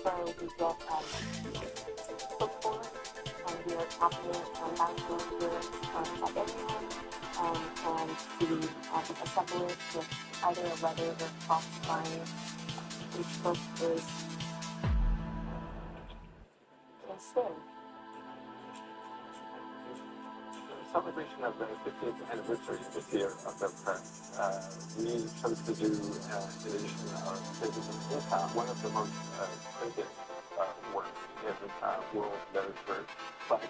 So we get support, and we are talking national spirits at everyone, and we assemble it with either a letter or cross line. Each book is shared. Celebration of the 50th anniversary this year of the press, we chose to do an edition of Citizen Impact, one of the most printed works in world literature, but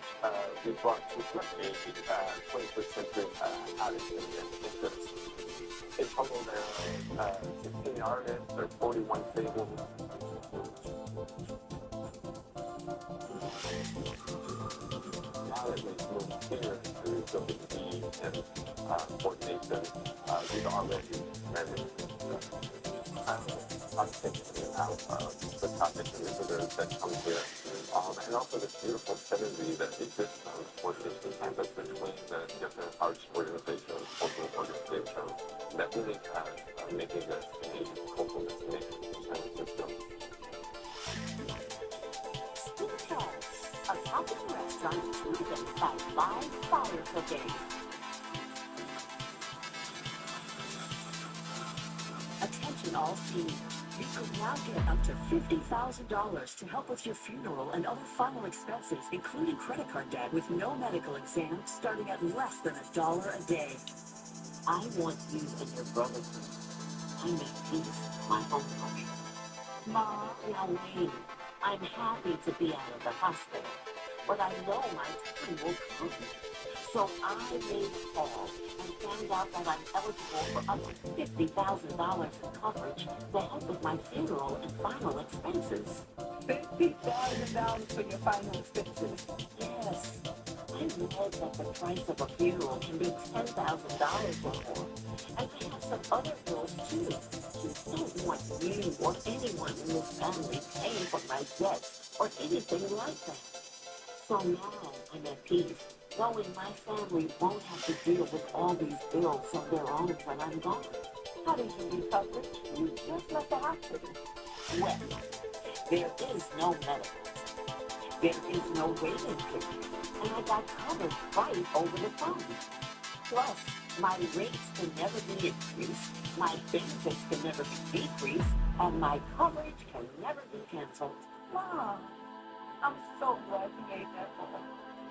we brought to a 21st century attitude and interest. In total, there are 16 artists, there are 41 fables. Now that we've moved here to building B and coordination, we've already many architects about the topic and visitors that come here, and also the beautiful synergy that exists on the coordination campus between the different arts organizations, cultural organizations, that really making this a cultural destination for San Francisco. A popular restaurant driven by live fire cooking. Attention all seniors. You could now get up to $50,000 to help with your funeral and other final expenses, including credit card debt with no medical exam, starting at less than $1 a day. I want you and your brother to I make peace my home country. Ma, now wait. I'm happy to be out of the hospital, but I know my time will come. So I made a call and found out that I'm eligible for up to $50,000 in coverage to help with my funeral and final expenses. $50,000 for your final expenses? Yes. I read that the price of a funeral can be $10,000 or more. And I have some other bills too. Just don't want you or anyone in this family paying for my debts or anything like that. So now I'm at peace, knowing my family won't have to deal with all these bills on their own when I'm gone. How did you get coverage? You just left the hospital. Well, there is no medical. There is no waiting period. And I got covered right over the phone. Plus, my rates can never be increased, my benefits can never be decreased, and my coverage can never be canceled. Wow. I'm so glad you made that call.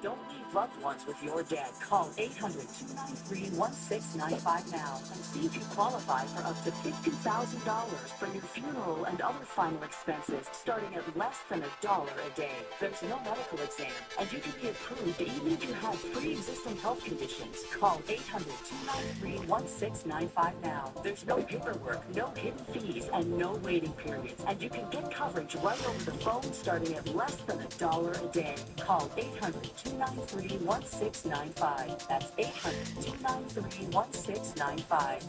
Don't leave loved ones with your dead. Call 800-293-1695 now and see if you qualify for up to $50,000 for your funeral and other final expenses, starting at less than $1 a day. There's no medical exam, and you can be approved even if you have pre-existing health conditions. Call 800-293-1695 now. There's no paperwork, no hidden fees, and no waiting periods, and you can get coverage right over the phone starting at less than $1 a day. Call 800-293-1695. That's 800-293-1695.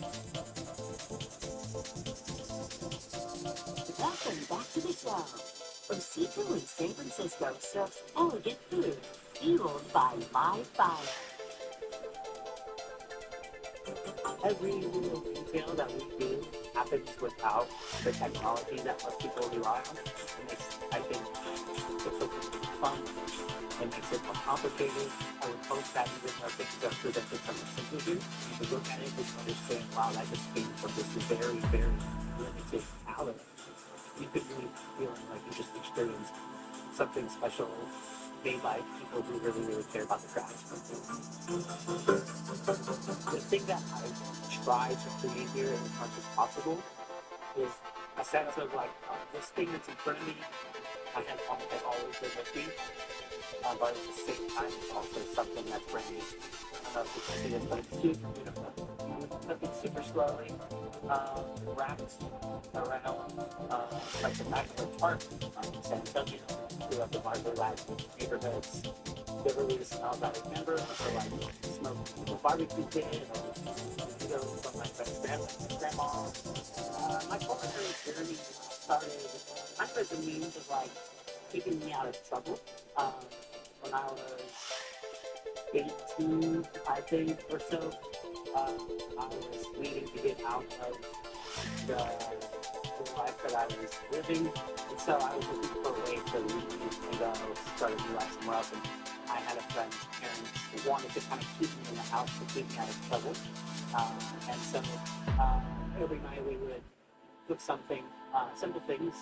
Welcome back to the show. Osito in San Francisco serves elegant food fueled by live fire. Every little detail that we do happens without the technology that most people rely on. It makes, I think, it fun. It makes it more complicated. I would hope that even though things are presented from a simple view, you look at it and understand, wow, that just came from this very, very limited talent. You could really feel like you just experienced something special made by people who really, really care about the craft. The thing that I try to create here as much as possible is a sense of like, this thing that's in front of me, has always been with me. But at the same time, it's also something that's brand new. I don't know if you can see this, but it's super beautiful. Looking super slowly, wrapped around like the back of a tarp in San Antonio, through up the Margaret neighborhoods. Literally the smells I remember are like smoke from a barbecue pit or from like my grandma. My culinary journey started kind of as a means of like keeping me out of trouble. When I was 18, I think, or so, I was needing to get out of the life that I was living, and so I was looking for 2000, I had a friend's parents who wanted to kind of keep me in the house to keep me out of trouble. And so every night we would cook something, simple things,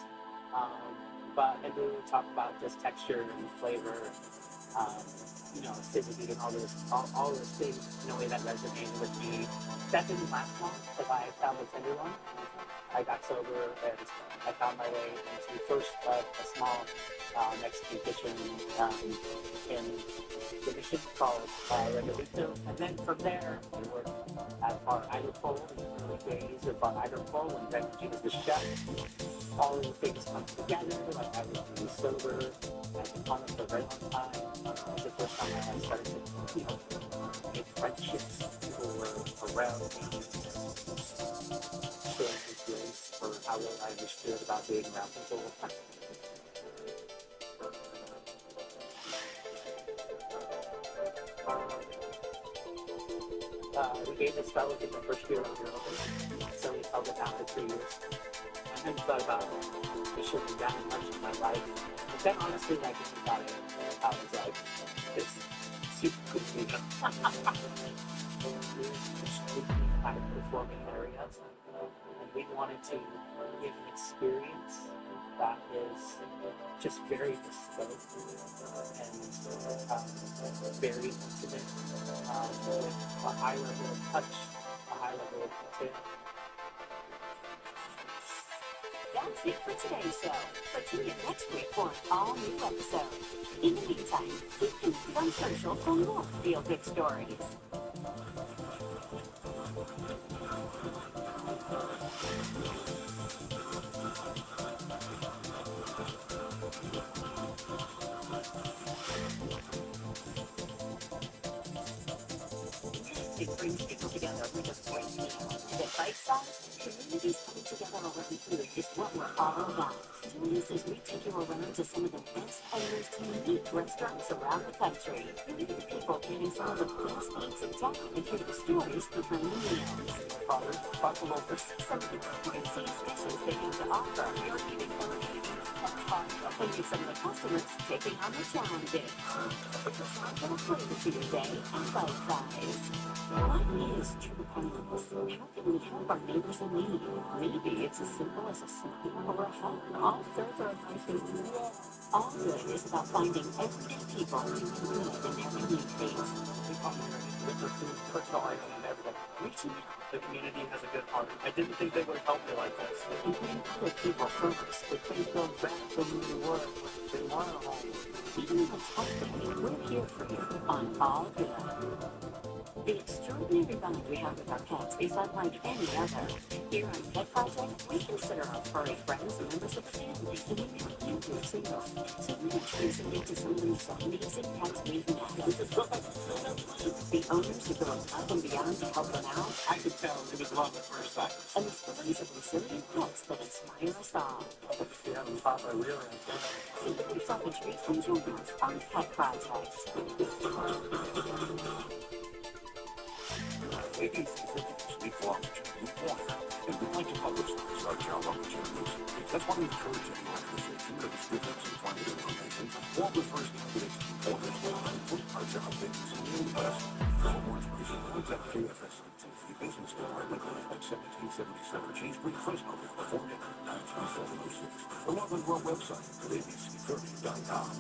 and we would talk about just texture and flavor, acidity and all those things in a way that resonated with me. That didn't last long because I found the Tenderloin. I got sober and I found my way into first a small Mexican kitchen in the mission called Regalito. And then from there, we worked at Bar Idaho in the early days of Bar Idaho when Benji was the chef. All of the things come together, like I was really sober, I've been home for a very long time. It was the first time I started to, make friendships. People were around me, showing me grace for how little I understood about being around people. We gave this fellowship the first year we were open, so we held it down for 3 years. I hadn't thought about it should be down much in my life. But then honestly, like, thinking about it, I was like, this super cool kind of performing areas. And we wanted to give an experience that is just very bespoke and very intimate, with a high level of touch, a high level of detail. That's it for today's show. But tune in next week for an all-new episode. In the meantime, keep connected on social for more Feel Good stories. It brings people together with a great meal. And at Bite Size, communities coming together around food is what we're all about. Join us as we take you around to some of the best and most unique restaurants around the country. You'll meet the people eating some of the best eats in town and hear the stories behind the meals. Buffalo for Some of the craziest dishes they have to offer. You're eating and meet some of the customers taking on the challenges. It's a small little flavor to your day and Bite Size. What is true kindness? How can we help our neighbors in need? Maybe it's as simple as a smile or a hug. All further of my food. All good is about finding everyday people doing good in their communities. We call it with the food, personal item, and everything. Reaching out The community has a good heart. I didn't think they would help me like this. and putting other people first. If they feel bad for me to work, they want a home. Even in a tough day, we're here for you on All Good. The extraordinary bond we have with our pets is unlike any other. Here on Pet Project, we consider our furry friends members of the family, and we make you feel single. So we're introducing you to some of the most amazing pets we've met. The owners who go above and beyond to help them out, I could tell it was love at first sight. and the stories of resilient pets that inspire us all. If you haven't thought, I really am. So give yourself a treat and join us on Pet Project. ABC 50 speak for opportunity corner, and we'd like to publicize our job opportunities. That's why we encourage any organization that distributes and finds information or refers candidates to employers line for our job vacancies in the past. For more information, contact KFSTV Business Department at 1777 G Street, Fresno, California, 93706, or log on to our website at abc30.com.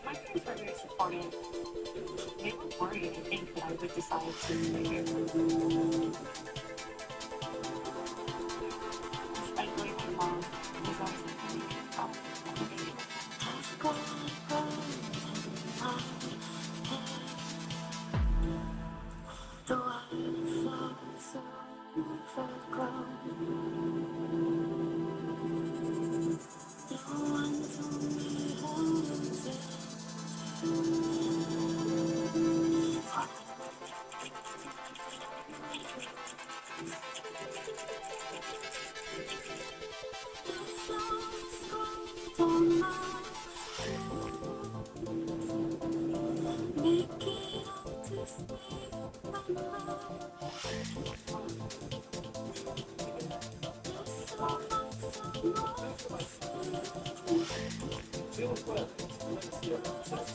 My friends were very supportive. They were worried, I think, that I would decide to especially my mom, because I was thinking, doing well. Let's see what it says.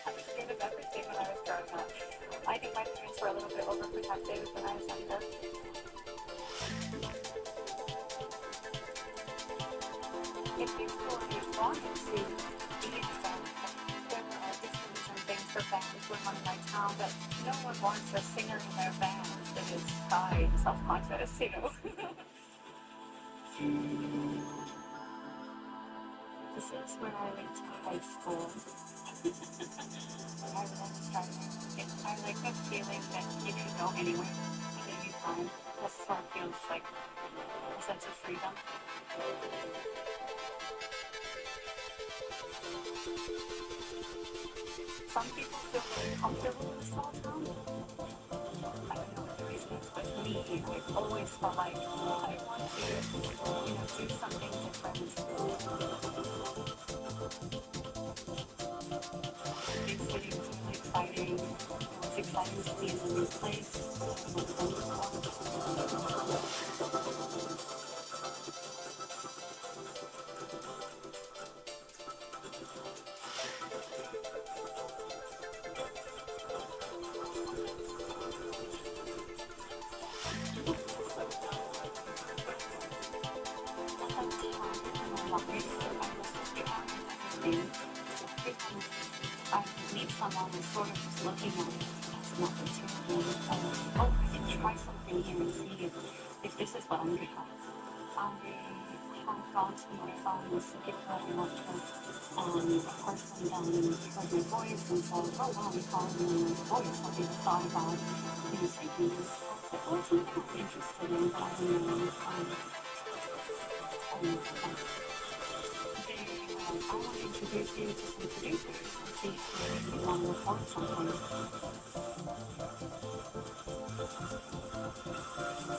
I was scared of everything when I was growing up. I think my parents were a little bit overprotective when I was younger. If people wanted to be in a band, there were auditions and things for bands going on in my town, but no one wants a singer in their band that is shy and self-conscious, you know. This is when I went to high school. I was starting. I like the feeling that you can go anywhere at any time. This sort of feels like a sense of freedom. Some people feel very comfortable in a small town. I don't know what the reason is, but me, I've always felt like I want to, do something different. Big cities are really exciting. It's exciting to be in a new place. I need someone who's sort of just looking at it as an opportunity. I can try something here and see if this is what I'm good at. I have gone to my father's guitar and of course when heard my voice and said, oh wow, you found me my voice. I never thought about singing. I was like, well, it's something I'm interested in, but I don't know. I want to introduce you to some producers and see if maybe you want to record something.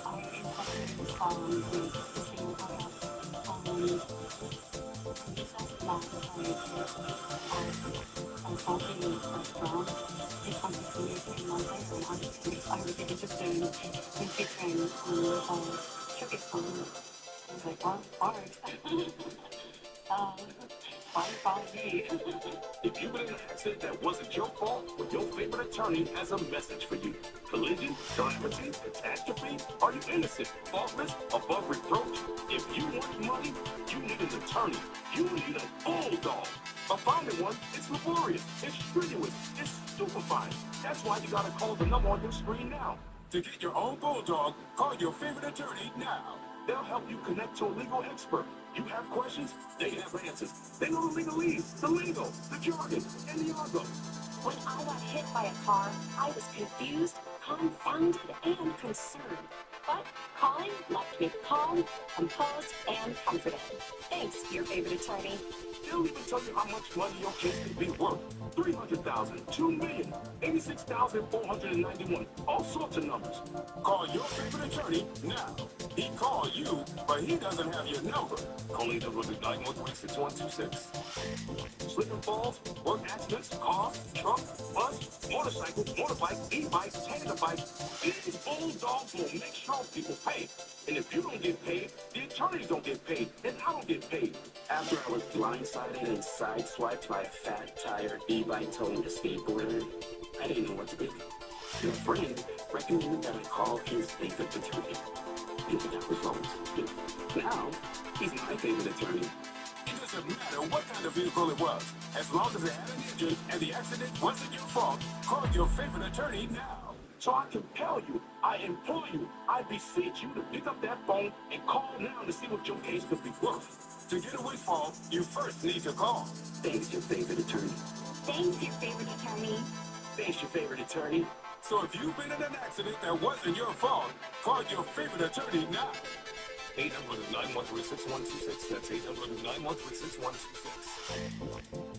I incorporated the song with the singer Gaia. This has not played something from this one is created in Monday, and I'm really interested in featuring Sugar Song. I was like, well, hard. Why follow me? If you've been in an accident that wasn't your fault, well, your favorite attorney has a message for you. Collision, calamity, catastrophe? Are you innocent, faultless, above reproach? If you want money, you need an attorney. You need a bulldog. But finding one, it's laborious, it's strenuous, it's stupefying. That's why you gotta call the number on your screen now. To get your own bulldog, call your favorite attorney now. They'll help you connect to a legal expert. You have questions, they have answers. They know the legalese, the lingo, the jargon, and the argot. When I got hit by a car, I was confused, confounded, and concerned. But calling left me calm, composed, and confident. Thanks, your favorite attorney. They'll even tell you how much money your case could be worth. 300,000, 2 million, 86,491, all sorts of numbers. Call your favorite attorney now. He called you, but he doesn't have your number. Calling the 913-6126. Slip and falls, work accidents, car, truck, bus, motorcycle, motorbike, e-bike, tandem bike. These bulldogs will make sure people pay. And if you don't get paid, the attorneys don't get paid, and I don't get paid. After I was blindsided and sideswiped by a fat, tired e-bike towing a skateboarder, I didn't know what to do. And a friend recommended that I call his favorite attorney. And that was Lois. Now, he's my favorite attorney. It doesn't matter what kind of vehicle it was. As long as it had an engine and the accident wasn't your fault, call your favorite attorney now. So I compel you, I implore you, I beseech you to pick up that phone and call now to see what your case could be worth. To get a windfall, you first need to call. Thanks, your favorite attorney. Thanks, your favorite attorney. Thanks, your favorite attorney. So if you've been in an accident that wasn't your fault, call your favorite attorney now. 800-913-6126. That's 800-913-6126.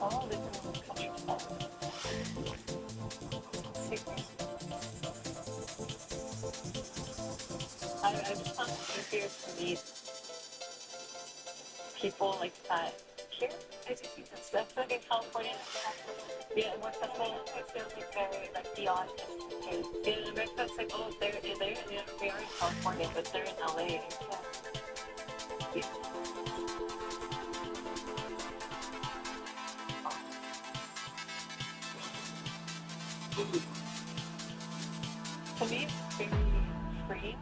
Oh, this is coming up. I just found it easier to meet people like that here. I just think that's like in California. Yeah, more accessible. It feels like very like beyond just okay. In America, it's like oh, they're they are in California, but they're in LA. Yeah. To me, it's very freeing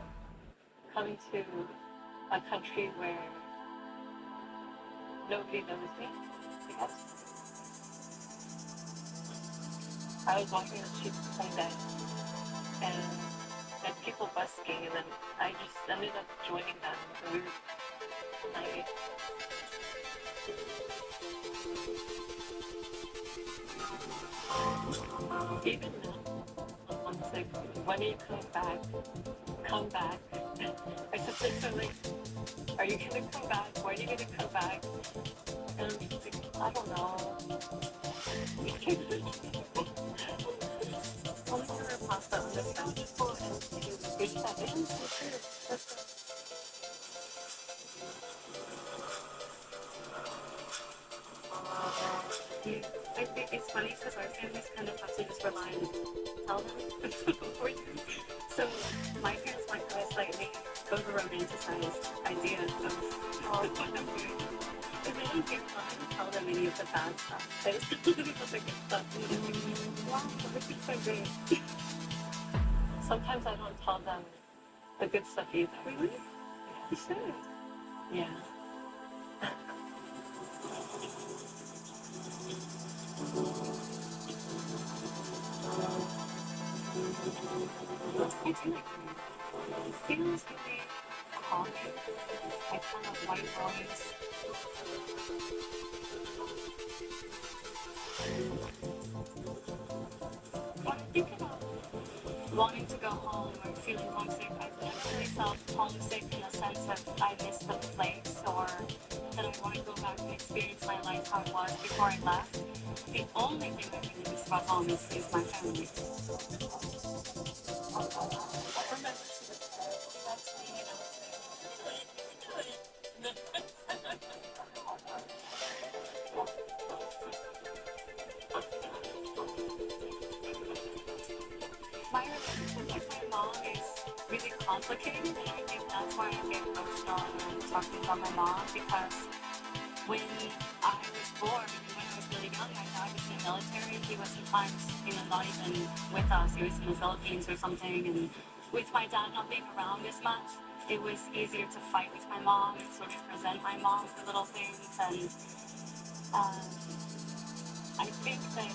coming to a country where nobody knows me, I guess. I was walking the streets one day and people busking, and then I just ended up joining them. And we were like, even now, someone's like, when are you coming back? Come back. I said things are like, are you gonna come back? When are you gonna come back? And I'm just like, I don't know. Only to repass that understand people and to reach that in. I think it's funny because our families kind of have to just rely on tell them for you. So my parents might have a slightly over-romanticized idea of what I'm doing. If they don't hear fine, tell them any of the bad stuff. They just do the good stuff. And they're like, wow, everything's so great. Sometimes I don't tell them the good stuff either. Really? Yeah. You should. Yeah. I do like it. It feels really calming. I kind of white noise. When I think about wanting to go home or feeling homesick, I've never really felt homesick in the sense of I miss the place or that I want to go back and experience my life how it was before I left. The only thing I really miss about home is my family. My relationship with my mom is really complicated, and I think that's why I get emotional when talking about my mom, because when I was born and when I was really young, my dad was in the military. He was sometimes, not even with us. He was in the Philippines or something, and with my dad not being around as much, it was easier to fight with my mom and sort of resent my mom for little things, and I think that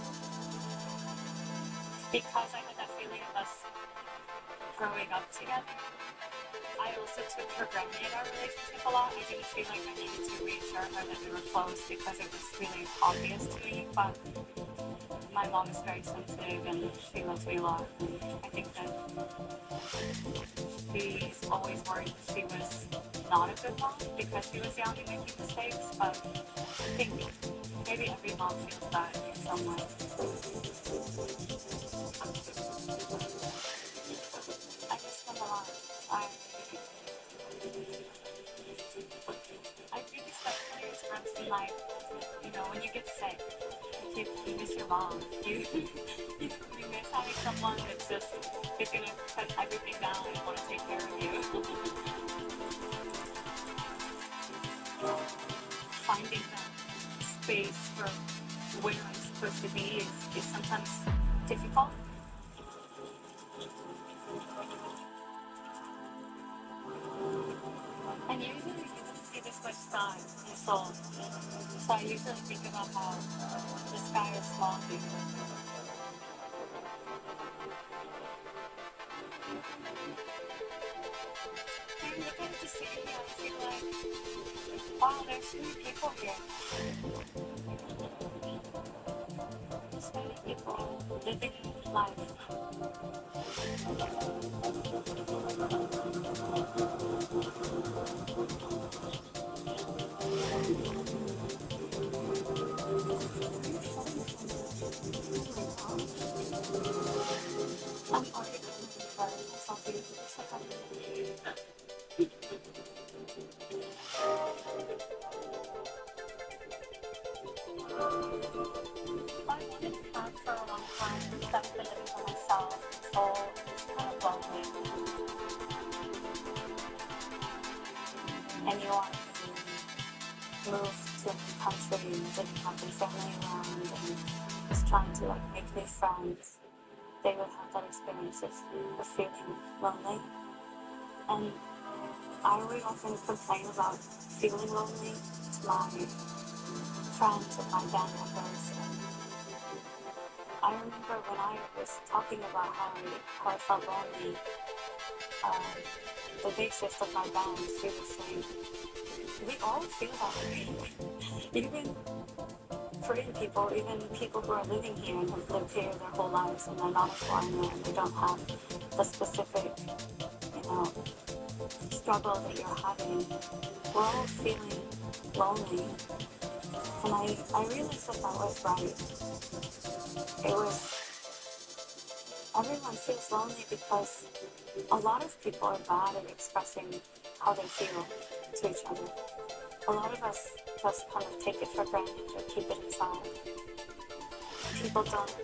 because I had that feeling of us growing up together, I also took for granted our relationship a lot. I didn't feel like I needed to reassure her that we were close because it was really obvious to me. But my mom is very sensitive and she loves me a lot. And I think that she's always worried that she was not a good mom because she was young and making mistakes. But I think maybe every mom feels that in some way. I miss them a lot. I think especially in times in life, you know, when you get sick, you miss your mom. You miss having someone that's just is gonna put everything down and want to take care of you. Finding that space for where I'm supposed to be is sometimes difficult. And usually you don't see this much sky in Seoul. So I usually think about how the sky is small here. And looking at the city, I feel like, wow, there's so many people here. So many people living life. I'm already for something so I wanted to have for a long time because I've been living by myself, so it's kind of lonely. And you want to move to a new country and didn't have your family around and just trying to like make new friends. They would have that experience of feeling lonely. And I would often complain about feeling lonely to my friends and my band members. And I remember when I was talking about how I felt lonely, the bassist of my band, she was saying, we all feel that way. Even Korean people, even people who are living here and have lived here their whole lives and they're not a foreigner and they don't have the specific, you know, struggle that you're having, we're all feeling lonely. And I realized that was right. It was, everyone feels lonely because a lot of people are bad at expressing how they feel to each other. A lot of us just kind of take it for granted or keep it inside. People don't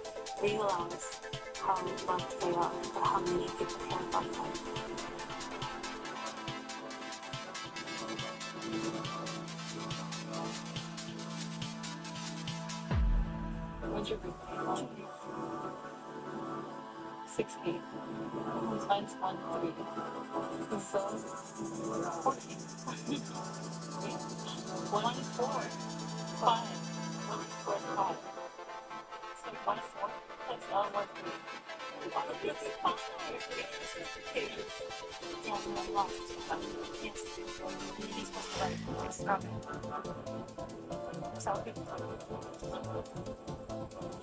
realize how loved they are or how many people care about them. What's your birthday? 16. Mine's 1-3. So 14. 1-4. 5. 1-4 5. So 1-4. That's not 1-3. Yeah, I'm lost. Yes. He's supposed to write scrubbing. So good.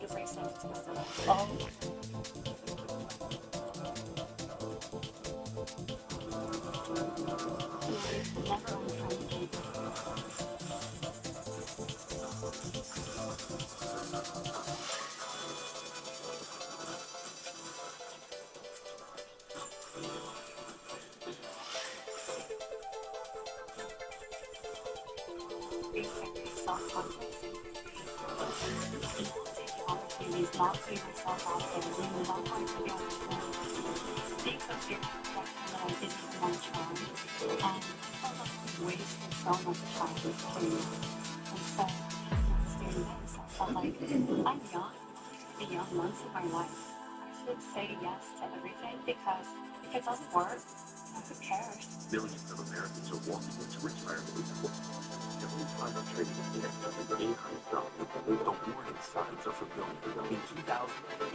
You say something. Oh. Never unfriendly. Being very self-conscious. Taking opportunities, not putting myself out there, and not trying to be on the phone. Being so fear of rejection that I didn't even want to try. And I felt like I wasted so much time doing it. And so, when I was doing this, I felt like I'm young, the young months of my life. I should say yes to everything because if it doesn't work, who cares? Millions of Americans are walking into retirement. Every time I'm trading a gift, the AI value, the warning signs are familiar. In 2000,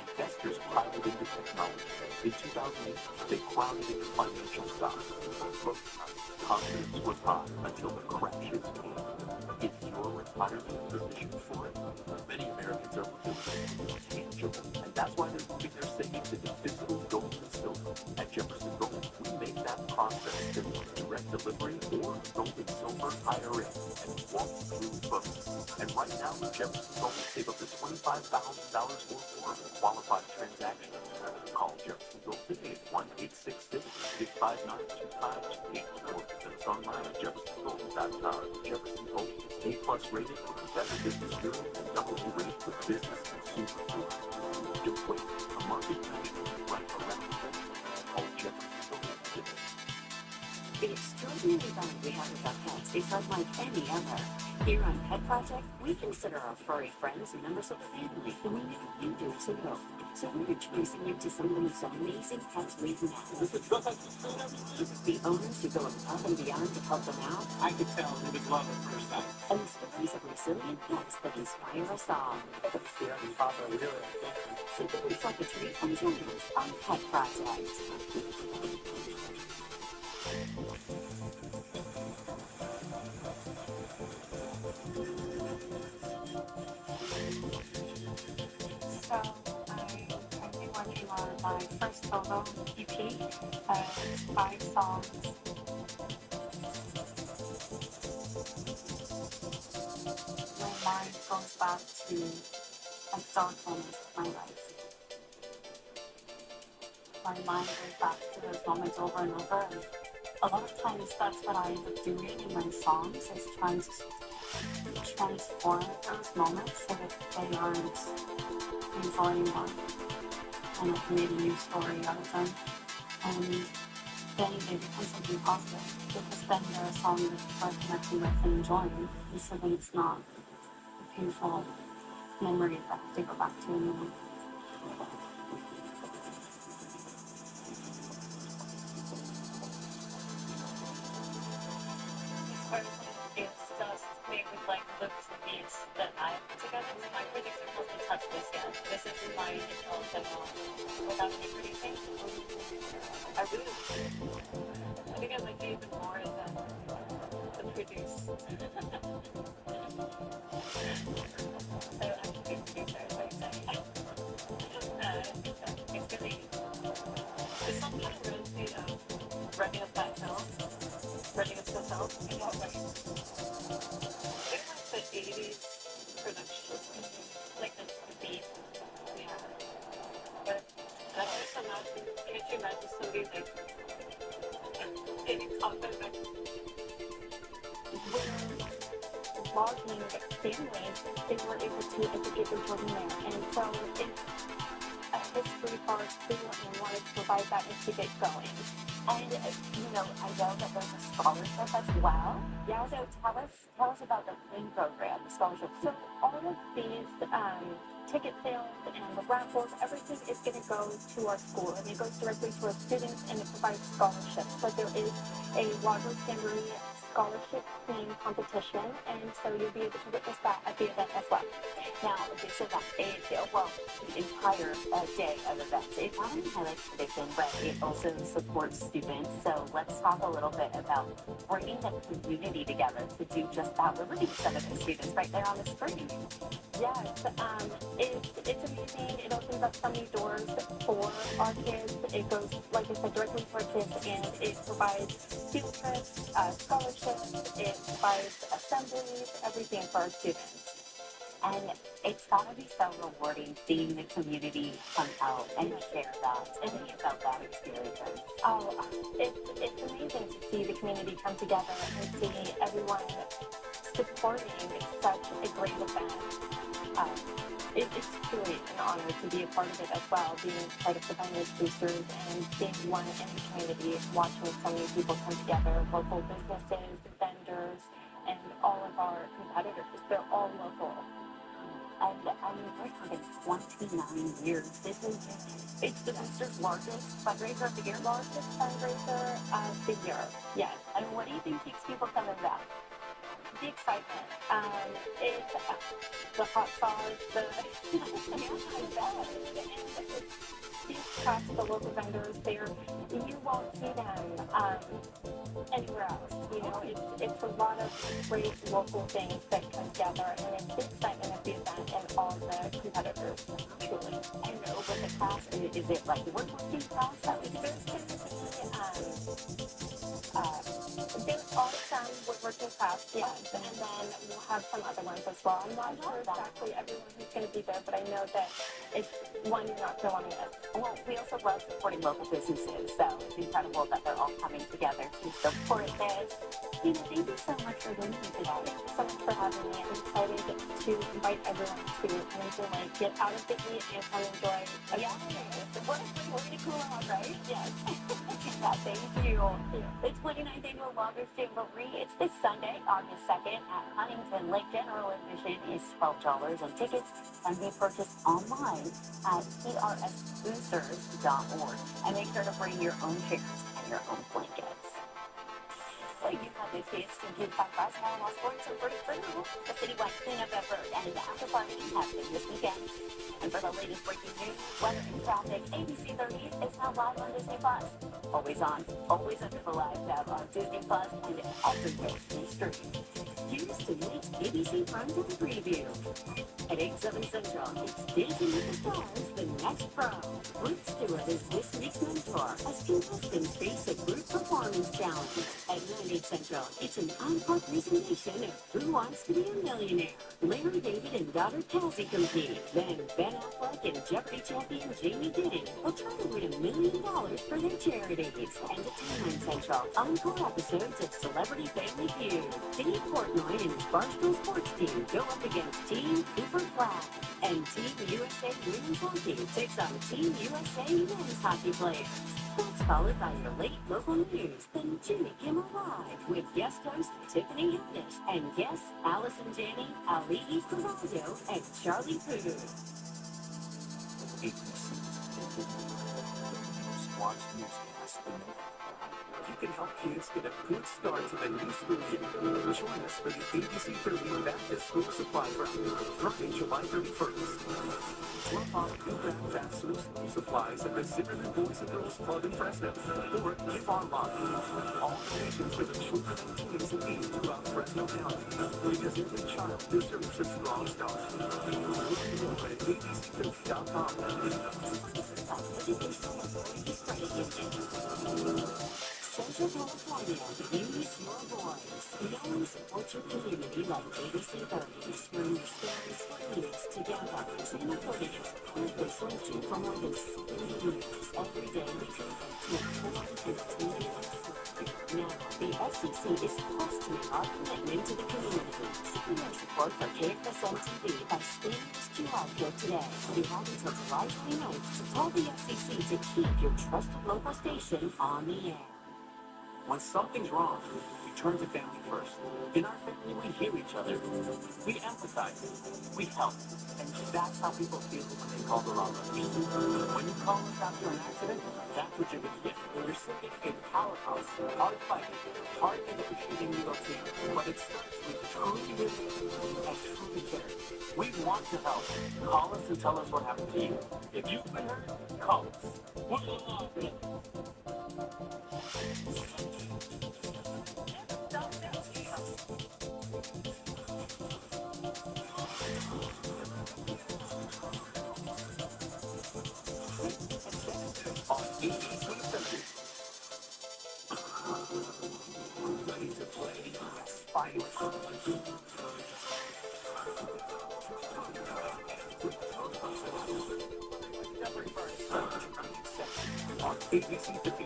investors crowded into technology. In 2008, they crowded into financial stocks. Both sides, confidence was high until the crashes came. Is your retirement positioned for it? Many Americans are looking for something tangible, And that's why they're moving their savings into physical gold and silver. At Jefferson Gold, we make that process simple. Direct delivery or gold and silver IRA, and we walk you through both. And right now with Jefferson Gold, save up to $25,000 or more with qualified transactions. Call Jefferson Gold today at 1-866-659-2528 or visit us online at jeffersongold.com. Jefferson Gold is A+ rated with the Better Business Bureau and AA rated with Business Consumer Bureau. Don't wait. A market management right around the corner. Call Jefferson Gold today. The extraordinary bond we have with our pets is unlike any other. Here on Pet Project, we consider our furry friends members of the family, and we know you do too. So we're introducing you to some of the most amazing pets we've met. Does it feel like you food every day? The owners who go above and beyond to help them out, I could tell it was love at first sight. and the stories of resilient pets that inspire us all. The fear and father really like that. So give yourself a treat and join us on Pet Project. So I've been working on my first solo EP. It's 5 songs. My mind goes back to like dark moments of my life. My mind goes back to those moments over and over, and a lot of times that's what I end up doing in my songs, is trying to transform those moments so that they aren't enjoying one and like made a new story out of them. And then they become something positive, because then they're a song that people are connecting with and enjoying, and so then it's not a painful memory that I have to go back to anymore. It's just made with like loops and beats that I put together. So my producer hasn't touched this yet. This is my initial demo without any producing. I think I like it even more than the produce. So I'm a good producer, is what you're saying. It's really, it's some kind of rotate of running up that hill. Running up the hill. In what way? It's like the 80s production. Like the beat. Yeah. But I just imagine, can't you imagine somebody like getting confident like where logging families, they were able to educate their children there. And so it's a history for our school and wanted to provide that and keep it going. And, you know, I know that there's a scholarship as well. Yeah, so tell us about the PLAN program, the scholarship. So all of these ticket sales and the raffles, everything is going to go to our school, and it goes directly to our students, and it provides scholarships. So there is a Rogers Jamboree scholarship theme competition, and so you'll be able to witness that at the event as well. Now, this event, the entire day of events, it not only highlights tradition, but it also supports students. So let's talk a little bit about bringing the community together to do just that. We're looking at some of the students right there on the screen. Yes, it's amazing. It opens up so many doors for our kids. It goes, like I said, directly to our kids, and it provides field trips, scholarships, it provides assemblies, everything for our students. And it's gotta be so rewarding seeing the community come out and share that. And you felt that experience. Oh, it's amazing to see the community come together and see everyone supporting such a great event. It's truly an honor to be a part of it as well, being part of the Financial Boosters and being one in the community, watching so many people come together, local businesses, vendors, and all of our competitors. They're all local. And I mean, we're talking 29 years. It's the Boosters' largest fundraiser of the year, largest fundraiser of the year. Yes. I mean, what do you think keeps people coming back? The excitement. It's the hot sauce, the yeah, I bet. And these crafts, the local vendors, you won't see them anywhere else. You know, it's a lot of great local things that come together, and it's the excitement of the event and all the competitors, truly. And with the class, is it like woodworking class? That was There's typically, there's all some woodworking crafts, yes, and then we'll have some other ones as well. I'm not sure exactly everyone who's going to be there, but I know that it's one you're not going to want to miss. well, we also love supporting local businesses, so it's incredible that they're all coming together to support this. You know, thank you so much for being here today. Thank you so much for having me. I'm excited to invite everyone to come enjoy, get out of the heat and come enjoy. Yeah, we're going to cool out, right? Yes. Yeah, thank you. The 29th Annual Loggers Jamboree, it's this Sunday, August 2nd at Huntington Lake. General admission is $12 and tickets can be purchased online at prsboosters.org. And make sure to bring your own chairs and your own blankets. Well, you have the chance to give $5 while sports are pretty true. The citywide cleanup effort and the after party happening this weekend. And for the latest breaking news, weather and traffic, ABC 30 is now live on Disney Plus. Always on, always under the live tab on Disney Plus and everywhere you stream. Here's tonight's ABC Primetime Preview. At 8/7 Central, it's Dancing with the Stars, the next pro. Ruth Stewart is this week's mentor as contestants face a group performance challenge. At 9/8 Central, it's an encore presentation of Who Wants to Be a Millionaire. Larry David and daughter Cassie compete. Then Ben Affleck and Jeopardy champion Jamie Denning will try to win $1 million for their charities. And at 10/9 Central, encore episodes of Celebrity Family Feud. Dave Portnoy and his Barstool Sports team go up against Team Cooper Flag. And Team USA Women's Hockey takes on Team USA Men's Hockey players. That's followed by your late local news, then Jimmy Kimmel Live, with guest host Tiffany Haddish and guests Allison Janney, Ali Carvalho, and Charlie Puth. You can help kids get a good start to the new school year. Join us for the ABC 30 Back to School Supply Drive, Friday, July 31st. Drop off new back fast supplies at the Zimmerman Boys and Girls Club in Fresno, or give online. All donations for the children and teens in need throughout Fresno County, because every child deserves a strong start. Learn more at abc30.com. Central California, use your voice. No one supports your community like ABC 30. Bring your stories, leaders together. Send footage, clip searching for more than 70 years. Every day we take to inform and intimidate. Now, the FCC is questioning our commitment to the community. See your support for KFSM TV by scanning this QR code today. You have until July 29th to tell the FCC to keep your trusted local station on the air. When something's wrong, we turn to family first. In our family, we hear each other. We empathize. We help. And that's how people feel when they call the wrong numbers. When you call us after an accident, that's what you're going to get. You're sitting in powerhouse, hard fighting, hard negotiating legal team. But it starts with truly listening and truly caring. We want to help. Call us and tell us what happened to you. If you've been hurt, call us. We'll love it. On ABC 30. Ready to play? Fireworks. On ABC 30.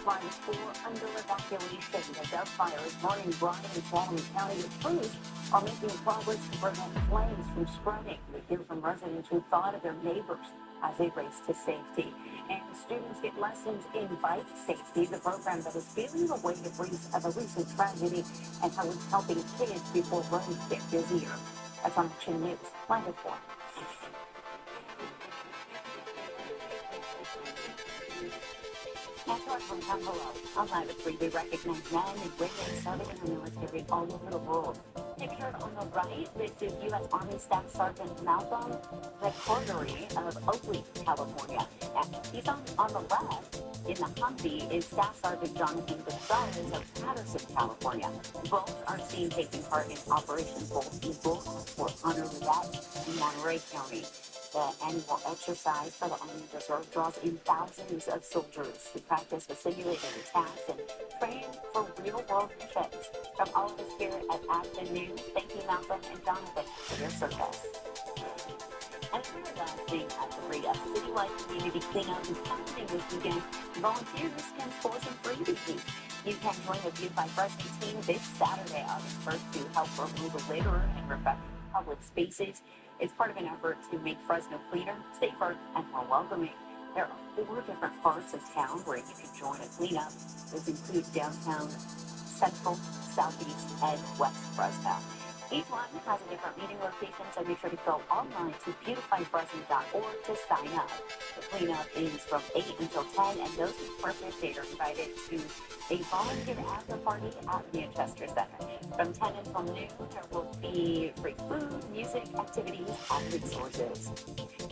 Line 4 under evacuation. The Dove Fire is burning Bryan and Swanee County. The crews are making progress to prevent flames from spreading. We hear from residents who thought of their neighbors as they race to safety. And students get lessons in bike safety, the program that is feeling the weight of a recent tragedy and how it's helping kids before roads get busier. That's on Action News. Line 4. And to our hometown, hello. On Live at 3, we recognize men and women serving in the military all over the world. Pictured on the right, this is U.S. Army Staff Sergeant Malcolm McCordery of Oakley, California. And he's on the left. In the Humvee is Staff Sergeant Jonathan Gonzalez of Patterson, California. Both are seen taking part in Operation Bold Eagle for Honor Legat in Monterey County. The annual exercise for the Army Reserve draws in thousands of soldiers who practice the simulated attacks and train for real-world missions. From all of us here at Action News, thank you, Malcolm and Jonathan, for your service. And another last thing at the rate of citywide community cleanup is happening this weekend. Volunteers can score some freebies. You can join the View by Fresno team this Saturday, August 1st, to help remove litter and refresh public spaces. It's part of an effort to make Fresno cleaner, safer, and more welcoming. There are 4 different parts of town where you can join a cleanup. Those include downtown, central, southeast, and west Fresno. Each one has a different meeting location, so make sure to go online to beautifyfresno.org to sign up. The cleanup is from 8 until 10, and those who participate are invited to a volunteer after party at Manchester Center. From 10 until noon, there will be free food, music, activities, and resources.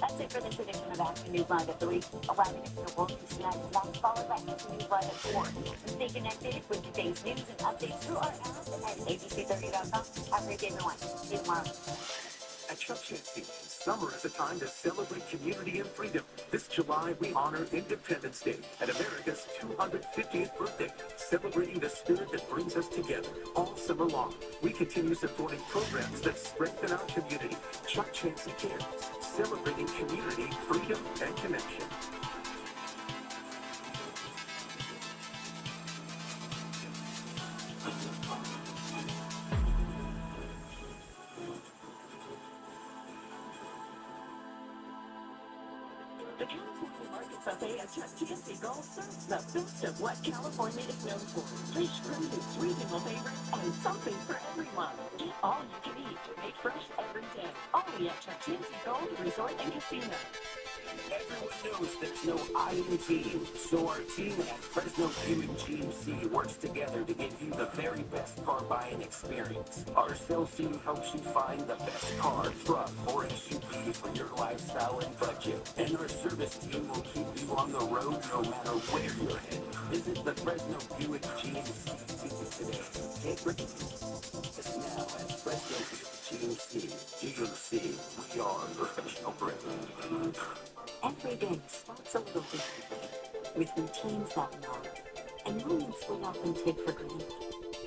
That's it for this edition of Action News Live at 3. Arriving at your world is tonight, that's followed by Action News Live at 4. Stay connected with today's news and updates through our app at abc30.com. Have a great day, everyone. See you tomorrow. At Chuck Chansey, summer is a time to celebrate community and freedom. This July, we honor Independence Day and America's 250th birthday, celebrating the spirit that brings us together all summer long. We continue supporting programs that strengthen our community. Chuck Chansey Cares, celebrating community, freedom, and connection. The California Market Buffet at Chuck Chansey Golf serves the best of what California is known for. Fresh produce, regional favorites, and something for everyone. Get all you can eat, made fresh every day. Only at Chuck Chansey Golf Resort and Casino. Everyone knows there's no I in team, so our team at Fresno Buick GMC works together to give you the very best car buying experience. Our sales team helps you find the best car, truck, or SUV for your lifestyle and budget. And our service team will keep you on the road no matter where you're headed. Visit the Fresno Buick GMC today. Take Just now at Fresno Buick GMC, we are professional grade. Every day starts a little differently, with routines that matter, and moments we often take for granted.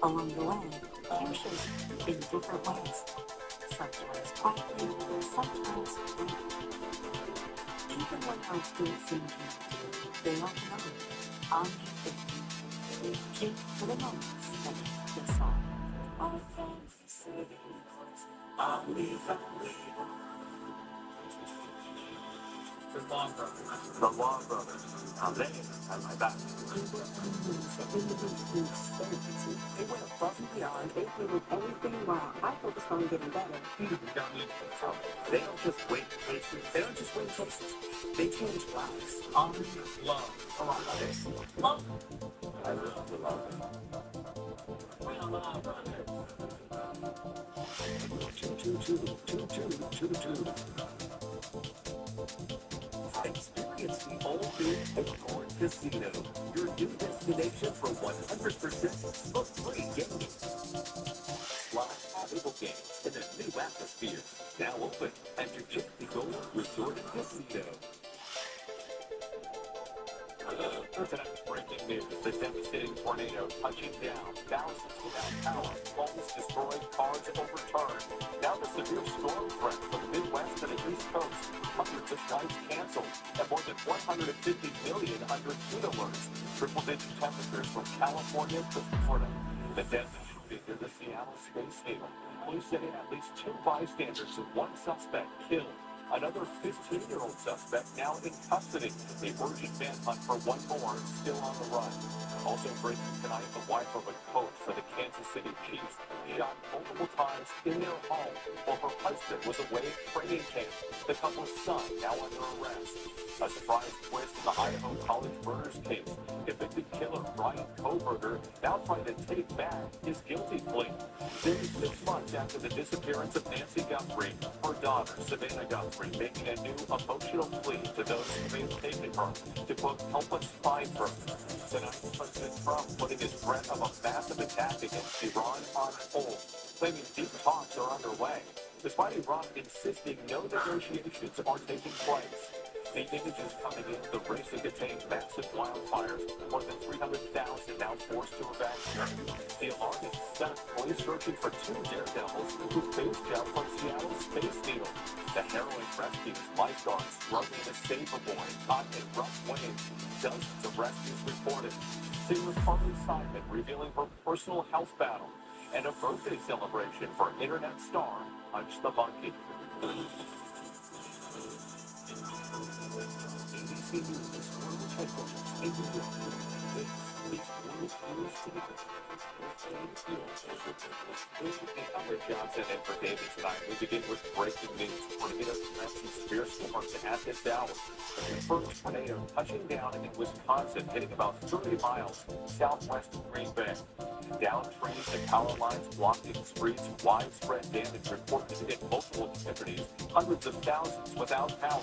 Along the way, care shows up in different ways, sometimes quietly, sometimes bravely. Even when life don't seem to, they all know I'll be there. Keep for the moments that make us all. Our families, I'll leave. The Long Brothers. Now they have my back. They went above and beyond. They did everything while I focused on getting better. They don't just wait cases. They don't just win cases. They change lives. Love. A lot of this. Love. I love the love. We're the Long Brothers. 222. Experience the all-new Acorn Casino, your new destination for 100% smoke-free gaming. Live table games in a new atmosphere. Now open at your Gypsy Gold Resort and Casino. Tonight's breaking news: the devastating tornado touching down, thousands without power, homes destroyed, cars overturned. Now the severe storm threat from the Midwest and the East Coast. Hundreds of flights canceled, and more than 150 million under heat alerts. Triple-digit temperatures from California to Florida. The death shooting in the Seattle Space Needle. Police say at least 2 bystanders and 1 suspect killed. Another 15-year-old suspect now in custody. A urgent manhunt for one more still on the run. Also breaking tonight, the wife of a coach for the Kansas City Chiefs shot multiple times in their home while her husband was away at training camp. The couple's son now under arrest. A surprise twist in the Idaho college murders case. Convicted killer Brian Kohberger now trying to take back his guilty plea. Nearly 6 months after the disappearance of Nancy Guthrie, her daughter, Savannah Guthrie, making a new emotional plea to those who may have taken her to, quote, help us find her. Tonight, President Trump putting his threat of a massive attack against Iran on hold, claiming deep talks are underway, despite Iran insisting no negotiations are taking place. The images coming in, the race to contain massive wildfires, more than 300,000 now forced to evacuate. The alarm is stuck, police searching for 2 daredevils who faced jump from Seattle Space Needle. The harrowing rescues, lifeguards struggling to save a boy caught in rough waves. Dozens of rescues reported. Singer Carly Simon revealing her personal health battle. And a birthday celebration for internet star Punch the Monkey. ABC News World Headquarters in New York. These news together. Other jobs and in for David tonight. We begin with breaking news. We're going to get some severe storms at this hour. The first tornado touching down in Wisconsin, hitting about 30 miles southwest of Green Bay. Down trees and power lines blocking streets. Widespread damage reported in multiple communities. Hundreds of thousands without power.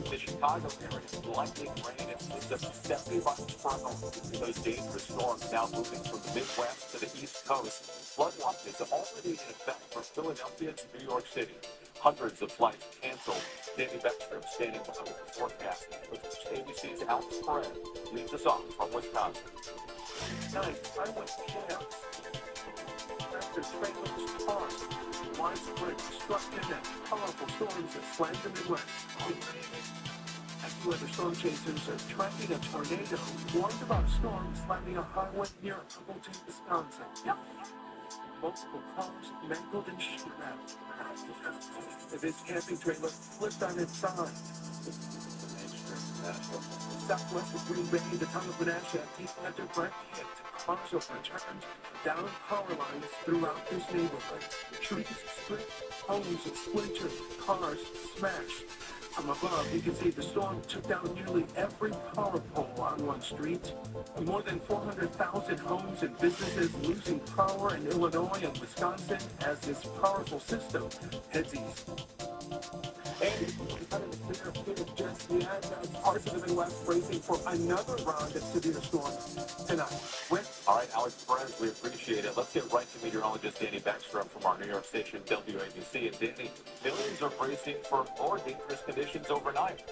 The Chicago area, lightning, rain, and winds of 70 miles per hour. Those dangerous storms now moving from the Midwest to the East Coast. Flood watch is already in effect for Philadelphia to New York City. Hundreds of flights canceled. Danny Beckstrom standing by with the forecast, with ABC's Alex Perez leads us off from Wisconsin. Tonight, I went chaos. After trailers, cars, widespread destruction, and powerful storms that slammed the Midwest. Weather storm chasers are tracking a tornado warned about a storm slamming a highway near Hamilton, Wisconsin. Multiple cars mangled and shattered. This camping trailer flipped on its side. Southwest of Green Bay, the town of Menasha, deep under Brent hit. Cars overturned, down power lines throughout this neighborhood. Trees split, homes splintered, cars smashed. From above, you can see the storm took down nearly every power pole on one street. More than 400,000 homes and businesses losing power in Illinois and Wisconsin as this powerful system heads east. And having a clear fit of just yet, parts of the Midwest bracing for another round of severe storms tonight. All right, Alex Perez, we appreciate it. Let's get right to meteorologist Danny Beckstrom from our New York station, WABC. And Danny, millions are bracing for more dangerous conditions overnight.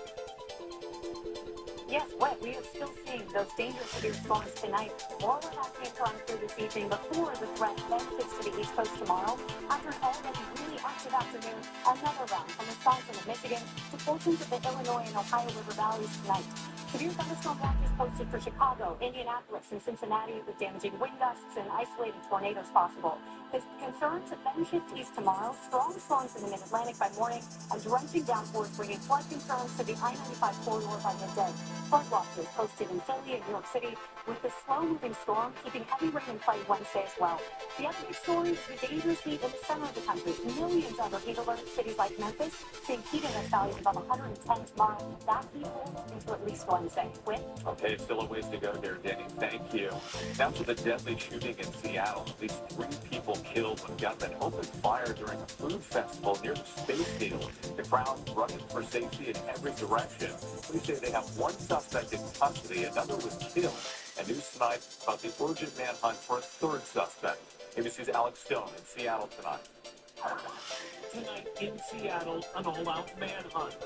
Yes, wet. We are still seeing those dangerous severe storms tonight. More will have to come through this evening before the threat benefits to the East Coast tomorrow. After an already really active afternoon, another round from Wisconsin and Michigan to portions of the Illinois and Ohio River valleys tonight. Severe thunderstorm watches posted for Chicago, Indianapolis, and Cincinnati with damaging wind gusts and isolated tornadoes possible. The concerns then shift east tomorrow. Strong storms in the mid-Atlantic by morning and drenching downpours bringing flood concerns to the I-95 corridor by midday. Flood watches posted in Philly and New York City with the slow-moving storm keeping heavy rain in play Wednesday as well. The other big story is the dangerous heat in the center of the country. Millions under heat alert. Cities like Memphis seeing heat index values above 110 tomorrow. That heat holds into at least Wednesday. Quinn? Okay, still a ways to go there, Danny. Thank you. Now to the deadly shooting in Seattle. At least 3 people killed when gunmen opened fire during a food festival near the Space Needle. The crowd running for safety in every direction. Police say they have 1 suspect in custody. Another was killed. And news tonight about the urgent manhunt for a 3rd suspect. ABC's Alex Stone in Seattle tonight. Tonight in Seattle, an all-out manhunt.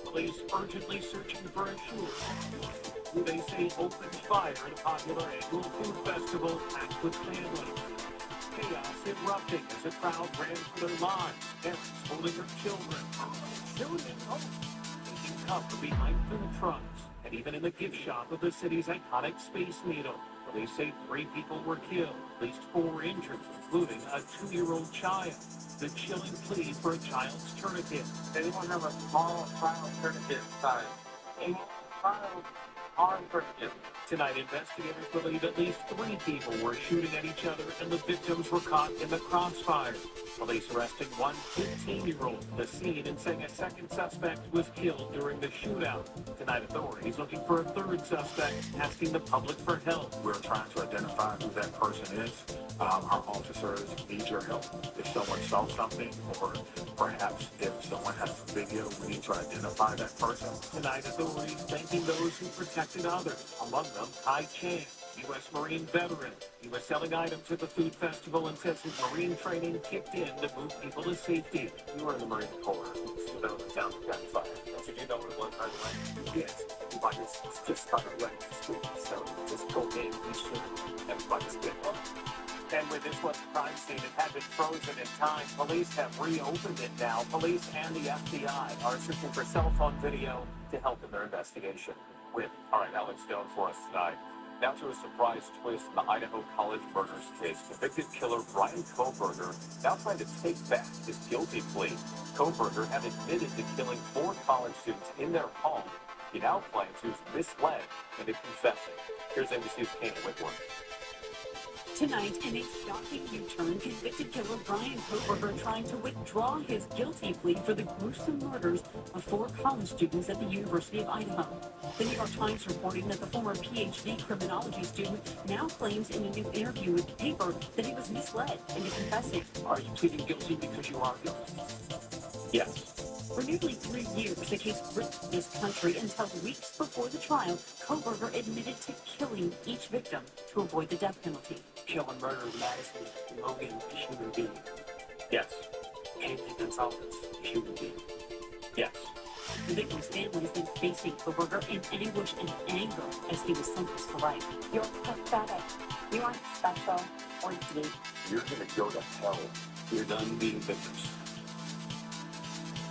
Police urgently searching for a shooter who they say opened fire at a popular annual food festival packed with families. Chaos erupting as a crowd ran for their lives, parents holding their children. Children taking cover behind food trucks. And and even in the gift shop of the city's iconic Space Needle. Police say 3 people were killed, at least 4 injured, including a 2-year-old child. The chilling plea for a child's tourniquet. Anyone have a small child tourniquet size? Any child arm tourniquet? Tonight, investigators believe at least 3 people were shooting at each other and the victims were caught in the crossfire. Police arresting one 15-year-old at the scene and saying a second suspect was killed during the shootout. Tonight, authorities looking for a 3rd suspect, asking the public for help. We're trying to identify who that person is. Our officers need your help. If someone saw something, or perhaps if someone has a video, we need to identify that person. Tonight, authorities thanking those who protected others, among them Kai Chan, U.S. Marine veteran. He was selling items at the food festival and says his Marine training kicked in to move people to safety. You were in the Marine Corps. You know the sound of gunfire. Did you know what it was, by the way? Yes, everybody's just started running to school, so just go in and sure everybody's good. And with this was a crime scene, it had been frozen in time. Police have reopened it now. Police and the FBI are searching for cell phone video to help in their investigation. All right, Alex Stone for us tonight. Now to a surprise twist in the Idaho College murders case. Convicted killer Brian Kohberger now trying to take back his guilty plea. Kohberger had admitted to killing 4 college students in their home. He now claims he was misled into confessing. Here's NBC's Kane Whitworth. Tonight, in a shocking U-turn, convicted killer Brian Kohberger trying to withdraw his guilty plea for the gruesome murders of 4 college students at the University of Idaho. The New York Times reporting that the former PhD criminology student now claims in a new interview with the paper that he was misled into confessing. Are you pleading guilty because you are guilty? Yes. For nearly 3 years, the case gripped this country until weeks before the trial, Kohberger admitted to killing each victim to avoid the death penalty. Kill and murder Madison Logan, a human being. Yes. Haley Gonzalez, a human being. Yes. The victim's family has been facing Kohberger in anguish and anger as he was sentenced to life. You're pathetic. You aren't special or deep. You're going to go to hell. We're done being victims.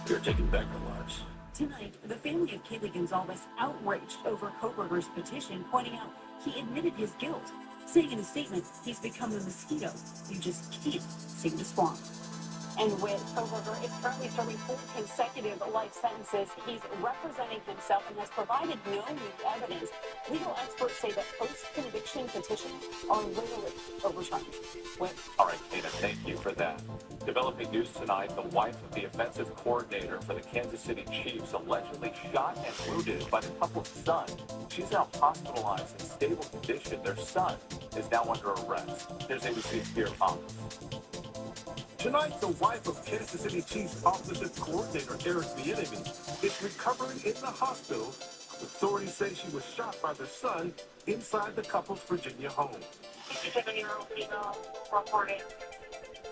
We're taking back our lives. Tonight, the family of Kaylee Gonzalez outraged over Kohberger's petition, pointing out he admitted his guilt, saying in a statement, he's become a mosquito. You just can't seem to swamp. And with Kohberger is currently serving 4 consecutive life sentences, he's representing himself and has provided no new evidence. Legal experts say that post-conviction petitions are rarely overturned. All right, Kana, thank you for that. Developing news tonight, the wife of the offensive coordinator for the Kansas City Chiefs allegedly shot and wounded by the couple's son. She's now hospitalized in stable condition. Their son is now under arrest. Here's ABC's Pierre Thomas. Tonight, the wife of Kansas City Chiefs offensive coordinator Eric Bieniemy is recovering in the hospital. Authorities say she was shot by their son inside the couple's Virginia home. 57-year-old female reported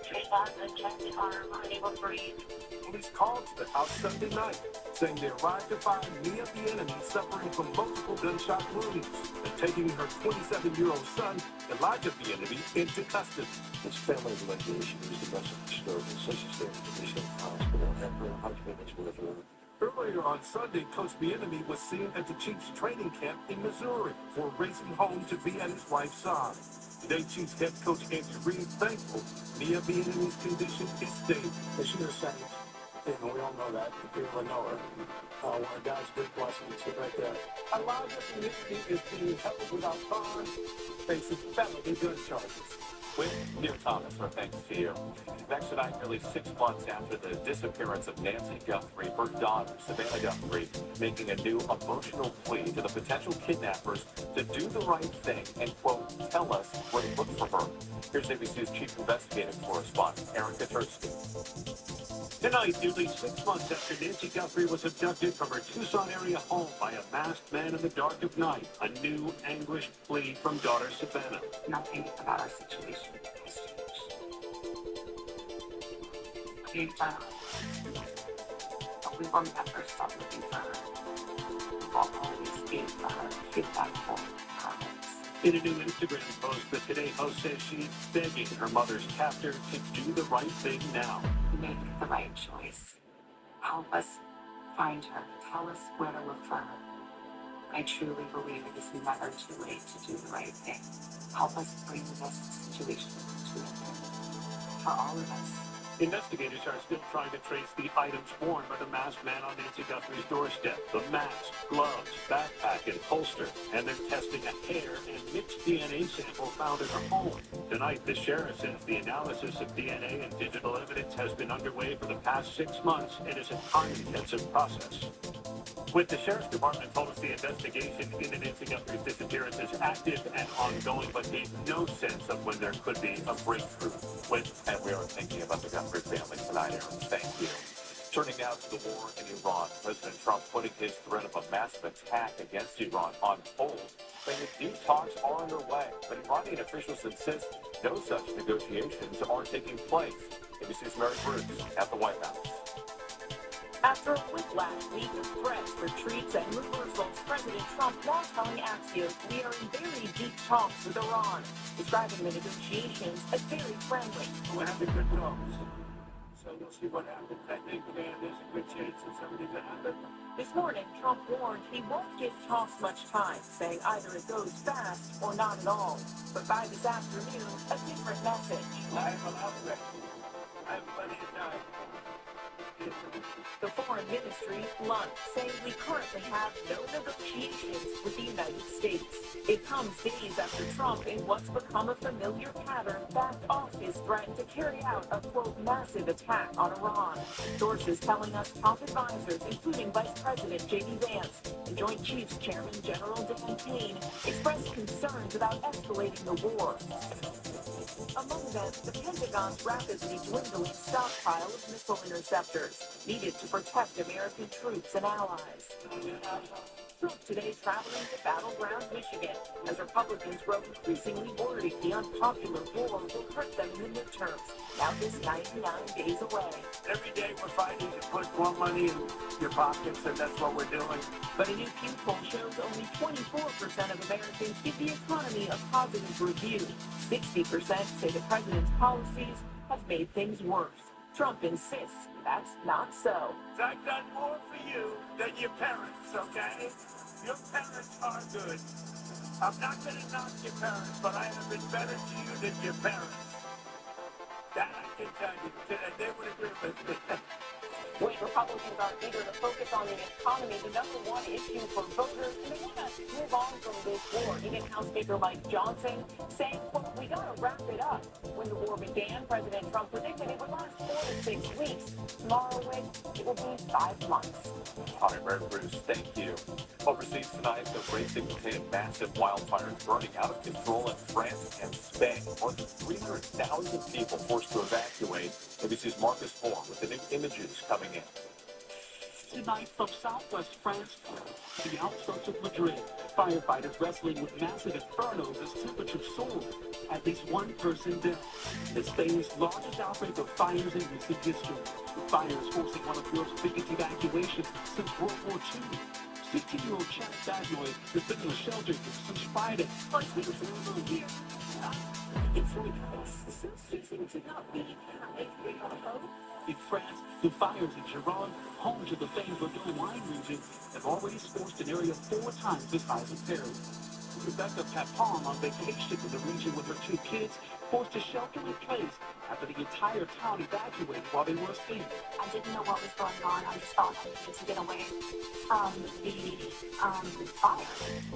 straight on the chest and arm, unable to breathe. Police called to the house Sunday night, saying they arrived to find Mia Bieniemy suffering from multiple gunshot wounds and taking her 27-year-old son, Elijah Bieniemy, into custody. His family litigation is domestic disturbance, such as their condition in the hospital and her arguments with her. Earlier on Sunday, Coach Bieniemy was seen at the Chiefs training camp in Missouri before racing home to be at his wife's side. Today, Chiefs head coach Andy Reid thankful Mia Bieniemy's condition is stable. And she was saved. And we all know that. The people that know her. One of God's big blessings right there. Elijah Bieniemy is being held without bond, facing felony gun charges. With Pierre Thomas, our thanks to you. Next tonight, nearly 6 months after the disappearance of Nancy Guthrie, her daughter, Savannah Guthrie, making a new emotional plea to the potential kidnappers to do the right thing and, quote, tell us where to look for her. Here's ABC's chief investigative correspondent, Aaron Katursky. Tonight, nearly 6 months after Nancy Guthrie was abducted from her Tucson area home by a masked man in the dark of night, a new anguished plea from daughter Savannah. Nothing about our situation has changed. We will never stop looking for her. We'll always be for her. Keep that whole promise. In a new Instagram post, the Today host says she's begging her mother's captor to do the right thing now. Make the right choice. Help us find her. Tell us where to look for her. I truly believe it is never too late to do the right thing. Help us bring this situation to an end. For all of us. Investigators are still trying to trace the items worn by the masked man on Nancy Guthrie's doorstep. The mask, gloves, backpack, and holster. And they're testing a hair and mixed DNA sample found in her home. Tonight, the sheriff says the analysis of DNA and digital evidence has been underway for the past 6 months and is a time-intensive process. With the Sheriff's Department told us the investigation into Nancy Guthrie's disappearance is active and ongoing, but gave no sense of when there could be a breakthrough. And we are thinking about the Guthrie family tonight, Aaron. Thank you. Turning now to the war in Iran. President Trump putting his threat of a massive attack against Iran on hold, saying that deep talks are underway. But Iranian officials insist no such negotiations are taking place. ABC's Mary Bruce at the White House. After a whiplash week of threats, retreats, and reversals, President Trump now telling Axios we are in very deep talks with Iran, describing the negotiations as very friendly. We're having good talks. So we'll see what happens. I think there's a good chance that something will happen. This morning, Trump warned he won't give talks much time, saying either it goes fast or not at all. But by this afternoon, a different message. I have a lot of rest. I have plenty of time. The Foreign Ministry blunt, saying we currently have no negotiations with the United States. It comes days after Trump, in what's become a familiar pattern, backed off his threat to carry out a, quote, massive attack on Iran. Sources telling us top advisors, including Vice President J.D. Vance and Joint Chiefs Chairman General Dan Payne, expressed concerns about escalating the war. Among them, the Pentagon's rapidly dwindling stockpile of missile interceptors needed to protect American troops and allies. Trump today traveling to battleground Michigan as Republicans grow increasingly worried the unpopular war will hurt them in the midterms, now just 99 days away. Every day we're fighting to put more money in your pockets, and that's what we're doing. But a new Pew poll shows only 24% of Americans give the economy a positive review. 60% say the president's policies have made things worse. Trump insists that's not so. I've done more for you than your parents, okay? Your parents are good. I'm not going to knock your parents, but I have been better to you than your parents. That I can tell you. They would agree with me. When Republicans are eager to focus on the economy, the number one issue for voters, and they want to move on from this war. Even House Speaker Mike Johnson saying, quote, we got to wrap it up. When the war began, President Trump predicted it would last 4 to 6 weeks. Tomorrow, it will be 5 months. All right, Mary Bruce, thank you. Overseas tonight, the racing contained massive wildfires burning out of control in France and Spain. More than 300,000 people forced to evacuate. ABC's Marcus Moore with the new images coming in. Tonight from southwest France, the outskirts of Madrid, firefighters wrestling with massive infernos as temperatures soar. At least one person dead. It's Spain's largest outbreak of fires in recent history. The fires forcing one of Europe's biggest evacuations since World War II. 16-year-old Chad Bagnoy has been in a shelter since Friday. It's like so ceasing to not be hope. In France, the fires in Gironde, home to the famed Bordeaux wine region, have already scorched an area 4 times the size of Paris. Rebecca Papon, on vacation in the region with her 2 kids, forced to shelter in place after the entire town evacuated while they were asleep. I didn't know what was going on. I just thought I needed to get away from the fire.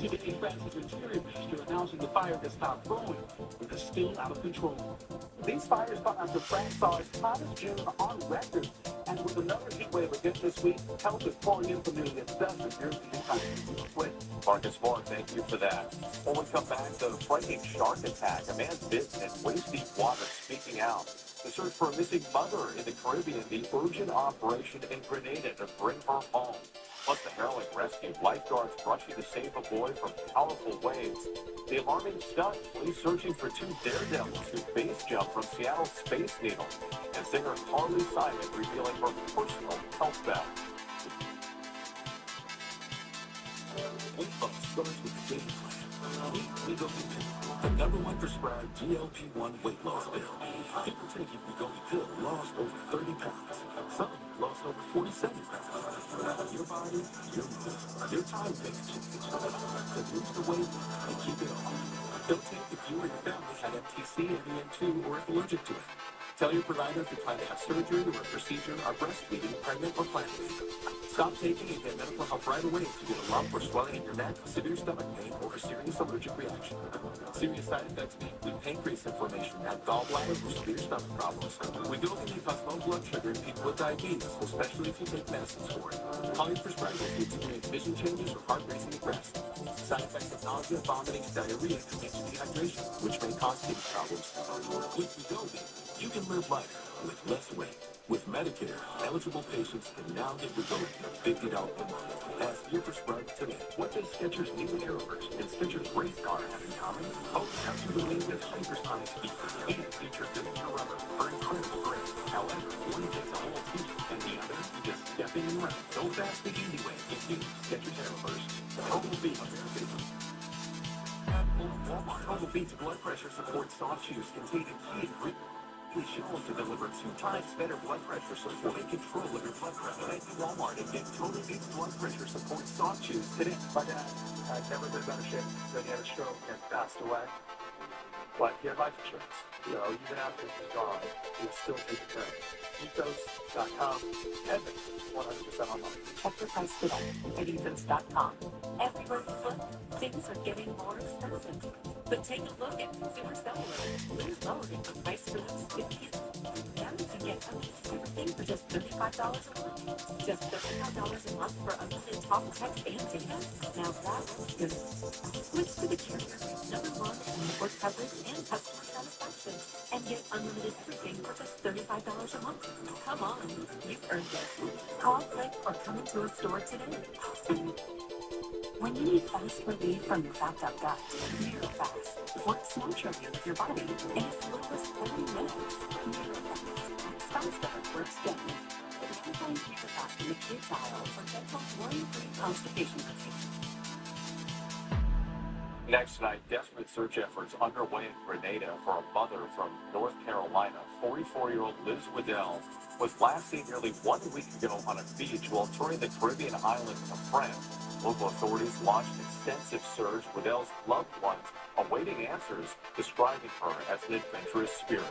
Today, France's interior minister announcing the fire has stopped growing, but is still out of control. These fires come after France saw its hottest June on record, and with another heat wave again this week, health is pouring in from nearly a dozen European countries. Marcus Moore, thank you for that. When we come back, the frightening shark attack. A man bit in waist-deep water speaking out. The search for a missing mother in the Caribbean, the urgent operation in Grenada to bring her home. Plus the harrowing rescue, lifeguards rushing to save a boy from powerful waves. The alarming stunt, police searching for 2 daredevils who base jumped from Seattle's Space Needle. And singer Carly Simon revealing her personal health battle. Weight loss starts with a game plan. We go into The #1 prescribed GLP-1 weight loss pill. People taking Wegovy pill lost over 30 pounds. Some lost over 47 pounds. Your body, your moves, your time makes change. To lose the weight and keep it off. Don't take if you or your family had MTC, MEN2, or is allergic to it. Tell your provider if you plan to have surgery or a procedure, are breastfeeding, pregnant, or planning. Stop taking and get medical help right away if you get a lump or swelling in your neck, severe stomach pain, or a serious allergic reaction. Serious side effects may include pancreas inflammation, add gallbladder, or severe stomach problems. Wegovy may cause low blood sugar in people with diabetes, especially if you take medicines for it. Call your prescriber if you experience vision changes or heart racing at rest. Side effects of nausea, vomiting, and diarrhea can lead to dehydration, which may cause kidney problems. With Wegovy, you can live lighter with less weight. With Medicare, eligible patients can now get Wegovy for $50 per month. Ask your prescriber today. What does Skechers' new Arrowverse and Skechers Race Car have in common? Both have to the wing with hypersonic speed and feature built-in rubber for incredible grip. However, one takes a whole team, and the other just stepping and running. Go fast the easy way. It's new Skechers Arrowverse. Total beat. Walmart Total Beats blood pressure support soft chews containing key ingredients shown to deliver 2 times better blood pressure support and control of your blood pressure. Head to Walmart and get Total Beats blood pressure support soft chews today. My dad had never been in better shape. Then he had a stroke and passed away. But he had life insurance. You know, even after he was gone, he was still taking care of it. Ethos.com. Edmund, 100% online. Check your price today at ethos.com. Everywhere you look, things are getting more expensive. But take a look at Consumer Cellular. We're lowering the price for those 50. Now you can get everything for just $35 a month. Just $35 a month for unlimited talk, text, and data. Now that's good. Switch to the carrier #1 in network coverage and customer satisfaction. And get unlimited everything for just $35 a month. Come on, you've earned it. Call, click, or come into a store today. When you need fast relief from your backed up gut, NeuroFast works naturally with your body in as little as 30 minutes. NeuroFast faster works gently. You can find NeuroFast in the kids aisle for gentle, worry-free constipation relief. Next tonight, desperate search efforts underway in Grenada for a mother from North Carolina. 44-year-old Liz Waddell was last seen nearly 1 week ago on a beach while touring the Caribbean island with a friend. Local authorities launched an extensive search. Waddell's loved ones awaiting answers, describing her as an adventurous spirit.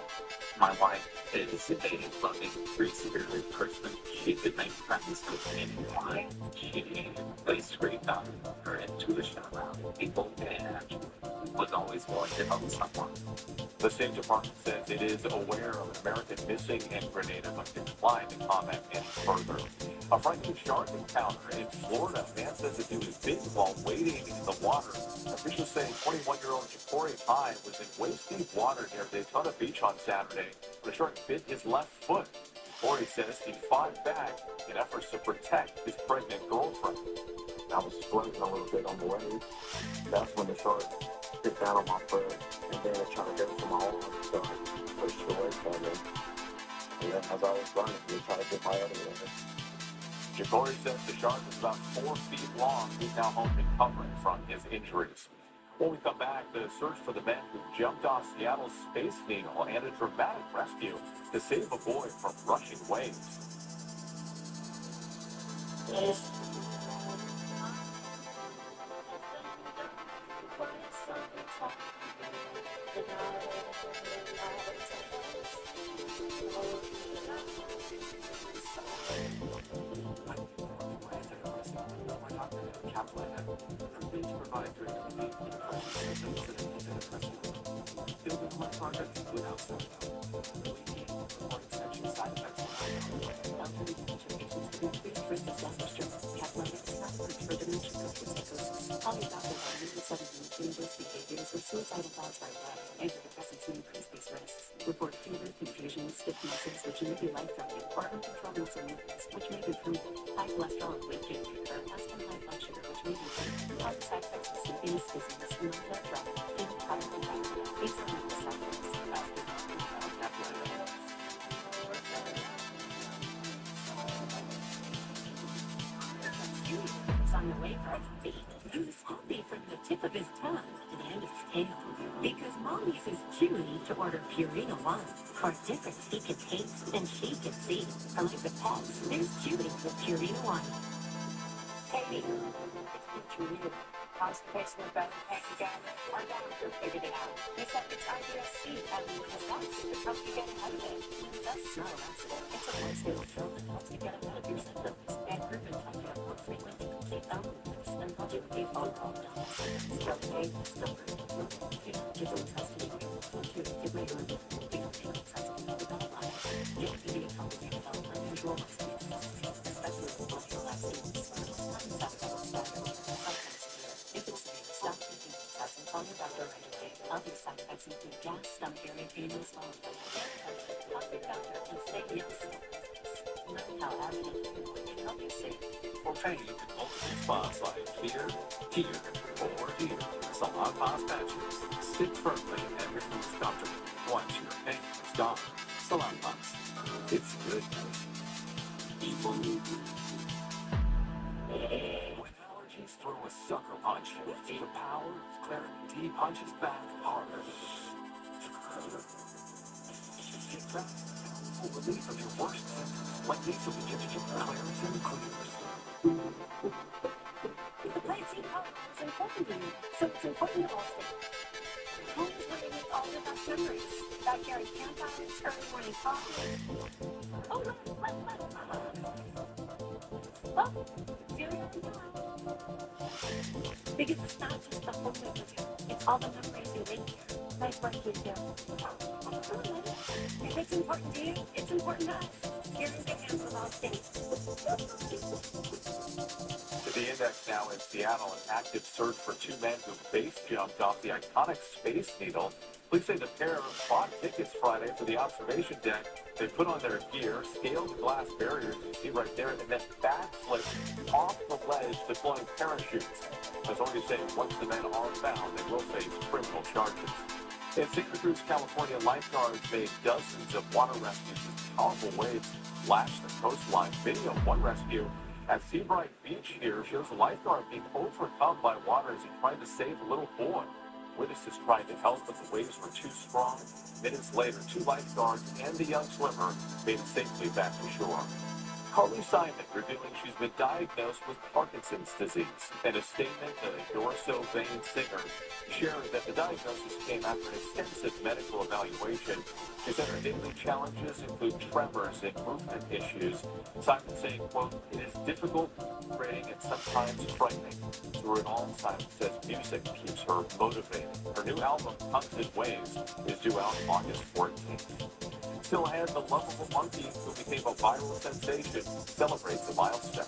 My wife is a loving, free-spirited person. She could make friends with anyone. She plays great on her intuition around people and was always willing to help someone. The State Department says it is aware of an American missing in Grenada, but declined to comment any further. A frightening shark encounter in Florida. A man says that he was bitten while wading in the water. Officials say 21-year-old Ja'Cory Pine was in waist-deep water near Daytona Beach on Saturday when a shark bit his left foot. Ja'Cory says he fought back in efforts to protect his pregnant girlfriend. I was floating a little bit on the wave. That's when the shark bit down on my foot, and then it tried to go to my arm, so I pushed away from him. And then as I was running, he tried to get my other leg. Ja'Cory says the shark was about 4 feet long. He's now home recovering from his injuries. When we come back, the search for the men who jumped off Seattle's Space Needle and a dramatic rescue to save a boy from rushing waves. Proven to provide direct relief in symptoms that antidepressant building my project without self-help. Reported sexual side effects elderly dementia patients with increased risk of self-destruct, catalytic, not approved for dementia psychosis. All your doctors are really suddenly changes behaviors or suicidal thoughts right away. Antidepressants may increase these risks. Report fever, confusion, stiff muscles, which may be life-threatening, or uncontrolled muscle movements, which may be proven. High cholesterol and weight gain occur, asthma and high blood sugar, which may be proven. Other side effects of sleepiness, dizziness, and blood drop, and chronic diarrhea. These are not the side effects of on the way from feet. He was happy from the tip of his tongue to the end of his tail. Because Mom uses Chewy to order Purina One for a difference he can taste and she can see. Unlike the pets, there's Chewy with Purina One. Katie, it's Purina. Constipation with belly pain again. Our doctor figured it out. He said it's IBS-C and Linzess to help you get ahead of it. That's not an accident. It's a once-daily pill that helps you get ahead of your symptoms. And proven to help you have more frequent and complete illness and help you with phone call symptoms. Stroke, stubborn, give them custody. Give me your custody. Develop life. Get to be complicated health unusual especially with multiple vaccines. If it's stop taking tests and call your doctor right away. Other side effects include gas, stomach irritation, and swelling. Talk to your doctor and say yes. Learn how Advocate can help you save. For pain in multiple spots like here, or here, Salon Pass patches stick firmly and remove comfortably. Once your pain is gone, Salon Pass. It's good medicine. People need you. When allergies throw a sucker punch, the power of Claritin D punches back harder. Get fast, full relief of your worst symptoms, like nasal congestion, Claritin clears. The Claritin powder is important to you, so it's important to all states. Home is where you make all the best memories. Backyard campfires, early morning coffee. Oh, look. Oh, cereal and pillow. Because it's not just the home that you do, it's all the memories you make here. Nice work, you too. If it's important to you, it's important to us. You're in good hands with all states. The index now in Seattle, an active search for two men who base jumped off the iconic Space Needle. Police say the pair bought tickets Friday for the observation deck. They put on their gear, scaled the glass barriers you see right there, and then backflipped off the ledge deploying parachutes. Authorities say once the men are found, they will face criminal charges. In Santa Cruz, California, lifeguards made dozens of water rescues as powerful waves lashed the coastline. Video of one rescue at Seabright Beach here shows a lifeguard being overcome by water as he tried to save a little boy. Witnesses tried to help, but the waves were too strong. Minutes later, two lifeguards and the young swimmer made it safely back to shore. Carly Simon revealing she's been diagnosed with Parkinson's disease. In a statement, the Dorso Vein singer shared that the diagnosis came after an extensive medical evaluation. She said her daily challenges include tremors and movement issues. Simon saying, quote, "It is difficult, frustrating, and sometimes frightening. Through it all," Simon says music keeps her motivated. Her new album, Tongues and Waves, is due out August 14th. Still ahead, the lovable monkey who became a viral sensation celebrates the milestone.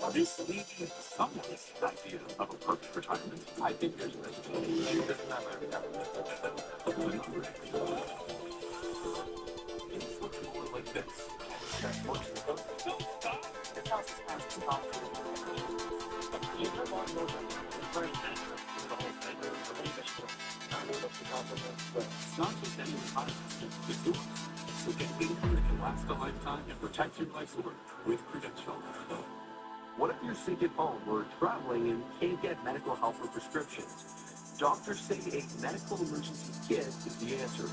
Obviously, someone's idea of a perfect retirement. I think there's this. It doesn't matter. It looks more like this. That works. Don't stop. It tells us how to talk to you. Never want more than the whole thing. It's not just any retirement, it's yours. So get income that can last a lifetime and protect your life's work with Prudential. What if you're sick at home or traveling and can't get medical help or prescriptions? Doctors say a medical emergency kit is the answer.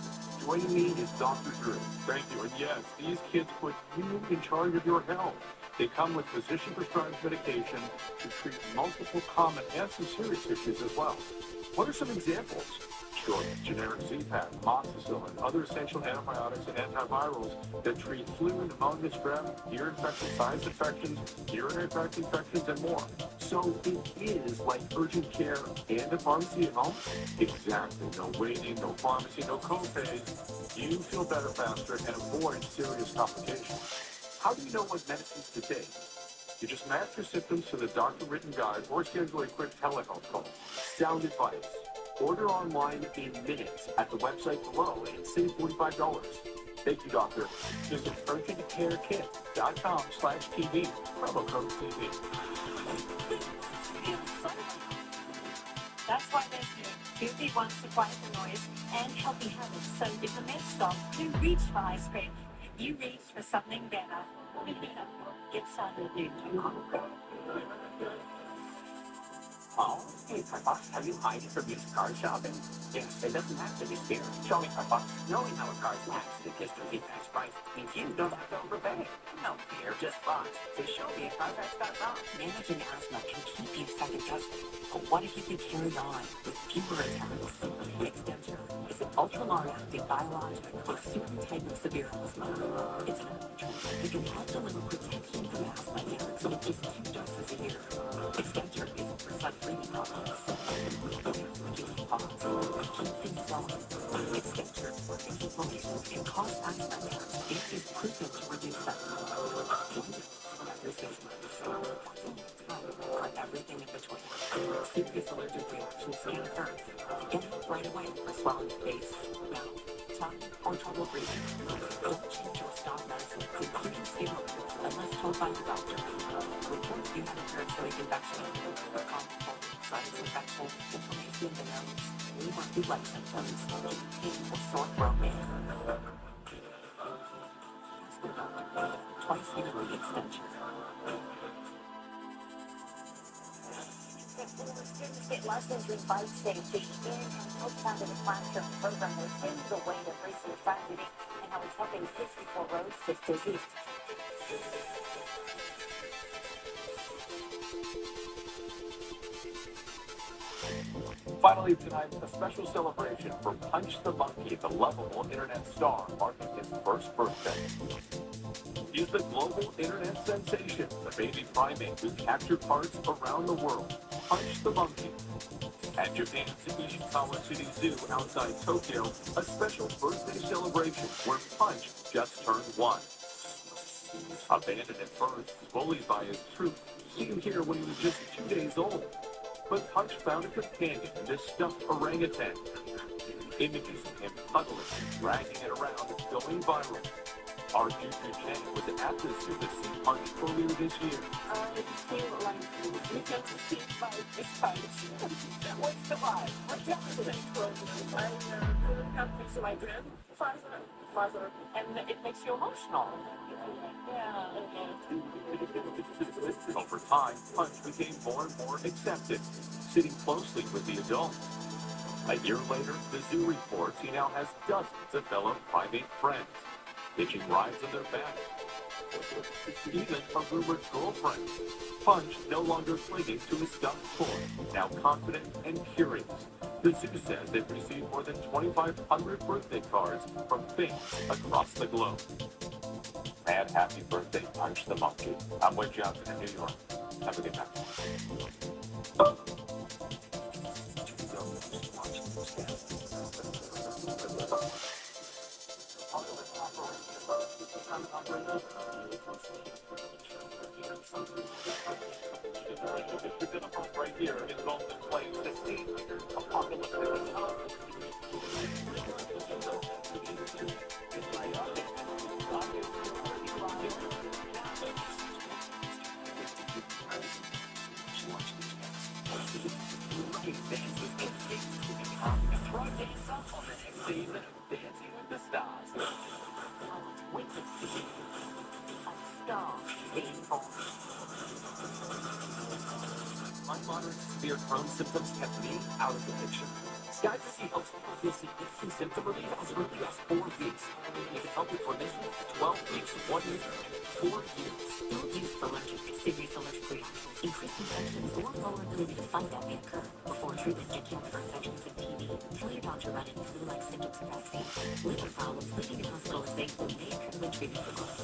Joining me is Dr. Drew. Thank you. And yes, these kits put you in charge of your health. They come with physician-prescribed medication to treat multiple common and some serious issues as well. What are some examples? Sure, generic Z-Pak, amoxicillin, other essential antibiotics and antivirals that treat flu, pneumonia, strep, ear infection, sinus infections, urinary tract infections, and more. So it is like urgent care and a pharmacy at home? Exactly. No waiting, no pharmacy, no co-pays. You feel better faster and avoid serious complications. How do you know what medicines to take? You just match your symptoms to the doctor-written guide or schedule a quick telehealth call. Sound advice. Order online in minutes at the website below and save $45. Thank you, doctor. Visit urgentcarekit.com/TV. Promo code TV. That's why they're here. 2B1 to quiet the noise and healthy habits. So if the men stop to reach for ice cream, you reach for something better. Get started at noon.com. Oh, hey, Carbox, have you hiding from used car shopping? Yes, it doesn't have to be scary. Show me, Carbox. Knowing how a car's accident history impacts price means you don't have to overpay. No fear, just box. So show me at Carfax.com. Managing asthma can keep you second guessing. But what if you could carry on with fewer attacks? Extensor is an ultra-long-acting biologic for a certain type of severe asthma. It's an treatment that can help deliver protection from asthma attacks with just 2 doses a year. Extensor isn't for blood-breathing problems. Reduce pause. Keep things going. Extensor works inflammation and cause asthma attacks. It is proven to reduce them. Or everything in between. Serious allergic reactions can occur. Get help right away for swelling face, mouth, tongue, or trouble breathing. Don't change or stop medicine, including steroids, unless told by your doctor. Report you have a parasitic infection, a common cold, sinus infection, inflammation in the nose, or flu-like symptoms, pain or sore throat. Ask your doctor twice yearly extension. Students get lessons in bike safety in and outside of the classroom program. There's been the way of recent tragedy and how it's helping 64 roads to safety. Finally tonight, a special celebration for Punch the Monkey, the lovable internet star, marking his first birthday. He's the global internet sensation, the baby primate who captured hearts around the world. Punch the Monkey. At Japan's Ishikawa City Zoo outside Tokyo, a special birthday celebration where Punch just turned 1. Abandoned at birth, bullied by his troop, seen here when he was just 2 days old. But Punch found a companion in this stuffed orangutan. Images of him cuddling, dragging it around, going viral. Our Juju Chang was at the zoo to see Punch earlier this year. I feel like we get to see by this Punch. What's the vibe? What temperature? I really have a piece of my dream. Father, and it makes you emotional. Yeah. Over time, Punch became more and more accepted, sitting closely with the adults. A year later, the zoo reports he now has dozens of fellow primate friends, hitching rides on their backs. Even a rumored girlfriend. Punch no longer clinging to his stuffed toy, now confident and curious. The zoo says they've received more than 2,500 birthday cards from fans across the globe. Mad happy birthday, Punch the Monkey. I'm Wade Johnson in New York. Have a good night. Right here in Golden Plains, the scene apocalyptic. Dancing with the Stars. Witness to be a star being born. My moderate severe Crohn's symptoms kept me out of the picture. Sky4C helps people feel significant symptom relief as early as 4 weeks. It can help with remission to 12 weeks, 1 year, 4 years. Don't use allergic, serious allergic reactions, increased infections, or lower ability to fight that may occur. Before treatment, get checked for infections and TB. Tell your doctor about any flu-like symptoms or vaccine. Liver problems leaving your hospitalization may occur when treated for cause.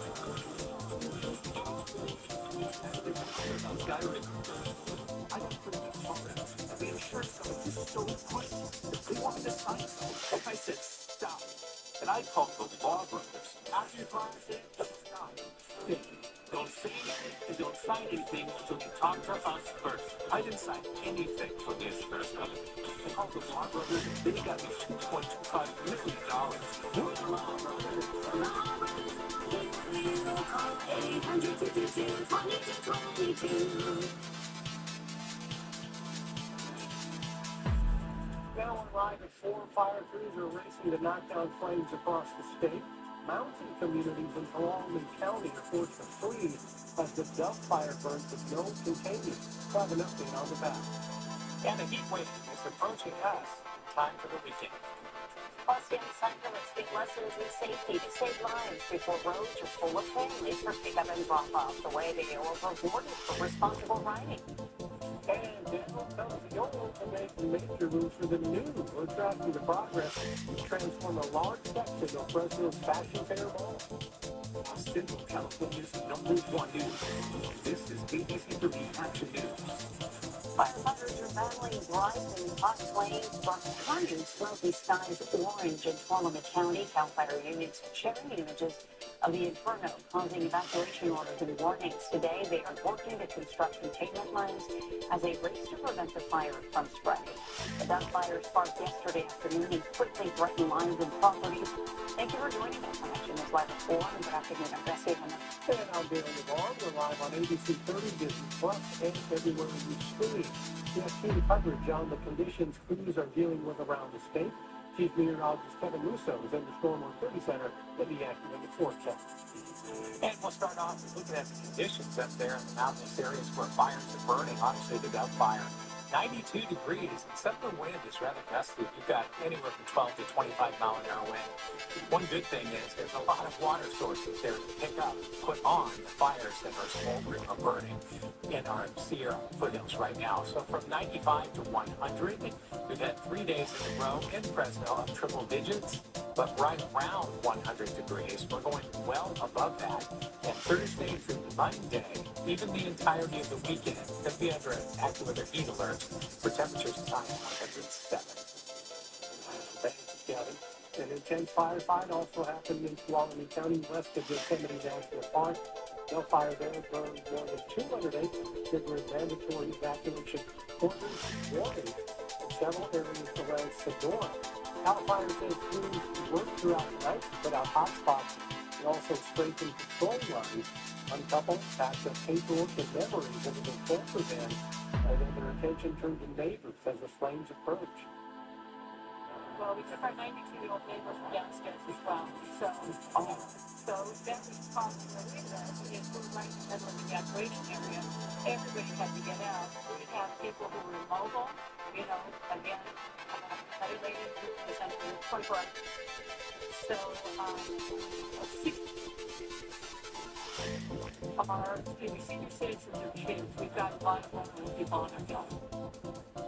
I don't put it in confidence. The insurance company is so pushy. They want me to sign something. I said, stop. And I called the law brothers. After you promise it, just stop. Don't say anything and don't sign anything until you talk to us first. I didn't sign anything for the insurance company. I called the law brothers. They got me $2.25 million. We're law brothers. Law brothers. 852-2222. Now on live at 4 fire crews are racing to knock down flames across the state. Mountain communities in Tuolumne County are forced to flee as the Duff fire burns with no containment. We'll have an update on the back. And a heat wave is approaching us. Time for the weekend. Plus, young cyclists get lessons in safety to save lives before roads are full of families for pickup and drop-off. The way they are rewarded for responsible riding. And Daniel tells the old to make major moves for the new. We're tracking the progress to transform a large section of Fresno's Fashion Fair Mall. Central California's #1 news. This is ABC3 Action News. Firefighters are battling rising hot flames from turning smoky skies orange in Tuolumne County. Cal Fire units sharing images of the inferno, causing evacuation orders and warnings. Today, they are working to construct containment lines as they race to prevent the fire from spreading. The duck fire sparked yesterday afternoon and quickly threatened lives and properties. Thank you for joining us. Action is live at 4. Good afternoon. I'm Bessie Hanna. And I'm Darren Navarro. We're live on ABC 30, Disney Plus, and everywhere you stream. We have team coverage on the conditions crews are dealing with around the state. Chief Meteorologist Kevin Russo is in the Storm 130 Center in the estimated forecast. And we'll start off with looking at the conditions up there in the mountainous areas where fires are burning. Obviously, the Doug fire. 92 degrees, and some of the wind is rather gusty. You've got anywhere from 12 to 25 mile an hour wind. One good thing is there's a lot of water sources there to pick up, put on the fires that are smoldering or burning in our Sierra foothills right now. So from 95 to 100, we've had 3 days in a row in Fresno of triple digits, but right around 100 degrees. We're going well above that. And Thursday through Monday, even the entirety of the weekend, could be under an AccuWeather heat alert for temperatures as high as 107. Thank you, Kevin. An intense firefight also happened in Tuolumne County west of Yosemite National Park. No fire there burned more than 200 acres, triggering mandatory evacuation orders, warnings in several areas around Sonora. Cal Fire says crews worked throughout the night to put out hot spots and also strengthened patrol lines. One couple packed up paperwork and memories into the camper van, and then their attention turned to neighbors as the flames approached. Well, we took our 92-year-old neighbors downstairs as well. So that was possible with us. If we're right in the middle of the evacuation area, everybody had to get out. We have people who were immobile, again, another lady who was under 24 hours. So, 6 our senior citizens or kids. We've got a lot of vulnerable people on our job.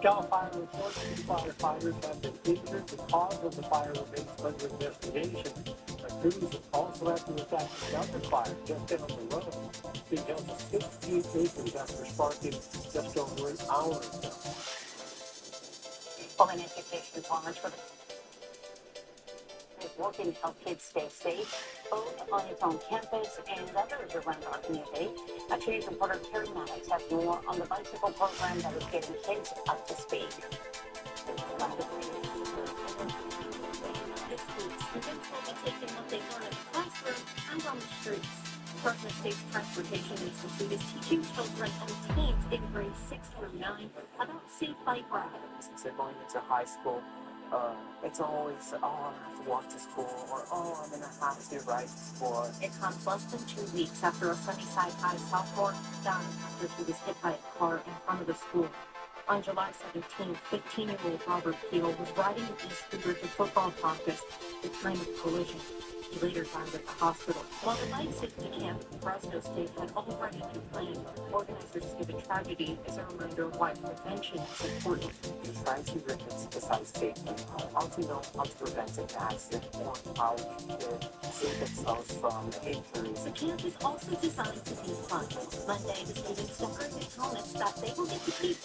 Cal Fire reports 2 firefighters have been injured. The cause of the fire remains under investigation. The crews also have to attack another fire just down the road. Being held to 15 acres after sparking just over an hour ago. Well, an education college for the is working to help kids stay safe, both on its own campus and others around our community. Today's reporter Terry Maddox has more on the bicycle program that is getting kids up to speed. This week, students will be taking what they learn in the classroom and on the streets. Fresno State's Transportation Institute is teaching children and teens in grades 6 through 9 about safe bike riding. Since they're going into high school, it's always, I'm going to have to walk to school, or, I'm going to have to ride to school. It comes less than 2 weeks after a Sunnyside High sophomore died after he was hit by a car in front of the school. On July 17th, 15-year-old Robert Peel was riding an e-scooter to football practice at the time of collision. He later died at the hospital. While the bike safety camp in Fresno State had already been planned, organizers give the tragedy as a reminder of why prevention is important. Besides rickets, besides safety, how to know how to prevent an accident or how to save themselves from injuries. The camp is also designed to be fun. Monday, the students decorated helmets that they will get to keep.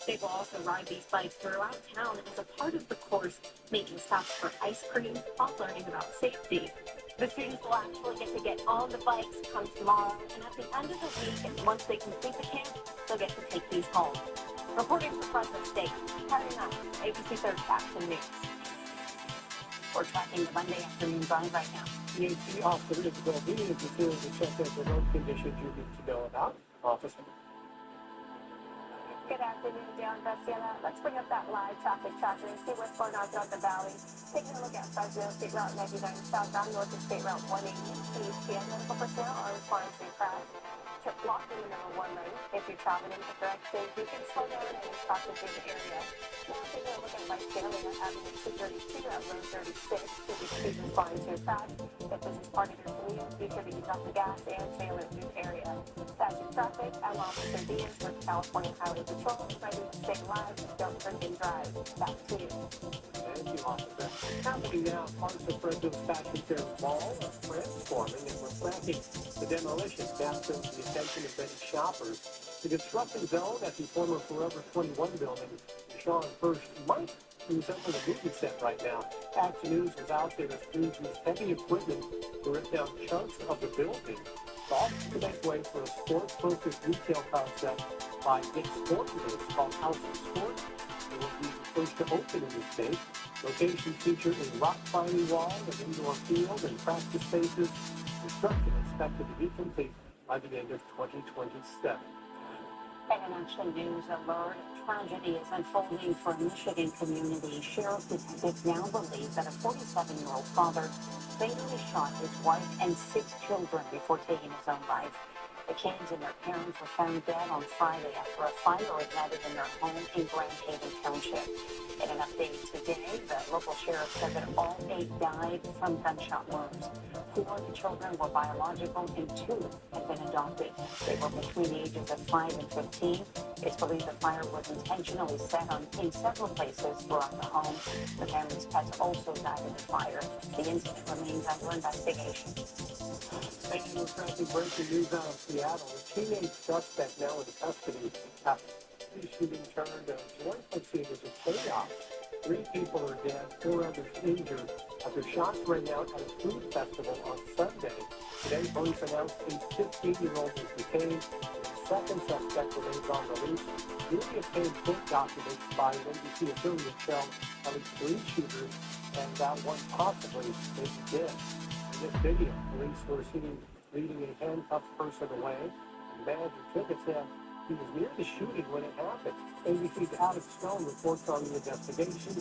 They will also ride these bikes throughout town as a part of the course, making stops for ice cream while learning about safety. The students will actually get on the bikes come tomorrow, and at the end of the week, and once they complete the camp, they'll get to take these home. Reporting for Fresno State, Terry Knight, ABC 30 Action News. We're tracking the Monday afternoon drive right now. EAC Officer Isabel B is here to check out the road conditions you need to know about. Officer. Good afternoon, Darren Vecchiana. Let's bring up that live traffic tracker and see what's going on throughout the valley. Taking a look at Fresno State Route 99 southbound north of State Route 180. Please be medical personnel are responding to your crash. trip blocking the number 1 lane. If you're traveling in the direction, you can slow down and stop through the area. Now taking a look at Visalia Avenue 232 at Road 36. Please respond to your crash. If this is part of your commute, be sure to use up the gas and Taylor Loop area. That's your traffic. I'm Officer Diaz with California Highway Patrol. Ready to stay live. Don't drink and drive. Back to you. Thank you, officer. Happening now, parts of Fresno's Fashion Fair Mall are transforming and refreshing. The demolition captures the attention of many shoppers. The construction zone at the former Forever 21 building, Shaw First, might resemble a movie set right now. Action News was out there as crews used heavy equipment to rip down chunks of the building, all to make way for a sports-focused retail concept by Dick's Sporting Goods called House of Sport. It will be the first to open in the state. Locations feature a rock climbing wall, an indoor field, and practice spaces. Construction expected to be complete by the end of 2027. And in Action News, a lurid tragedy is unfolding for a Michigan community. Sheriff detectives now believe that a 47-year-old father fatally shot his wife and 6 children before taking his own life. The kids and their parents were found dead on Friday after a fire ignited in their home in Grand Haven Township. In an update today, the local sheriff said that all 8 died from gunshot wounds. 4 of the children were biological and 2 had been adopted. They were between the ages of 5 and 15. It's believed the fire was intentionally set in several places throughout the home. The family's pets also died in the fire. The incident remains under investigation. Thank you for breaking news out of Seattle. A teenage suspect now in custody after the shooting turned a joyful scene as a chaos. 3 people are dead, 4 others injured after shots rang out at a food festival on Sunday. Today, police announced a 15-year-old was detained. The second suspect remains on release. Newly obtained court documents by NBC affiliate show at least 3 shooters and that one possibly is dead. In this video, police were seen leading a handcuffed person away. The man who took it said he was near the shooting when it happened. ABC's Alex Stone reports on the investigation.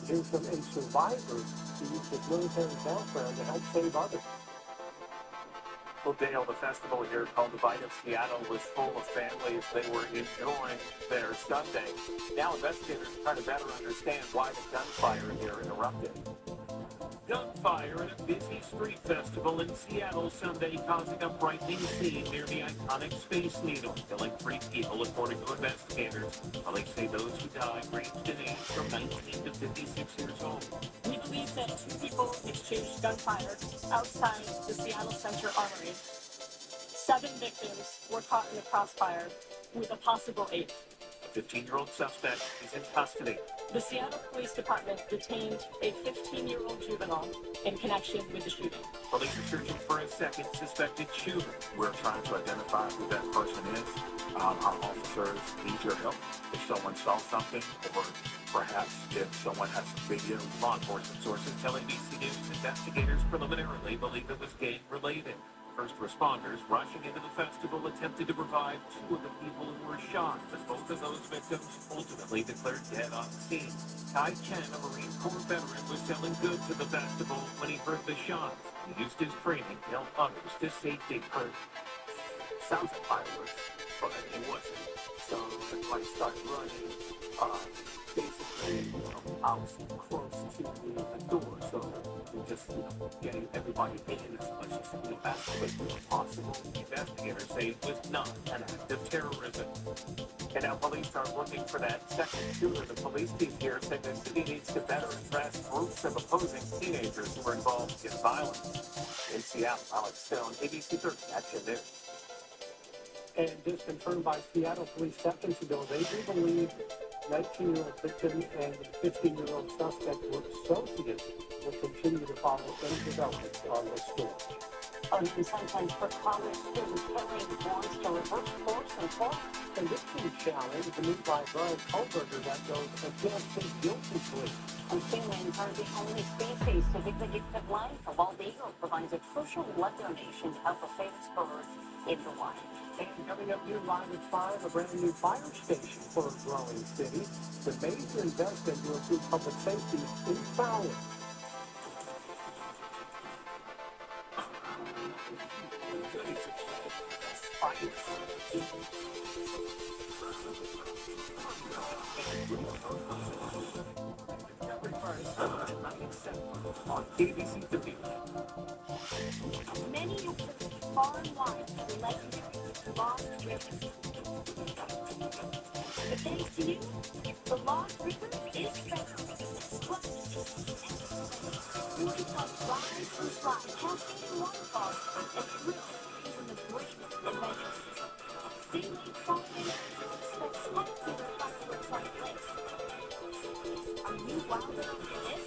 Here's from a survivor who used his military background to help save others. Well, Dale, the festival here called the Bite of Seattle was full of families. They were enjoying their Sunday. Now investigators try to better understand why the gunfire here erupted. Gunfire at a busy street festival in Seattle Sunday, causing a frightening scene near the iconic Space Needle, killing 3 people, according to investigators. Police say those who died ranged in age from 19 to 56 years old. We believe that 2 people exchanged gunfire outside the Seattle Center Armory. 7 victims were caught in the crossfire, with a possible 8th. A 15-year-old suspect is in custody. The Seattle Police Department detained a 15-year-old juvenile in connection with the shooting. Police are searching for a second suspected shooter. We're trying to identify who that person is. Our officers need your help. If someone saw something, or perhaps if someone has some video. Law enforcement sources tell ABC News investigators preliminarily believe it was gang-related. First responders rushing into the festival attempted to revive 2 of the people who were shot, but both of those victims ultimately declared dead on scene. Kai Chen, a Marine Corps veteran, was selling goods at the festival when he heard the shots. He used his training to help others to safety. Sounds like fireworks, but it wasn't. So the light started running, basically out close to the door. So we're just getting everybody in as much as quickly as possible. Investigators say it was not an act of terrorism. And now police are looking for that second shooter. The police chief here said the city needs to better address groups of opposing teenagers who are involved in violence. In Seattle, Alex Stone, ABC 30 Action News. And just confirmed by Seattle police seconds ago, they do believe 19-year-old victim and 15-year-old suspect were associates. Will continue to follow any developments on this story. A new sentence for college student killing wants to reverse course and force. The Richmond Challenge, believed by Brian Kohlberger, that goes against his guilty plea. Humans are the only species to give the gift of life. A bald eagle provides a crucial blood donation to help a famous bird in the wild. And coming up new Live at 5, a brand new fire station for a growing city. The major investment to improve public safety in Fowler. Goodies, fight. ABC 30. Many have searched far and wide for the legendary Lost River. But thanks to you, the Lost River is found. Stories of rise and slide, cascading waterfalls, and thrills in the great adventures. Seaweed farming, spectacular hikes like this. Are you wild enough for this?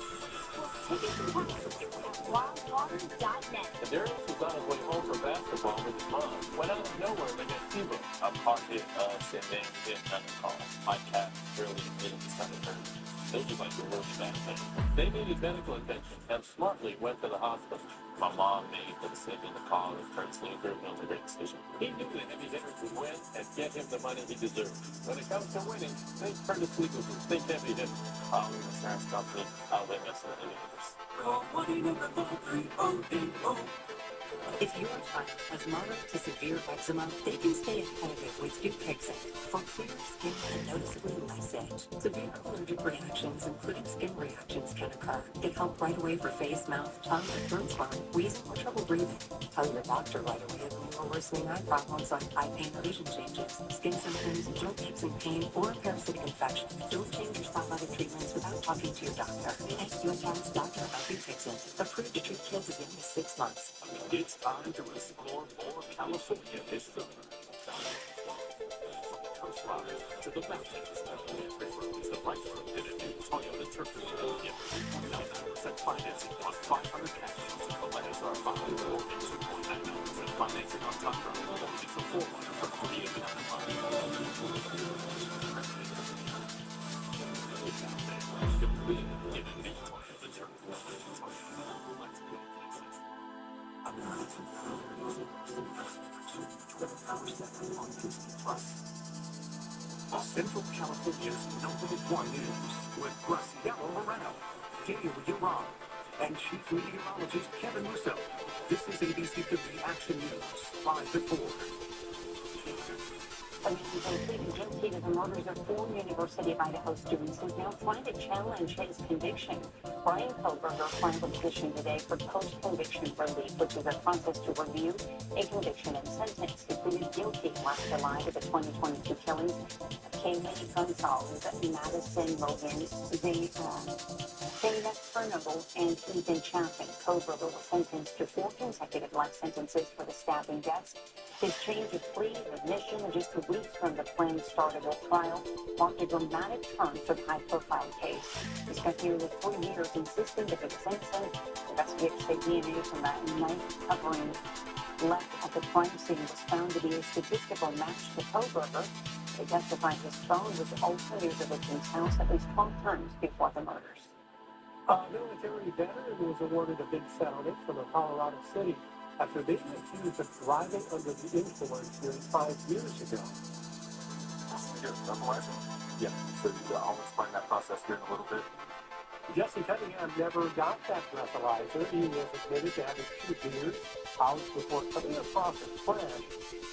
Well, tickets and passes at wildwater.net. And Darius was on his way home from basketball with his mom. Went out of nowhere to get Tebow. A car hit us and then hit another car. My cat barely immediately started hurting. It was like a really bad thing. They needed medical attention and smartly went to the hospital. My mom made the decision to call his courtesy group on the great decision. He knew the heavy hitters would win and get him the money he deserved. When it comes to winning, think Curtis Sneakers, think heavy hitters. Calling the insurance company, how they mess with the heavy hitters. Call 1-800-430-8080. If your child has moderate to severe eczema, they can stay ahead of it with Dupixent for clear skin and noticeably less itch. Severe allergic reactions, including skin reactions, can occur. They help right away for face, mouth, tongue, or throat swelling, wheezing, or trouble breathing. Tell your doctor right away if you are worsening eye problems like eye pain or vision changes, skin symptoms, joint aches and pain, or a parasitic infection. Don't change or stop other treatments without talking to your doctor. Ask your child's doctor about Dupixent, approved to treat kids as young as 6 months. It's time to explore more California this summer. From the coastline to the mountains, every road is the right road in a new Toyota Turkey. Get 3.99% financing plus 500 cash. The letters are 5 or 2.99% financing on Tundra. It's a 4-wheeler for $389 a month. Complete in a new Toyota Turkey. Let's go places. Central California's #1 news with Graciela Moreno, Gail Urán, and Chief Meteorologist Kevin Russo. This is ABC 30 Action News, 5 at 4. A man who pleaded guilty to the murders of 4 University of Idaho students is now trying to challenge his conviction. Brian Koberger filed a petition today for post-conviction relief, which is a process to review a conviction and sentence. He pleaded guilty last July to the 2022 killings of Kaylee Gonzalez, Madison Logan, Dana Furnival, and Ethan Chapman. Koberger was sentenced to 4 consecutive life sentences for the stabbing deaths. His change of plea and admission just weeks from the planned start of the trial marked a dramatic turn for the high-profile case. He spent nearly 3 years insisting that he was innocent. Investigators say DNA from that knife covering left at the crime scene was found to be a statistical match to Koberger. They testified his phone was also near the victim's house at least 12 times before the murders. A military veteran was awarded a big settlement from a Colorado City after being accused of driving under the influence nearly 5 years ago. Yeah, so I'll explain that process here in a little bit. Jesse Cunningham never got that breathalyzer. He was admitted to having 2 beers hours before coming across a crash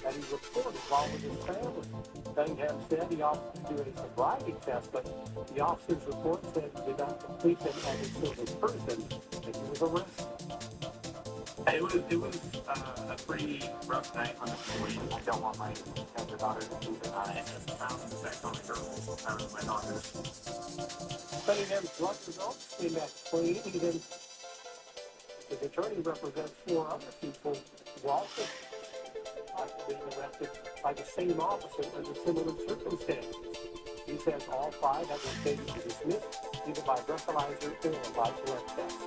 that he reported while with his family. Cunningham said he opted to do a sobriety test, but the officer's report said he did not complete them as a sober person, and he was arrested. It was a pretty rough night on the freeway. I don't want my younger daughter to do that. I just found the fact on the girls. I was my daughters. Cunningham's drug results came back clean. Even his attorney represents 4 other people who also being arrested by the same officer under similar circumstances. He says all 5 have been taken to dismiss, either by breathalyzer or by blood test.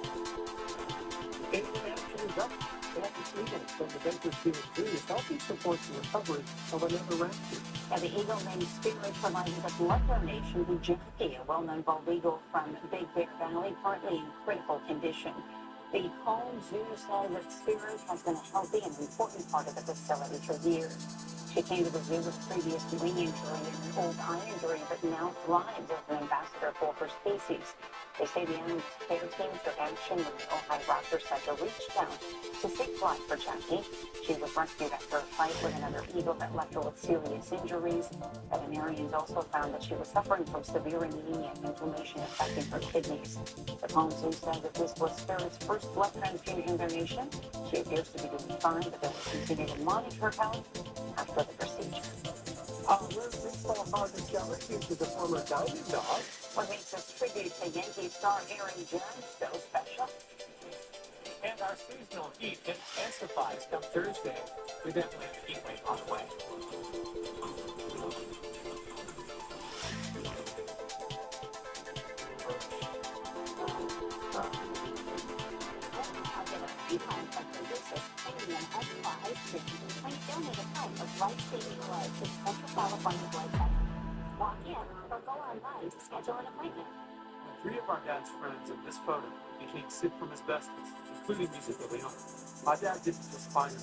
Action is up. Baptist Eagles from the Bakersfield Zoo is helping support the recovery of another raptor. And the eagle named Spirit provided a blood donation to Jackie, a well-known bald eagle from Big Bear Valley, currently in critical condition. The home zoo said that Spirit has been a healthy and important part of the facility for years. She came to the zoo with a previous wing injury and an old eye injury, but now thrives as an ambassador for her species. They say the animal's care team took action when the Ojai Raptor Center reached out to seek blood for Jackie. She was rescued after a fight with another eagle that left her with serious injuries. Veterinarians also found that she was suffering from severe anemia and inflammation affecting her kidneys. The Palm Zoo said that this was Spirit's first blood transfusion donation. She appears to be doing fine, but they will continue to monitor her health after the procedure. Where's baseball hard discovered features a former Diamond dog. What makes this tribute to Yankee star Aaron Judge so special? And our seasonal heat intensifies come Thursday. We definitely have a heat wave on the way. I'll get a free time of delicious premium unfried chicken when you donate a pound of life-saving blood to Central California Blood Center. Walk in or go online to schedule an appointment. Three of our dad's friends in this photo became sick from asbestos, including music de Leon. My dad didn't just find it.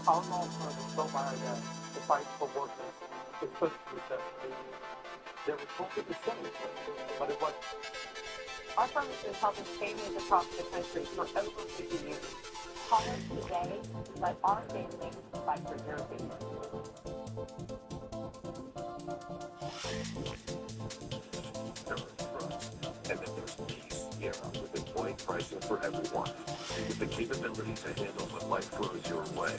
Our mom was so by our dad to fight for workers to push through testing. They were told it was safe, but it wasn't. Our firm has been helping families across the country for over 50 years. Call us today, let our family fight for your family. And then there's Peace Sierra with employee pricing for everyone, with the capability to handle when life throws your way.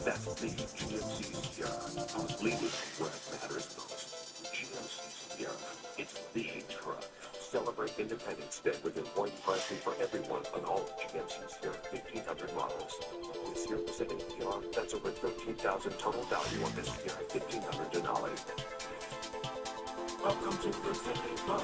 That's the GMC Sierra, who's leading where it matters most. GMC Sierra, it's the truck. Celebrate Independence Day with employee pricing for everyone on all GMC Sierra 1500 models. This year was an APR, that's over $13,000 total value on this Sierra 1500 Denali. Welcome to the city of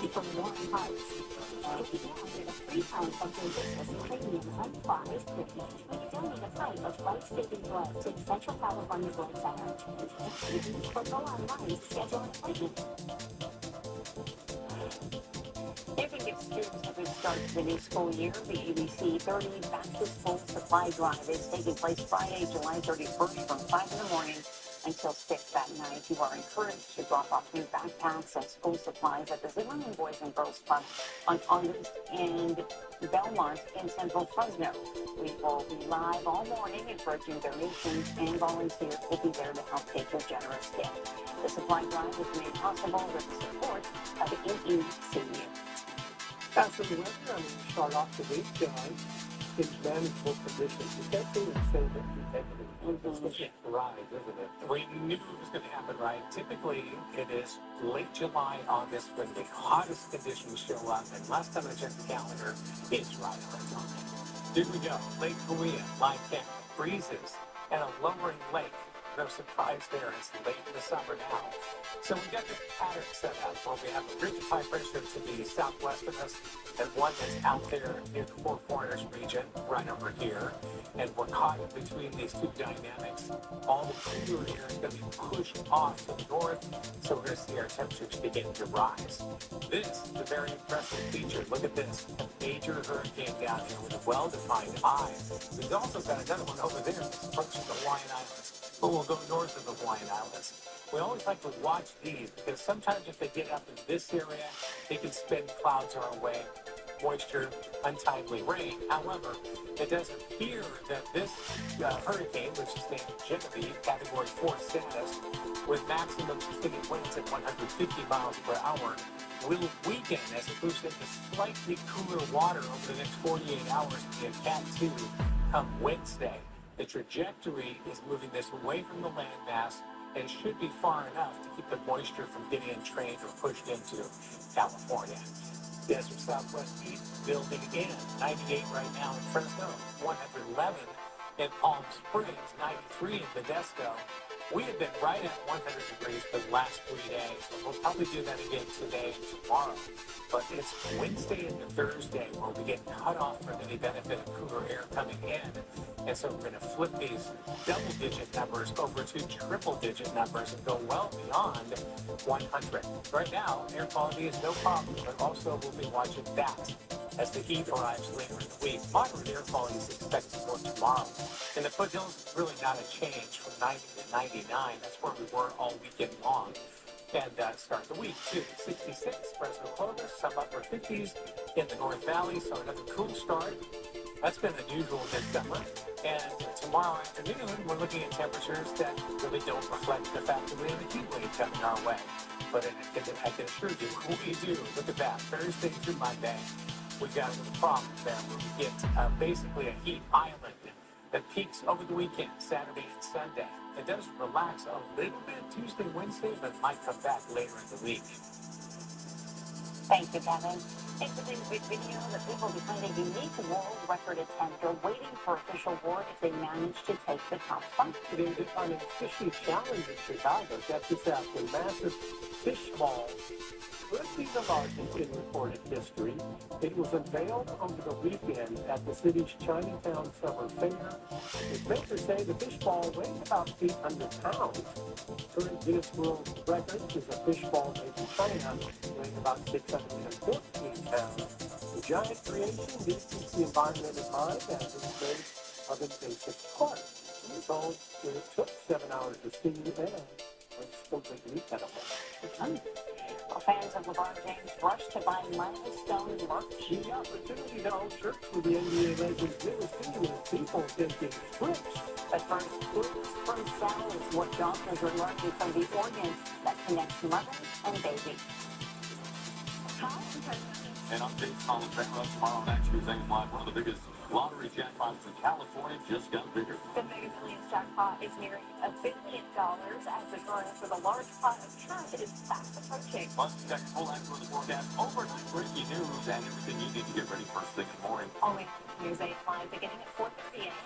For more parts, if you download a free pound of delicious premium unfried chicken when you donate a pound of life-saving blood to Central California Blood Center. Or go online to schedule an appointment. You can give students a good start to the new school year. The ABC 30 Back to School Supply Drive is taking place Friday, July 31st from 5 in the morning until 6 that night. You are encouraged to drop off new backpacks and school supplies at the Zimmerman Boys and Girls Club on August and Belmont in Central Fresno. We will be live all morning encouraging donations, and volunteers will be there to help take your generous gift. The supply drive is made possible with the support of EECU. After the weather, I'm going to start off the week in manageable conditions. You can't see the same that you take it. It's going to rise, isn't it? We knew it was going to happen, right? Typically, it is late July, August when the hottest conditions show up. And last time I checked the calendar, it's right on time. Here we go. Lake Korea, line 10, breezes, and a lowering lake. No surprise there. It's late in the summer now. So we got this pattern set up where we have a ridge of high pressure to the southwest of us and one that's out there near the Four Corners region right over here. And we're caught in between these two dynamics. All the cooler air is going to be pushed off to the north, so we're going to see our temperatures begin to rise. This is a very impressive feature. Look at this. A major hurricane down here with a well-defined eye. We've also got another one over there that's approaching the Hawaiian Islands. But we'll go north of the Hawaiian Islands. We always like to watch these because sometimes if they get up in this area, they can spin clouds our way, moisture, untimely rain. However, it does appear that this hurricane, which is named Genevieve, Category 4 status, with maximum sustained winds at 150 miles per hour, will weaken as it moves into slightly cooler water over the next 48 hours to be a Cat 2 come Wednesday. The trajectory is moving this away from the landmass and should be far enough to keep the moisture from getting entrained or pushed into California. Desert Southwest heat building in. 98 right now in Fresno, 111 in Palm Springs, 93 in Modesto, We have been right at 100 degrees for the last 3 days, and we'll probably do that again today and tomorrow. But it's Wednesday and Thursday where we get cut off from any benefit of cooler air coming in. And so we're going to flip these double-digit numbers over to triple-digit numbers and go well beyond 100. Right now, air quality is no problem, but also we'll be watching that as the heat arrives later in the week. Moderate air quality is expected for tomorrow. In the foothills, it's really not a change from 90 to 99. That's where we were all weekend long. And start the week, too. 66, Fresno, Clovis, some upper 50s in the North Valley, so another cool start. That's been unusual this summer. And tomorrow afternoon, we're looking at temperatures that really don't reflect the fact that we have a heat wave coming our way. But I can assure you, when we do, look at that, Thursday through Monday, we've got a little problem there where we get basically a heat island that peaks over the weekend, Saturday and Sunday. It does relax a little bit Tuesday, Wednesday, but might come back later in the week. Thank you, Kevin. It's a big video. The people behind a unique world record attempt are waiting for official word if they manage to take the top spot. They're on a fishing challenge in Chicago. Check this out. The massive fish ball could be the largest in recorded history. It was unveiled over the weekend at the city's Chinatown Summer Fair. Inspectors say the fish ball weighed about 800 pounds. Current Guinness World Record is a fish ball made in China, weighing about 614 pounds. The giant creation did keep the environment in mind as it was made of invasive parts. The result is it took 7 hours to steam and was completely edible. Well, fans of LeBron James rushed to buy milestone merch. The opportunity to hold shirts with the NBA legend's newest team is people taking trips. But first, from cells is what doctors are learning from the organ that connects mother and baby. And on Big College Bankrupt tomorrow on Action News Live, one of the biggest lottery jackpots in California just got bigger. The Mega Millions jackpot is nearing $1 billion as the drawing for the large pot of cash is fast approaching. Plus, check full action with the forecast, overnight breaking news, and everything you need to get ready first thing in the morning. Only News 8 Live beginning at 4:30 a.m.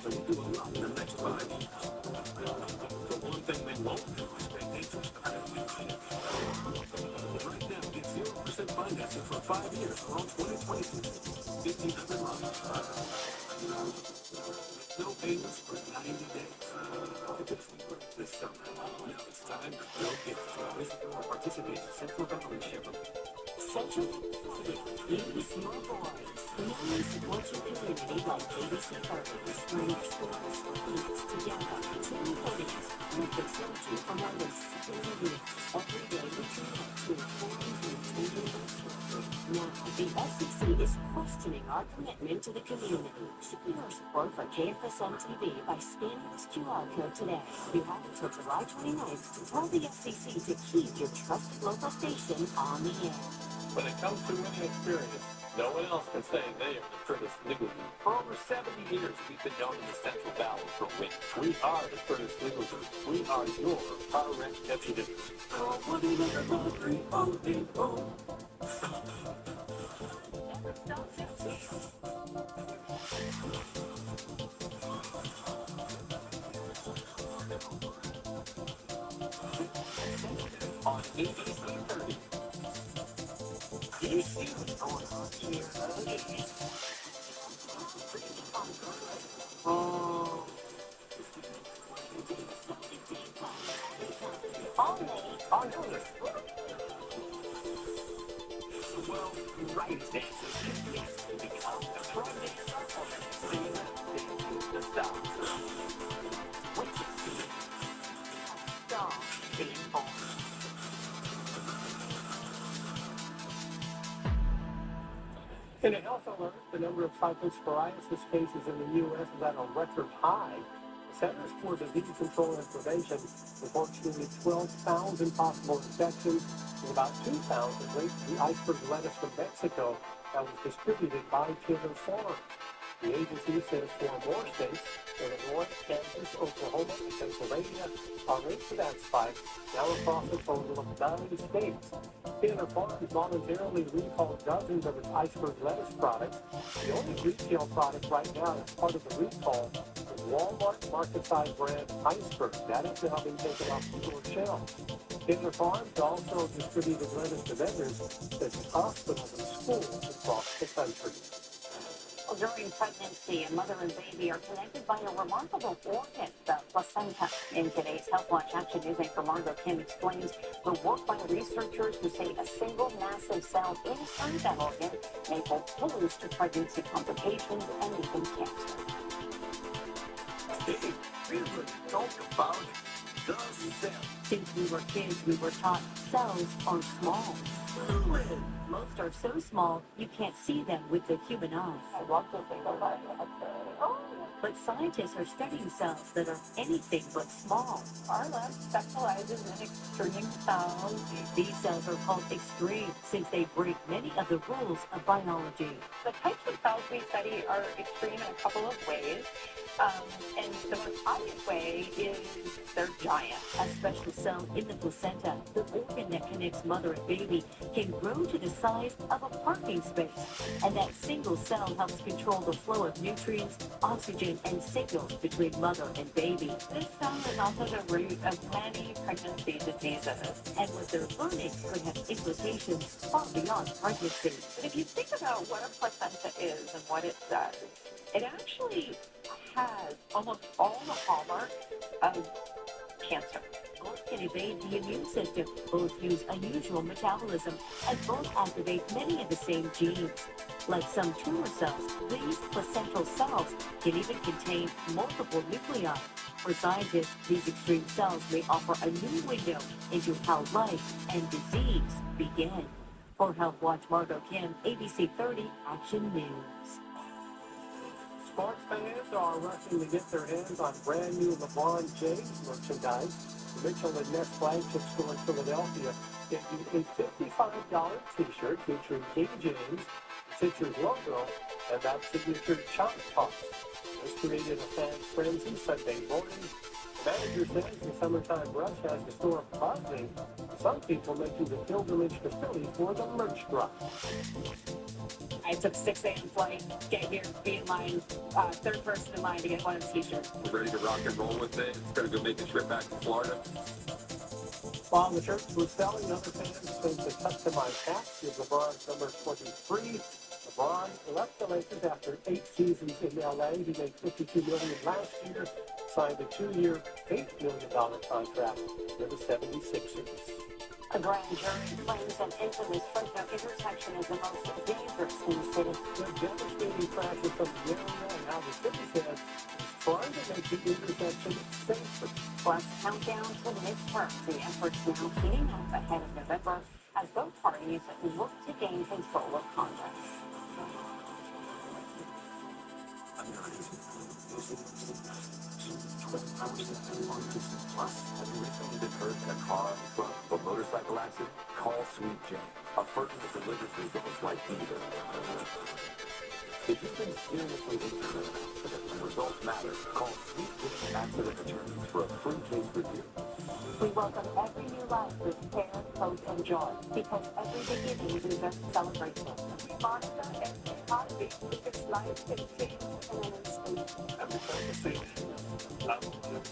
Will do a lot in the next 5 years. The one thing they won't do is pay interest on every payment. Right now, get 0% financing for 5 years or on 2026. 1,500 months. No payments for 90 days. This summer. Now it's time to go get it. Visit or participate in Central Valley Chevrolet. Central Valley, small boys. Families support your community like ABC Partners, where you explore schools together. Team photos, group exposure for more than 60 years. Every day we connect to inform and changing the story. Now, the SEC is questioning our commitment to the community. Show your support for KFSM TV by scanning this QR code today. You have until July 29th to tell the SEC to keep your trusted local station on the air. When it comes to winning experience, no one else can say they are the Curtis Legal Group. For over 70 years, we've been known in the Central Valley for winning. We are the Curtis Legal Group. We are your car wreck deputy. Call 1-800-380-80. On ABC 30. Do you see what's going on here? Well, right dancers can yes become the pro dancer for the scene dancing the stars. Wait to see stars being born. In a health alert, the number of cyclosporiasis cases in the U.S. is at a record high. The Centers for Disease Control and Prevention reports nearly 12,000 possible infections, with about 2,000 linked to the iceberg lettuce from Mexico that was distributed by Taylor Farms. The agency says 4 more states, Illinois, Kansas, Oklahoma, and Pennsylvania, are linked to that spike, now across a total of 9 states. Taylor Farms voluntarily recalled dozens of its iceberg lettuce products. The only retail product right now as part of the recall is Walmart market-size brand Iceberg. That is now being taken off store shelves. Taylor Farms also distributed lettuce to vendors such as hospitals and schools across the country. Well, during pregnancy, a mother and baby are connected by a remarkable organ, the placenta. In today's Health Watch Action News anchor Margot Kim explains the work by researchers who say a single massive cell inside that organ may hold clues to pregnancy complications and even cancer. Hey, we were talking about the cell. Since we were kids, we were taught cells are small. Most are so small, you can't see them with the human eye. I love to think about it. But scientists are studying cells that are anything but small. Our lab specializes in extreme cells. These cells are called extreme since they break many of the rules of biology. The types of cells we study are extreme in a couple of ways. And the most obvious way is they're giant. A special cell in the placenta, the organ that connects mother and baby, can grow to the size of a parking space. And that single cell helps control the flow of nutrients, oxygen, and signals between mother and baby. This cell is also the root of many pregnancy diseases. And what they're learning could have implications far beyond pregnancy. But if you think about what a placenta is and what it does, it actually has almost all the hallmarks of cancer. Both can evade the immune system, both use unusual metabolism, and both activate many of the same genes. Like some tumor cells, these placental cells can even contain multiple nuclei. For scientists, these extreme cells may offer a new window into how life and disease begin. For Health Watch, Margot Kim, ABC 30 Action News. Sports fans are rushing to get their hands on brand new LeBron James merchandise. The Mitchell & Ness flagship store in Philadelphia gave you a $55 t-shirt featuring King James, Sixers logo, and that signature chop toss. This created a fan frenzy Sunday morning. The manager says the summertime rush has the store buzzing. Some people making the pilgrimage to Philly for the merch drop. I took 6 a.m. flight, get here, be in line, third person in line to get one of the t-shirts. We're ready to rock and roll with it. It's going to go make a trip back to Florida. While the shirts were selling, other fans sent the customized hats with LeBron's number 23. LeBron left the Lakers after 8 seasons in L.A. He made $52 million last year, signed a 2-year, $8 million contract with the 76ers. A grand jury claims an infamous Fresno intersection is the most dangerous in the city. The devastating crashes from the area and how the city says it's trying to make the intersection safer. Plus, countdown to midterm. The efforts now heating up ahead of November as both parties look to gain control of Congress. Have you recently been hurt in a car, truck, or motorcycle accident? Call Sweet Jane, a firm that delivers results like these. If you've been seriously injured in an accident and results matter, call Sweet Jane Accident Attorneys for a free case review. We welcome every new life with care, hope, and joy, because every beginning is a celebration. We monitor every heartbeat because life can change in an instant. Every time you see it, I will live.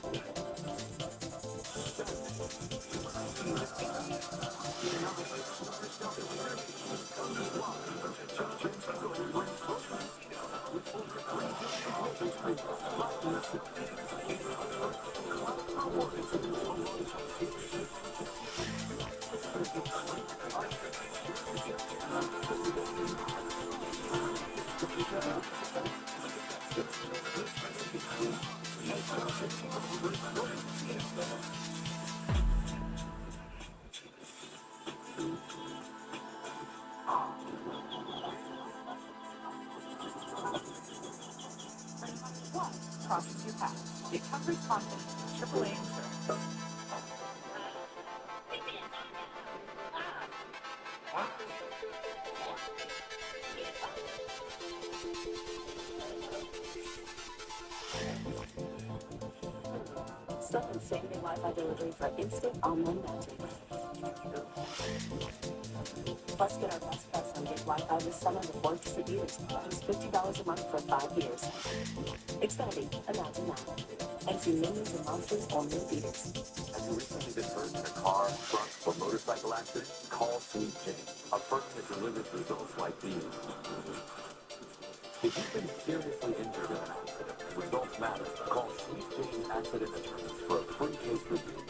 Crosses your path. It covers confidence. AAA insurance. Same-day Wi-Fi delivery for instant online banking. Plus, get our best price on gig Wi-Fi this summer with 4 distributors. Just $50 a month for 5 years. Xfinity, imagine that. And see millions of monsters or new beaters. Have you recently been hurt in a car, truck, or motorcycle accident? Call Sweet Jane, a firm that delivers results like these. If you've been seriously injured in an accident, results matter. Call Sweet Jane's accident attorneys for a free case review.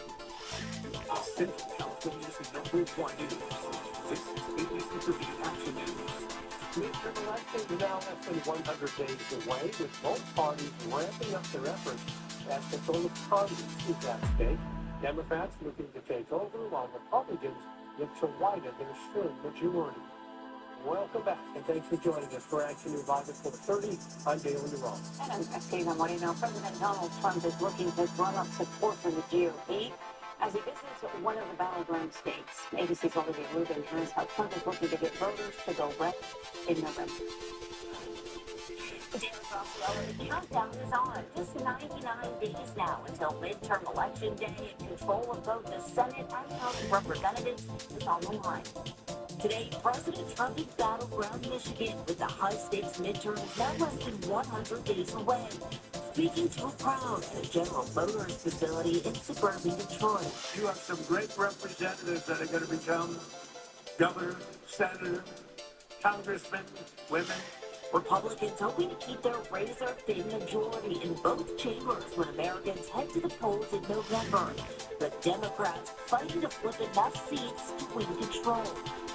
Central California's #1 news. This is ABC 3 Action News. Midterm elections are now less than 100 days away, with both parties ramping up their efforts as control of Congress is at stake. Democrats looking to take over, while Republicans look to widen their slim majority. Welcome back, and thanks for joining us for Action News Live at 4:30. I'm Dale Durant. And I'm Christina Moreno. President Donald Trump is looking to drum up support from the GOP as he visits one of the battleground states. ABC's Olivia Rubin has how Trump is looking to get voters to go red in November. The countdown is on. Just 99 days now until midterm election day, and control of both the Senate and House of Representatives is on the line. Today, President Trump is battleground Michigan with the high-stakes midterms now less than 100 days away. Speaking to a crowd at a General Motors facility in suburban Detroit. You have some great representatives that are going to become governor, senator, congressmen, women. Republicans hoping to keep their razor-thin majority in both chambers when Americans head to the polls in November. But Democrats fighting to flip enough seats to win control.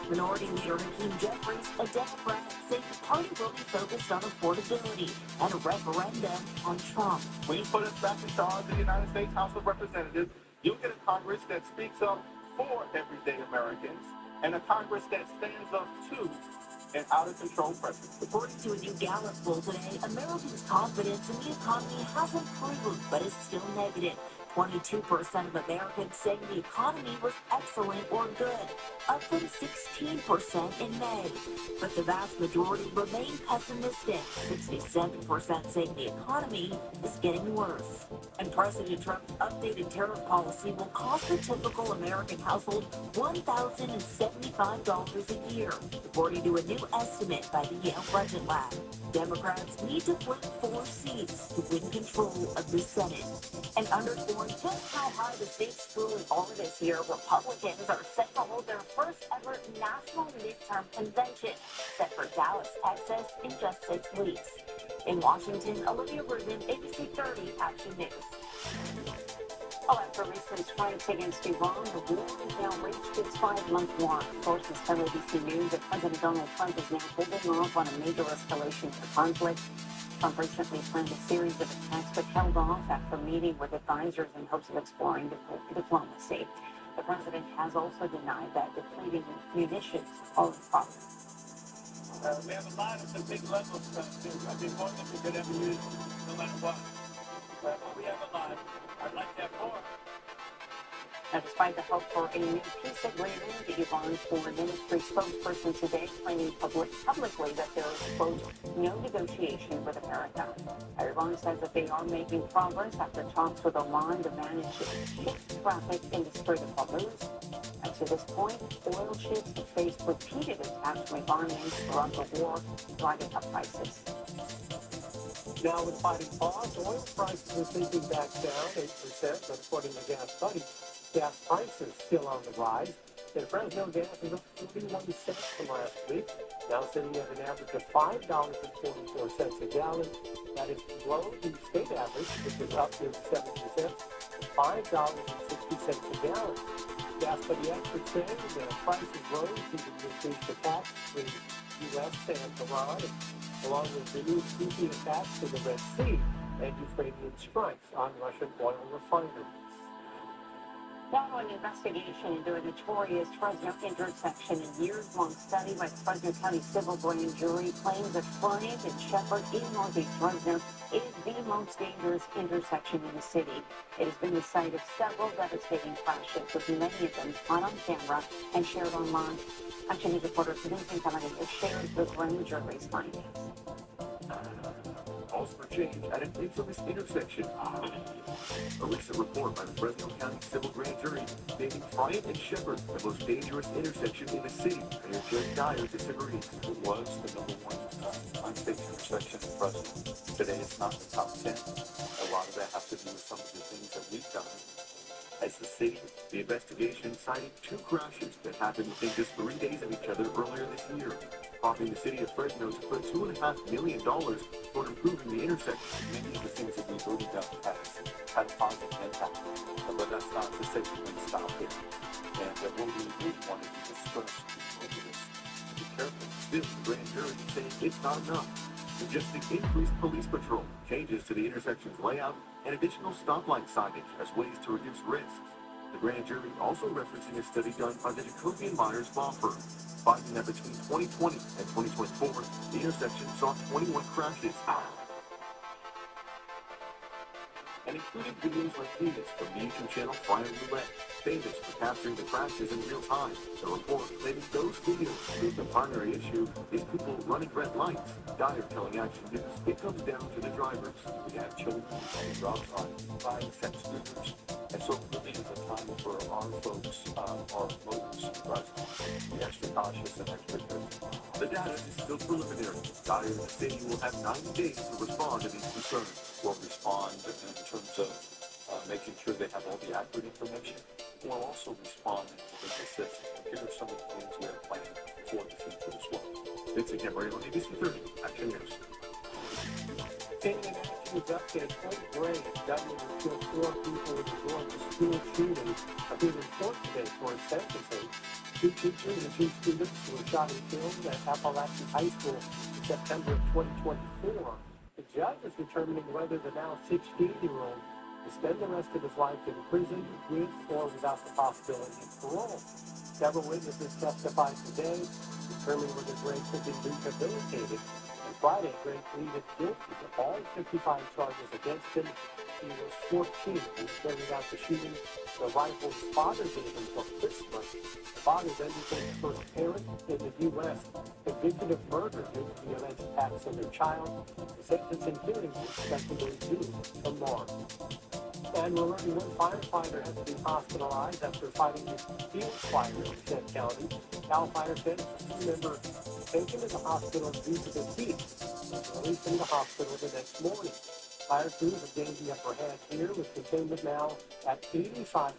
Minority Leader Hakeem Jeffries, a Democrat, saying the party will be focused on affordability and a referendum on Trump. When you put us back in charge of the United States House of Representatives, you'll get a Congress that speaks up for everyday Americans and a Congress that stands up to an out-of-control president. According to a new Gallup poll today, Americans' confidence in the economy has improved, but is still negative. 22% of Americans saying the economy was excellent or good, up from 16% in May. But the vast majority remain pessimistic, 67% saying the economy is getting worse. And President Trump's updated tariff policy will cost the typical American household $1,075 a year, according to a new estimate by the Yale Budget Lab. Democrats need to flip 4 seats to win control of the Senate. And underscoring just how high the state's schooling are this year, Republicans are set to hold their first ever national midterm convention, set for Dallas, Texas in just 6 weeks. In Washington, Olivia Rubin, ABC 30 Action News. Well, after recent strikes against Iran, the war has now reached its 5-month mark. Sources tell ABC News that President Donald Trump is now holding off on a major escalation of the conflict. Trump recently planned a series of attacks but held off after meeting with advisors in hopes of exploring diplomacy. The president has also denied that depleting munitions are a problem. We have a lot of the big level stuff, too. I think more than we could ever use, no matter what. But we have a lot. I'd like to have more. Now, despite the hope for a new peace agreement, Iran's foreign ministry spokesperson today claiming publicly that there is, quote, no negotiation with America. Iran says that they are making progress after talks with Oman to manage ship traffic in the Strait of Hormuz. And to this point, oil ships have faced repeated attacks from Iranians throughout the war, driving up prices. Now, with fighting pause, oil prices are sinking back down 8%, but according to Gas Buddy, gas prices still on the rise. And Fresno gas is up 41 cents from last week, now sitting at an average of $5.44 a gallon. That is below the state average, which is up nearly 70 cents, to $5.60 a gallon. Gas Buddy experts say that prices rose due to the increased attacks between the U.S. and Iran, along with renewed Houthi attacks to the Red Sea and Ukrainian strikes on Russian oil refineries. Now, an investigation into a notorious Fresno intersection, a years-long study by the Fresno County Civil Grand Jury claims that Bryant and Shepherd in Northeast Fresno is the most dangerous intersection in the city. It has been the site of several devastating crashes, with many of them caught on camera and shared online. Action News reporter Vincent Camarena shares the grand jury's findings. Most change at an infamous intersection. A recent report by the Fresno County Civil Grand Jury naming Bryant and Shepherd the most dangerous intersection in the city. Mayor Jim Dyer disagrees. It was the number one unsafe intersection in Fresno. Today it's not in the top 10. A lot of that has to do with some of the things that we've done. As the city, the investigation cited 2 crashes that happened within just 3 days of each other earlier this year, prompting the city of Fresno to put $2.5 million toward improving the intersection. Many of the things that we've already done has had a positive impact, but that's not to say we can stop it. And what we really want to do is first look at this to be careful. Still, the grand jury is saying it's not enough, suggesting increased police patrol, changes to the intersection's layout, and additional stoplight signage as ways to reduce risks. The grand jury also referencing a study done by the Jacoby & Myers law firm, finding that between 2020 and 2024, the intersection saw 21 crashes. And including videos like these from the YouTube channel Fire Roulette, famous for capturing the crashes in real time. The report claiming those videos prove the primary issue is people running red lights. Dyer telling Action News it comes down to the drivers. We have children on drugs on buying sex scooters, and so it really is a time for our folks, our motorists, to be extra cautious and extra careful. The data is still preliminary. Dyer and the city will have 90 days to respond to these concerns. Will respond in terms of making sure they have all the accurate information. We'll also respond in the system. Here are some of the things we have planned for the future as well. Vincent Camarillo, ABC 30, Action News. In an Action News update, Point Grey, gunman who killed 4 people in the Georgia school shooting, appeared in court today for his sentencing. 2 teachers and 2 students were shot and killed at Appalachian High School in September of 2024. The judge is determining whether the now 16-year-old will spend the rest of his life in prison with or without the possibility of parole. Several witnesses testified today, determining whether Gray could be rehabilitated. On Friday, Gray pleaded guilty to all 55 charges against him. He was 14 when he carried out the shooting. The rifle his father gave him for Christmas. The father then became the first parent in the U.S. convicted of murder due to the alleged attacks on their child. The sentencing hearing is expected to resume tomorrow. And we're learning one firefighter has been hospitalized after fighting a field fire in Kent County. Cal Fire said a member taken to the hospital due to the heat. Was released from the hospital the next morning. Fire crews have gained the upper hand here with containment now at 85%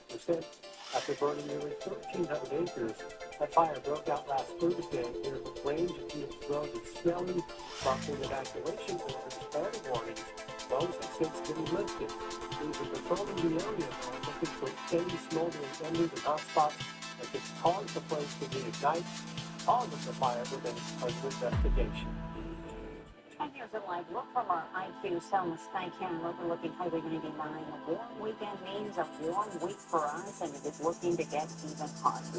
after burning nearly 1,300 acres. That fire broke out last Thursday near the range of Fields Road and Snelling, prompting evacuation orders and warnings. Those have since been lifted. Crews are patrolling the area now looking for any smoldering embers and hotspots that could cause the place to reignite. All of the fire remains under investigation. And here's a live look from our IQ Selma Skycam overlooking Highway 99. A warm weekend means a warm week for us, and it is looking to get even hotter.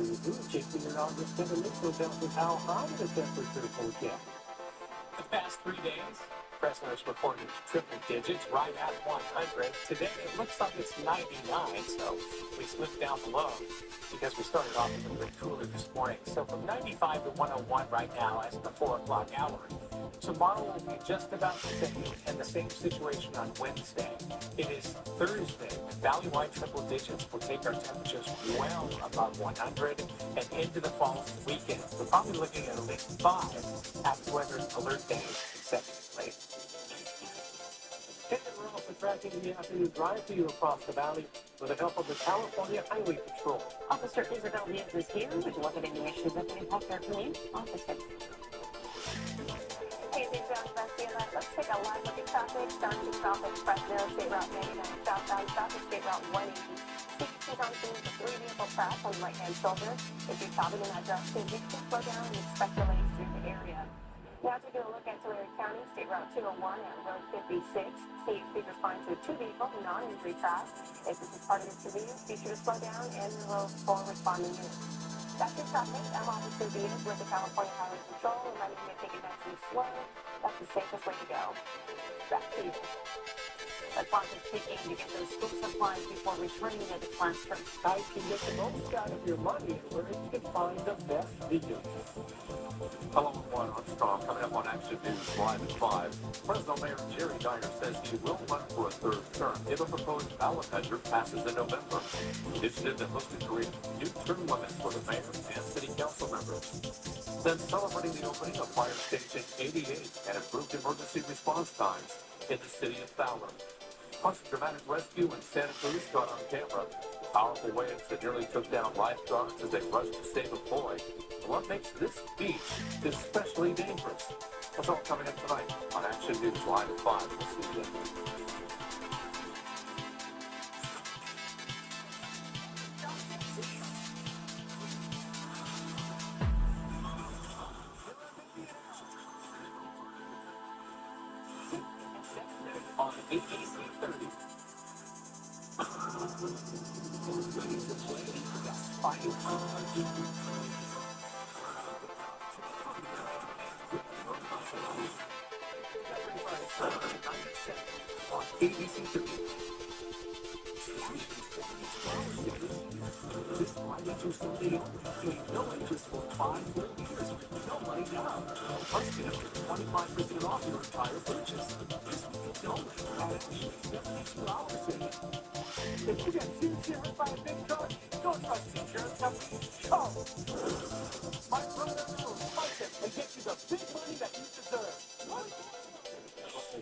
Checking in August 7 Mitchell tells us how high the temperature will get. The past 3 days, Fresno's recorded triple digits right at 100. Today, it looks like it's 99, so we slipped down below because we started off a little bit cooler this morning. So from 95 to 101 right now as the 4 o'clock hour. Tomorrow will be just about the same, and the same situation on Wednesday. It is Thursday. Valley-wide triple digits will take our temperatures well above 100 and into the following weekend. We're probably looking at least 5 AccuWeather alert days consecutively. And we're also tracking the afternoon drive for you across the valley with the help of the California Highway Patrol. Officer Isabel Diaz is here with a look at any issues that can impact our commute. Officer. Hey, this is Bessie. Let's take a live look at traffic. Starting south of Fresno, State Route 99, southbound south of State Route 180. 62 junctions, 3 vehicle crash on the right-hand shoulder. If you're traveling in that direction, you can slow down and expect delays through the area. Now taking a look at Tulare County, State Route 201 at Road 56. CHP responds to a 2-vehicle non-injury crash. If this is part of your commute, be sure to slow down and enroll for responding units. That's your traffic. I'm Officer Diaz with the California Highway Patrol, reminding you to take it nice and slow. That's the safest way to go. Back to you. The clock is ticking to get those school supplies before returning to the classroom. I can get the most out of your money where you can find the best deals. Hello, everyone. Armstrong coming up on Action News Live at 5. Fresno Mayor Jerry Dyer says he will run for a third term if a proposed ballot measure passes in November. Initiative that looks to create new term limits for the mayor and city council members. Then celebrating the opening of Fire Station 88 and improved emergency response times in the city of Fowler. Plus, dramatic rescue in Santa Cruz caught on camera. Powerful waves that nearly took down lifeguards as they rushed to save a boy. What makes this beach especially dangerous? That's all coming up tonight on Action News Live at 5. We'll see you then. On ABC 30. Ready to play? Fighting on ABC 30. This Friday through Sunday only. No interest for 5 full years with no money down. Plus, get up to 25% off your entire purchase. This weekend only at Action. 72 hours saving. If you get hit by a big truck, don't trust the insurance company. Go! My brother will fight them and get you the big money that you deserve.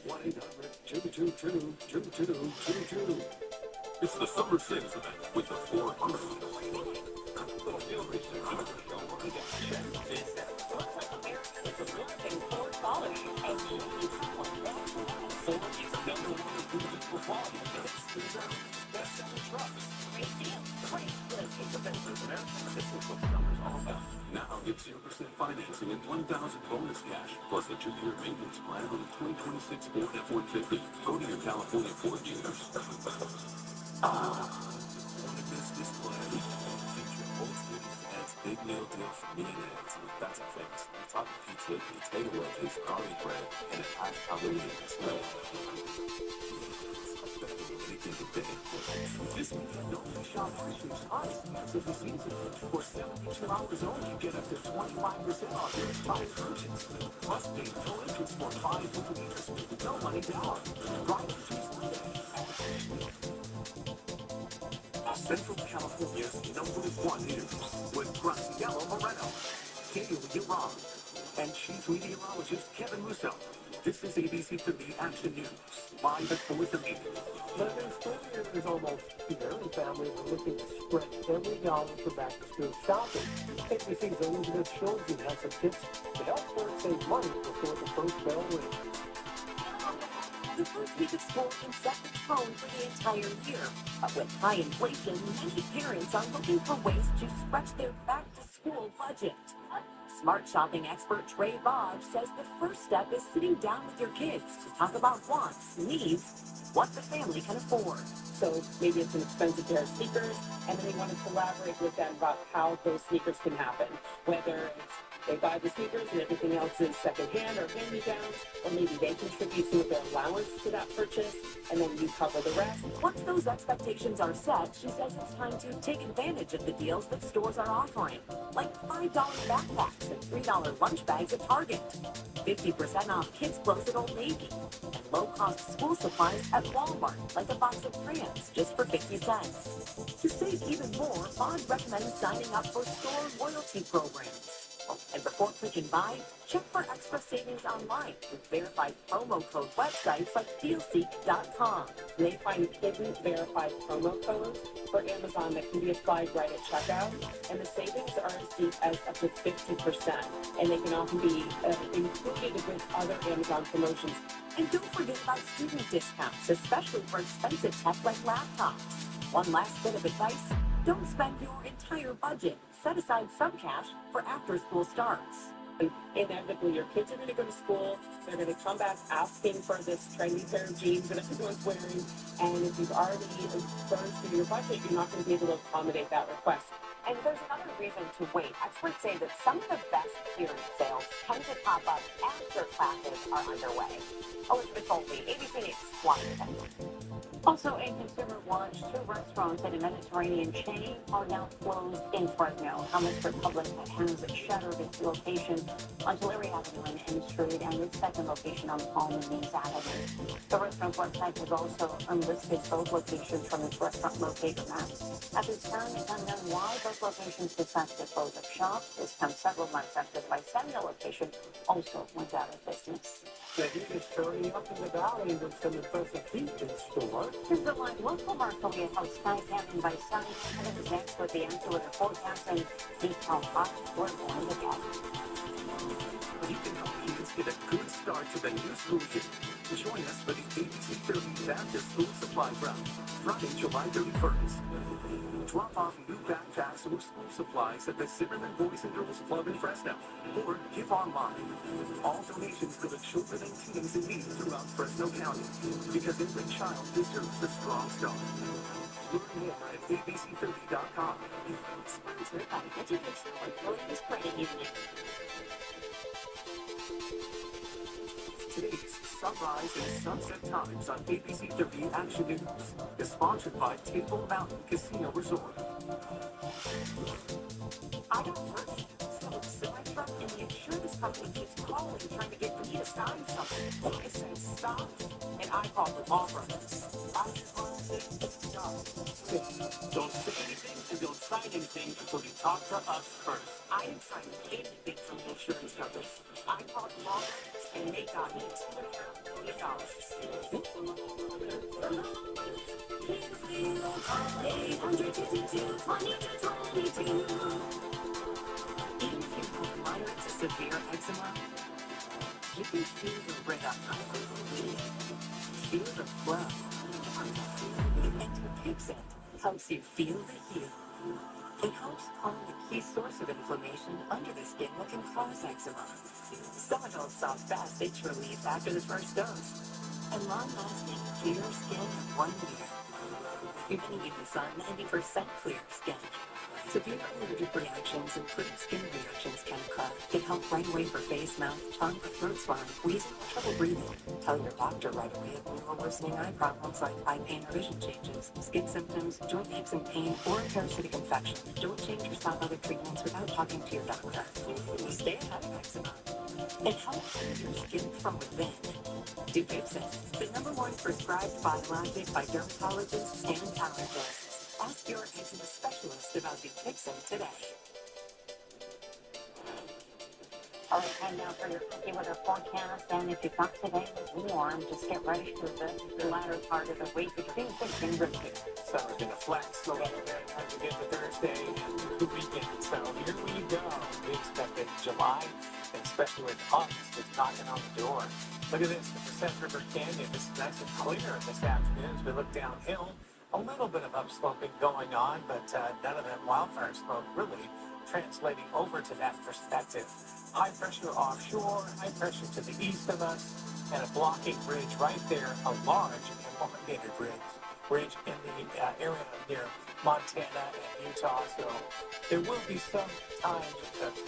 1-800-222-2222. It's the Summer Sales Event with the Ford Cruise. Now get 0% financing and $1,000 bonus cash, plus a 2-year maintenance plan on the 2026 Ford F-150. Go to your California Ford dealers. Want to miss this plan? Feature Old City's Ed's Big Meal Deal for me and Ed's with Better Things, on top of pizza, potato wedges, garlic bread, and a half Halloween display. This weekend only, shop Frisch's hottest meals of the season. For 72 hours only, get up to 25% off your entire purchase. Plus, pay full interest for 5 full years with no money down. Friday through Sunday at Central California's #1 news with Graciela Moreno, Gail Yaron, and Chief Meteorologist Kevin Russo. This is ABC 30 Action News, live at 4:30. Living school year is almost here, and families are looking to spread every dollar for back-to-school shopping. ABC's Elizabeth Schulze has some tips to help parents save money before the first bell rings. The first week of school can set the tone for the entire year. But with high inflation, many parents are looking for ways to stretch their back-to-school budget. Smart shopping expert Trey Bodge says the first step is sitting down with your kids to talk about wants, needs, what the family can afford. So maybe it's an expensive pair of sneakers, and then they want to collaborate with them about how those sneakers can happen. Whether it's they buy the sneakers and everything else is secondhand or hand-me-downs, or maybe they contribute some of their allowance to that purchase, and then you cover the rest. Once those expectations are set, she says it's time to take advantage of the deals that stores are offering, like $5 backpacks and $3 lunch bags at Target, 50% off kids' clothes at Old Navy, and low-cost school supplies at Walmart, like a box of crayons just for 50 cents. To save even more, Bond recommends signing up for store loyalty programs. And before clicking buy, check for extra savings online with verified promo code websites like DealSeek.com. They find hidden verified promo codes for Amazon that can be applied right at checkout, and the savings are as deep as up to 50%, and they can often be included with other Amazon promotions. And don't forget about student discounts, especially for expensive tech like laptops. One last bit of advice, don't spend your entire budget. Set aside some cash for after school starts. And inevitably, your kids are going to go to school. They're going to come back asking for this trendy pair of jeans that everyone's wearing. And if you've already burned through your budget, you're not going to be able to accommodate that request. And there's another reason to wait. Experts say that some of the best clearance sales tend to pop up after classes are underway. Elizabeth Holtby, ABC News, Washington. Also, a consumer watch, 2 restaurants in a Mediterranean chain are now closed in Fresno. Hummus Republic has shuttered its location on Tulare Avenue and M Street and its second location on Palm and Mays Avenue. The restaurant's website has also unlisted both locations from its restaurant locator map. At this time, it's unknown why both locations decided to close up shop. This comes several months after the Bicentennial location also went out of business. The heat is showing up in the valley with some impressive heat in store. Here's the live local Markovia House Sky Canyon by Sunny. And it is next with the answer with the forecast and detail hot we're going to get. You can help kids get a good start to the new school year. Join us for the ABC 30 Baptist School Supply Drive, Friday, July 31st. Drop off new backpacks or school supplies at the Zimmerman Boys and Girls Club in Fresno, or give online. All donations go to children and teens in need throughout Fresno County, because every child deserves a strong start. Learn more at abc30.com. Sponsored by Educational and Williams Credit Union. Today's Sunrise and Sunset Times on ABC 30 Action News is sponsored by Table Mountain Casino Resort. I got first. So I truck and the insurance company keeps calling, trying to get me to sign something. I said stop, and I called the law brothers. I just want to say stop. Don't say anything and don't sign anything until you talk to us first. I didn't sign anything from the insurance company. I called the law brothers, and they got me $2.5 million. Call 800-222-2222. Even if you have moderate to severe eczema, you can feel the red eye. Feel the flow. And Dupixent helps you feel the heal. It helps calm the key source of inflammation under the skin that can cause eczema. Some adults saw fast itch relief after the first dose, and long-lasting clear skin in 1 year. Many even saw 90% clear skin. Severe allergic reactions, including skin reactions, can occur. Get help right away for face, mouth, tongue, or throat swelling, wheezing, or trouble breathing. Tell your doctor right away if new or worsening eye problems like eye pain or vision changes, skin symptoms, joint aches and pain, or a parasitic infection. Don't change or stop other treatments without talking to your doctor. Stay ahead of eczema. It helps heal your skin from within. Dupixent, the #1 prescribed biologic by dermatologists and allergists. Ask your eczema specialist about Dupixent today. All right, time now for your cookie weather forecast. And if you thought today was warm, just get ready for the latter part of the week. It's been thick and risky. Summer's going to flex a little bit as we get to Thursday and the weekend. So here we go. We expect that July, and especially with August, is knocking on the door. Look at this, the Percent River Canyon. This is nice and clear this afternoon as we look downhill. A little bit of upsloping going on, but none of that wildfire smoke really translating over to that perspective. High pressure offshore, high pressure to the east of us, and a blocking ridge right there, a large elongated ridge in the area near Montana and Utah. So there will be some times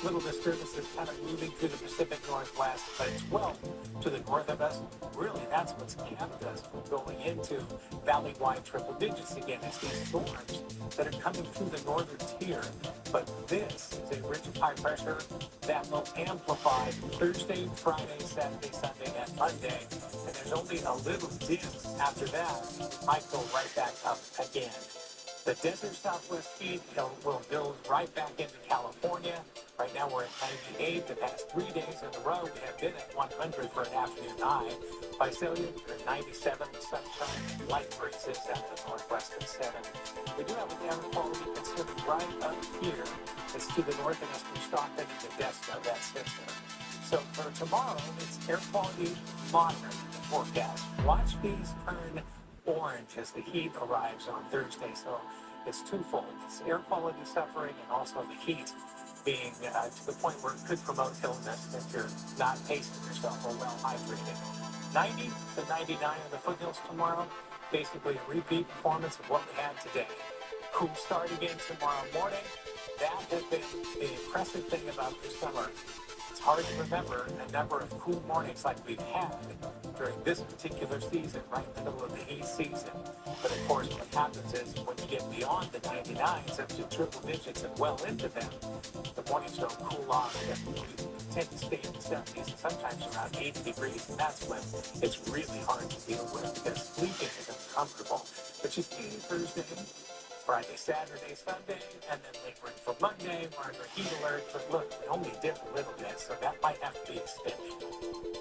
little disturbances kind of moving through the Pacific Northwest, but it's well to the north of us. Really, that's what's kept us from going into valley-wide triple digits again. It's these storms that are coming through the northern tier. But this is a ridge of high pressure that will amplify Thursday, Friday, Saturday, Sunday, and Monday. And there's only a little dip after that. It might go right back up again. The desert southwest heat will build right back into California. Right now we're at 98. The past 3 days in a row we have been at 100 for an afternoon high. Visalia, we're at 97 with sunshine and light breezes out the northwest at 7. We do have an air quality concern right up here. It's to the north of us from Stockton and the depths of that system. So for tomorrow, it's air quality moderate in the forecast. Watch these turn orange as the heat arrives on Thursday. So it's twofold. It's air quality suffering and also the heat being to the point where it could promote illness if you're not pacing yourself or well hydrated. 90 to 99 in the foothills tomorrow. Basically a repeat performance of what we had today. Cool start again tomorrow morning. That has been the impressive thing about this summer. It's hard to remember a number of cool mornings like we've had during this particular season, right in the middle of the heat season. But of course, what happens is when you get beyond the 99s up to triple digits and well into them, the mornings don't cool off. We tend to stay in the 70s and sometimes around 80 degrees, and that's when it's really hard to deal with because sleeping isn't comfortable. But you see Thursday, Friday, Saturday, Sunday, and then lingering for Monday, marker heat alert. But look, we only did a little bit, so that might have to be extended.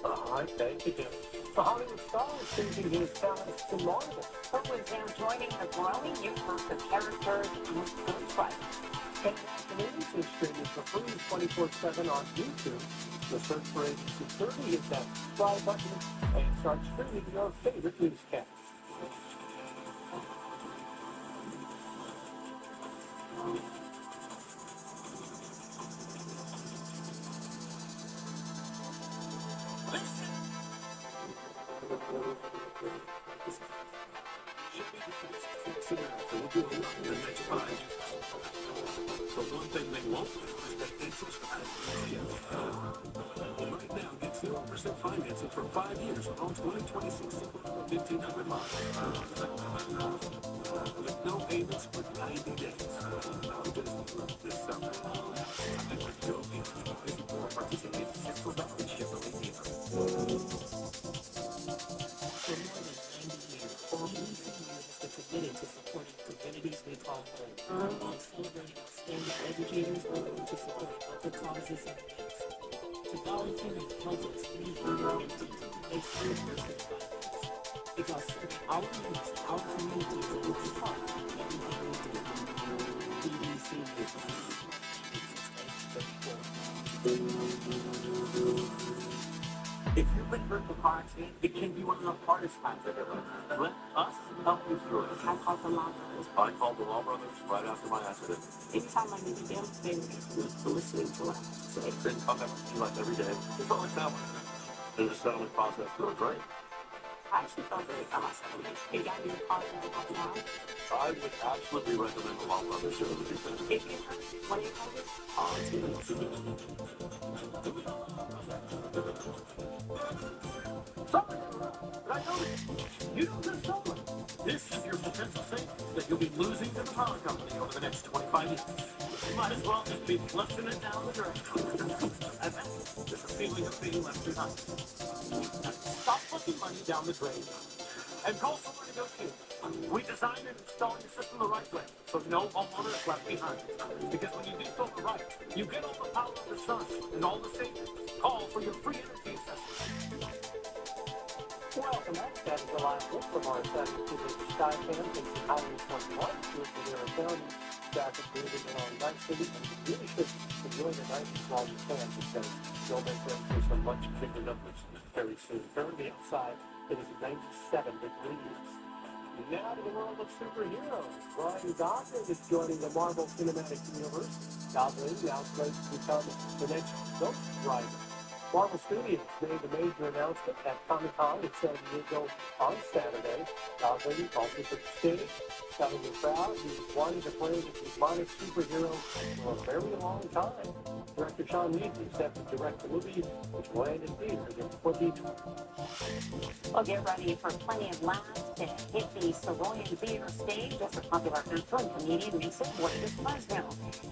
All right, thank you, Jim. The Hollywood star is changing his talents to Marvel. Who was now joining the growing universe of characters and good writers. And afternoons is streaming for free 24/7 on YouTube. The search for Agency 30, hit that subscribe button and start streaming your favorite newscast. The one thing they won't do is that they subscribe right now, get 0% financing for 5 years on 2026 Subaru 1500 miles. With no payments for 90 days. This summer. Participate in Central Valley Chevrolet dealer. For more than 90 years, EDC has been committed to supporting communities we call home, while celebrating outstanding educators to support local causes and needs. To volunteer and help us lead and teach they serve person violence. Because serving our youth, our communities is at the heart of everything we do. EDC Youth. If you've been hurt in a car accident, it can be one of the hardest times of your life. Let us help you through it. I called the Law Brothers. I called the Law Brothers right after my accident. Anytime I needed them, they were listening to what I had to say. Been contact with you like every day. It's all like family. And the settlement process goes great. I actually felt very good about settlement. It got me the car that I have now. I would absolutely recommend the Law Brothers to the people. If you hurt, 1-800, call TNC. Sorry, but I noticed you don't just solar. This is your potential savings that you'll be losing to the power company over the next 25 years. You might as well just be flushing it down the drain. And that's just a feeling of being left behind. Stop flushing money down the drain and call Solar Negotiators. We designed and installed your system the right way, so no homeowner is left behind. Because when you do solar right, you get all the power of the sun and all the savings. Call for your free energy assessment. Welcome back. That is the live look from our 72 Sky Cam takes Highway 21 to Madera County. Traffic moving along nicely, and you really should enjoy the night while you can because you'll make room for some much bigger numbers very soon. Currently outside, it is 97 degrees. Now to the world of superheroes. Ryan Gosling is joining the Marvel Cinematic Universe. Gosling now slated to become the next Ghost Rider. Marvel Studios made a major announcement at Comic-Con in San Diego on Saturday. Gosling also took the stage, telling the crowd he wanted to play the demonic superhero for a very long time. Director Sean Levy is set to direct the movie, which will end in theaters in 2020. Well, get ready for plenty of laughs to hit the Savoy Theater stage as the popular actor and comedian makes his way to Fresno.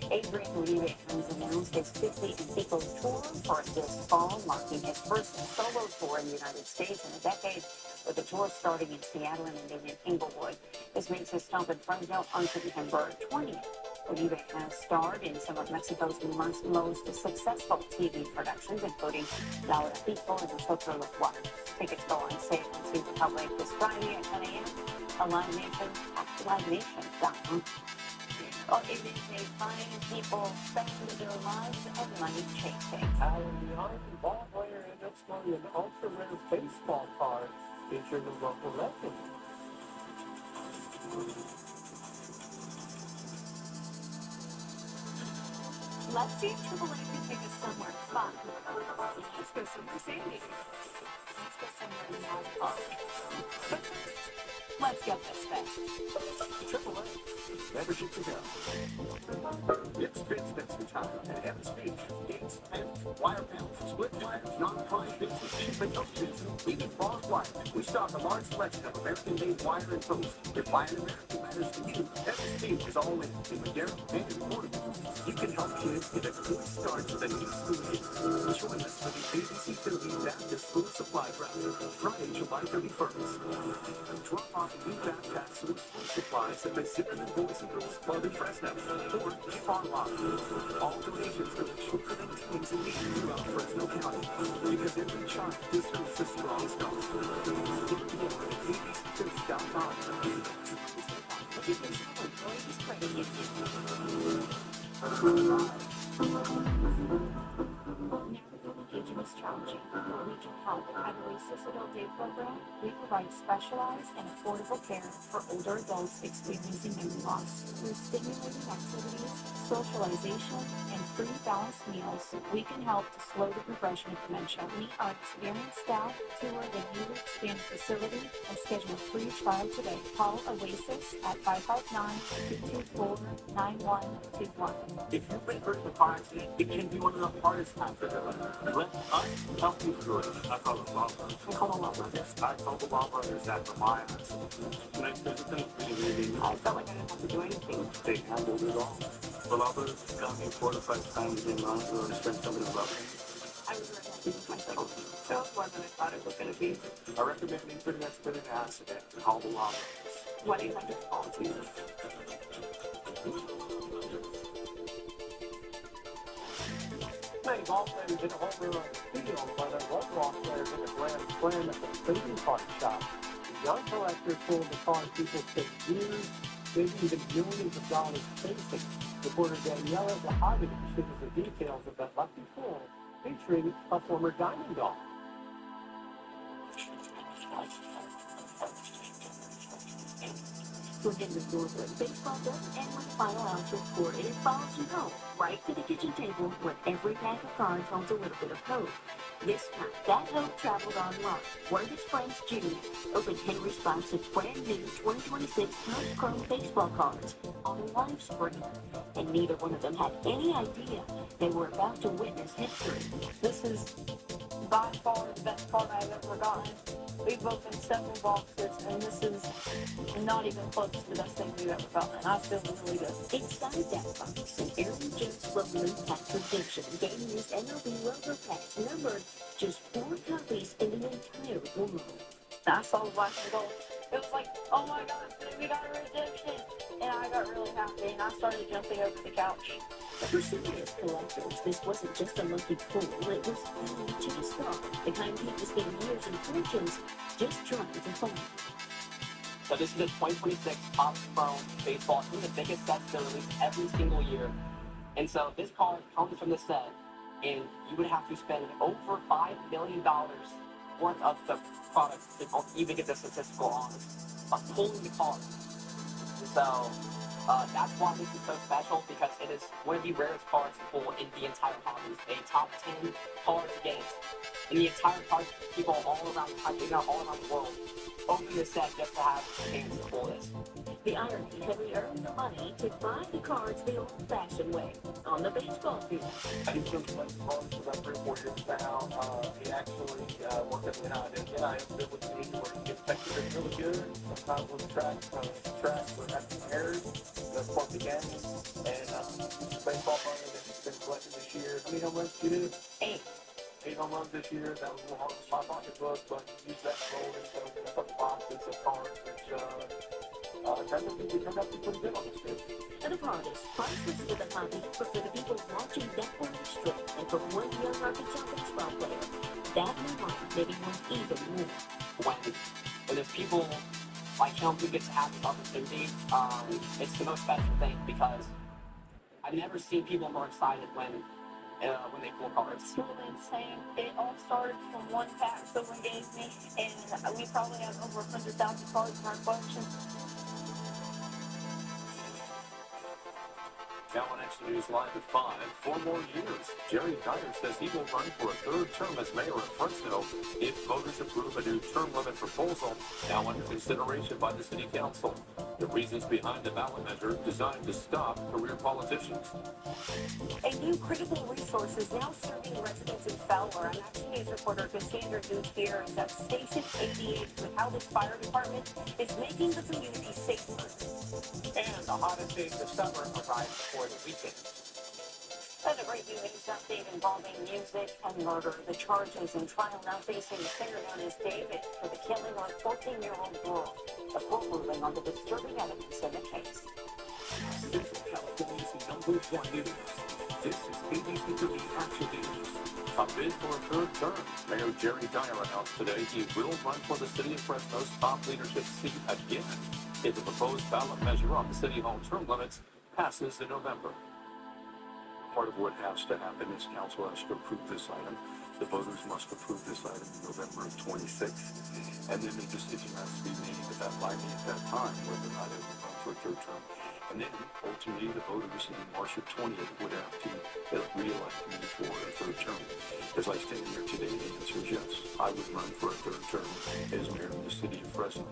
Adrian Uribe has announced his 50 and Pico tour for this fall, marking his first solo tour in the United States in a decade, with the tour starting in Seattle and ending in Inglewood. This makes his stop in Fresno on September 20th. Uribe has starred in some of Mexico's most successful TV productions, including Laura Pico and Nosotros los Guapos. Tickets go on sale to the public this Friday at 10 a.m. on Live Nation at livenation.com. Well, it is a fine people spend their lives and money chasing. Alan Young, ball player, ends up scoring an ultra-rare baseball card featuring a local legend. Let's see if Triple A can take us somewhere fun. Let's go somewhere sandy. Let's go somewhere magical. But first, let's get this fixed. AAA. Never should forget. It's bid fixing time at Evans Beach. Gates, panels, wire panels, split wires, non-pry bits, cheap and options, even barbed wire. We stock a large selection of American-made wire and post. If buying American matters to you, Evans Beach is all in Madera and affordable. You can help kids get a good start to the new school year. Join us for the ABC 30 Baptist School Supply Drive, Friday, July 31st. Drop off new backpacks with school supplies at the Zimmerman Boys and Girls Club in Fresno, or keep online. All donations go to children and teens in need throughout Fresno County, because every child deserves a strong start. Get together at abc30.com. Employees Credit Union. Aging is challenging. Where we can help at Oasis Adult Day program, we provide specialized and affordable care for older adults experiencing memory loss. Through stimulating activities, socialization, and free balanced meals, we can help to slow the progression of dementia. Meet our experienced staff, tour the newly expanded facility, and schedule a free trial today. Call Oasis at 559-224-9121. If you've been hurt in a car accident, it can be one of the hardest times of your life. Let us help you through it. I call it Law Brothers. I call the Law Brothers. I call the Law Brothers after my accident. When I did the thing, I felt like I didn't have to do anything. they handled it all. The Law Brothers got me 4 to 5 times in line to spend somebody loving. I was really happy with myself. That was more than I thought it was going to be. I recommend anybody that's been in an accident, call the Law Brothers. 1-800-CALL-2. Many golf players hit a home run on the field, but there was golf players in the Grand Slam at the trading card shop. The young collectors pulled the card people spent years, maybe even millions of dollars chasing. Reporter Daniela Zahavi gives us the details of that lucky pull featuring a former Diamond Dog. Forget the Northwood baseball doesn't end with final outs report. It follows you home, right to the kitchen table, where every pack of cards holds a little bit of hope. This time, that hope traveled online. One of his friends, Junior, opened Henry's box of brand new 2026 Topps Chrome baseball cards on a live stream, and neither one of them had any idea they were about to witness history. This is by far the best part I've ever gotten. We've opened several boxes, and this is not even close to the best thing we've ever gotten. I feel really good. Inside that box, an Aaron Judge Loveland Pack Redemption gave his MLB logo pack numbered just 4 copies in the entire world. I saw the black and gold. It was like, oh my gosh, we got a redemption. And I got really happy, and I started jumping over the couch. But for serious collectors, this wasn't just a lucky pull. It was to the star, the kind people spend years and fortunes just trying to find. So this is the 2026 Topps Chrome baseball. It's one of the biggest sets they're released every single year. And so this card comes from the set, and you would have to spend over $5 million worth of the product to even get the statistical honors of pulling the card. So that's why this is so special, because it is one of the rarest cards to pull in the entire hobby. A top 10 cards games in the entire card. People all around the country, all around the world, open this set just to have a chance to pull this. The irony, Henry earned the money to buy the cards the old-fashioned way, on the baseball field. He's been playing cards for about 3 or 4 years now. He actually worked at the NIL bit with me, where he gets texted in really good. Sometimes with tracks were having errors. That's part of the game. And baseball money that he's been collecting this year. How many home runs did you do? 8 home runs this year. That was a little hard to my pocketbook, but use that gold and so in a couple boxes of cards, which turned out to be pretty good on this trip. And the card is priceless to the hobby, but for the people watching that one strip, and for one young Arkansas baseball player, that memory may be worth even more. When there's people like him who get to have this opportunity, it's the most special thing, because I've never seen people more excited when they pull cards. It's really insane. It all started from one pack someone gave me, and we probably have over 100,000 cards in our collection. Now, when I Action News Live at 5, 4 more years. Jerry Dyer says he will run for a third term as mayor of Fresno if voters approve a new term limit proposal now under consideration by the city council. The reasons behind the ballot measure designed to stop career politicians. A new critical resource is now serving residents in Fowler. An Action News reporter Cassandra Duke here is at Station 88 with how this fire department is making the community safer. And the hottest days of summer arrive before the weekend. And a breaking news update involving music and murder. The charges and trial now facing the singer known as David for the killing of a 14-year-old girl. A court ruling on the disturbing evidence in the case. Central California's #1 news. This is ABC3 Action News. A bid for a third term. Mayor Jerry Dyer announced today he will run for the city of Fresno's top leadership seat again if the proposed ballot measure on the city hall term limits passes in November. Part of what has to happen is council has to approve this item. The voters must approve this item in November of 26. And then the decision has to be made by me at that time whether or not it will run for a third term. And then ultimately the voters in March of 20th would have to re-elect me for a third term. As I stand here today, the answer is yes. I would run for a third term as mayor of the city of Fresno.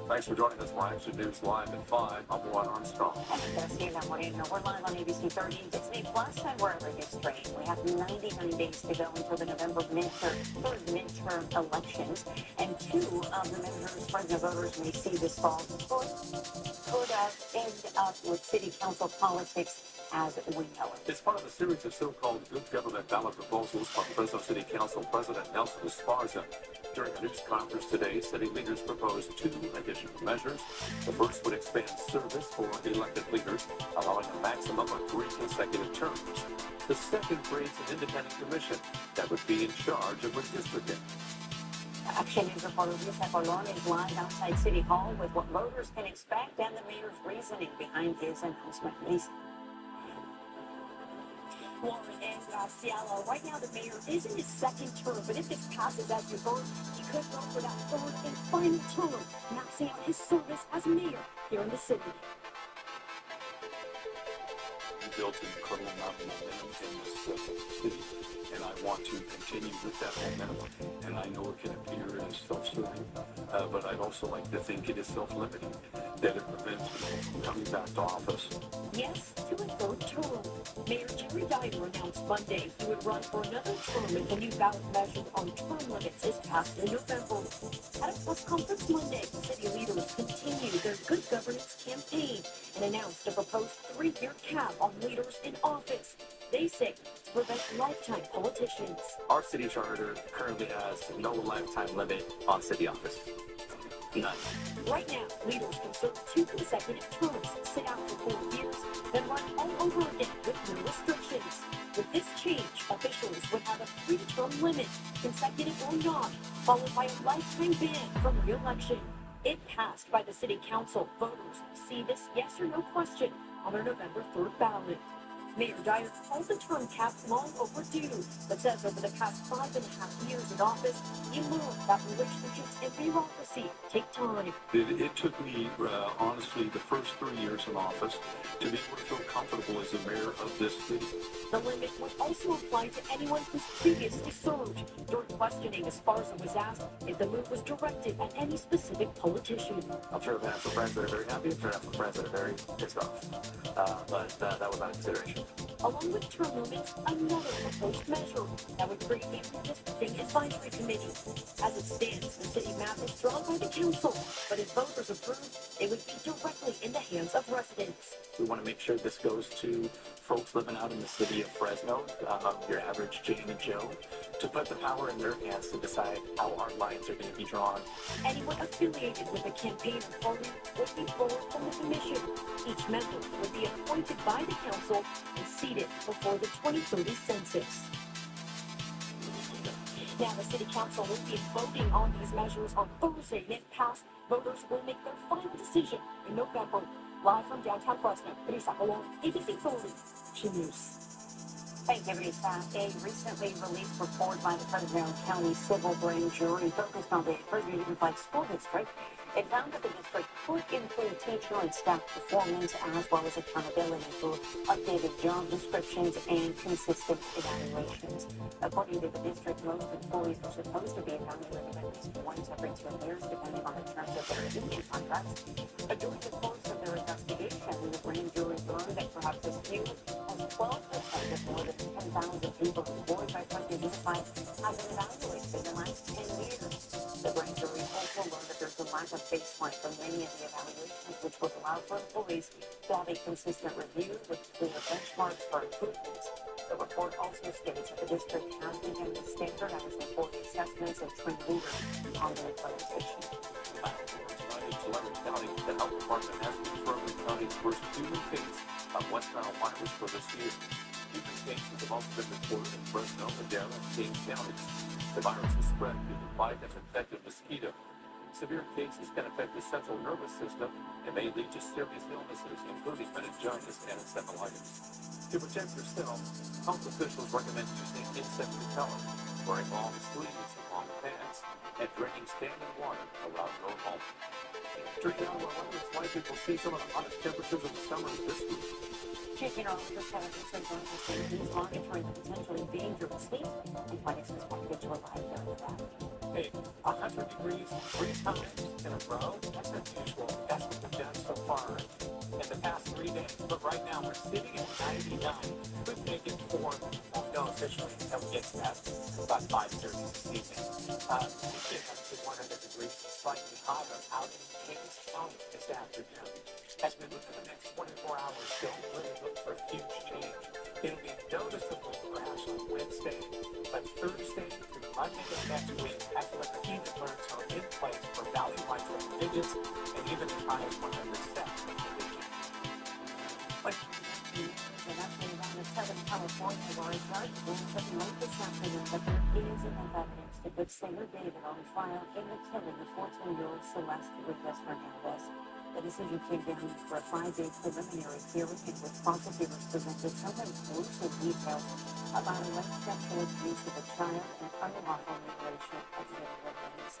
Thanks for joining us for Action News Live at 5. I'm Juan Armstrong. And Graciela Moreno. We're live on ABC 30, Disney Plus, and wherever you stream. We have 99 days to go until the November third midterm elections. And two of the measures Fresno voters may see this fall could end up with city council politics as we know it. It's part of a series of so-called good government ballot proposals from Fresno City Council President Nelson Esparza. During a news conference today, city leaders proposed 2 additional measures. The first would expand service for elected leaders, allowing a maximum of 3 consecutive terms. The second creates an independent commission that would be in charge of redistricting. Action News reporter Lisa Colon is live outside City Hall with what voters can expect and the mayor's reasoning behind his announcement. Lisa. Lauren and Graciela. Right now, the mayor is in his second term, but if this passes as you heard, he could run for that third and final term, maxing out his service as mayor here in the city. We built an incredible amount of momentum in this city, and I want to continue with that momentum. And I know it can appear as self-serving, but I'd also like to think it is self-limiting, that it prevents people from coming back to office. Yes, to a third term. Mayor Jerry Dyer announced Monday he would run for another term if the new ballot measure on term limits is passed in November. At a press conference Monday, city leaders continued their good governance campaign and announced a proposed 3-year cap on leaders in office. They say to prevent lifetime politicians. Our city charter currently has no lifetime limit on city office. None. Right now, leaders can serve 2 consecutive terms, sit out for 4 years, then run all over again with no restrictions. With this change, officials would have a 3-term limit, consecutive or not, followed by a lifetime ban from re-election. If passed by the city council, voters see this yes or no question on their November 3rd ballot. Mayor Dyer called the term cap long overdue, but says over the past 5.5 years in office, he learned that relationships and bureaucracy take time. It took me, honestly, the first 3 years in office to be able to feel comfortable as the mayor of this city. The limit would also apply to anyone who's previously served. During questioning, Esparza was asked if the move was directed at any specific politician. I'm sure I've had some friends that are very happy, I'm sure I have some friends that are very pissed off. But that was not a consideration. Along with term limits, another proposed measure that would create a redistricting advisory committee. As it stands, the city map is drawn by the council, but if voters approve, it would be directly in the hands of residents. We want to make sure this goes to folks living out in the city of Fresno, your average Jane and Joe, to put the power in their hands to decide how our lines are going to be drawn. Anyone affiliated with a campaign or party would be pulled from the commission. Each member would be appointed by the council and seated before the 2030 census. Now, the city council will be voting on these measures on Thursday, and if passed, voters will make their final decision in November. Live from downtown Fresno, Teresa Colon, ABC 30 Action News. Deputy staff, a recently released report by the Fresno County Civil Grand Jury focused on the Fresno Unified School District. It found that the district could improve teacher and staff performance as well as accountability through updated job descriptions and consistent evaluations. According to the district, most employees are supposed to be evaluated at least once every 2 years, depending on the terms of their union contracts. During the course of their investigation, the grand jury learned that perhaps as few as 12% of more than 10,000 people employed by Fresno Unified have been evaluated in the last 10 years. The grand jury also learned that there's a lack of baseline for many of the evaluations, which would allow for employees to have a consistent review with clear benchmarks for improvements. The report also states that the district has begun to standardize employee assessments and train leaders on the implementation. Tulare County, the health department has confirmed the county's first human case of West Nile virus for this year. Human cases have also been reported in Fresno, Madera, and Kane counties. The virus is spread through the bite of infected mosquito. Severe cases can affect the central nervous system and may lead to serious illnesses, including meningitis and encephalitis. To protect yourself, health officials recommend using insect repellent, wearing long sleeves and long pants, and drinking standing water around your home. Turning out our weather, it's likely we'll see some of the hottest temperatures of the summer this week. Chief Meteorologist Kevin St. He's monitoring the potentially dangerous heat and Phoenix is expected to arrive there in the valley. Hey, 100 degrees 3 times in a row? That's unusual. That's what we've done so far in the past 3 days. But right now, we're sitting at 99. We've taken 4. Won't know officially until we get to that about 5:30 this evening. We get up to 100 degrees and slightly hotter out in Kings County this afternoon. As we look at the next 24 hours, don't really look for a huge change. It'll be noticeable perhaps on Wednesday, but Thursday through Monday of next week, after the heat alerts are in place for valley-wide triple digits and even as high as 100 steps in the region. An update on the Southern California where a judge ruled that late this afternoon that there is enough evidence to put Sailor David on trial in the killing of 14-year-old Celeste Rivas Hernandez. The decision came down for a 5-day preliminary hearing in which prosecutors presented some gruesome details about alleged sexual abuse of a child and unlawful mutilation of young remains.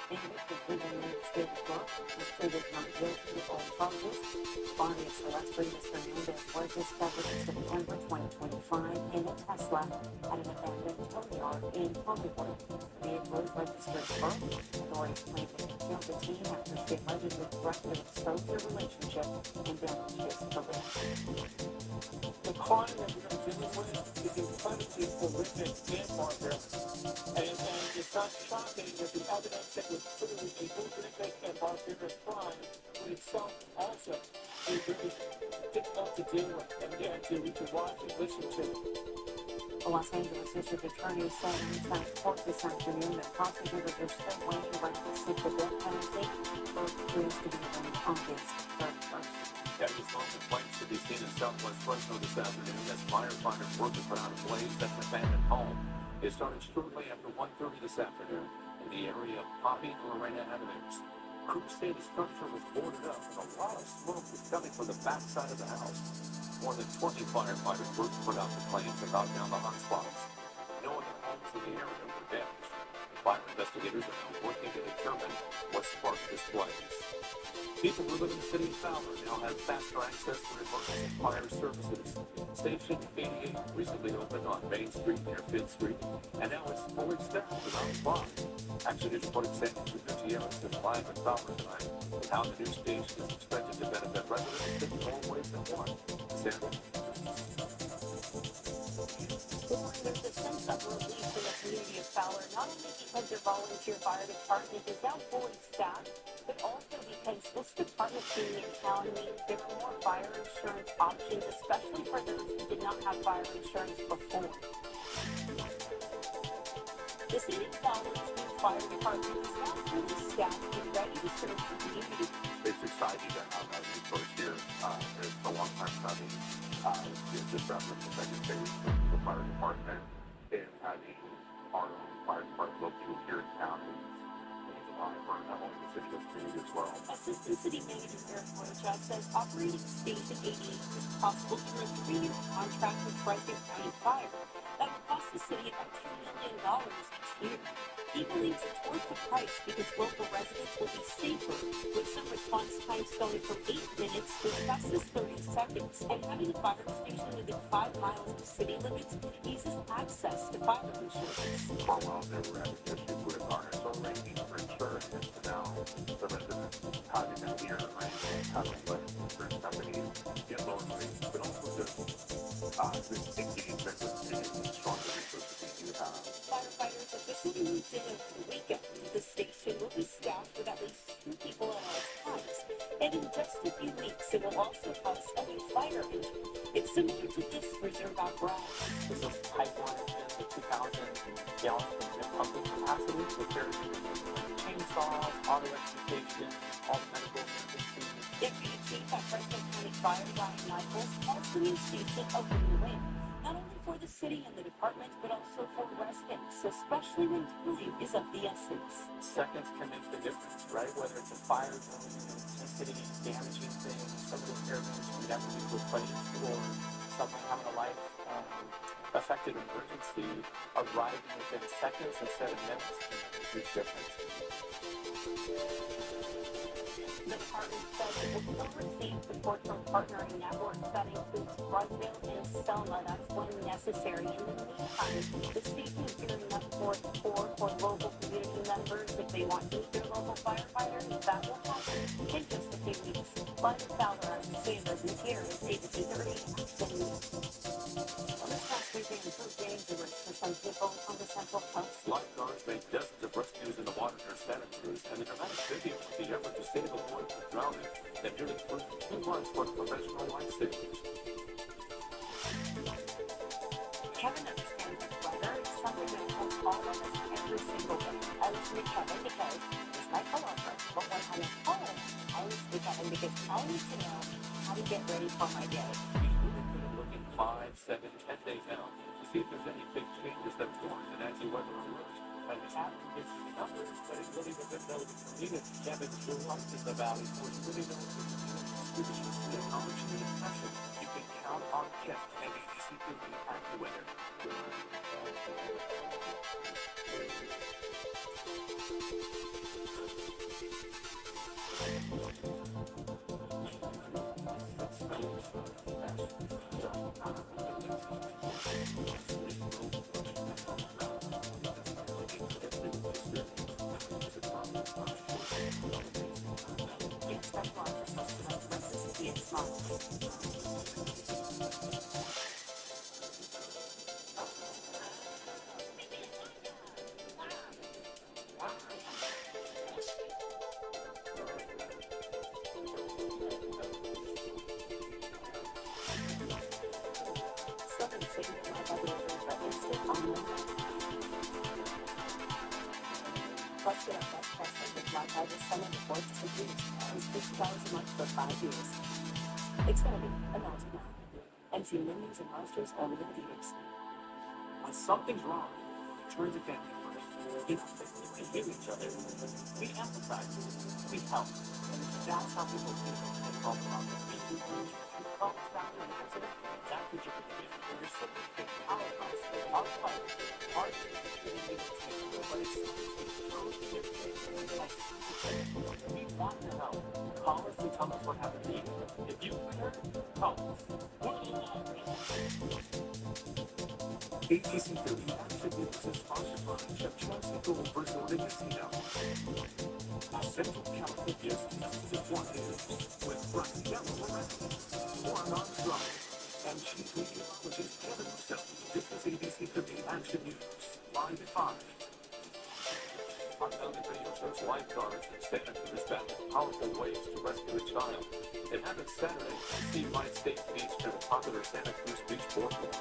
David, whose legal name is David Brooke, was pleaded not guilty to all charges. The body of Celeste Rivas Hernandez was discovered in September 2025 in a Tesla at an abandoned tow yard in Hollywood. The vehicle was registered Brooke. Authorities claim that he killed the teen after she allegedly threatened to expose their relationship and damage his career. The crime that we're dealing with is incredibly horrific and barbaric. And it's not shocking that the evidence that was proved a horrific and barbaric crime would itself also be very difficult to deal with and to watch and listen to. The Los Angeles District Attorney said in court this afternoon that prosecutors are still waiting to seek the death penalty for accused to be arraigned on August 31st. These moment flames to be seen in southwest Fresno this afternoon as firefighters work to put out a blaze at an abandoned home. It started shortly after 1:30 this afternoon in the area of Poppy and Lorena Avenues. Crews say the structure was boarded up and a lot of smoke was coming from the back side of the house. More than 20 firefighters worked to put out the flames and knock down the hot spots. No other homes in the area were damaged. Fire investigators are now working to determine what sparked this blaze. People who live in the city of Fowler now have faster access to emergency fire services. Station 88 recently opened on Main Street near 5th Street, and now it's fully staffed around the clock. Action News reporting Sandy Gutierrez is live in Fowler tonight with how the new station is expected to benefit residents in more ways than one. Sandy? There's a sense of relief in the community of Fowler, not only because their volunteer fire department is now fully staffed, but also because this department being in town means there are more fire insurance options, especially for those who did not have fire insurance before. The city of Fowler's new fire department is now fully staffed and ready to serve the community. It's exciting to have that resource here. It's a long time coming. Just after the second phase of the fire department and having our own fire department located here in town. For not only the city of community as well. Assistant City Manager Eric Wojcik Scott says operating Station 88 is possible through a 3-year contract with Fresno County Fire that will cost the city about $2 million each year. He believes it's worth the price because local residents will be safer, with some response times going from 8 minutes to as fast as 30 seconds. And having a fire station within 5 miles of city limits eases access to fire insurance. While there were advocates who put a harness already for insurance, and now the residents having to hear having less insurance companies get lower rates, but also just thinking and stronger resources we do have. Firefighters officially moved in over the weekend. The station will be staffed with at least 2 people at all times. And in just a few weeks, it will also house a new fire engine. It's similar to this reserve apparatus. This is Type 1 engine with 2,000 gallons of pumping capacity with various chainsaws, auto extrication, all medical emergencies. Deputy Chief at Fresno County Fire, Ryan Michaels, calls the new station a win-win, not only for the city and the department, but also for residents, especially when time is of the essence. Seconds can make the difference, right? Whether it's a fire zone, intensity, damaging things, some of those airbags can never be replaced, or someone having a life affected emergency arriving within seconds instead of minutes can make a huge difference. The department says it will still receive support from partnering networks that includes Roseville and Selma. That's when necessary. In the meantime, the station is gearing up for support for local community members if they want to meet their local firefighters. That will happen in just a few weeks. Liza Fowler, CNBC here is ABC 30 Action News. Well, this past weekend proved dangerous for some people on the Central Coast. Lifeguards made dozens of rescues in the water near Santa Cruz, and the dramatic video of the effort to save a boy from drowning that nearly took 2 months for professional lifesavers. Kevin understands that weather is something that helps all of us every single day. I listen to Kevin because he's my coworker, but when I'm at home, I listen to Kevin because I need to know how to get ready for my day. He's really good at looking 5, 7, 10 days out to see if there's any big changes that warrant an anti-weather alert. And it's happening to the numbers, but it really doesn't know the community. Kevin grew up in the valley, so he really knows the community. Technology and passion. You can count on Kent and ABC 30 AccuWeather. Let's get our best president with my by the Senate report to use and $50 a month for 5 years. It's going to be announced now. MC Millions and Monsters only in theaters. When something's wrong, turn to family first. We hear each other. We empathize. We help. And that's how people feel and call problems. If you call us down to an accident, that's what you're going to get. When you're simply taking our house, our fight, our giving you the take, but it's we want your help. Call us and tell us what happened to you. If you care, help us. ABC 30 Action News is sponsored by Chef Chelsea Gold Resort and Casino. Central California's Texas One News with Graciela Morales, Juan Armstrong, and chief meteorologist Kevin Russo. This is ABC 30 Action News, live at 5. Unfounded video shows lifeguards in Santa Cruz battling powerful waves to rescue a child. It happened Saturday at Seavide State Beach near the popular Santa Cruz Beach boardwalk.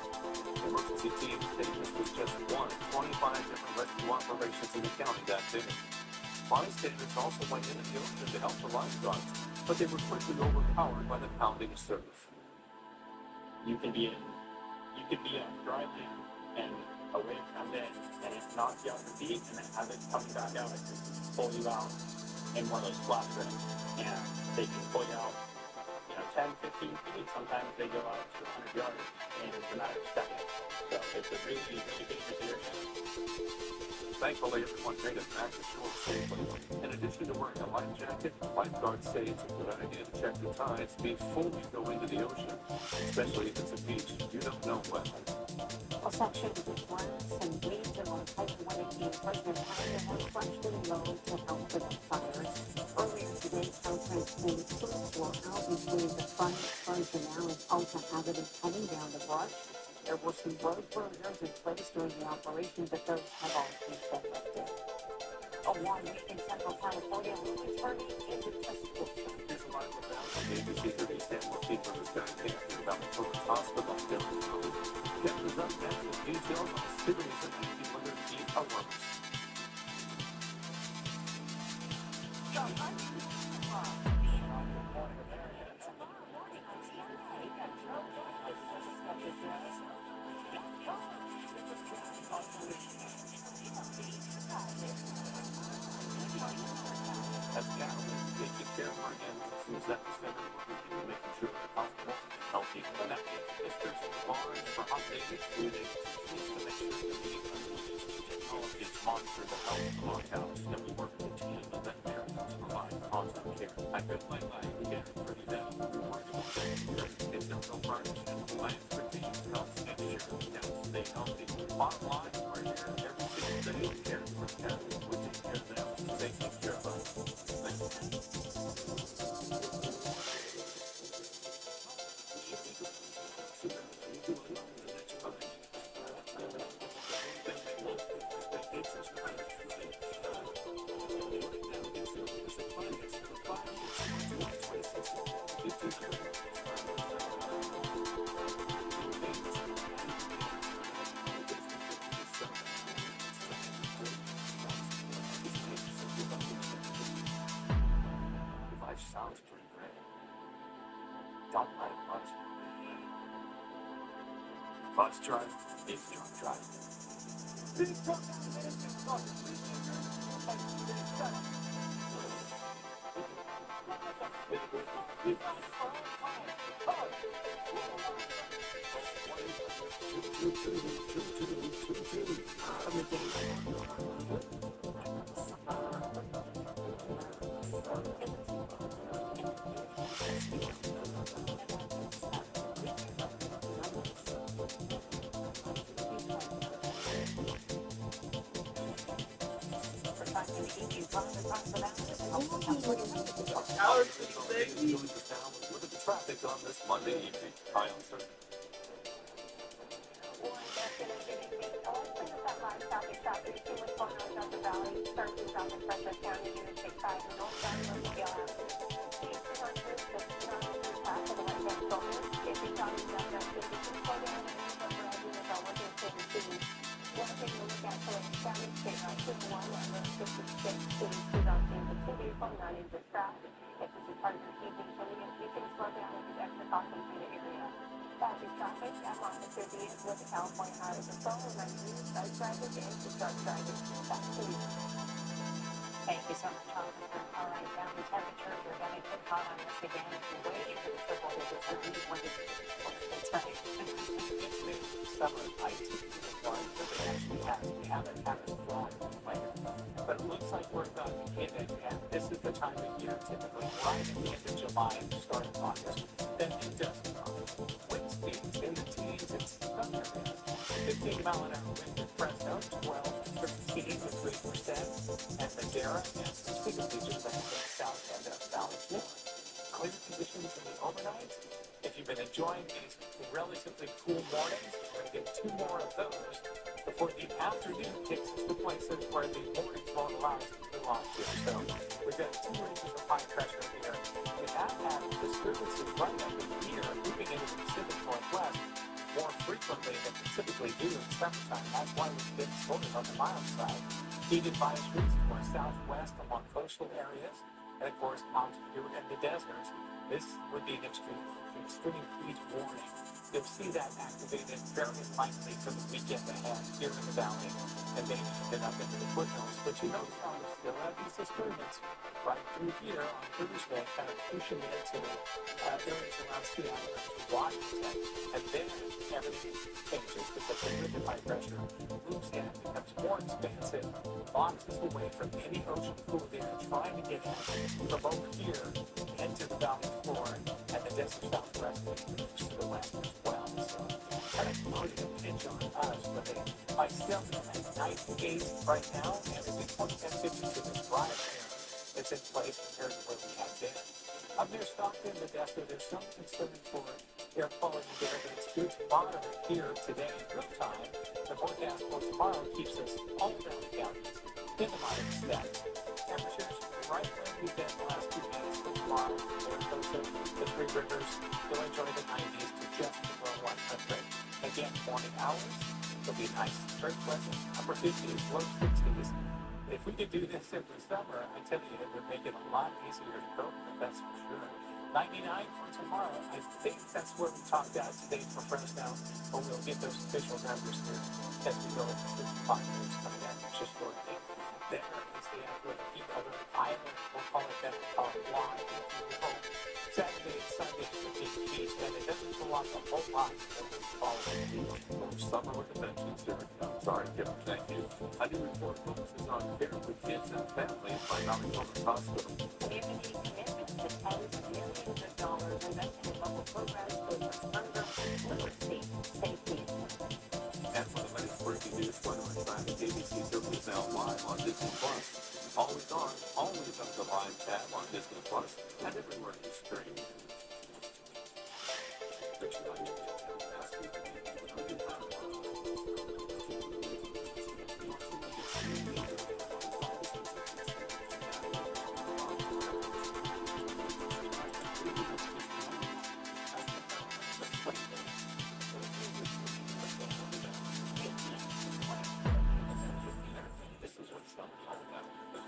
Emergency teams say this was just one of 25 different rescue operations in the county that day. Bystanders also went into the ocean to help the lifeguards, but they were quickly overpowered by the pounding surf. You can be on dry land and a wave comes in and it knocks you off your feet and then have it coming back out and pull you out in one of those flat trips. And they can pull you out 10, 15 feet. Sometimes they go out to 100 yards in a matter of seconds. So it's a really, really dangerous area. Thankfully, everyone made it back to shore safely. In addition to wearing a life jacket, lifeguards say it's a good idea to check the tides before you go into the ocean, especially if it's a beach you don't know well. Well, sections of grass and weeds along Type 180 in Fresno County have flushed in low to help prevent fires. Earlier today, Caltrans police were out between the front canal and Alta Avenue heading down the brush. There were some road closures in place during the operation, but those have all since been lifted. A warm week in Central California will be turning into a school show. Here's a live report from ABC 30 San Joaquin from the Sky Cancer about the Children's Hospital in Dillon County. Kevin is up next with details on festivities and acting under the alarms. As Gallagher taking care of our animals, at the center of making sure that hospitals healthy connected districts barns for updated including to make sure that the technologies monitor the health of our cows and we work with a team of veterinarians to provide constant care. I feel like again for today, we work with veterinarians in dental partnership. My expertise helps ensure cows stay healthy. Bottom line, we're here every single day caring for cows. We take care of them, they take care of us. Sounds pretty great. Don't let it buzz you. Bus drive is drunk driving. Look at the traffic on this Monday evening. Hi, I'm sir. Traffic, I'm on the 30th with the California Highway Patrol, and I'm using side drivers and to start driving. Back to you. Thank you so much, Officer. All right, down the temperatures are going to get hot on us again. Way into the triple digits. I think one to that's right. It's been summer IT to the point that they actually haven't flag later. But it looks like we're about to hit it, and this is the time of year typically right at the end of July and the start of August. Then it does come. Wind speeds in the teens in some areas. 15-mile-an-hour wind in Fresno, 12 to 13 with 3%, and Madera and some single-digit winds in the south end of Valley Floor. Clear conditions in the overnight. If you've been enjoying these relatively cool mornings, we're going to get 2 more of those before the afternoon kicks into places where the mornings won't allow us to move on to. So we've got 2 ranges of high pressure here. We have had disturbances right up in here, moving into the Pacific Northwest more frequently than we typically do in the summertime. That's why we've been sort of on the mild side. Heat advisories for southwest along coastal areas, and of course out here in the deserts. This would be an extreme heat warning. you'll see that activated very likely for the weekend ahead here in the valley and maybe even up into the foothills. But you notice how we still have these disturbances right through here on Thursday, kind of pushing into areas around Seattle and Washington. And then everything changes because the rigid high pressure moves in, becomes more expansive, boxes away from any ocean cool air, trying to get from over here into the valley floor and the desert southwest to the west as well. So kind of putting a pinch on us, but by still at nice gates right now, and it's been 10-50 to this drive here. It's in place compared to where we have been. Up near Stockton, Modesto, there's some concern for air quality there, but it's good to moderate here today in real time. The forecast for tomorrow keeps us all down the counties in the moderate status. Temperatures right where we've been the last 2 days for tomorrow. There close to the Three Rivers. You'll enjoy the 90s to just below 100. Again, morning hours will be nice, very pleasant, upper 50s, low 60s. If we could do this every summer, I tell you, it would make it a lot easier to cope with, that's for sure. 99 for tomorrow. I think that's where we topped out today for Fresno, but we'll get those official numbers here as we go into the 5 minutes coming out just shortly. There is the athletic heat of the island. We'll call it that line, if you will. Saturday and Sunday is the big heat, and it doesn't go off a whole lot until the following week. Summer with Conventions here. Sorry, Kim, thank you. A new report focuses on care with kids and families by Valley Children's Hospital. Community commitment to tens of millions of dollars invested in local programs focused on literacy, safety. And for the latest breaking news, weather and traffic, ABC 30 is now live on Disney Plus. Always on, always on the live tab on Disney Plus, and everywhere you stream.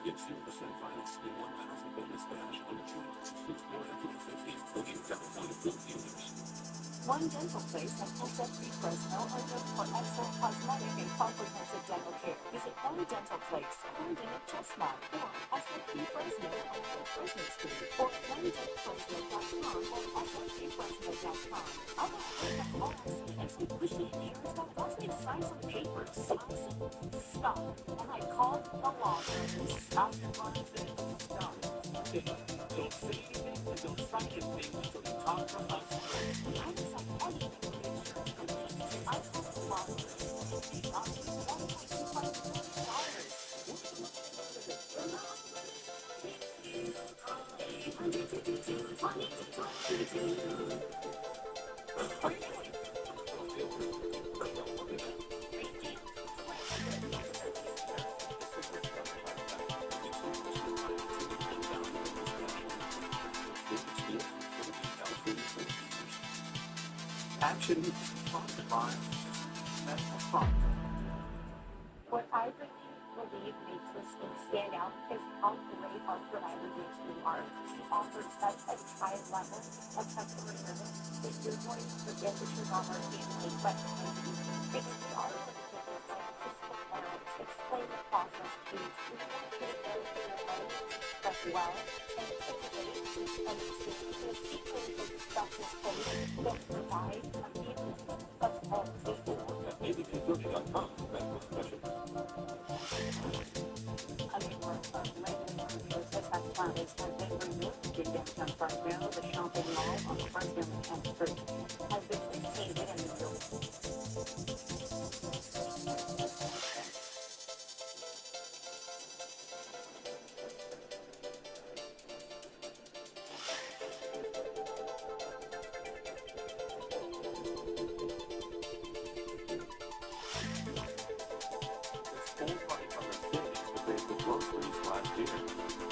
Get 0% finance in 1,000 bonus cash on the June 6th, 450, looking down on the good dealers. One dental place at SFP Fresno are known for excellent cosmetic and comprehensive dental care. Visit One Dental Place, Herndon at Chestnut, or SFP Fresno on Fresno Street, or onedentalfresno.com or sfpfresno.com. I'm not sure that's all I see. And some pushy insurance companies need to sign some papers. Stop. And I called the law firm. Stop your nonsense. Stop. Okay, don't say anything and don't sign anything until you talk to us first. I was like, anything from the insurance company. I called the law firm. They got me $1.25 million. Action by Medical Front. What I really believe makes this thing stand out is how great our providers are. He offers such a high level of customer service that you're going to forget that you're not already in a question because they are going to take the time to sit down, explain the process to you. We want you to go through your money as well and intimidate and understand the secret of the stuff is place that provide a feeling of home. Maybe ABCbuilding.com, medical specialty. A network of regular process athletics has been removed in downtown Fresno. The shopping mall on Fresno and 10th Street has been repainted and rebuilt.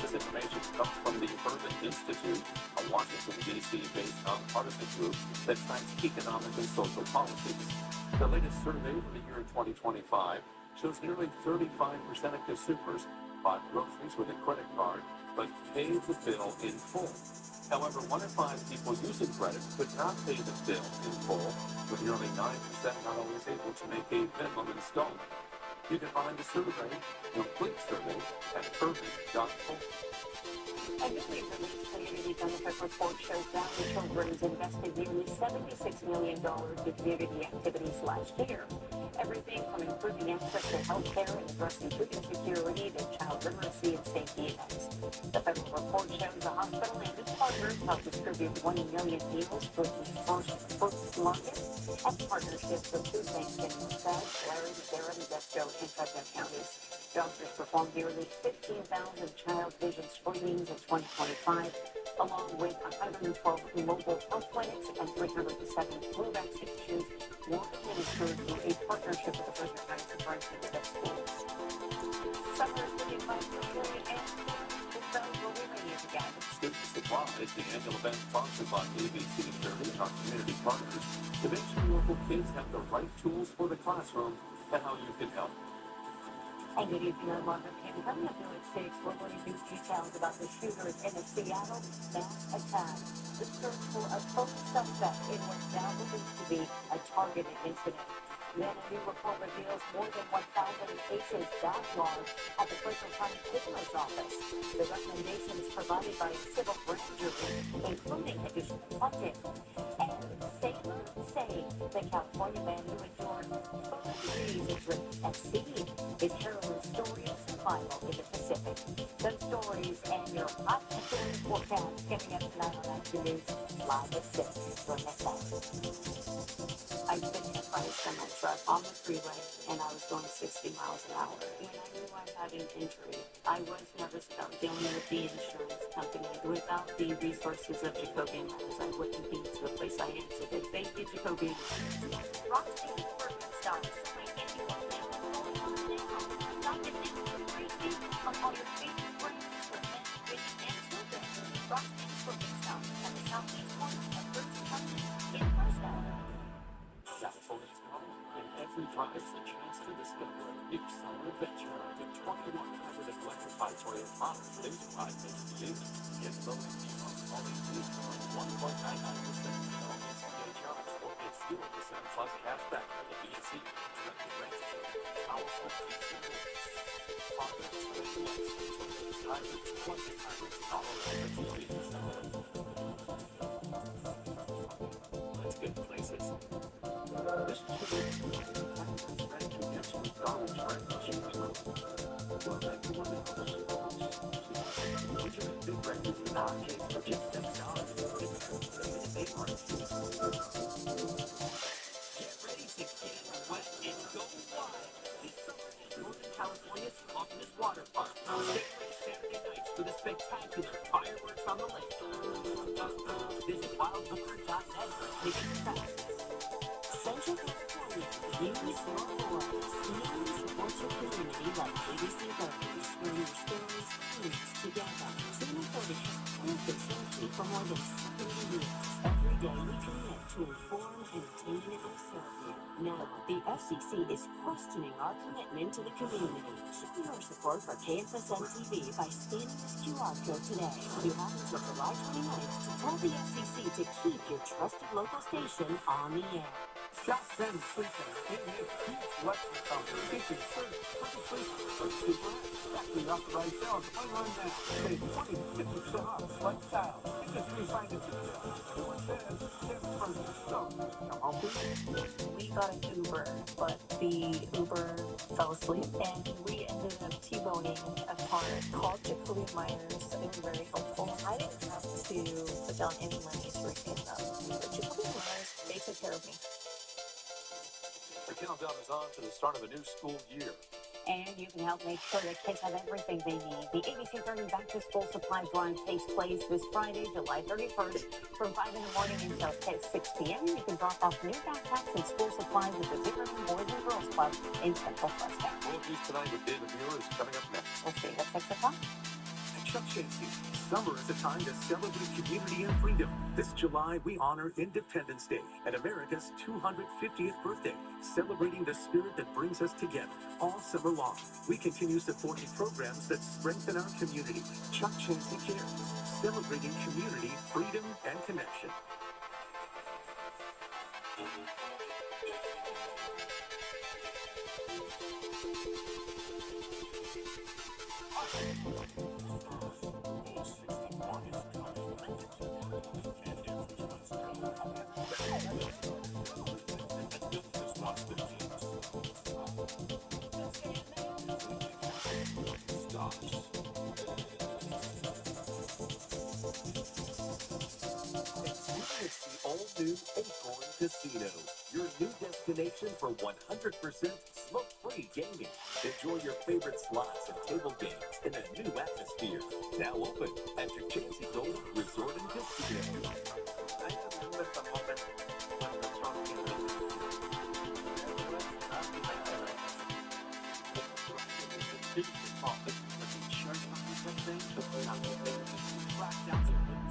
This information comes from the Urban Institute, a Washington, D.C.-based nonpartisan group that tracks economic and social policies. The latest survey for the year 2025 shows nearly 35% of consumers buy groceries with a credit card, but pay the bill in full. However, 1 in 5 people using credit could not pay the bill in full, with nearly 9% not always able to make a minimum installment. You can find the survey, complete survey, at urban.org. A newly released community benefit report shows Valley Children's invested nearly $76 million in community activities last year. Everything from improving access to health care and addressing food insecurity to child literacy and safety events. The federal report shows the hospital and its partners helped distribute 1 million meals for the first fruits market and partnerships with food banks in Merced, Larry, Durham, Desto, and Fresno counties. Doctors performed nearly 15,000 child vision screenings in 2025, along with 112 mobile health clinics and 307 flu vaccinations were administered through a partnership with the Fresno County Superintendent of Schools. Summer is looking like Mercury and Spurs will be ready again. Student Supply is the annual event sponsored by ABC Security and our community partners to make sure local kids have the right tools for the classroom and how you can help. And good evening, I'm Margaret King. Coming up new at 6, we're going to do details about the shooters in a Seattle mass attack. The search for a total suspect in what's now believed to be a targeted incident. Then a new report reveals more than 1,000 cases backlogged at the Fresno County Coroner's Office. The recommendations provided by a civil grand jury, including additional funding. And Sailor Say, the California man who endured 30 days adrift at sea, his harrowing story of survival in the Pacific. Those stories and your hot and forecast coming up tonight on Afternoons, live at 6. Join us back. I've been hit by a semi-truck on the freeway, and I was going 60 miles an hour, and I knew I had an injury. I was nervous about dealing with the insurance company. Without the resources of Jacobian Letters, I wouldn't be to the place I am today. Thank you, Jacobian Letters. Rocksteady Department stocks. My annual sale is going on now. Stop it now for free deals on all your favorite brands for men, women, and children. Rocksteady Department stocks at the southeast corner of First Company in Fresno. California's home, and every drive is a chance to discover a new summer adventure. The 2100 electrified Toyota model is arrived next to you. Get low and beyond all you need for 1.99% CHR or get 0% plus cash back for the BNC constructed rent. Powerful feature rewards. Father, special lights, hybrids, plug-in hybrids, all of the TVs. Let's get places. This is the right to get some McDonald's right to cheap well, everyone else. Would you make big breakfast with our cake for just $7? It's a big one. Get ready to get wet and go wild. This summer is Northern California's longest water park. Stay ready Saturday nights for the spectacular fireworks on the lake. Visit wildbooker.net for tickets fast. Central California, use your voice. You support your community like ABC 30s, where your stories fuse together. Channel 30 has perfect safety for more than 70 years. Every day we commit to inform, entertain, and serve you. Now, the FCC is questioning our commitment to the community. Show your support for KFSN TV by scanning this QR code today. You have until July 29th to tell the FCC to keep your trusted local station on the air. Shop Ben's Sleeping. They make huge selection of featuring shirts, legislation, or super factory authorized sales online now. Save 20 to 50% off select styles. You just re-sign it to sale. Everyone says, Tim Furniture. So, come home please. We got an Uber, but the Uber fell asleep, and we ended up T-boning a car called Jacobian Myers. They were very helpful. I didn't have to put down any money to retain them. But Jacobian Myers, they took care of me. The countdown is on to the start of a new school year. And you can help make sure that kids have everything they need. The ABC 30 Back to School Supply Drive takes place this Friday, July 31st, from 5 in the morning until 6 p.m. You can drop off new backpacks and school supplies at the Zimmerman Boys and Girls Club in Central Fresno. World News Tonight with David Muir is coming up next. We'll see you at 6 o'clock. Chuck Chansey. Summer is a time to celebrate community and freedom. This July, we honor Independence Day and America's 250th birthday, celebrating the spirit that brings us together all summer long. We continue supporting programs that strengthen our community. Chuck Chansey Cares, celebrating community, freedom, and connection. Experience the all-new Acorn Casino, your new destination for 100% smoke-free gaming. Enjoy your favorite slots and table games in a new atmosphere. Now open at your Chansey Gold Resort and Casino. I remember the moment when the Trump came in.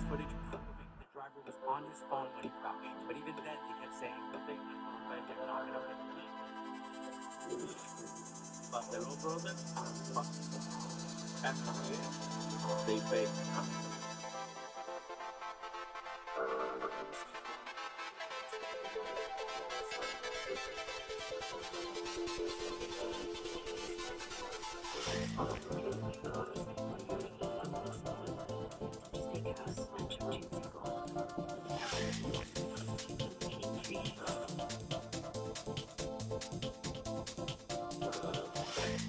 Footage proving the driver was on his phone when he crashed. But even then, he kept saying that they're not going to but their old brother, and they paid.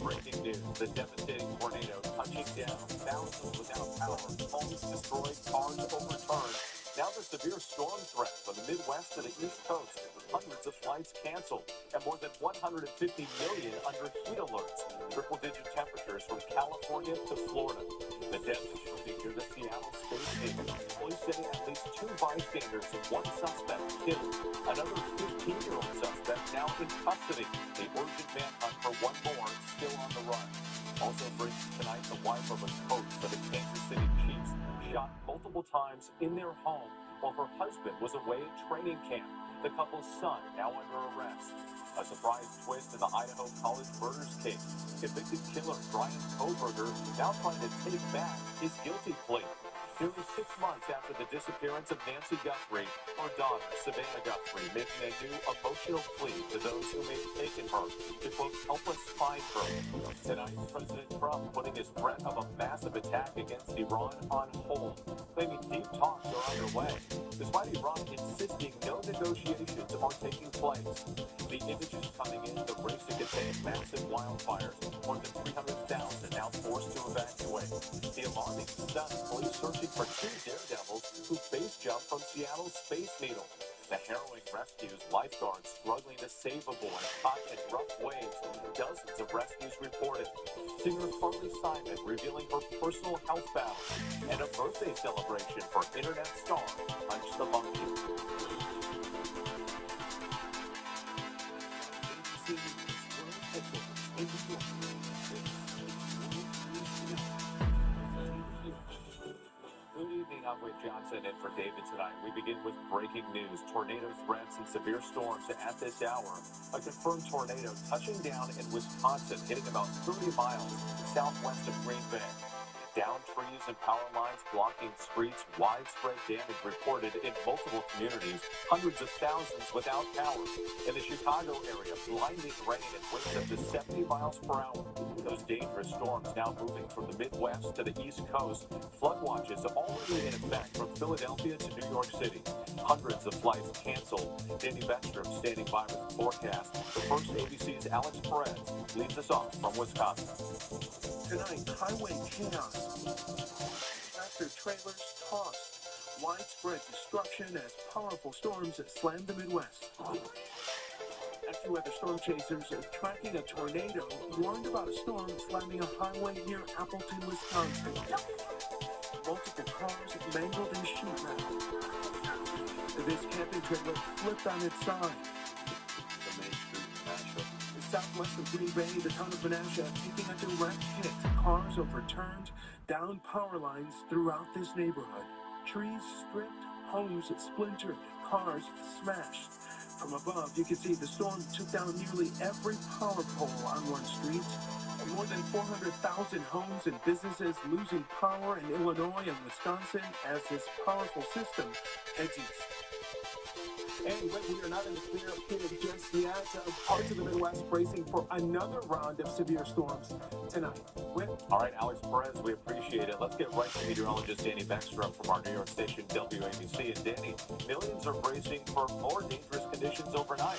Breaking news, the devastating tornado touching down, thousands without power, homes destroyed, cars overturned. Now the severe storm threat from the Midwest to the East Coast, hundreds of flights canceled, and more than 150 million under heat alerts. Triple-digit temperatures from California to Florida. The death is shooting near the Seattle Space Station. Police say at least 2 bystanders and 1 suspect killed. Another 15-year-old suspect now in custody. The urgent manhunt for 1 more still on the run. Also breaking tonight, the wife of a coach for the Kansas City Chiefs shot multiple times in their home while her husband was away at training camp. The couple's son now under arrest. A surprise twist in the Idaho college murders case. Convicted killer Brian Kohberger now trying to take back his guilty plea. Nearly 6 months after the disappearance of Nancy Guthrie, her daughter, Savannah Guthrie, making a new emotional plea to those who may have taken her to, quote, help us find her. Tonight, President Trump putting his threat of a massive attack against Iran on hold, claiming deep talks are underway, despite Iran insisting no negotiations are taking place. The images coming in, the race to contain massive wildfires, more than 300,000 now forced to evacuate. The alarming stunt, police searching for 2 daredevils who base jumped from Seattle's Space Needle. The harrowing rescues, lifeguards struggling to save a boy caught in rough waves. Dozens of rescues reported. Singer Carly Simon revealing her personal health battle. And a birthday celebration for internet star Punch the Monkey. Good evening, I'm Rick Johnson, and for David tonight, we begin with breaking news. Tornado threats and severe storms at this hour. A confirmed tornado touching down in Wisconsin, hitting about 30 miles southwest of Green Bay. Downed trees and power lines blocking streets, widespread damage reported in multiple communities, hundreds of thousands without power. In the Chicago area, blinding rain and winds up to 70 miles per hour. Those dangerous storms now moving from the Midwest to the East Coast. Flood watches already in effect from Philadelphia to New York City. Hundreds of flights canceled. Danny Beckstrom standing by with the forecast. The first ABC's Alex Perez leads us off from Wisconsin. Tonight, highway chaos. Tractor-trailers tossed. Widespread destruction as powerful storms slam the Midwest. AccuWeather storm chasers tracking a tornado warned about a storm slamming a highway near Appleton, Wisconsin. Multiple cars mangled in sheet metal. This camping trailer flipped on its side. The Main Street Nashville is southwest of Green Bay, the town of Menasha, taking a direct hit. Cars overturned, down power lines throughout this neighborhood. Trees stripped, homes splintered, cars smashed. From above, you can see the storm took down nearly every power pole on one street. More than 400,000 homes and businesses losing power in Illinois and Wisconsin as this powerful system heads east. And when we are not in the clear here just yet, parts of the Midwest bracing for another round of severe storms tonight. All right, Alex Perez, we appreciate it. Let's get right to meteorologist Danny Beckstrom from our New York station, WABC. And Danny, millions are bracing for more dangerous conditions overnight.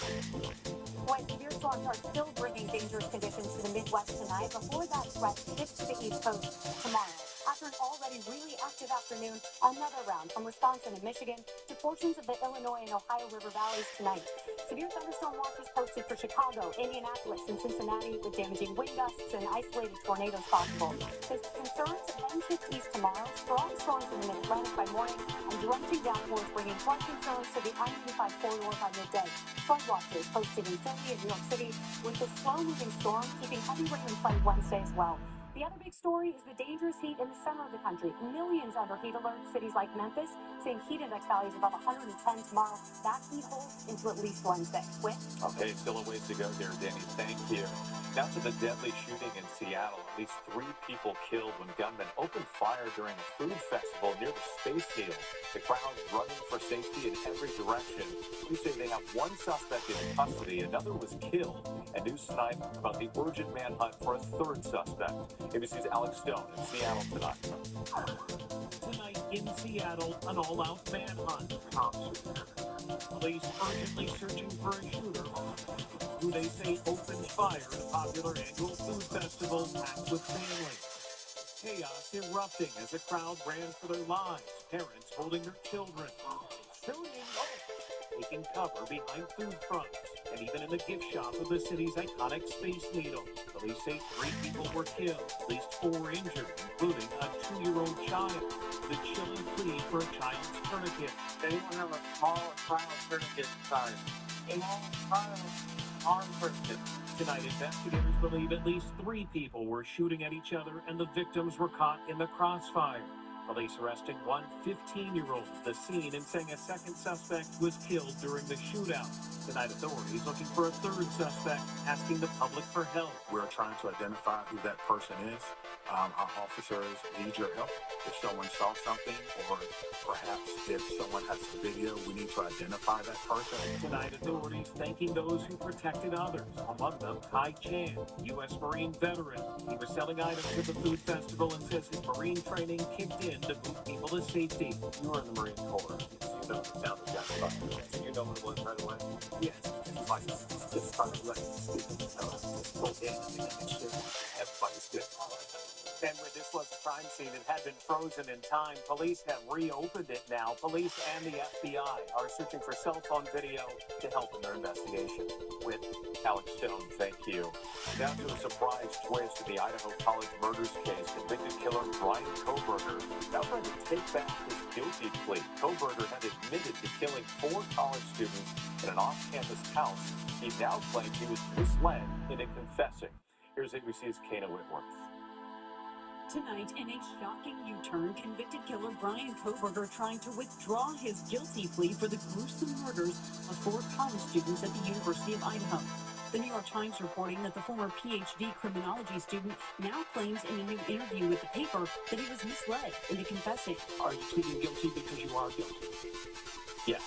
Boy, severe storms are still bringing dangerous conditions to the Midwest tonight before that threat shifts to the East Coast tomorrow. After an already really active afternoon, another round from Wisconsin and Michigan to portions of the Illinois and Ohio River valleys tonight. Severe thunderstorm watches posted for Chicago, Indianapolis, and Cincinnati with damaging wind gusts and isolated tornadoes possible. The concerns then shift east tomorrow. Strong storms in the mid-Atlantic by morning and drenching downpours bringing flood concerns to the I-95 corridor by midday. Flood watches posted in Philly and New York City with the slow-moving storm keeping heavy rain in play Wednesday as well. The other big story is the dangerous heat in the center of the country. Millions under heat alert. Cities like Memphis seeing heat index values above 110 tomorrow. That heat holds into at least Wednesday. Okay, still a ways to go here, Danny. Thank you. Now to the deadly shooting in Seattle. At least 3 people killed when gunmen opened fire during a food festival near the Space Needle. The crowd running for safety in every direction. Police say they have 1 suspect in custody. Another was killed. And news tonight about the urgent manhunt for a 3rd suspect. ABC's Alex Stone in Seattle tonight. Tonight in Seattle, an all-out manhunt. Police urgently searching for a shooter who they say opened fire at a popular annual food festival packed with families. Chaos erupting as a crowd ran for their lives, parents holding their children. Shooting, taking cover behind food trucks, and even in the gift shop of the city's iconic Space Needle. Police say 3 people were killed, at least 4 injured, including a 2-year-old child. The chilling plea for a child's tourniquet. Anyone have a small child tourniquet size? Small child arm tourniquet. Tonight, investigators believe at least 3 people were shooting at each other and the victims were caught in the crossfire. Police arresting one 15-year-old at the scene and saying a 2nd suspect was killed during the shootout. Tonight, authorities looking for a 3rd suspect, asking the public for help. We're trying to identify who that person is. Our officers need your help. If someone saw something, or perhaps if someone has a video, we need to identify that person. Tonight, authorities thanking those who protected others. Among them, Kai Chan, U.S. Marine veteran. He was selling items at the food festival and says his Marine training kicked in to move people to safety. You were in the Marine Corps. You know the sound of gunfire. Did you know what it was right away? Yes. Everybody just started like speaking. Everybody's good. And where this was a crime scene, it had been frozen in time. Police have reopened it now. Police and the FBI are searching for cell phone video to help in their investigation. With Alex Stone, thank you. Now to a surprise twist in the Idaho College murders case. Convicted killer Brian Kohberger now trying to take back his guilty plea. Kohberger had admitted to killing 4 college students in an off-campus house. He now claims he was misled into confessing. Here's ABC's Kana Whitworth. Tonight, in a shocking U-turn, convicted killer Brian Kohberger trying to withdraw his guilty plea for the gruesome murders of 4 college students at the University of Idaho. The New York Times reporting that the former PhD criminology student now claims in a new interview with the paper that he was misled into confessing. Are you pleading guilty because you are guilty? Yes.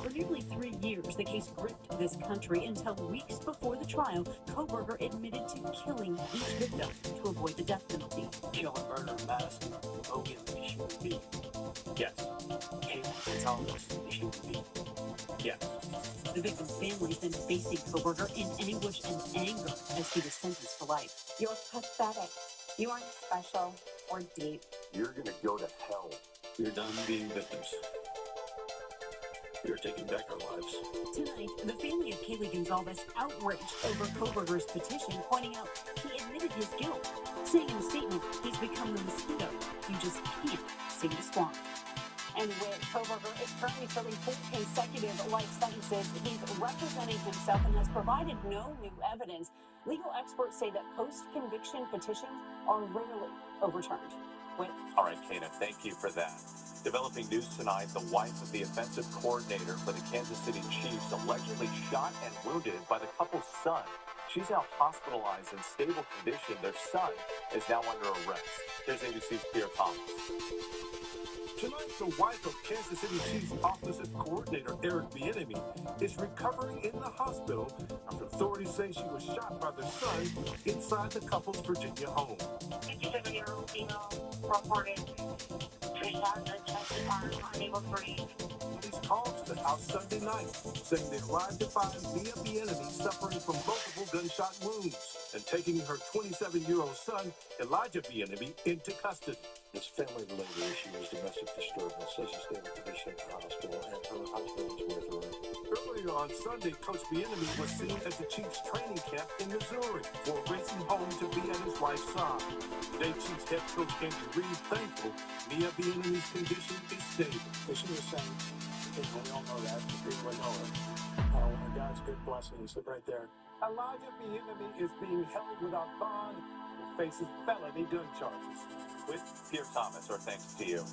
For nearly 3 years, the case gripped this country until weeks before the trial, Kohberger admitted to killing each victim to avoid the death penalty. Kill and murder Madison, Logan, the human being. Yes. Kate Thomas, the human being. Yes. The victim's family then facing Kohberger in anguish and anger as he was sentenced to life. You're pathetic. You aren't special or deep. You're going to go to hell. You're done being victims. You're taking back our lives. Tonight, the family of Kaylee Gonzalez outraged over Kohberger's petition, pointing out he admitted his guilt, saying in a statement, he's become the mosquito. You just can't seem to swamp. And with Kohberger Hamburger is currently serving 4 consecutive life sentences. He's representing himself and has provided no new evidence. Legal experts say that post-conviction petitions are rarely overturned. All right, Kana, thank you for that. Developing news tonight, the wife of the offensive coordinator for the Kansas City Chiefs allegedly shot and wounded by the couple's son. She's now hospitalized in stable condition. Their son is now under arrest. Here's ABC's Pierre Thomas. Tonight, the wife of Kansas City Chiefs offensive coordinator Eric Bieniemy is recovering in the hospital after authorities say she was shot by their son inside the couple's Virginia home. 57-year-old female reported she shot her chest arm, unable to breathe. Police called to the house Sunday night, saying they arrived to find Mia Bieniemy suffering from multiple gunshot wounds and taking her 27-year-old son, Elijah Bieniemy, into custody. This family-related issue is domestic disturbance, says a stable condition at the hospital, and her husband is with her. Earlier on Sunday, Coach Bieniemy was seen at the Chiefs training camp in Missouri before racing home to be at his wife's side. Today, Chiefs head coach Andy Reid thankful Mia Bieniemy's condition is stable. She was saying, we all know that, people would know it. God's good blessings right there. Elijah Bieniemy is being held without bond and faces felony gun charges. With Pierre Thomas, our thanks to you.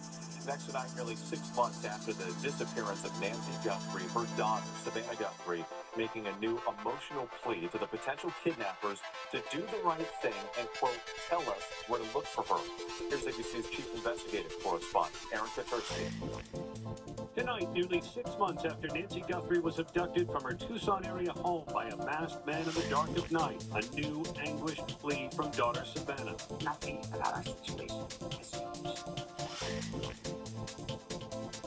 Next tonight, nearly 6 months after the disappearance of Nancy Guthrie, her daughter, Savannah Guthrie, making a new emotional plea to the potential kidnappers to do the right thing and, quote, tell us where to look for her. Here's ABC's chief investigative correspondent, Aaron Katersky. Tonight, nearly 6 months after Nancy Guthrie was abducted from her Tucson area home by a masked man in the dark of night, a new anguished plea from daughter Savannah. Nothing about our situation has changed.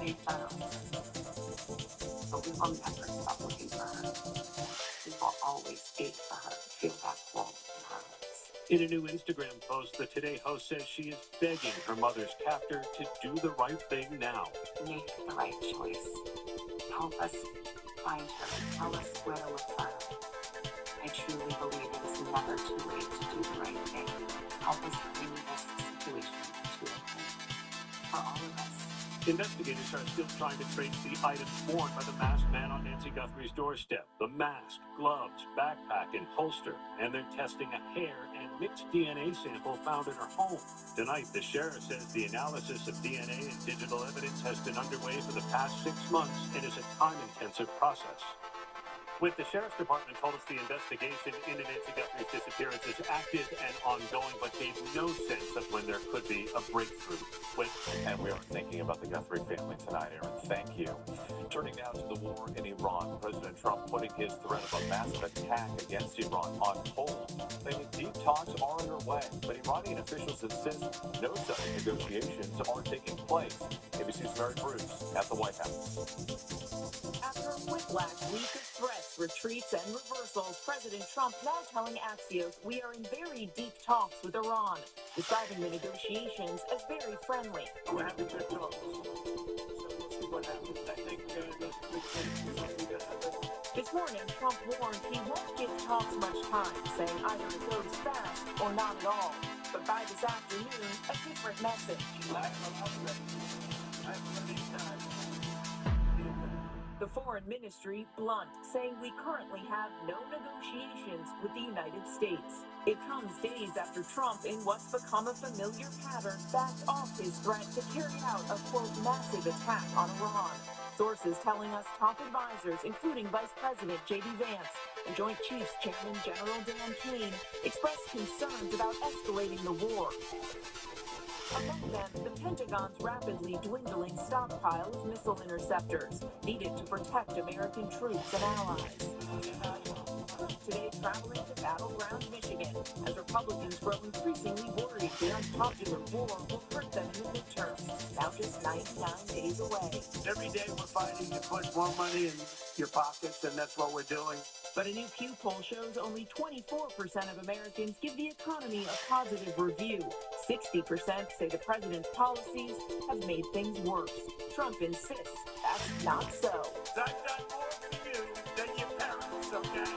We've done our best, but we will never stop looking for her. We will always ache for her, feel that pull in our hearts. In a new Instagram post, the Today host says she is begging her mother's captor to do the right thing now. Make the right choice. Help us find her. Tell us where to look for her. I truly believe it is never too late to do the right thing. Help us bring this situation to an end. For all of us. Investigators are still trying to trace the items worn by the masked man on Nancy Guthrie's doorstep. The mask, gloves, backpack, and holster. And they're testing a hair and mixed DNA sample found in her home. Tonight, the sheriff says the analysis of DNA and digital evidence has been underway for the past 6 months and is a time-intensive process. With the Sheriff's Department told us the investigation into Nancy Guthrie's disappearance is active and ongoing, but gave no sense of when there could be a breakthrough. And we are thinking about the Guthrie family tonight, Aaron. Thank you. Turning now to the war in Iran. President Trump putting his threat of a massive attack against Iran on hold. Saying deep talks are underway, but Iranian officials insist no such negotiations are taking place. ABC's Mary Bruce at the White House. After a whiplash week of threats, retreats, and reversals, President Trump now telling Axios we are in very deep talks with Iran, describing the negotiations as very friendly. We're having good talks. So we'll see what happens. I think there's a big thing. This morning, Trump warned he won't give talks much time, saying either it goes fast or not at all. But by this afternoon, a different message. The Foreign Ministry blunt, saying we currently have no negotiations with the United States. It comes days after Trump, in what's become a familiar pattern, backed off his threat to carry out a, quote, massive attack on Iran. Sources telling us top advisors, including Vice President J.D. Vance and Joint Chiefs Chairman General Dan Kane, expressed concerns about escalating the war. Among them, the Pentagon's rapidly dwindling stockpile of missile interceptors needed to protect American troops and allies. Today, traveling to battleground Michigan, as Republicans grow increasingly worried the unpopular war will hurt them in the midterms, now just 99 days away. Every day we're fighting to put more money in your pockets, and that's what we're doing. But a new Pew poll shows only 24% of Americans give the economy a positive review. 60% say the president's policies have made things worse. Trump insists that's not so. I've done more for you than your parents, okay?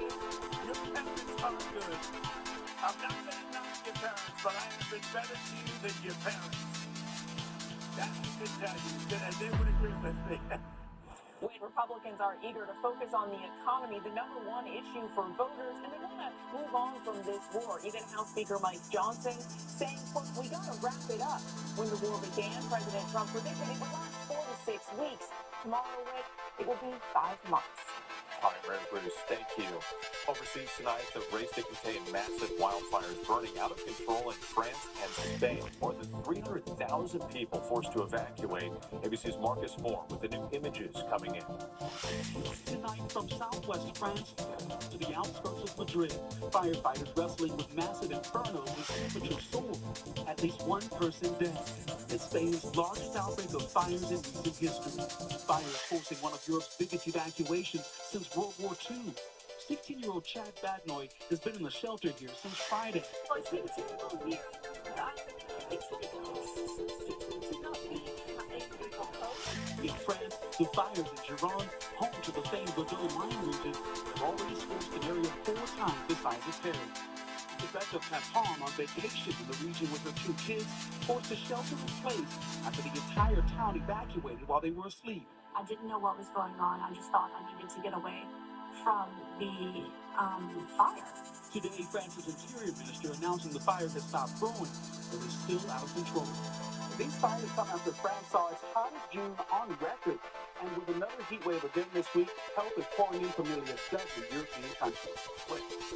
Your parents are good. I'm not going to knock your parents, but I have been better to you than your parents. That I can tell you that they would agree with me. When Republicans are eager to focus on the economy, the number one issue for voters, and they want to move on from this war. Even House Speaker Mike Johnson saying, quote, we got to wrap it up. When the war began, President Trump predicted it would last 4 to 6 weeks. Tomorrow, Rick, it will be 5 months. All right, Mary Bruce, thank you. Overseas tonight, the race to contain massive wildfires burning out of control in France and Spain. More than 300,000 people forced to evacuate. ABC's Marcus Moore with the new images coming in. Tonight from southwest France to the outskirts of Madrid, firefighters wrestling with massive infernos as temperatures soar. At least one person dead. It's Spain's largest outbreak of fires in recent history. Fires forcing one of Europe's biggest evacuations since World War II. 16-year-old Chad Badnoy has been in the shelter here since Friday. Oh, it's been terrible here. It's like to not be able to cope. In France, the fires in Gironde, home to the famed Bordeaux wine region, have already scorched an area 4 times the size of Paris. Rebecca Papon, on vacation in the region with her 2 kids, forced to shelter in place after the entire town evacuated while they were asleep. I didn't know what was going on. I just thought I needed to get away from the fire. Today, France's Interior Minister announcing the fire has stopped growing, but is still out of control. These fires come after France saw its hottest June on record. And with another heat wave again this week, help is pouring in from nearly a dozen European countries.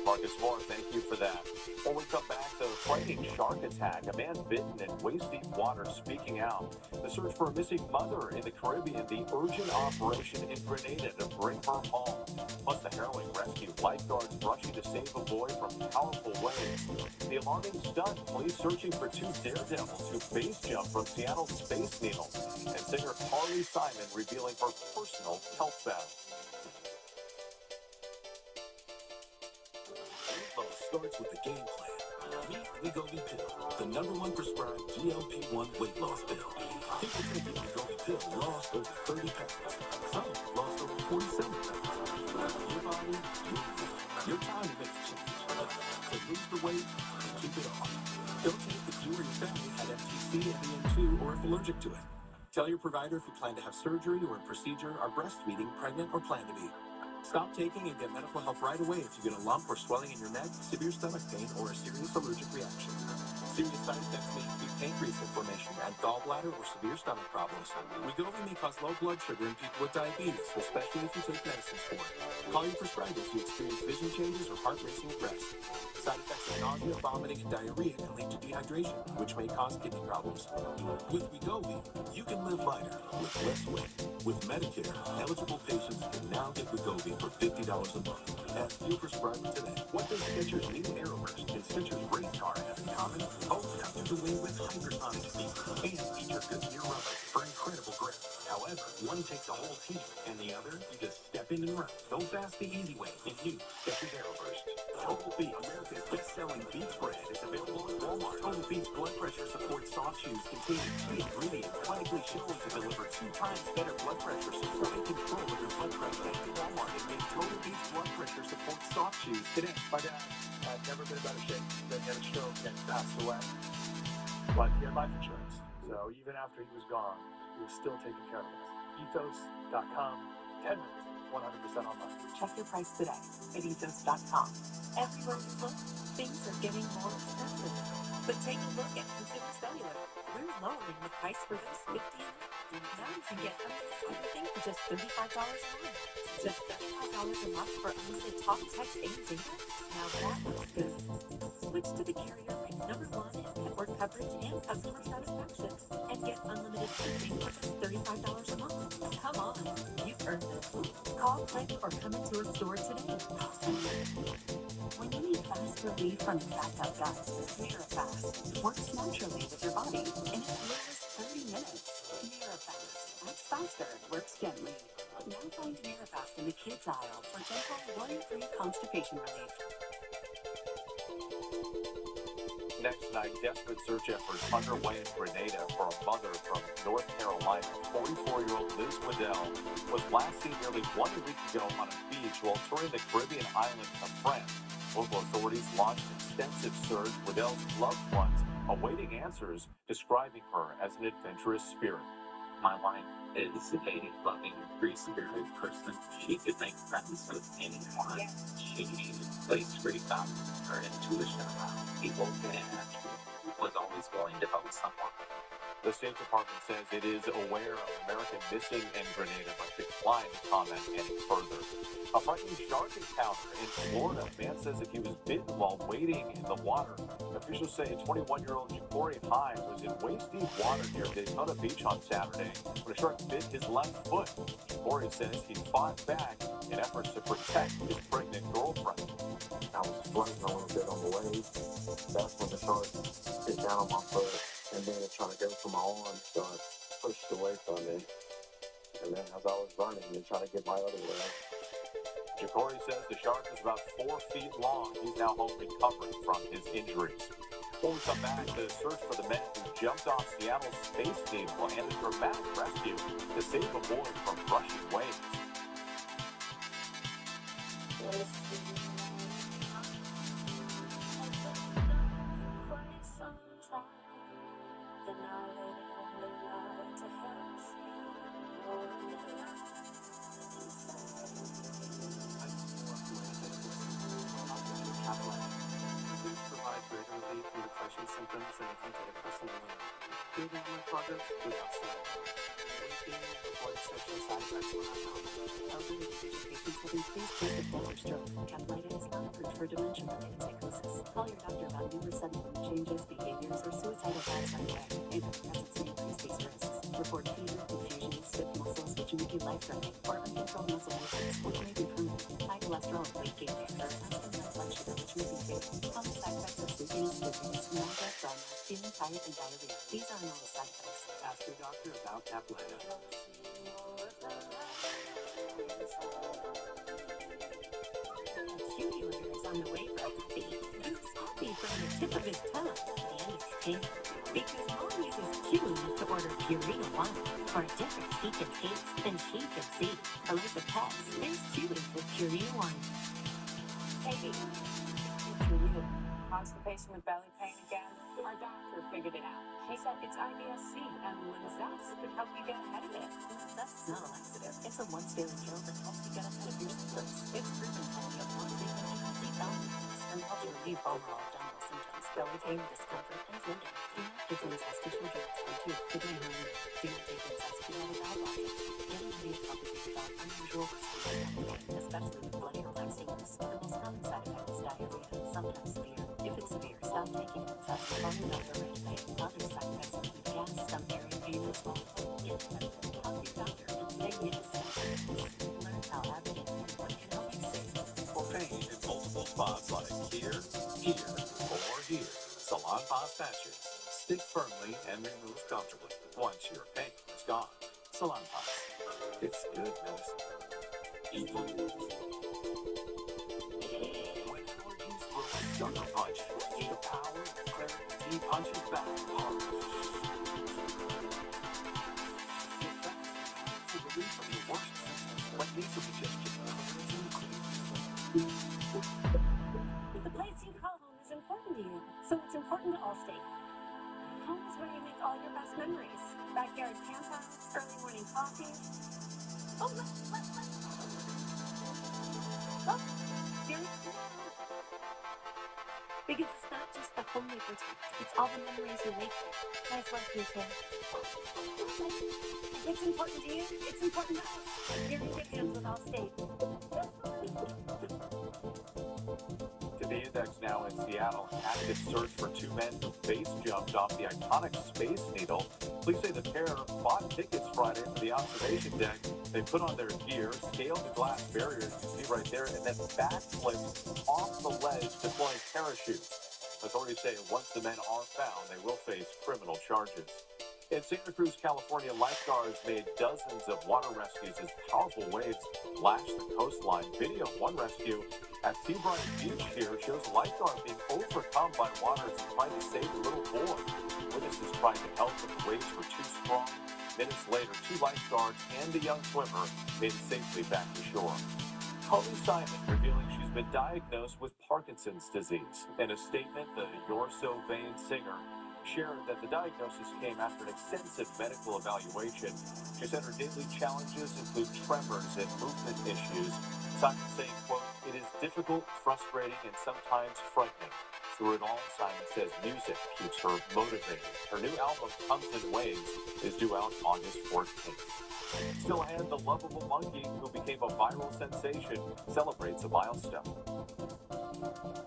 Marcus Moore, thank you for that. When we come back, the frightening shark attack, a man bitten in waist-deep water speaking out. The search for a missing mother in the Caribbean, the urgent operation in Grenada to bring her home. Plus the harrowing rescue, lifeguards rushing to save a boy from powerful waves. The alarming stunt, police searching for 2 daredevils who base jump from Seattle's Space Needle. And singer Carly Simon revealing her personal health battle. Weight loss starts with a game plan. Meet Wegovy Pill, the #1 prescribed GLP-1 weight loss pill. People taking Wegovy Pill lost over 30 pounds. Some lost over 47 pounds. Your body, your time to make the change. So lose the weight and keep it off. Don't take if you or your family had FTC, MDM2, or if allergic to it. Tell your provider if you plan to have surgery or a procedure, are breastfeeding, pregnant, or plan to be. Stop taking and get medical help right away if you get a lump or swelling in your neck, severe stomach pain, or a serious allergic reaction. Serious side effects may include pancreas inflammation and gallbladder or severe stomach problems. Wegovy may cause low blood sugar in people with diabetes, especially if you take medicines for it. Call your prescriber if you experience vision changes or heart racing at rest. Side effects of nausea, vomiting, and diarrhea can lead to dehydration, which may cause kidney problems. With Wegovy, you can live lighter with less weight. With Medicare, eligible patients can now get Wegovy for $50 a month. Ask your prescriber today. What does Skechers' new Aeroburst and Skechers race car have in common? Both come through the wind with hypersonic speed and feature Goodyear rubber for incredible grip. However, one takes a whole team, and the other, you just step in and run. Go fast the easy way in new Skechers Aeroburst. Total Beats, America's best-selling Beats brand, is available at Walmart. Total Beats blood pressure support soft shoes containing key ingredients clinically shown to deliver 2 times better blood pressure support and control of your blood pressure. At Walmart, and make Total Beats blood pressure support soft shoes today. My dad had never been in better shape. Then he had a stroke and passed away. But he had life insurance. So even after he was gone, he was still taking care of us. Ethos.com, 10 minutes, 100% online. Check your price today at ethos.com. Everywhere you look, things are getting more expensive. But take a look at Consumer Cellular. We're lowering the price for those 50 and up. Now you can get everything for just $35 a month. Just $35 a month for unlimited talk, text, and data? Now that looks good. Switch to the carrier ranked #1 in network coverage and customer satisfaction. And get unlimited streaming for just $35 a month. Come on, you've earned it. Call, click, or come into a store today. When you need fast relief from backed up guts, Mirafast works naturally with your body in as little as 30 minutes. Mirafast acts faster, works gently. Now find Mirafast in the kids aisle for gentle, worry-free constipation relief. Next night, desperate search efforts underway in Grenada for a mother from North Carolina. 44-year-old Liz Waddell was last seen nearly 1 week ago on a beach while touring the Caribbean island of France. Local authorities launched an extensive search. Waddell's loved ones awaiting awaiting answers, describing her as an adventurous spirit. My wife is a loving, free-spirited person. She could make friends with anyone. She plays great on her intuition about people and was always willing to help someone. The State Department says it is aware of American missing in Grenada, but declined to comment any further. A frightening shark encounter in Florida. A man says that he was bitten while wading in the water. Officials say 21-year-old Ja'Cory Hyde was in waist-deep water near Daytona Beach on Saturday when a shark bit his left foot. Ja'Cory says he fought back in efforts to protect his pregnant girlfriend. I was floating a little bit on the wave. That's when the shark hit down on my foot. And then it tried to go for my arm, so I pushed away from it. And then as I was running, it tried to get my other leg. Ja'Cory says the shark was about 4 feet long. He's now home recovering from his injuries. When we come back, the search for the men who jumped off Seattle's Space Needle and a dramatic rescue to save a boy from rushing waves. Provide greater relief from depression symptoms and antidepressant improving my progress without side effects. Waking before sexual side effects will not help. Elderly patients have increased risk of death or stroke. Caplyta is not approved for dementia-related psychosis. Call your doctor about new or sudden mood changes, behaviors, or suicidal thoughts right away. Antidepressants may increase these risks. Report fever, confusion, stiff muscles, which may be life-threatening, or uncontrolled muscle movements, which may be permanent. High cholesterol and weight gain can occur, as can high blood sugar, which may be fatal. Common side effects are sleepiness, dizziness, nausea, dryness, feeling tired, and diarrhea. These are not all side effects. Ask your doctor about Caplyta. A cutie litter is on the way for Happy. He's happy from the tip of his tongue to the end of his tail. Because Mom uses Chewy to order Purina One for a different he can taste than she can see. For like the pets, there's Chewy with Purina One. Katie, Purina. Constipation with belly pain again? Our doctor figured it out. She said it's IBS-C, and Linzess could help you get ahead of it. That's not a laxative. It's a once-daily pill that helps you get ahead of your symptoms. It's proven to help you avoid frequent and complete bowel movements and help you relieve overall abdominal symptoms, belly pain, discomfort, and bloating. Do not give Linzess to children or to goodbye hungry. Do not take Linzess to bowel blocking. Get immediate complicated about unusual respiratory pain, especially with bloody or black stings. The most common side effect is diarrhea, sometimes severe. If it's severe, stop taking Linzess and call your doctor right away. Other side effects include gas, stomach area pain, and swelling. Get help. Talk to your doctor and say yes. Learn how Advocate One can help you save. For pain in multiple spots like here, here, or here, Salon Pass patches stick firmly and remove comfortably once your pain is gone. Salon Pass. It's good medicine. Evil. When allergies will sucker punch, the power of Clarity punches back hard. Get fast, powerful relief from your worst symptoms like nasal congestion, clarity, and clear. The place you call home is important to you, so it's important to Allstate. Home is where you make all your best memories. Backyard campouts, early morning coffee. Oh, let. Oh, seriously? Because it's not just the home you protect, it's all the memories you make there. Nice work, Keisha. If it's important to you, it's important to us. You're in good hands with Allstate. To the index now in Seattle, active search for 2 men who base jumped off the iconic Space Needle. Police say the pair bought tickets Friday for the observation deck. They put on their gear, scaled the glass barriers you see right there, and then backflipped off the ledge deploying parachutes. Authorities say once the men are found, they will face criminal charges. In Santa Cruz, California, lifeguards made dozens of water rescues as powerful waves lashed the coastline. Video of one rescue at Seabright Beach here shows a lifeguard being overcome by waters and trying to save a little boy. Witnesses tried to help, but the waves were too strong. Minutes later, 2 lifeguards and a young swimmer made it safely back to shore. Carly Simon revealing she's been diagnosed with Parkinson's disease. In a statement, the You're So Vain singer shared that the diagnosis came after an extensive medical evaluation. She said her daily challenges include tremors and movement issues. Simon saying, quote, "It is difficult, frustrating, and sometimes frightening. Through it all, Simon says music keeps her motivated. Her new album, Comes in Waves, is due out August 14th. Still ahead, the lovable monkey who became a viral sensation celebrates a milestone.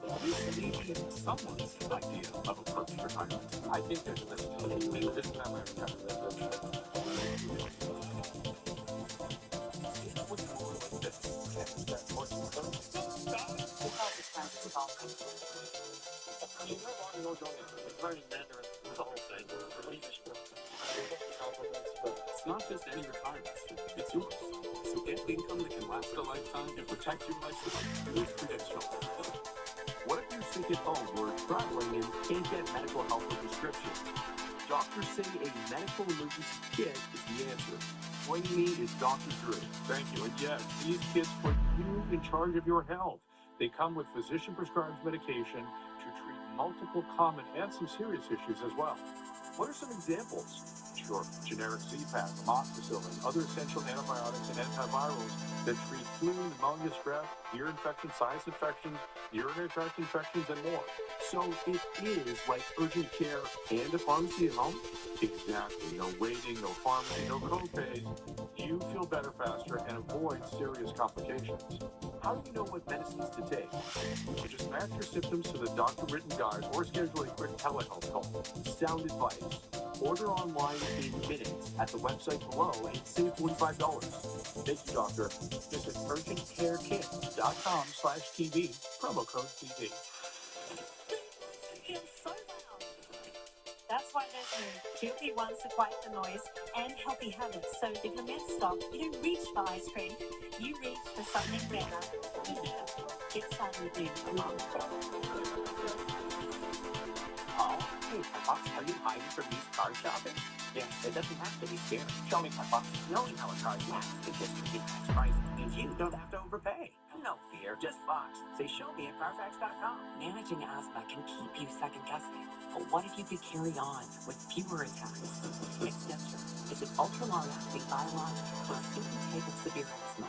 Obviously, someone's idea of a perfect retirement. I think there's a miscommunication. Maybe this time I remember What's more like this? You know what? No, don't. Learning Mandarin is the whole thing. It's not just any retirement. It's yours. So get income that can last a lifetime and protect your life with Prudential. What if you're sick at home or traveling and can't get medical help or prescriptions? Doctors say a medical emergency kit is the answer. Joining me is Dr. Drew. Thank you. And yes, these kits put you in charge of your health. They come with physician-prescribed medication to treat multiple common and some serious issues as well. What are some examples? Sure, generic CPAP, amoxicillin, other essential antibiotics and antivirals that treat flu, pneumonia, strep, ear infection, sinus infections, urinary tract infections, and more. So it is like urgent care and a pharmacy at home? Exactly. No waiting, no pharmacy, no co-pays. You feel better faster and avoid serious complications. How do you know what medicines to take? You just match your symptoms to the doctor-written guide or schedule a quick telehealth call. Sound advice. Order online in minutes at the website below and save $45. Thank you, doctor. Visit urgentcarekit.com/TV, promo code TV. That's why there's new Guilty Ones to quiet the noise and healthy habits. So if your mints stop, you don't reach for ice cream, you reach for something better. Get started with new. Oh, hey, Fox, are you hiding from these car shopping? Yes, it doesn't have to be scary. Show me, Fox. Knowing how a car lasts in history at tax prices means you don't have to overpay. No fear, just Fox. Say, show me at Carfax.com. Managing asthma can keep you second guessing. But what if you could carry on with fewer attacks? Extension is an ultra-long-acting biologic for a certain type of severe asthma.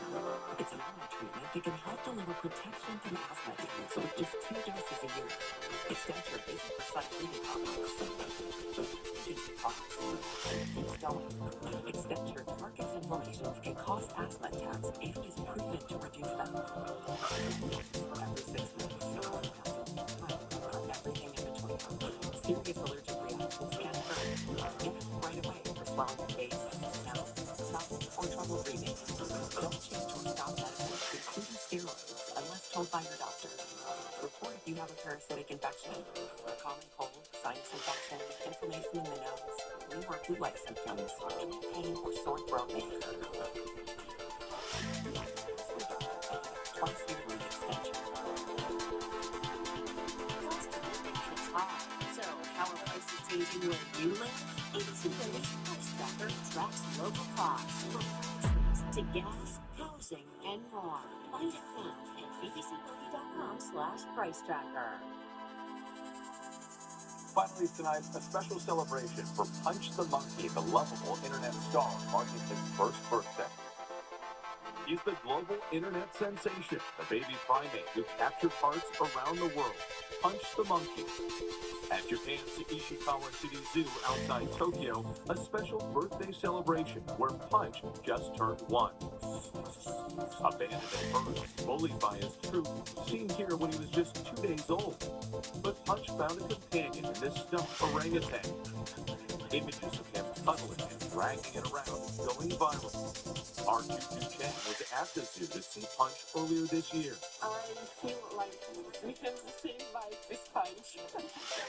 It's an oral treatment that can help deliver protection from asthma attacks with just 2 doses a year. Extension isn't for sudden problems. Keep it fast. Keep going. Extension targets inflammation that can cause asthma attacks and is proven to reduce them. Every 6 months, everything in between. Serious allergic reactions can occur. Get help right away for swelling face, nose, tongue, or trouble breathing. Don't change or stop medicines, including steroids, unless told by your doctor. Report if you have a parasitic infection, a common cold, sinus infection, inflammation in the nose, or flu-like symptoms, any pain or sore throat may occur. Twice yearly extension. So, how are prices changing where you live? ABC Rates Price Tracker tracks local costs from groceries to gas, housing, and more. Find it now at bbcmoney.com/pricetracker. Finally tonight, a special celebration for Punch the Monkey, the lovable internet star, marking his first birthday. He's the global internet sensation, the baby primate who captured hearts around the world. Punch the Monkey. At Japan's Ishikawa City Zoo outside Tokyo, a special birthday celebration where Punch just turned 1. Abandoned at birth, bullied by his troop, seen here when he was just 2 days old. But Punch found a companion in this stuffed orangutan. Images of him cuddling and dragging it around is going viral. Our Juju Chang was at the zoo to see Punch earlier this year. I feel like we have the same vibe with Punch.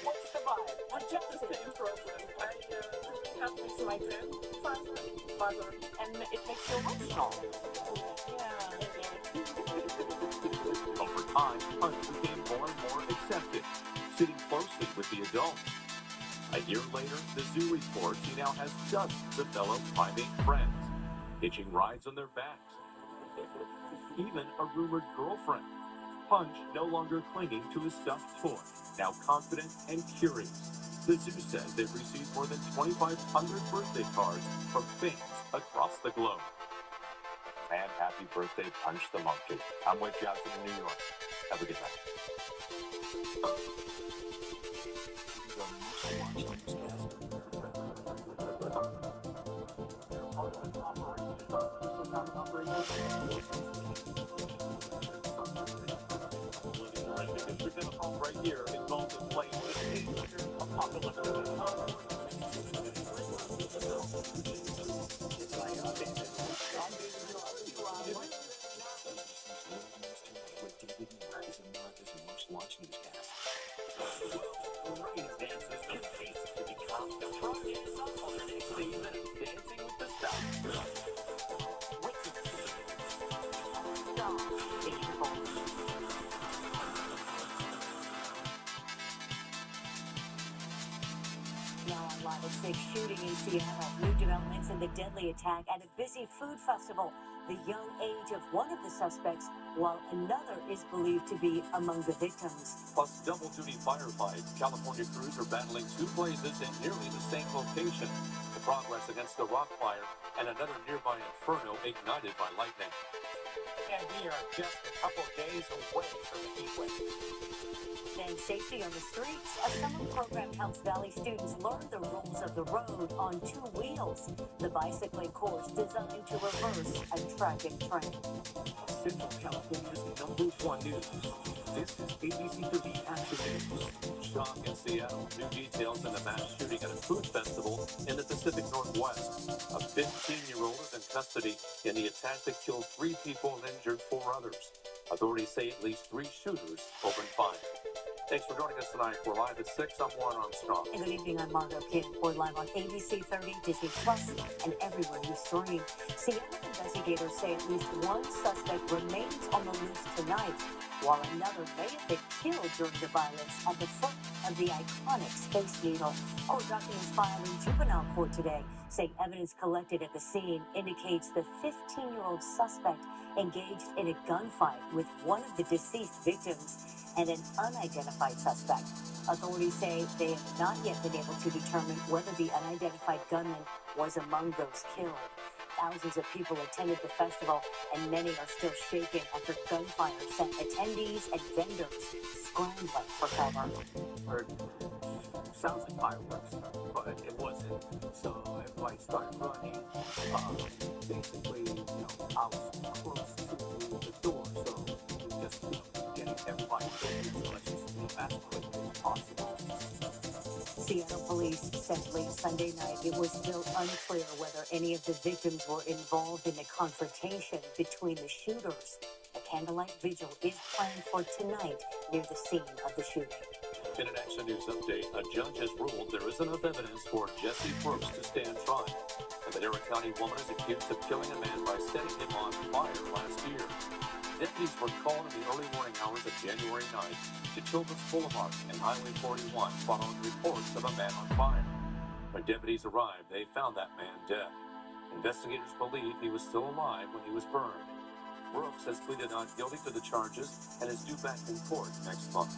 What's the vibe? We're just the same problem. I have with my grandfather, and it makes you emotional. Yeah. Over time, Punch became more and more accepted, sitting closely with the adults. A year later, the zoo reports he now has dozens of fellow primate friends, hitching rides on their backs. Even a rumored girlfriend. Punch no longer clinging to his stuffed toy, now confident and curious. The zoo says they've received more than 2,500 birthday cards from fans across the globe. And happy birthday, Punch the Monkey. I'm Wade Johnson in New York. Have a good night. Right here in Golden Plains, the apocalyptic. Launch newscast. Rain dances with faces to become the project on the next season of Dancing with the Stars. Now on Live at 6, shooting in Seattle. New developments in the deadly attack at a busy food festival. The young age of one of the suspects, while another is believed to be among the victims. Plus double-duty firefight. California crews are battling two blazes in nearly the same location. The progress against the rock fire and another nearby inferno ignited by lightning. And we are just a couple days away from the heat wave. Then safety on the streets. A summer program helps Valley students learn the rules of the road on two wheels. The bicycling course designed to reverse a tragic trend. Central California's #1 news. This is ABC 30 Action News. Shock in Seattle. New details in the mass shooting at a food festival in the Pacific Northwest. A 15-year-old is in custody in the attack that killed 3 people and injured 4 others. Authorities say at least 3 shooters opened fire. Thanks for joining us tonight. We're live at 6. I'm Warren Armstrong. And good evening, I'm Margo Kim. We're live on ABC 30, Disney Plus, and everywhere you stream. Seattle investigators say at least one suspect remains on the loose tonight, while another may have been killed during the violence at the foot of the iconic Space Needle. Court documents filed in juvenile court today say evidence collected at the scene indicates the 15-year-old suspect engaged in a gunfight with one of the deceased victims and an unidentified suspect. Authorities say they have not yet been able to determine whether the unidentified gunman was among those killed. Thousands of people attended the festival, and many are still shaken after gunfire sent attendees and vendors scrambling for cover. Heard sounds like fireworks, but it wasn't. So everybody started running. Basically, I was close to the door, so it was just getting everybody in as much as quickly as possible. Seattle police said late Sunday night it was still unclear whether any of the victims were involved in the confrontation between the shooters. A candlelight vigil is planned for tonight near the scene of the shooting. In an Action News update, a judge has ruled there is enough evidence for Jesse Brooks to stand trial. A Madera County woman is accused of killing a man by setting him on fire last year. Deputies were called in the early morning hours of January 9th to Children's Boulevard and Highway 41 following reports of a man on fire. When deputies arrived, they found that man dead. Investigators believe he was still alive when he was burned. Brooks has pleaded not guilty to the charges and is due back in court next month.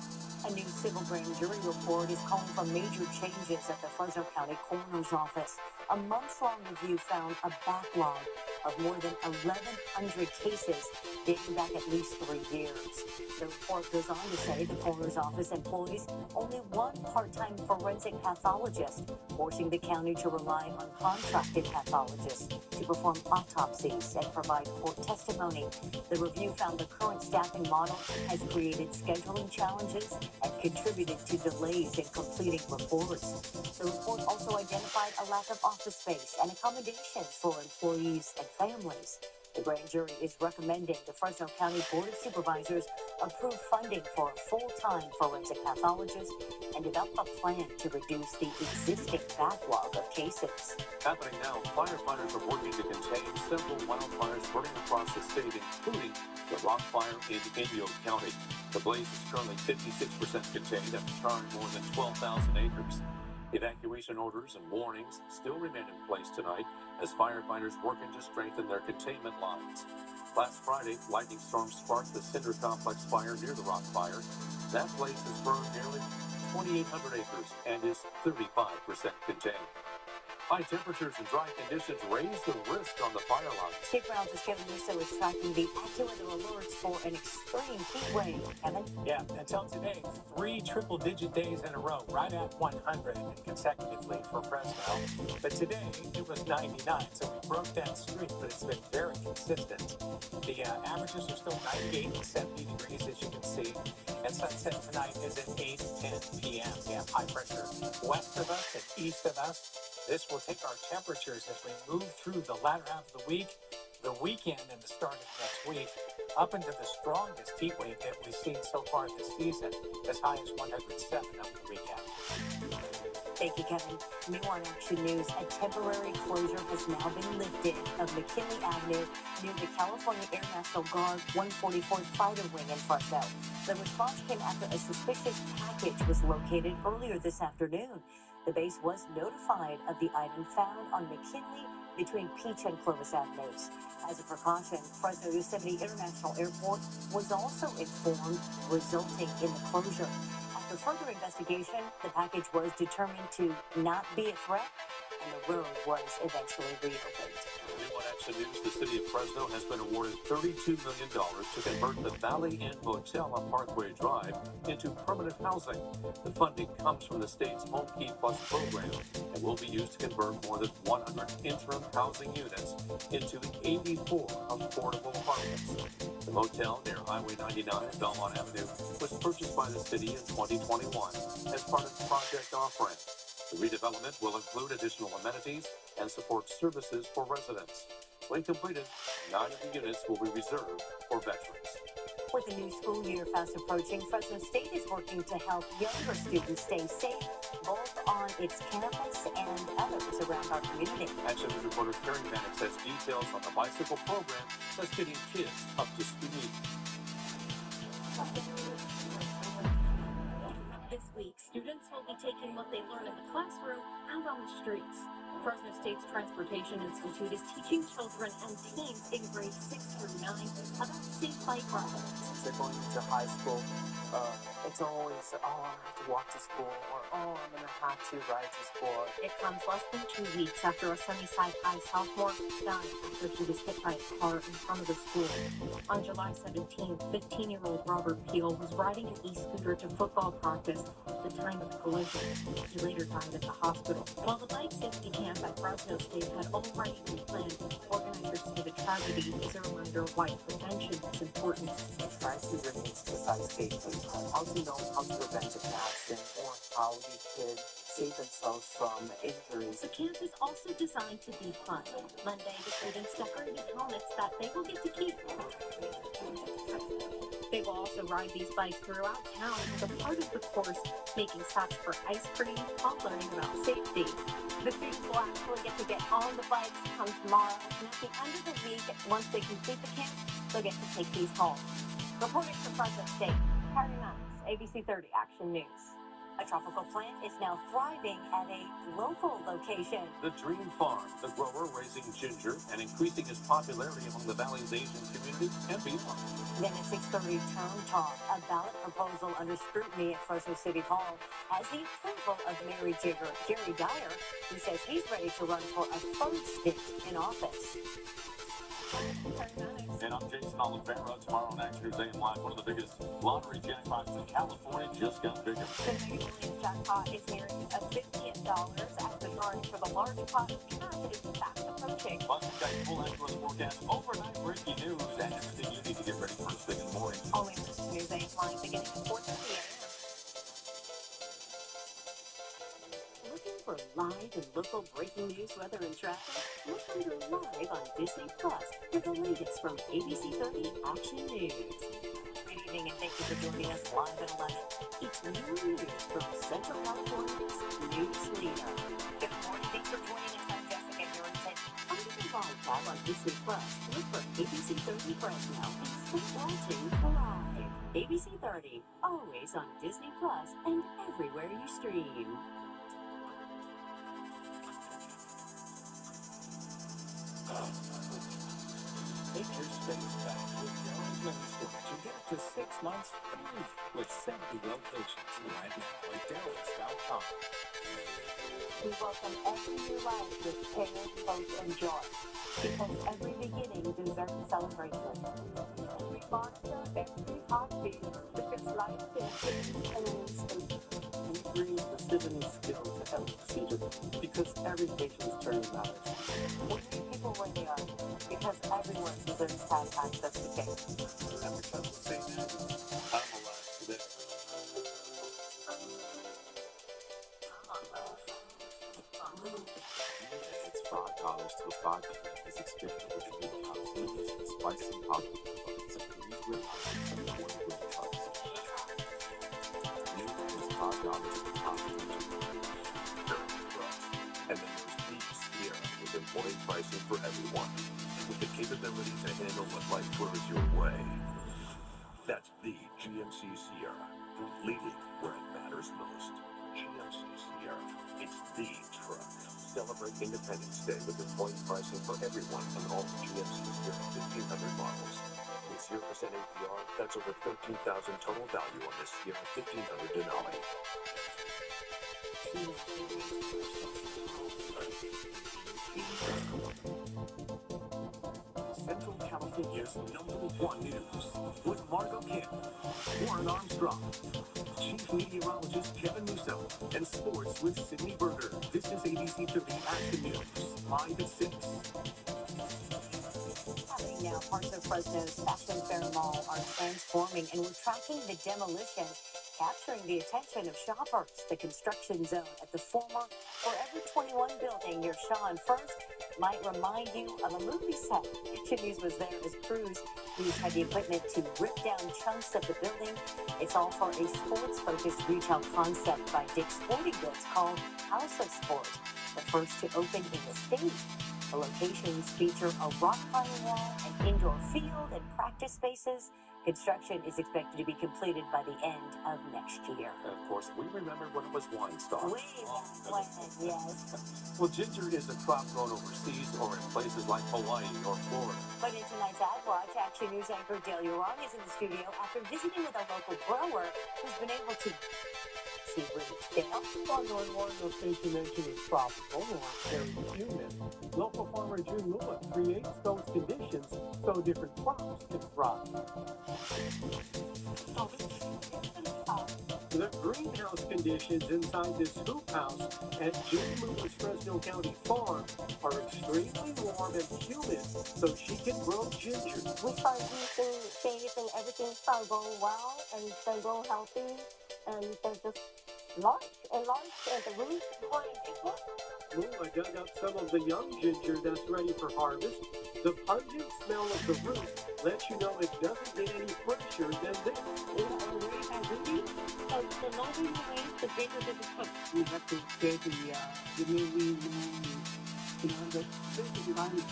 A new civil grand jury report is calling for major changes at the Fresno County Coroner's Office. A months-long review found a backlog of more than 1,100 cases dating back at least 3 years. The report goes on to say the coroner's office employs only one part-time forensic pathologist, forcing the county to rely on contracted pathologists to perform autopsies and provide court testimony. The review found the current staffing model has created scheduling challenges and contributed to delays in completing reports. The report also identified a lack of office space and accommodations for employees and families. The grand jury is recommending the Fresno County Board of Supervisors approve funding for a full-time forensic pathologist and develop a plan to reduce the existing backlog of cases. Happening now, firefighters are working to contain several wildfires burning across the state, including the Rock Fire in Inyo County. The blaze is currently 56% contained after charring more than 12,000 acres. Evacuation orders and warnings still remain in place tonight as firefighters working to strengthen their containment lines. Last Friday, lightning storms sparked the Cinder Complex fire near the Rock Fire. That blaze has burned nearly 2,800 acres and is 35% contained. High temperatures and dry conditions raise the risk on the fire lines. Steve Brown's Kevin Russo is tracking the AccuWeather alerts for an extreme heat wave. Kevin? Yeah, until today, 3 triple-digit days in a row, right at 100 consecutively for Fresno. But today, it was 99, so we broke that streak, but it's been very consistent. The averages are still 98 and 70 degrees, as you can see. And sunset tonight is at 8:10 p.m. We have high pressure west of us and east of us. This will take our temperatures as we move through the latter half of the week, the weekend, and the start of next week, up into the strongest heat wave that we've seen so far this season, as high as 107 over the weekend. Thank you, Kevin. New on Action News, a temporary closure has now been lifted of McKinley Avenue near the California Air National Guard 144th Fighter Wing in Fresno. The response came after a suspicious package was located earlier this afternoon. The base was notified of the item found on McKinley between Peach and Clovis Avenues. As a precaution, Fresno Yosemite International Airport was also informed, resulting in the closure. After further investigation, the package was determined to not be a threat, and the road was eventually reopened. New on Action News, the city of Fresno has been awarded $32 million to convert the Valley Inn Motel on Parkway Drive into permanent housing. The funding comes from the state's Home Key Plus program and will be used to convert more than 100 interim housing units into 84 affordable apartments. The motel near Highway 99 and Belmont Avenue was purchased by the city in 2021 as part of Project Off-Ramp. The redevelopment will include additional amenities and support services for residents. When completed, 9 of the units will be reserved for veterans. With the new school year fast approaching, Fresno State is working to help younger students stay safe, both on its campus and others around our community. Action News reporter Carrie Mannix has details on the bicycle program that's getting kids up to speed. This week, students will be taking what they learn in the classroom out on the streets. Fresno State's Transportation Institute is teaching children and teens in grades 6 through 9 about safe bike riding. They're going into high school. It's always, oh, I have to walk to school, or oh, I'm going to have to ride to school. It comes less than 2 weeks after a Sunnyside High sophomore died after he was hit by a car in front of the school. On July 17th, 15-year-old Robert Peel was riding an e-scooter to football practice at the time of the collision. He later died at the hospital. While the bike safety camp at Fresno State had already been planned, organizers say the tragedy is a reminder why prevention is important. Crisis remains beside safety. How to know how to prevent an accident or how the kids save themselves from injuries. The camp is also designed to be fun. Monday, the students decorated helmets that they will get to keep. They will also ride these bikes throughout town as a part of the course, making stops for ice cream while learning about safety. The students will actually get on the bikes come tomorrow, and at the end of the week, once they complete the camp, they'll get to take these home. Reporting from Fresno State, Carrie Mannix, ABC 30 Action News. A tropical plant is now thriving at a local location. The Dream Farm, the grower raising ginger and increasing its popularity among the Valley's Asian community and beyond. Then at 6:30 Term Talk, a ballot proposal under scrutiny at Fresno City Hall has the approval of Mayor Jerry Dyer, who says he's ready to run for a third stint in office. And I'm Jason Oliveira. Tomorrow on Action News AM Live, one of the biggest lottery jackpots in California just got bigger. The Mega Millions jackpot is nearing $1 billion after drawing for the large pot of cash. It is fast approaching. Plus, we've got full accurate forecast, overnight breaking news, and everything you need to get ready first thing in the morning. Only News 8 line beginning at 4:30 a.m. Looking for live and local breaking news, weather, and traffic? Look under Live on Disney Plus for the latest from ABC 30 Action News. Good evening, and thank you for joining us live at 11. It's new news from Central California's news leader. Good morning, thanks for joining us. I'm Jessica Harrington. Under the Live tab on Disney Plus, look for ABC 30 Fresno and start watching live. ABC 30, always on Disney Plus and everywhere you stream. Take your space back with Jones stores and get up to 6 months free with 70 locations right now at Dallas.com. We welcome every new life with care, hope, and joy. Because every beginning deserves a celebration. Every monster, every heartbeat, because life can change in an instant. We bring precision skill to every procedure because every patient's journey matters. We meet people where they are because everyone deserves to have access to care. Every time we say that, I'm alive today. It's $5 to a 5 is experience with the new jalapenos and spicy jalapeno buns and Korean ribeyes and one grill trucks. New is $5 to top And then there's the Sierra with employee pricing for everyone, with the capability to handle what life throws your way. That's the GMC Sierra, leading where it matters most. GMC Sierra, it's the truck. Celebrate Independence Day with employee pricing for everyone on all GMC Sierra 1500 models. With 0% APR, that's over $13,000 total value on this Sierra 1500 Denali. Central California's #1 news with Margo Kim, Warren Armstrong, Chief Meteorologist Kevin Musso, and sports with Sydney Berger. This is ABC 30 Action News, live at 6. Happening now, parts of Fresno's Fashion Fair Mall are transforming, and we're tracking the demolition, capturing the attention of shoppers. The construction zone at the former Forever 21 building near Shaw and First might remind you of a movie set. Action News was there as crews used heavy equipment to rip down chunks of the building. It's all for a sports-focused retail concept by Dick's Sporting Goods called House of Sport, the first to open in the state. The locations feature a rock climbing wall, an indoor field, and practice spaces. Construction is expected to be completed by the end of next year. And of course, we remember when it was wine stock. Way back when, yes. Well, ginger is a crop grown overseas or in places like Hawaii or Florida. But in tonight's Ag Watch, Action News anchor Dale Urong is in the studio after visiting with a local grower who's been able to see roots. Dale? Ongoing warning location mentioned is tropical or very humid. Local farmer June Lewis creates those conditions so different crops can thrive. The greenhouse conditions inside this hoop house at June Lewis Fresno County Farm are extremely warm and humid, so she can grow ginger. We start using shades and everything start going well and they grow healthy and they're just large and the roots growing bigger. Lula dug up some of the young ginger that's ready for harvest. The pungent smell of the root lets you know it doesn't get any fresher than this. So the longer you wait, the bigger the becomes. You have to get the new the environment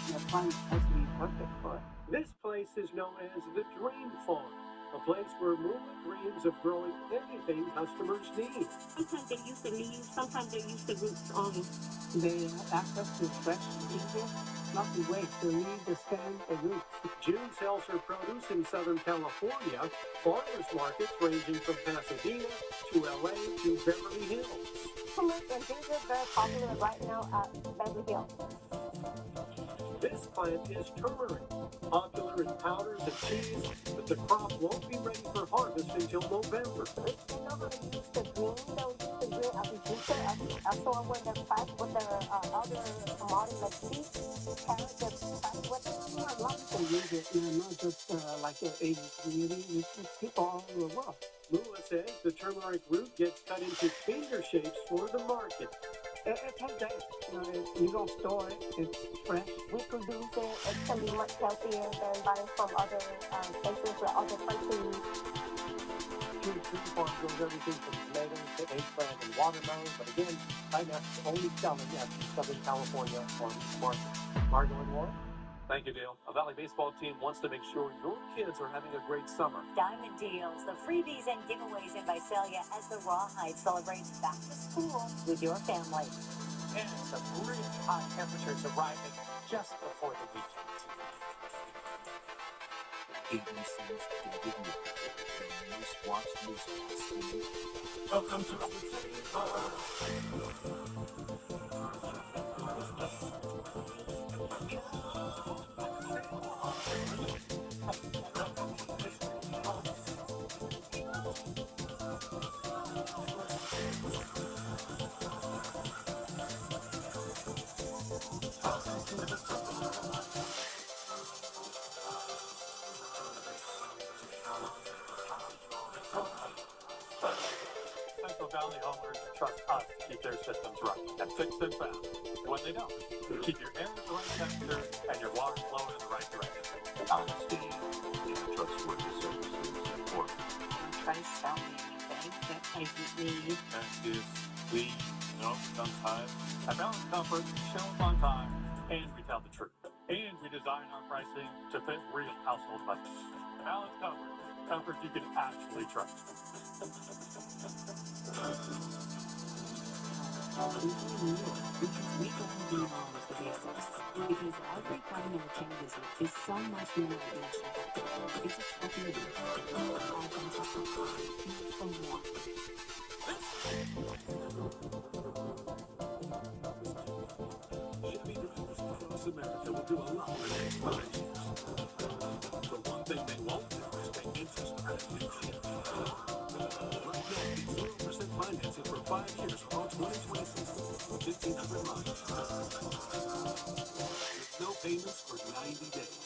has to be perfect for it. This place is known as the Dream Farm, a place where Lula dreams of growing anything customers need. Sometimes they use the leaves, sometimes they use the roots only. They have access to fresh ginger, not the waste. They need the stem, the roots. June sells her produce in Southern California, farmers markets ranging from Pasadena to LA to Beverly Hills. Turmeric and ginger are very popular right now at Beverly Hills. This plant is turmeric, popular in powders and cheese, but the crop won't be ready for harvest until November. They normally use the green, they'll use the green as a juicer, as well when they're pressed with their other commodities like beef, carrots, they're pressed with it. A lot of people use it, not just like the Asian community, it's just people all over the world. Lula says the turmeric root gets cut into finger shapes for the market. It takes days. You don't store it, it's fresh. We produce it, it can be much healthier than buying from other places or other countries. June Tree Farm grows everything from tomatoes to eggplant and watermelon, but again, right now it's only selling at the Southern California farmers market. Margo and Warren? Thank you, Dale. A Valley baseball team wants to make sure your kids are having a great summer. Diamond Deals, the freebies and giveaways in Visalia as the Rawhide celebrates back to school with your family. and some really high temperatures arriving just before the weekend. ABC's David Moore, the most watched newscast in the world. Welcome to the table. Central Valley homeowners trust us to keep their systems running and fix them fast. When they don't, keep your air at the right temperature and your water flowing in the right direction. Honesty and trustworthy services important. Try to sell me anything that isn't me. And if we, sometimes, at Balance Comfort, show up on time and we tell the truth. And we design our pricing to fit real household budgets. Balance Comfort, comfort you can actually trust. Because we don't do all of the basics. Because every primary care visit is so much more than a checkup. It's a check-in. All comes up for more. Chevy drivers across America will do a lot in the next 5 years. The one thing they won't do is pay interest credit. Right now, get 0% financing for 5 years on 2026 1,500 miles. With no payments for 90 days.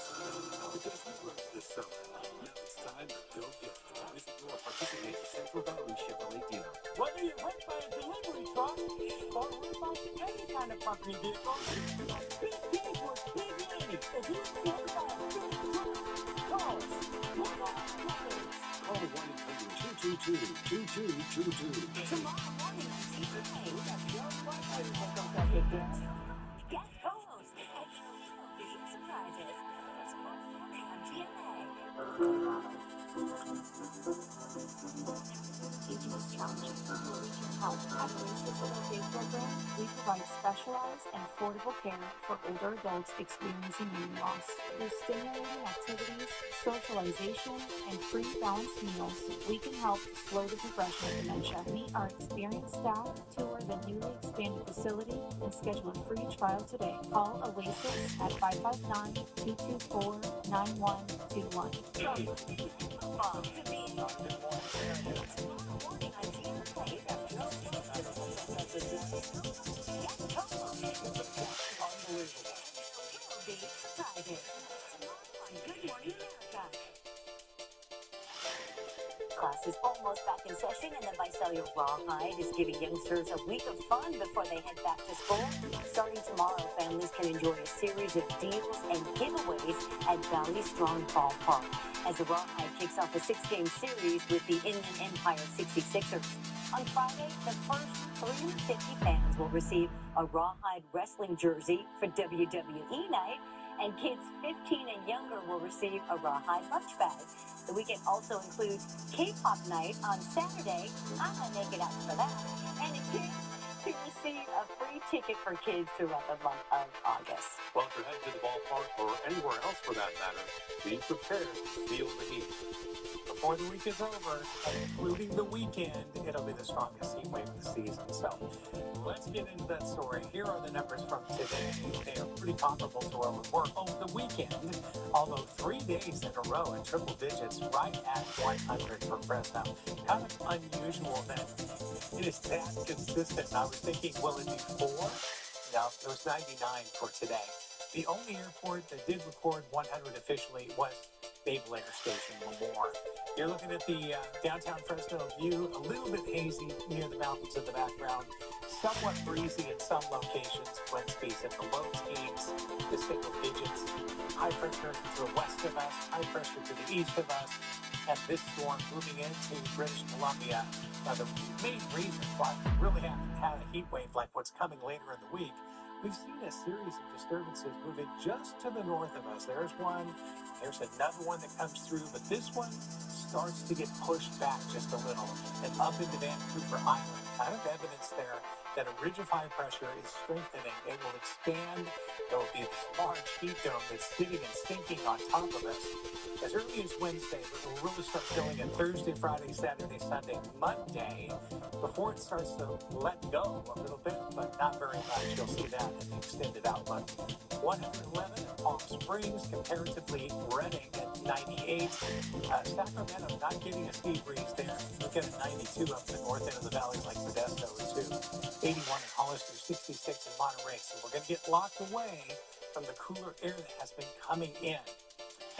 Because we learned this summer. Now it's time to go get it. Visit your participating Central Valley Chevrolet dealer. Whether you're hurt by a delivery truck or hurt by any kind of company vehicle, Big Big was Big Andy. If you're hurt by a big truck, call us. Call 1-800-222-2222. Tomorrow morning on TNA, we got Joe Whitehead will go get guest co-host and big surprises. Tomorrow morning on TNA. Teaching is challenging, where we can help. At the Accessible Day program, we provide specialized and affordable care for older adults experiencing memory loss. Through stimulating activities, socialization, and free balanced meals, we can help to slow the progression of dementia. Meet our experienced staff, tour the newly expanded facility, and schedule a free trial today. Call Oasis at 559-224-9121. Class is almost back in session, and the Visalia Rawhide is giving youngsters a week of fun before they head back to school. Starting tomorrow, families can enjoy a series of deals and giveaways at Valley Strong Ballpark as the Rawhide kicks off a 6-game series with the Inland Empire 66ers. On Friday, the first 350 fans will receive a Rawhide wrestling jersey for WWE night, and kids 15 and younger will receive a Rawhide lunch bag. The weekend also includes K-pop night on Saturday. I'm going to make it out for that. And a chance to receive a free ticket for kids throughout the month of August. Well, if you're heading to the ballpark or anywhere else for that matter, be prepared to feel the heat. Before the week is over, and including the weekend, it'll be the strongest heat wave of the season. So let's get into that story. Here are the numbers from today. They are pretty comparable to where we were over the weekend, although 3 days in a row in triple digits, right at 100 for Fresno. Kind of unusual that it is that consistent. I was thinking, will it be 4? No, it was 99 for today. The only airport that did record 100 officially was Naval Air Station Lemoore. You're looking at the downtown Fresno view, a little bit hazy near the mountains in the background, somewhat breezy in some locations, wind speeds at the low teens to single digits, high pressure to the west of us, high pressure to the east of us, and this storm moving into British Columbia. Now, the main reason why we really haven't had a heat wave like what's coming later in the week, we've seen a series of disturbances moving just to the north of us. There's one, there's another one that comes through, but this one starts to get pushed back just a little and up into Vancouver Island. Kind of evidence there that a ridge of high pressure is strengthening. It will expand. There will be this large heat dome that's sitting and sinking on top of us as early as Wednesday, but we'll really start feeling it Thursday, Friday, Saturday, Sunday, Monday, before it starts to let go a little bit, but not very much. You'll see that in the extended outlook. 111 in Palm Springs, comparatively Redding at 98. Sacramento not getting a sea breeze there. Look at a 92 up the north end of the valley like Modesto too. 81 in Hollister, 66 in Monterey. So we're going to get locked away from the cooler air that has been coming in.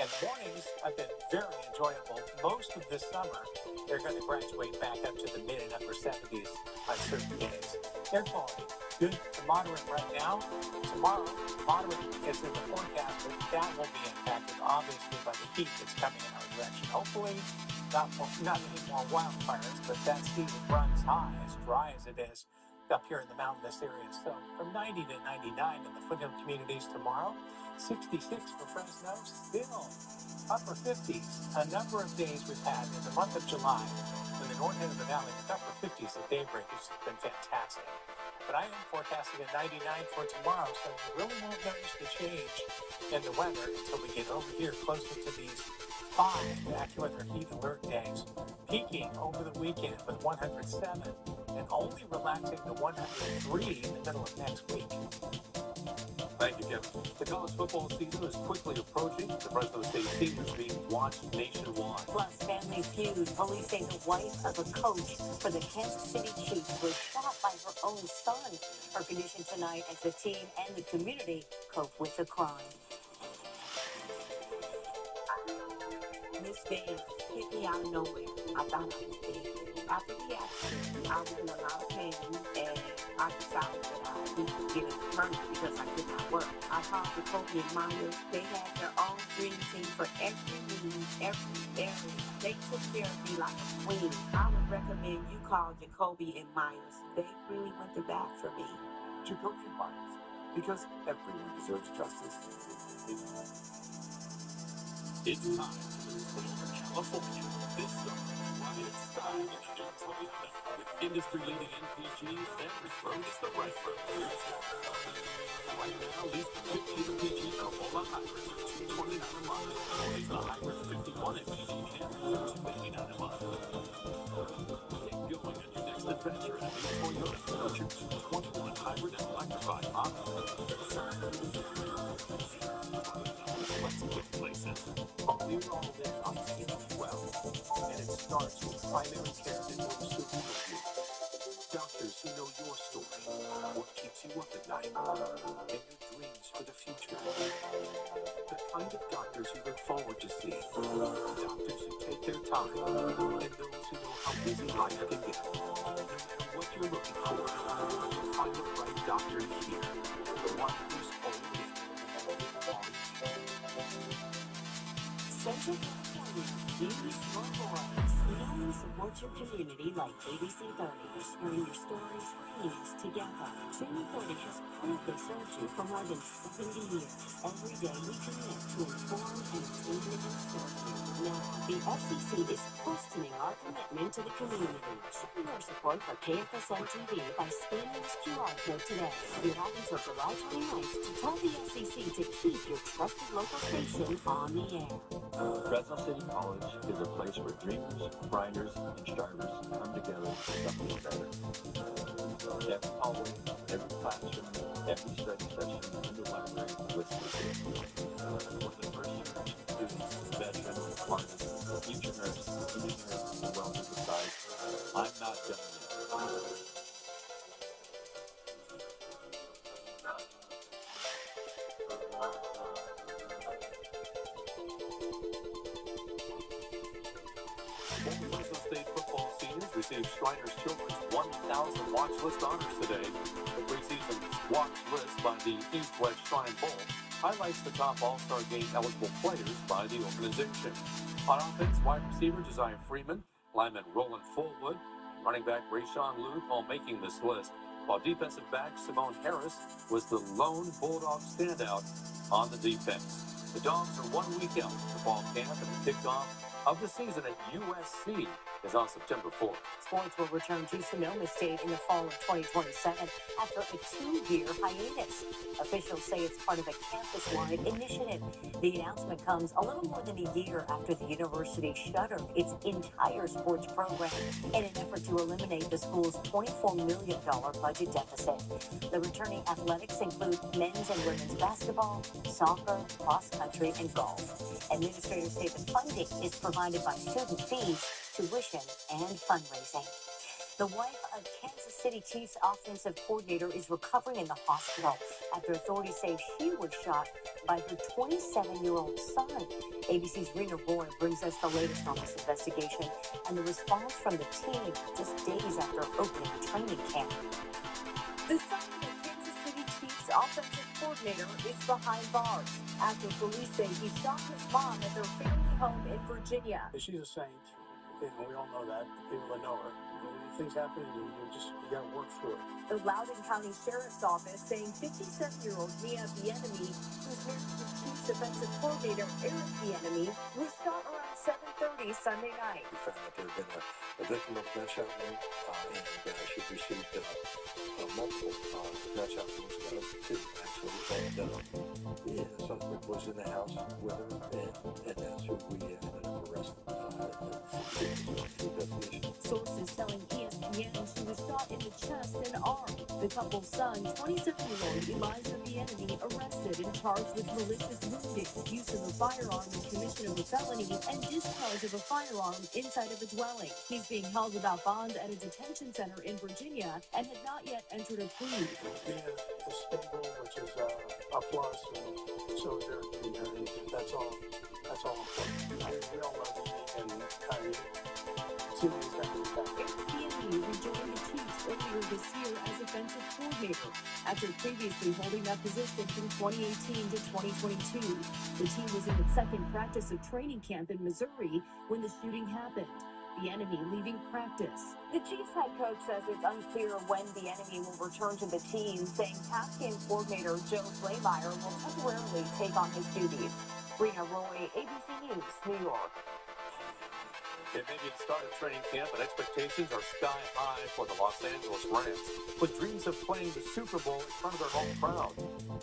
And mornings have been very enjoyable. Most of this summer, they're going to graduate back up to the mid and upper 70s on certain days. Air quality, good to moderate right now. Tomorrow, moderate is in the forecast, but that will be impacted, obviously, by the heat that's coming in our direction. Hopefully, not any more wildfires, but that season runs high, as dry as it is up here in the mountainous areas. So from 90 to 99 in the foothill communities tomorrow. 66 for Fresno, still upper 50s. A number of days we've had in the month of July in the north end of the valley with upper 50s at daybreak. It's been fantastic. But I am forecasting a 99 for tomorrow, so you really won't notice the change in the weather until we get over here closer to these 5 AccuWeather heat alert days. Peaking over the weekend with 107 and only relaxing to 103 in the middle of next week. Thank you, Kevin. The college football season is quickly approaching. The Fresno State seniors being watched nationwide. Plus, Family Feud. Police say the wife of a coach for the Kansas City Chiefs was shot by her own son. Her condition tonight as the team and the community cope with the crime. This van hit me out of nowhere. I thought I was dead. After the accident, I was in a lot of pain, and I decided that I needed to get a permit because I could not work. I called Jacoby and Myers. They had their own dream team for every need, every area. They took care of me like a queen. I would recommend you call Jacoby and Myers. They really went to bat for me. Jacoby and Myers, because everyone deserves justice. It's time to explore California this summer. Ride in style in a new Toyota with industry-leading MPG and road is the right road. Right now, lease the 50 MPG Corolla Hybrid for $229 a month. Or lease the Hybrid 51 MPG Camry for $289 a month. Get going on your next adventure in a new Toyota. Choose 21 hybrid and electrified models. Let's get places. We're all in on feeling well, and it starts with primary care that knows the real you. Doctors who know your story, what keeps you up at night, and your dreams for the future. The kind of doctors you look forward to seeing. Doctors who take their time, and those who know how busy life can get. No matter what you're looking for, you'll find the right doctor here. The one who's only Central California, use your voice. Know and support your community like ABC 30s. Sharing your stories, dreams together. Senior 30 has proudly served you for more than 70 years. Every day we commit to inform, entertain, and serve you. Now, the FCC is questioning our commitment to the community. Show your support for KFSN TV by scanning this QR code today. You have until July 29th to tell the FCC to keep your trusted local station on the air. Fresno City College is a place where dreamers, grinders, and strivers come together for something better. Every hallway, every classroom, every study session in the library whispers it. For the first generation students, veterans, artists, future nurses, engineers, and welders aside, I'm not done yet. Fresno State football seniors received Shriners Children's 1,000 watch list honors today. The preseason watch list by the East-West Shrine Bowl highlights the top All-Star Game eligible players by the organization. On offense, wide receiver Josiah Freeman, lineman Roland Fullwood, running back Rayshawn Luke all making this list, while defensive back Simone Harris was the lone Bulldog standout on the defense. The Dogs are 1 week out for fall camp and the kickoff of the season at USC is on September 4th. Sports will return to Sonoma State in the fall of 2027 after a 2-year hiatus. Officials say it's part of a campus-wide initiative. The announcement comes a little more than a year after the university shuttered its entire sports program in an effort to eliminate the school's $24 million budget deficit. The returning athletics include men's and women's basketball, soccer, cross-country, and golf. Administrators say the funding is provided by student fees, tuition, and fundraising. The wife of Kansas City Chiefs offensive coordinator is recovering in the hospital after authorities say she was shot by her 27-year-old son. ABC's Rena Roy brings us the latest on this investigation and the response from the team just days after opening training camp. The son of the Kansas City Chiefs offensive coordinator is behind bars after police say he shot his mom at their family home in Virginia. She's a saint. We all know that. People that know her. Things happen, you got to work through it. The Loudoun County Sheriff's Office saying 57-year-old Mia Bienemy, who's married to Chiefs defensive coordinator Eric Bienemy, was shot around 7:30 Sunday night. We found that there had been a victim of a gunshot wound, and she received multiple gunshot wounds, two actually, and the suspect was in the house with her, and that's who we ended up arresting. Sources telling ESPN she was shot in the chest and arm. The couple's son, 27-year-old Elijah Bienemy, arrested and charged with malicious wounding, use of a firearm in commission of a felony, and discharge of a firearm inside of a dwelling. He's being held without bond at a detention center in Virginia and had not yet entered a plea. Being stable, which is a plus, and so is Eric, and that's all important. We all love Amy and Kyrie. Bienemy rejoined the Chiefs earlier this year as offensive coordinator after previously holding that position from 2018 to 2022. The team was in its second practice of training camp in Missouri when the shooting happened. Bienemy leaving practice. The Chiefs head coach says it's unclear when Bienemy will return to the team, saying Pass-game coordinator Joe Flaymeyer will temporarily take on his duties. Rena Roy, ABC News, New York. It may be the start of training camp, but expectations are sky high for the Los Angeles Rams, with dreams of playing the Super Bowl in front of their home crowd.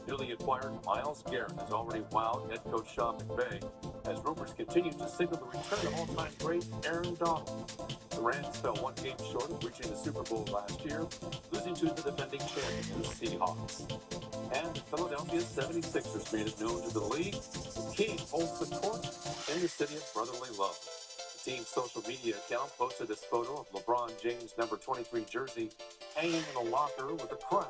Newly acquired Myles Garrett has already wowed head coach Sean McVay, as rumors continue to signal the return of all-time great Aaron Donald. The Rams fell one game short of reaching the Super Bowl last year, losing to the defending champions, Seahawks. And the Philadelphia 76ers made it known to the league the King holds the court in the city of brotherly love. Team's social media account posted this photo of LeBron James' number 23 jersey hanging in a locker with a crown.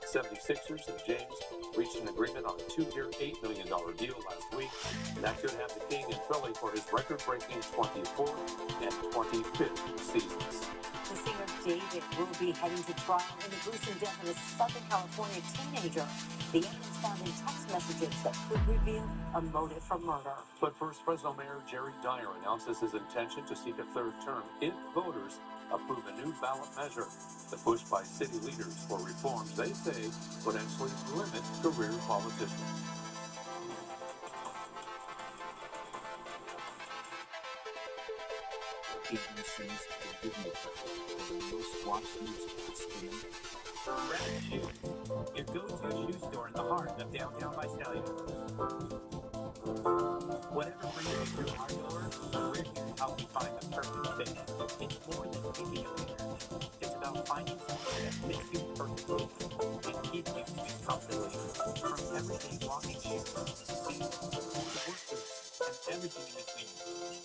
76ers and James reached an agreement on a 2-year, $8 million deal last week, and that could have the King in Philly for his record-breaking 24th and 25th seasons. The singer David will be heading to trial in the gruesome death of a Southern California teenager. The evidence found in text messages that could reveal a motive for murder. But first, Fresno Mayor Jerry Dyer announces his intention to seek a third term if voters approve a new ballot measure. The push by city leaders for reforms they say potentially limit career politicians. ABC's David Newkirk, the most watched newscast in America. Red Shoes, your go-to shoe store in the heart of downtown Visalia. Whatever brings you through our doors, we're here to help you find the perfect fit. It's more than picking a pair. It's about finding something that fits you perfectly and keeps you comfortably. From everyday walking shoes, to work boots, and everything in between,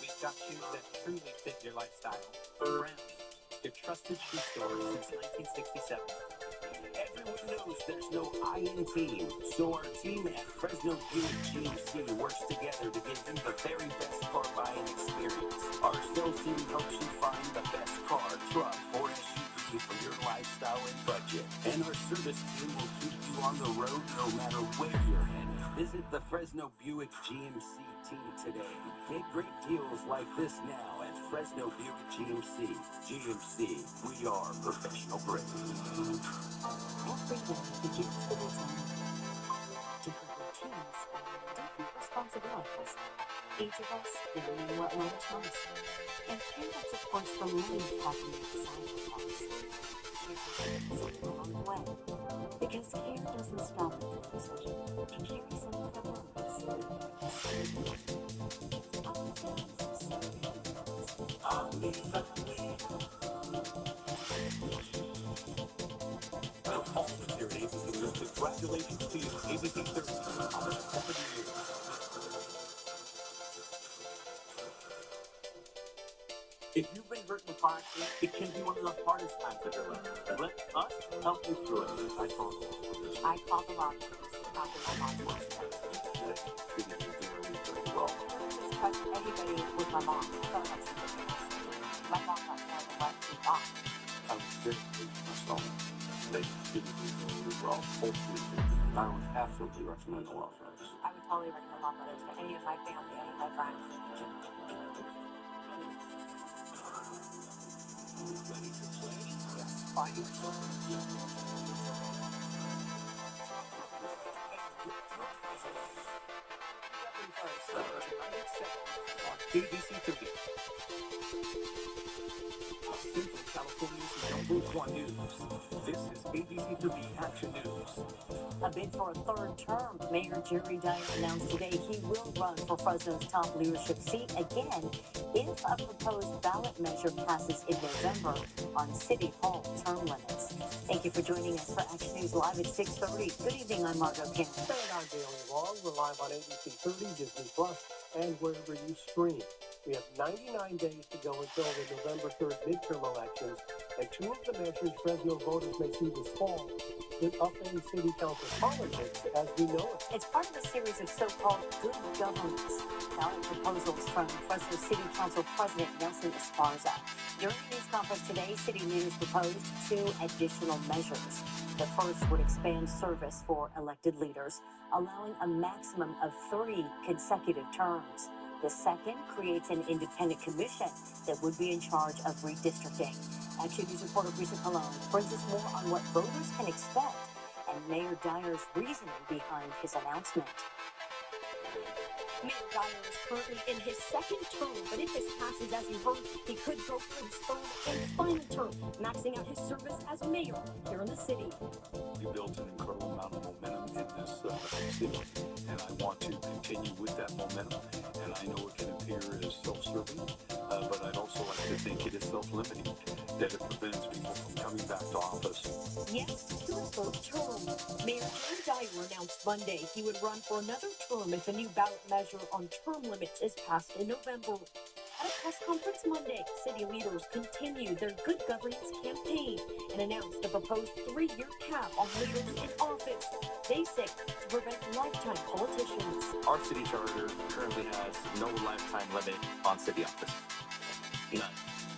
we've got shoes that truly fit your lifestyle. Brownie, your trusted shoe store since 1967. Everyone knows there's no I in team, so our team at Fresno Buick GMC works together to give you the very best car buying experience. Our sales team helps you find the best car, truck, or SUV for your lifestyle and budget. And our service team will keep you on the road no matter where you're headed. Visit the Fresno Buick GMC team today. Get great deals like this now at Fresno Buick GMC. GMC, we are professional grade. Every day begins with its own different routines and different responsibilities. Each of us learning what matters most. And care that supports the life happening inside our hearts. Care along the way. Because care doesn't stop at the decision. It carries into the moments. I'll leave the way. Now, all the here at ABC News, congratulations to you, ABC 13 on the 70 years. If you've been hurt in a car accident, it can be one of the hardest times of your life. Let us help you through it. I called the doctors after my mom passed away. They treated you very well. Just touch anybody with my mom. I thought that's the difference. My mom got more than what she thought. I was very pleased myself. They treated you very well. Hopefully, I would absolutely recommend the law firms. I would totally recommend Law Brothers to any of my family, any of my friends. Ready to play? Fight. ABC 30. Central California's #1 news. This is ABC 30 Action News. A bid for a third term. Mayor Jerry Dyer announced today he will run for Fresno's top leadership seat again if a proposed ballot measure passes in November on City Hall term limits. Thank you for joining us for Action News Live at 6:30. Good evening, I'm Margo Kim. And I'm Daily Long. We're live on ABC 30, Disney Plus, and wherever you stream. We have 99 days to go until the November 3rd midterm elections, and two of the measures Fresno voters may see this fall could upend city council politics as we know it. It's part of a series of so-called good governance ballot proposals from Fresno City Council President Nelson Esparza. During the news conference today, city leaders proposed 2 additional measures. The first would expand service for elected leaders, allowing a maximum of 3 consecutive terms. The second creates an independent commission that would be in charge of redistricting. Action News reporter Risa Colon brings us more on what voters can expect and Mayor Dyer's reasoning behind his announcement. Mayor Dyer is currently in his second term, but if this passes, as you heard, he could go for his third and final term, maxing out his service as mayor here in the city. You built an incredible amount of momentum in this city, and I want to continue with that momentum. And I know it can appear as self-serving, but I'd also like to think it is self-limiting, that it prevents people from coming back to office. Yes, to a third term. Mayor Jerry Dyer announced Monday he would run for another term if a new ballot measure on term limits is passed in November. At a press conference Monday, city leaders continued their good governance campaign and announced a proposed 3-year cap on leaders in office. They say to prevent lifetime politicians. Our city charter currently has no lifetime limit on city office. None.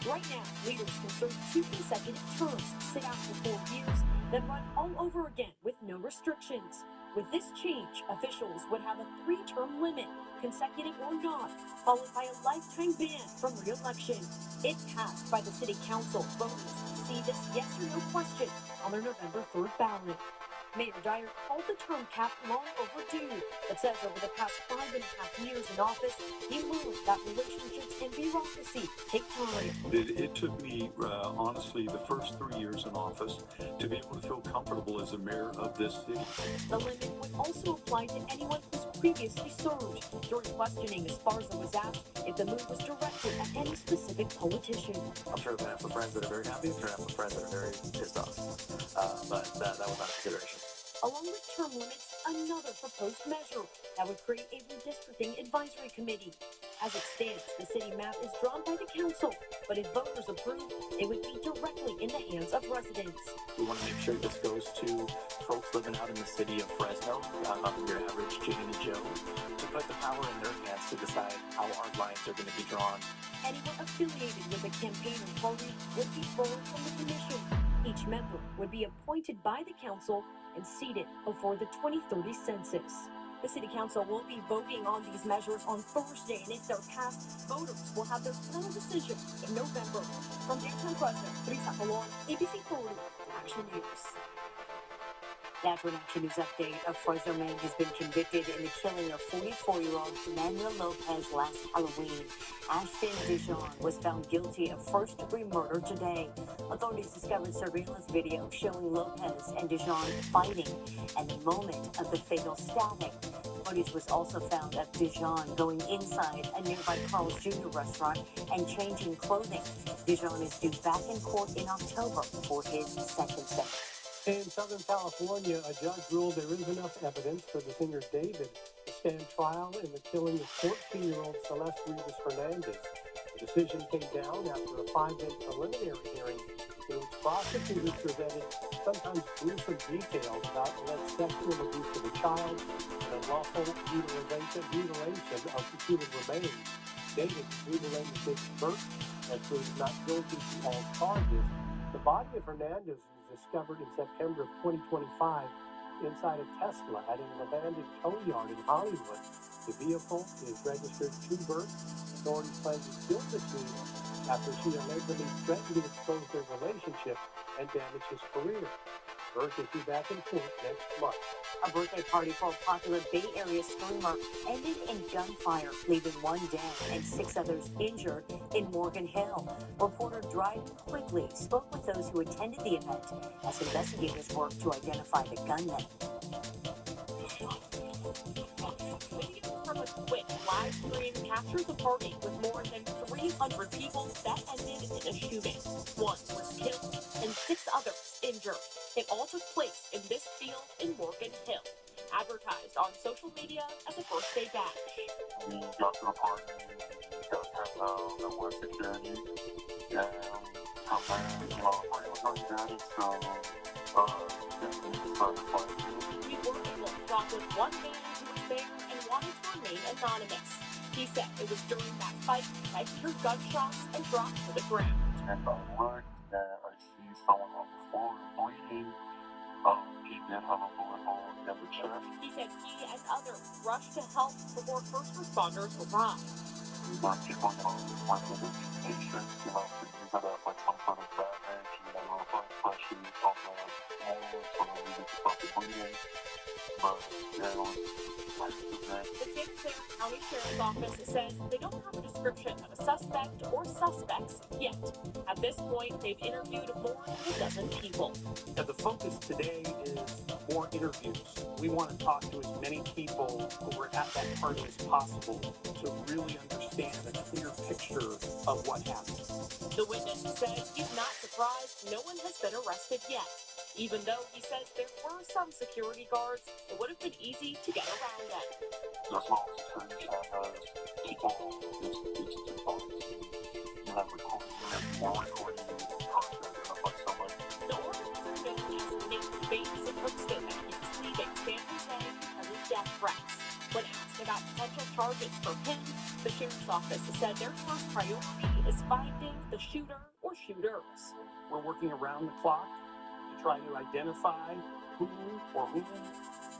Right now, leaders can serve 2 consecutive terms, sit out for 4 years, then run all over again with no restrictions. With this change, officials would have a 3-term limit, consecutive or not, followed by a lifetime ban from re-election. If passed by the city council, voters see this yes or no question on their November 3rd ballot. Mayor Dyer called the term cap long overdue, but says over the past 5.5 years in office, he learned that relationships and bureaucracy take time. It took me, honestly, the first 3 years in office to be able to feel comfortable as a mayor of this city. The limit would also apply to anyone who's previously served. During questioning, Esparza was asked if the move was directed at any specific politician. I'm sure we're going to have some friends that are very happy, we're going to have some friends that are very pissed off. But that was not a consideration. Along with term limits, another proposed measure that would create a redistricting advisory committee. As it stands, the city map is drawn by the council, but if voters approve, it would be directly in the hands of residents. We want to make sure this goes to folks living out in the city of Fresno, your average Jane and Joe, to put the power in their hands to decide how our lines are going to be drawn. Anyone affiliated with a campaign or party would be borrowed from the commission. Each member would be appointed by the council and seated before the 2030 census. The city council will be voting on these measures on Thursday, and if they're passed, voters will have their final decision in November. From downtown Fresno, Risa Colon, ABC 40 Action News. Now for an Action News update, a Fresno man has been convicted in the killing of 44-year-old Manuel Lopez last Halloween. Ashton Dijon was found guilty of first-degree murder today. Authorities discovered surveillance video showing Lopez and Dijon fighting and the moment of the fatal stabbing. Footage was also found of Dijon going inside a nearby Carl's Jr. restaurant and changing clothing. Dijon is due back in court in October for his sentencing. In Southern California, a judge ruled there is enough evidence for the singer David to stand trial in the killing of 14-year-old Celeste Rivas Hernandez. The decision came down after a 5-day preliminary hearing in which prosecutors presented sometimes gruesome details about alleged sexual abuse of a child and unlawful mutilation of the human remains. David, legal name is David Burke, has proved not guilty to all charges. The body of Hernandez was discovered in September of 2025 inside a Tesla at an abandoned tow yard in Hollywood. The vehicle is registered to Burke. Authorities plan to kill the teen after she allegedly threatened to expose their relationship and damage his career. Burke is due back in court next month. A birthday party for a popular Bay Area streamer ended in gunfire, leaving one dead and 6 others injured in Morgan Hill. Reporter Dryden Quigley spoke with those who attended the event as investigators work to identify the gunman. Video from a Twitch live stream captures a party with more than 300 people that ended in a shooting. 1 was killed and 6 others injured. It all took place in this field in Morgan Hill, advertised on social media as a birthday bash. We got to the party, got turned down, there was security, and from there, the party was going good, so we started fighting. We were able to talk with one man who was there and wanted to remain anonymous. He said it was during that fight that he heard gunshots and dropped to the ground. And I looked and I see someone on the floor bleeding. He did have a bullet hole in the chest. He said he and others rushed to help before first responders arrived. But people, went to the patients, to use it as like some sort of bandage, blood pressure, also like wounds, so that we could stop the bleeding. But yeah, it was like the Santa Clara County Sheriff's Office says they don't have a description of a suspect or suspects yet. At this point, they've interviewed more than a dozen people. Now, the focus today is more interviews. We want to talk to as many people who were at that party as possible to really understand a clear picture of what happened. The witness says he's not surprised no one has been arrested yet. Even though he says there were some security guards, it would have been easy to get around them. There's no security cameras, people, it's just boxes. You have recording, trying to identify someone. The organizer known as Nick Bates posted that he was leaving San Jose because of death threats. When asked about potential charges for him, the sheriff's office said their first priority is finding the shooter or shooters. We're working around the clock to try to identify who or whom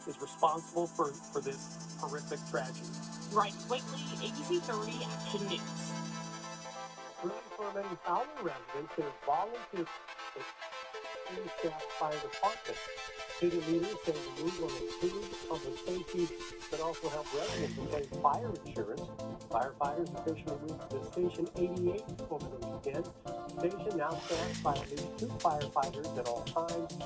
is responsible for this horrific tragedy. Dryden Quigley, ABC 30 Action News. Really, for many Fowler residents, their volunteer staff fire department. City leaders say the move will improve public safety, but also help residents obtain fire insurance. Firefighters officially moved to Station 88 over the weekend. The station now staffed by at least 2 firefighters at all times.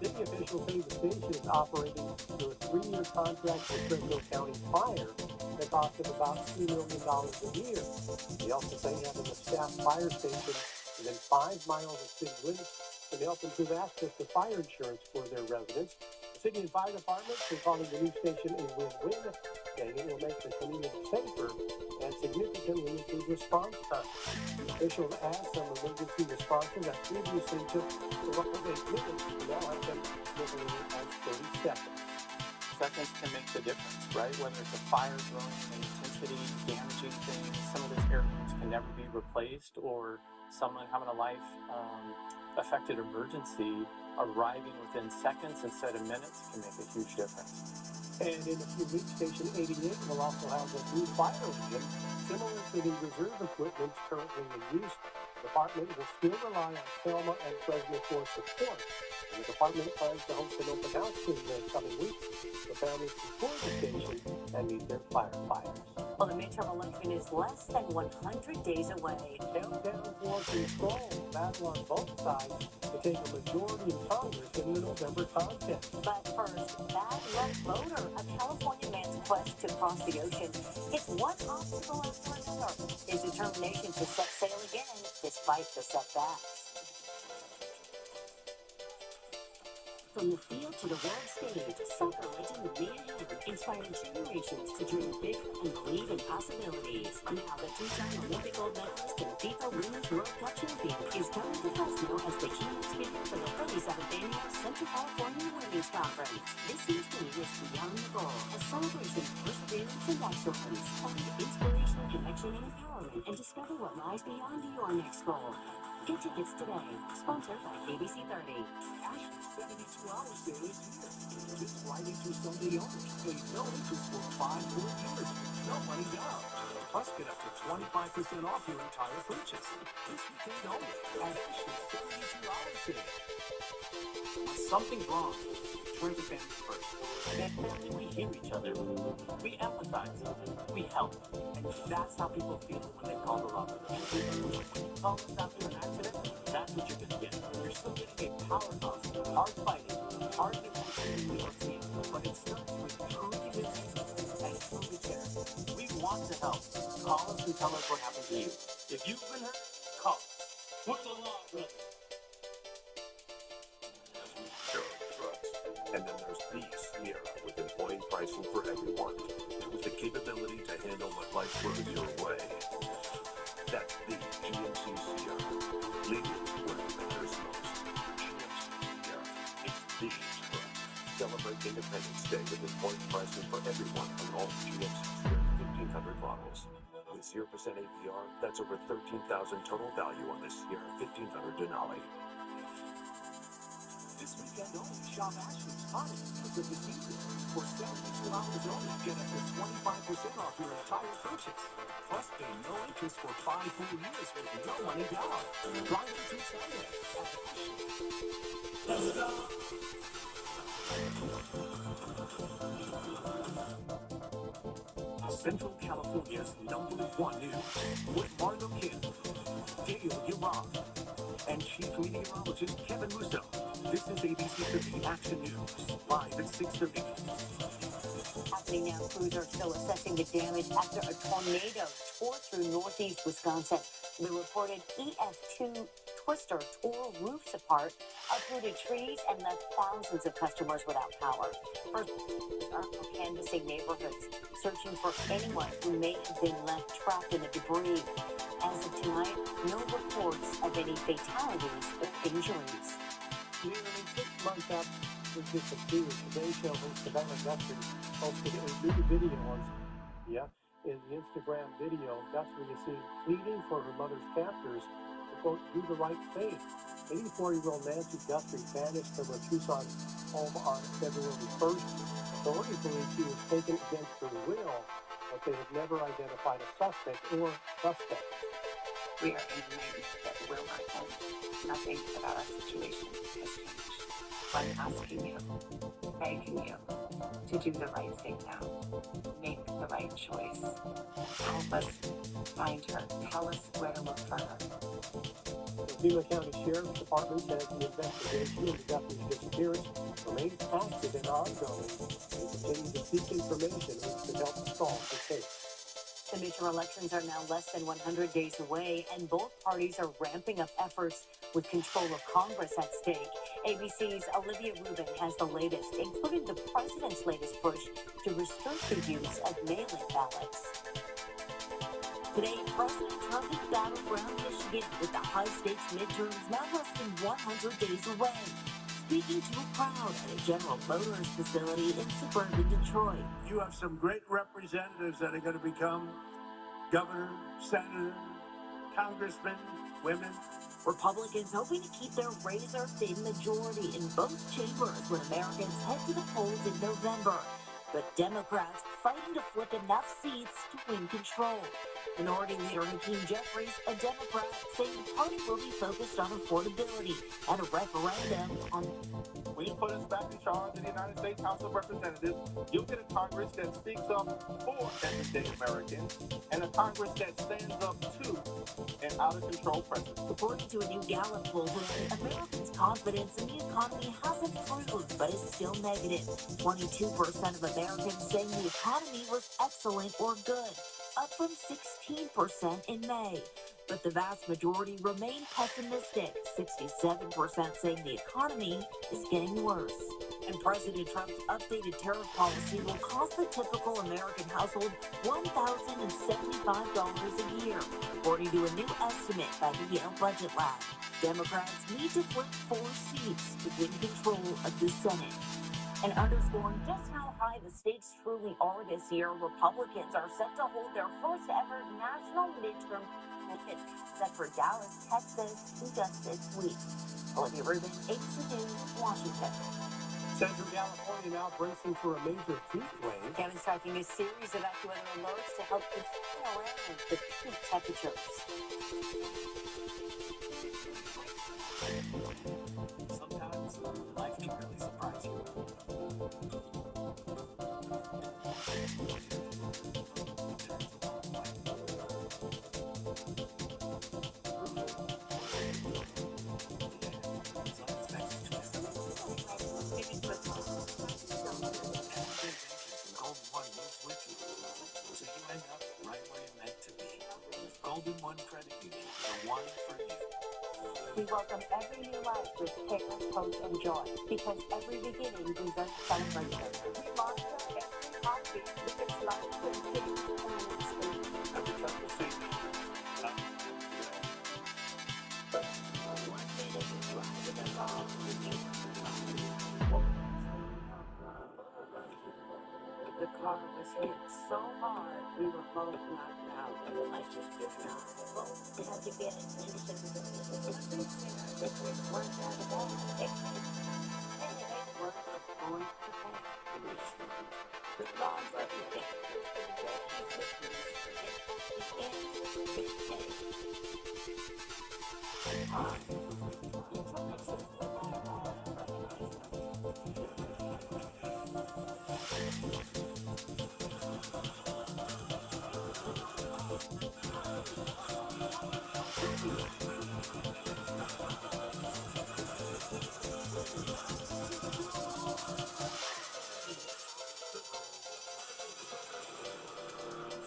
City officials say the station is operating through a 3-year contract with Fresno County Fire that costs them about $2 million a year. They also say having a staffed fire station within 5 miles of city limits can help improve access to fire insurance for their residents. The city and fire departments are calling the new station a win-win, saying it will make the community safer and significantly improve response time. Officials add some emergency responses that previously took around 8 minutes to now have them implemented as 30 seconds. Seconds can make the difference, right? Whether it's a fire growing in intensity, damaging things, some of those airplanes can never be replaced, or someone having a life-affected emergency arriving within seconds instead of minutes can make a huge difference. And in a few weeks, Station 88 will also have a new fire engine similar to the reserve equipment currently in use. The department will still rely on Selma and Fresno for support. The And the department plans to host an open house in the coming weeks so families can tour the station and meet their firefighters. Well, the midterm election is less than 100 days away. Countdown for control. Battle on both sides to take a majority in Congress in the November contest. But first, bad luck voter, a California man's quest to cross the ocean, hits one obstacle after another. His determination to set sail again, despite the setbacks. From the field to the world stage, soccer legend Mia Hamm inspired generations to dream bigger and believe in possibilities. Now, the two-time Olympic gold medalist and FIFA Women's World Cup champion is coming to Fresno as the keynote speaker for the 37th annual Central California Women's Conference. This year's theme is Beyond the Goal, a celebration of perseverance and excellence. Find inspiration, connection, and empowerment, and discover what lies beyond your next goal. Get tickets today. Sponsored by ABC 30. Ashley's 72-hour sale is here. This Friday through Sunday only. Pay no interest for 5 full years. No money down. Plus, get up to 25% off your entire purchase. This weekend only at Ashley's 72-hour sale. When something's wrong, turn to family first. At family, we hear each other. We empathize. We help. And that's how people feel when they call the love. When you call us after an accident, that's what you're going to get. You're still getting a powerhouse, hard-fighting, hard-defending New York team. But it starts with true commitment and true care. We want to help. Call us and tell us what happened to you. If you've been hurt, call us. What's the law, brother? And then there's the Sierra with employee pricing for everyone, with the capability to handle what life throws your way. That's the GMC Sierra, leading where it matters most. GMC Sierra, it's the truck. Celebrate Independence Day with employee pricing for everyone on all GMC Sierra 1500 models. With 0% APR, that's over $13,000 total value on this Sierra 1500 Denali. This weekend only, shop Ashley's hottest deals of the season. For 72 hours only, get up to 25% off your entire purchase. Plus, pay no interest for 5 full years with no money down. Friday through Sunday at Ashley. Let's go! Central California's #1 news with Margo Kim, Gail Yurov, and Chief Meteorologist Kevin Russo. This is ABC 30 Action News, live at 6:30. Happening now, crews are still assessing the damage after a tornado tore through northeast Wisconsin. The reported EF2 twister tore roofs apart, uprooted trees, and left thousands of customers without power. First are canvassing neighborhoods, searching for anyone who may have been left trapped in the debris. As of tonight, no reports of any fatalities or injuries. Nearly 6 months after her disappeared, Today Show host Savannah Guthrie posted a new video on in the Instagram video. Guthrie is seen pleading for her mother's captors to, quote, do the right thing. 84-year-old Nancy Guthrie vanished from her Tucson home on February 1st. Authorities believe she was taken against her will, but they have never identified a suspect or suspect. We are in a nightmare that will not end. Nothing about our situation has changed. I'm asking you, begging you, to do the right thing now. Make the right choice. Help us find her. Tell us where to look for her. The Pima County Sheriff's Department says the investigation into Guthrie's disappearance remains active and ongoing and continues to seek information which could help solve the case. The midterm elections are now less than 100 days away, and both parties are ramping up efforts with control of Congress at stake. ABC's Olivia Rubin has the latest, including the president's latest push to restrict the use of mail-in ballots. Today, President Trump hit battleground Michigan with the high-stakes midterms now less than 100 days away. Speaking to a crowd at a General Motors facility in suburban Detroit. You have some great representatives that are going to become governor, senator, congressmen, women. Republicans hoping to keep their razor-thin majority in both chambers when Americans head to the polls in November. But Democrats fighting to flip enough seats to win control. Minority Leader Hakeem Jeffries, a Democrat, saying the party will be focused on affordability and a referendum on... When you put us back in charge of the United States House of Representatives, you'll get a Congress that speaks up for everyday Americans and a Congress that stands up to an out-of-control president. According to a new Gallup poll today, Americans' confidence in the economy has improved, but is still negative. 22% of Americans saying the economy was excellent or good, up from 16% in May. But the vast majority remain pessimistic, 67% saying the economy is getting worse. And President Trump's updated tariff policy will cost the typical American household $1,075 a year, according to a new estimate by the Yale Budget Lab. Democrats need to flip 4 seats to win control of the Senate. And underscoring just how high the stakes truly are this year, Republicans are set to hold their first ever national midterm convention set for Dallas, Texas in just this week. Olivia Rubin, ABC News, Washington. Central California now bracing for a major heat wave. Kevin's tracking a series of AccuWeather alerts to help contain around the peak temperatures. Sometimes life can really surprise you. Golden One Credit Union, the one for you. We welcome every new life with care, hope, and joy, because every beginning deserves celebration. We launch every heartbeat with its life and faith and spirit. Every cup of safety. The car was hit so hard, we were both knocked out. I just did not. We had to get attention. It worked out well. It worked on the back. The laws of the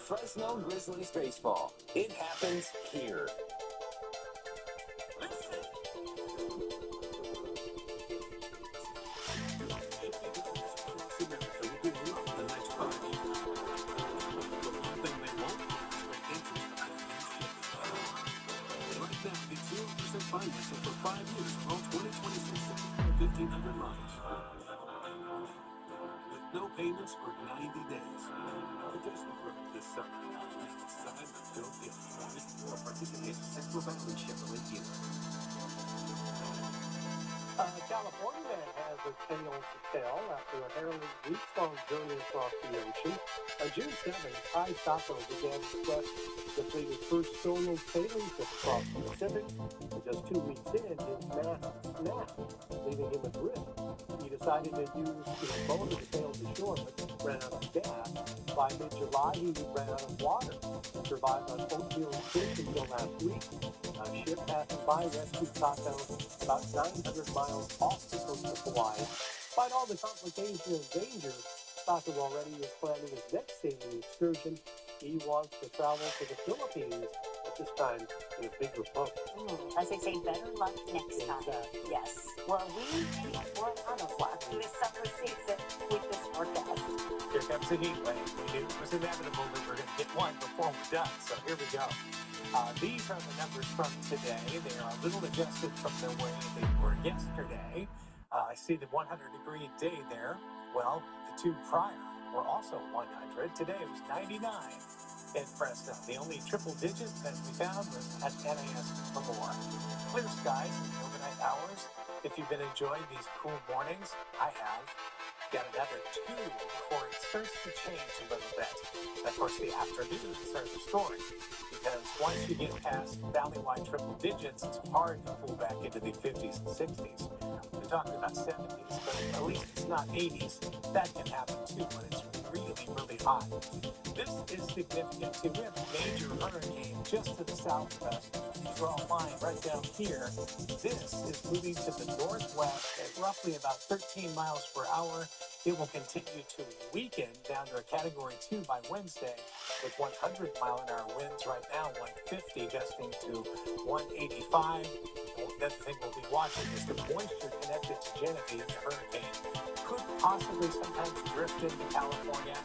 Fresno Grizzlies baseball. It happens here. Financing for 5 years on 2026 1,500 miles. With no payments for 90 days. Just approved this summer. Sign the bill deal. Or participate in Central Valley Chevrolet dealer. California man has a tale to tell after a harrowing week-long journey across the ocean. On June 7th, Kai Sacco began his quest to complete his first solo sailing trip across the Pacific. And just 2 weeks in, his mast snapped, leaving him adrift. He decided to use his motor to sail to shore, but ran out of gas. By mid-July, he ran out of water. Survived on oatmeal and fish until last week. A ship passing by rescued Sacco about 900 miles off the coast of Hawaii. Despite all the complication and danger, Sacco already is planning his next sailing excursion. He wants to travel to the Philippines, at this time in a bigger boat. As they say, better luck next time. Yes. Well, we may have run out of luck this summer season with this forecast. Here comes the heat wave. We knew it was inevitable that we're going to get one before we're done, so here we go. These are the numbers from today. They are a little adjusted from the way they were yesterday. I see the 100-degree day there. Well, the 2 prior were also 100. Today it was 99 in Fresno. The only triple digit that we found was at NAS Lemoore. Clear skies in the overnight hours. If you've been enjoying these cool mornings, I have. got another 2 before it starts to change a little bit. And of course, the afternoons are the story, because once you get past valley-wide triple digits, it's hard to pull back into the 50s and 60s. We're talking about 70s, but at least it's not 80s. That can happen too when it's really, really hot. This is significant too. We have a major hurricane just to the south of us. Draw a line right down here. This is moving to the northwest at roughly about 13 miles per hour. It will continue to weaken down to a Category 2 by Wednesday with 100-mile-an-hour winds right now, 150 gusting to 185. The other thing we'll be watching is the moisture connected to Genevieve, the hurricane, could possibly sometimes drift into California.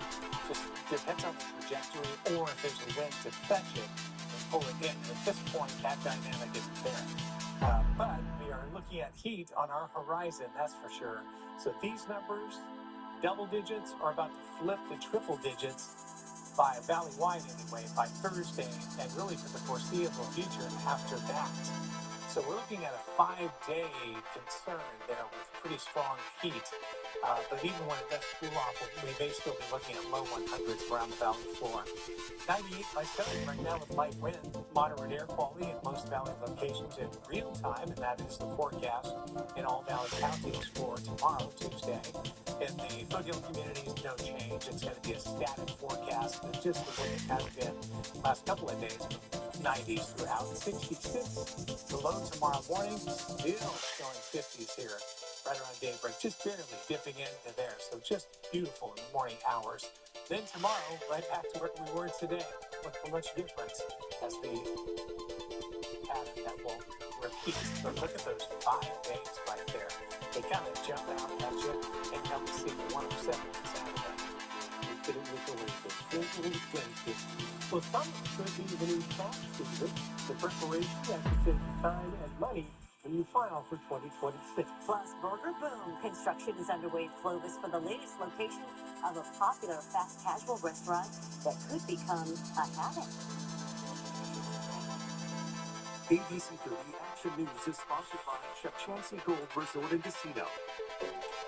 Just depends on the trajectory, or if there's a wind to fetch it and pull it in. At this point, that dynamic isn't there. But we are looking at heat on our horizon, that's for sure. So these numbers, double digits, are about to flip to triple digits by valley-wide anyway, by Thursday, and really for the foreseeable future after that. So we're looking at a 5-day concern there with pretty strong heat. But even when it does cool off, we may still be looking at low 100s around the valley floor. 98 by 7 right now with light wind, moderate air quality in most valley locations in real time, and that is the forecast in all valley counties for tomorrow, Tuesday. In the foothill communities, no change. It's going to be a static forecast. It's just the way it has been the last couple of days. 90s throughout, 66. The low tomorrow morning, still showing 50s here, right around daybreak, just barely dipping into there. So just beautiful in the morning hours. Then tomorrow, right back to where we were today. Look for much difference as the pattern that will repeat. So look at those 5 days right there. They kind of jump out at you and help you see the 107 Saturday. You fit it with the winter. Well, some could be the new tax season. The preparation has to save you time and money when you file for 2026. Plus, Burger Boom construction is underway in Clovis for the latest location of a popular fast casual restaurant that could become a habit. ABC 30 Action News is sponsored by Chukchansi Gold Resort and Casino.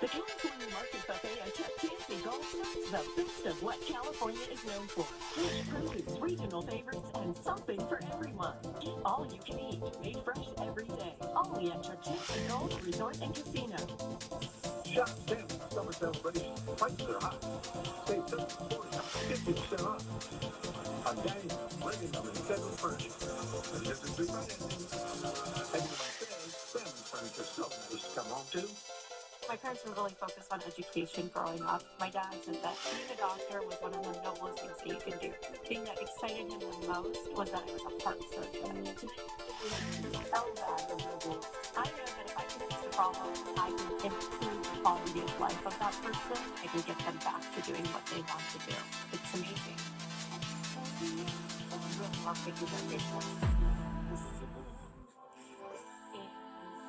The California Market Buffet at Chukchansi Gold serves the best of what California is known for. Fresh produce, regional favorites, and something for everyone. Get all you can eat, made fresh every day. Only at Chukchansi Gold Resort and Casino. Shop Sam's summer celebration. Prices are hot. Save 30, 40, up to 50% off. On dining, living room, and bedroom furniture. And different financing. Everyone says Sam's furniture so nice to come home to. My parents were really focused on education growing up. My dad said that being a doctor was one of the noblest things that you could do. The thing that excited him the most was that I was a heart surgeon. To me, I know that if I can fix the problem, I can improve the quality of life of that person. I can get them back to doing what they want to do. It's amazing. I really love taking care of patients. And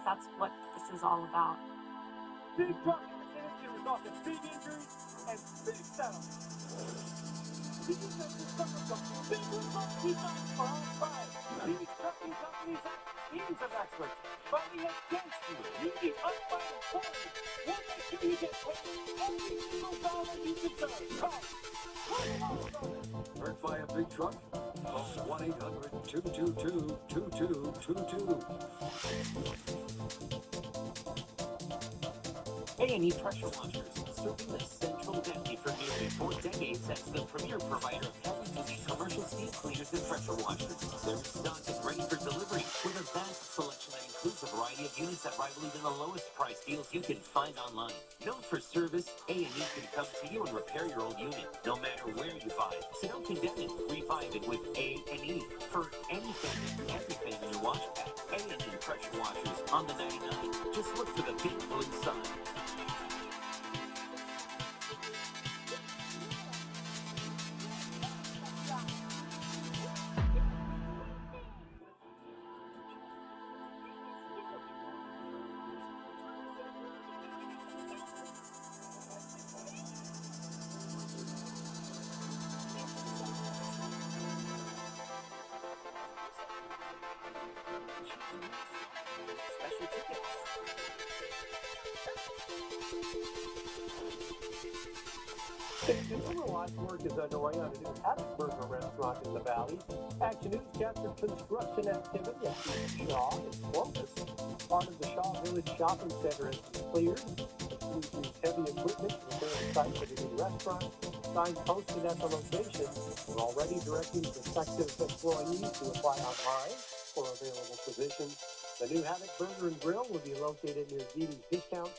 that's what this is all about. Big truck accidents here resulted in big injuries and big settlements. These expenses suffer from big results designed for our pride. These trucking companies have teams of experts fighting against you. You need unfighting for you. We'll make sure you get paid every single dollar you deserve. Call Hurt by a big truck? Call 1-800-222-2222. A&E Pressure Washers, serving the Central Valley for nearly 4 decades as the premier provider of heavy-duty commercial steam cleaners and pressure washers. They're stocked and ready for delivery with a vast selection that includes a variety of units that rival even the lowest price deals you can find online. Known for service, A&E can come to you and repair your old unit, no matter where you buy it. So don't condemn it, revive it with A&E for anything and everything in your wash pad. A&E Pressure Washers on the 99. Just look for the big blue sign. And consumer watch work is underway on a new Haddock Burger restaurant in the Valley. Action News captured construction activity at the Shaw in Clovis. Part of the Shaw Village Shopping Center has been cleared. Crews use heavy equipment to prepare the site for the new restaurant. Signs posted at the location are already directing prospective employees to apply online for available positions. The new Haddock Burger and Grill will be located near Dee Dee's Discount,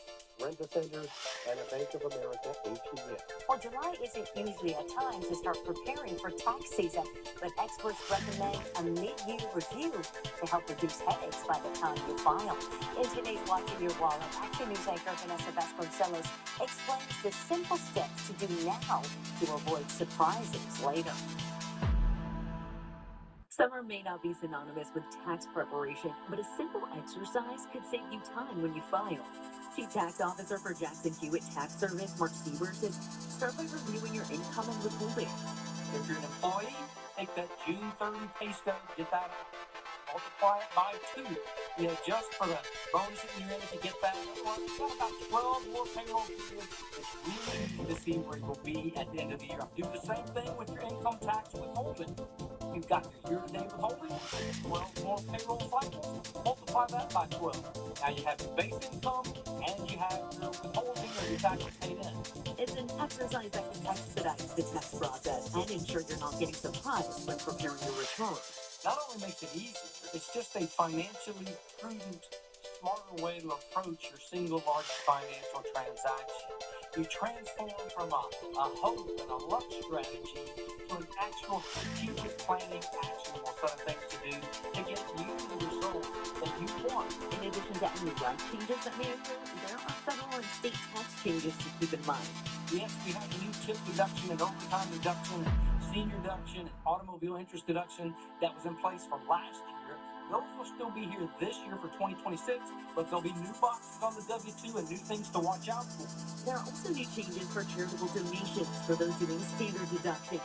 Rent-A-Center, and a Bank of America ATM. Well, July isn't usually a time to start preparing for tax season, but experts recommend a mid-year review to help reduce headaches by the time you file. In today's Watching Your Wallet, Action News anchor Vanessa Vasconcelos explains the simple steps to do now to avoid surprises later. Summer may not be synonymous with tax preparation, but a simple exercise could save you time when you file. Chief Tax Officer for Jackson Hewitt Tax Service, Mark Stieber, says start by reviewing your income and withholding. If you're an employee, take that June 30 pay stub, get that out. Multiply it by 2. You adjust for the bonus that you're in if you get that. Well, you've got about 12 more payroll periods. It's really easy to see where you'll be at the end of the year. Do the same thing with your income tax withholding. You've got your year-to-date withholding, 12 more payroll cycles, multiply that by 12. Now you have your base income, and you have your withholding or your taxes paid in. It's an exercise that can expedite the tax process and ensure you're not getting surprised when preparing your return. Not only makes it easier, it's just a financially prudent, smarter way to approach your single largest financial transaction. You transform from a hope and a luck strategy to an actual strategic planning, actionable set of things to do to get you the result that you want. In addition to any life changes that may occur, there are federal and state tax changes to keep in mind. Yes, we have the new tip deduction and overtime deduction, senior deduction, and automobile interest deduction that was in place from last year. Those will still be here this year for 2026, but there'll be new boxes on the W-2 and new things to watch out for. There are also new changes for charitable donations for those doing standard deduction.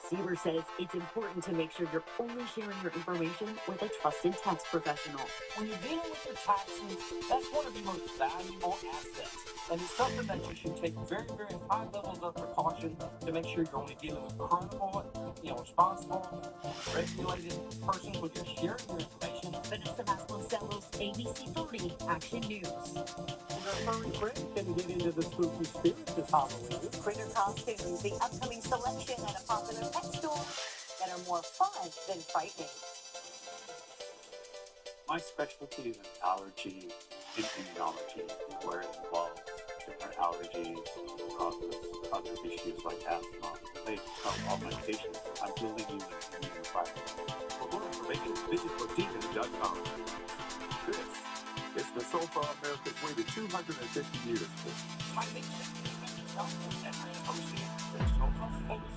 Stieber says it's important to make sure you're only sharing your information with a trusted tax professional. When you're dealing with your taxes, that's one of your most valuable assets. And it's something that you should take very, very high levels of precaution to make sure you're only dealing with credible, responsible, regulated persons when you're sharing your information. Vanessa Vasconcelos, ABC 30, Action News. And our furry friends can get into the spooky spirit this Halloween. Critter costumes, the upcoming selection at a popular pet store that are more fun than frightening. My specialty is in allergy and immunology, where it involves different allergies, causes other issues like asthma. They tell all my patients, I'm building you an immune environment. For more information, visit Botiga.com. This is the sofa America's waited 250 years for. My big only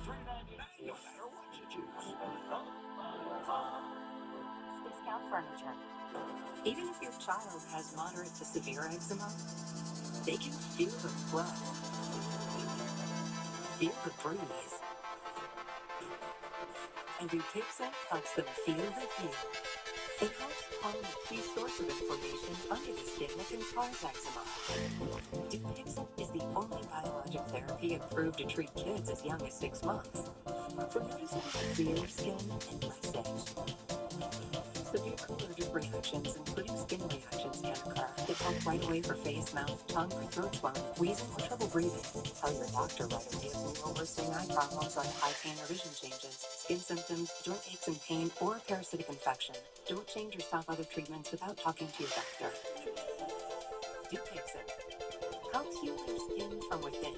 $3.99, no matter what you choose. Discount Furniture. Even if your child has moderate to severe eczema, they can feel the flow, feel the breeze. And Dupixent helps them feel the heal. It helps calm a key source of inflammation under the skin that can cause eczema. Dupixent is the only biologic therapy approved to treat kids as young as 6 months for noticeably clearer skin and less itch. Severe allergic reactions, including skin reactions, can occur. Get help right away for face, mouth, tongue, or throat swelling, wheezing, or trouble breathing. Tell your doctor right away if new or worsening eye problems like eye pain or vision changes, skin symptoms, joint aches and pain, or a parasitic infection. Don't change or stop other treatments without talking to your doctor. Dupixent helps heal their skin from within,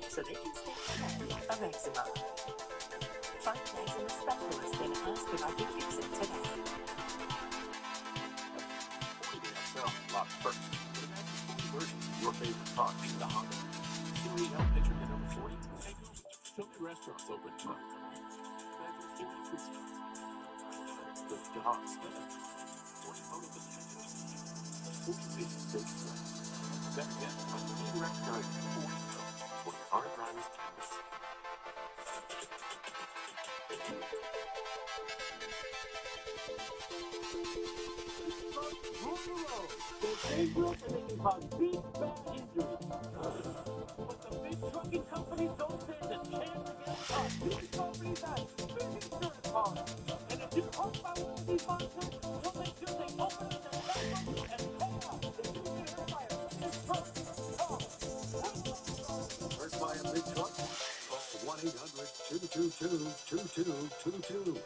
so they can stay ahead of eczema. Find an eczema specialist and ask about Dupixent today. Lot first. Version of your favorite car, the Honda. Series L picture the number 40. So many restaurants open tonight. The Haas. 40 photo detectives. 40 faces stage friends. Better yet, a direct guide to 40 films. 40 car drivers canvas. They're dangerous and they can cause big, bad injuries. But the big trucking companies don't that big insurance policy. And if you're hurt by one of these monsters, we'll make sure they open up their checkbook and pay out. If you get hurt by a big truck, call. Hurt by a big truck? Call 1-800-222-2222.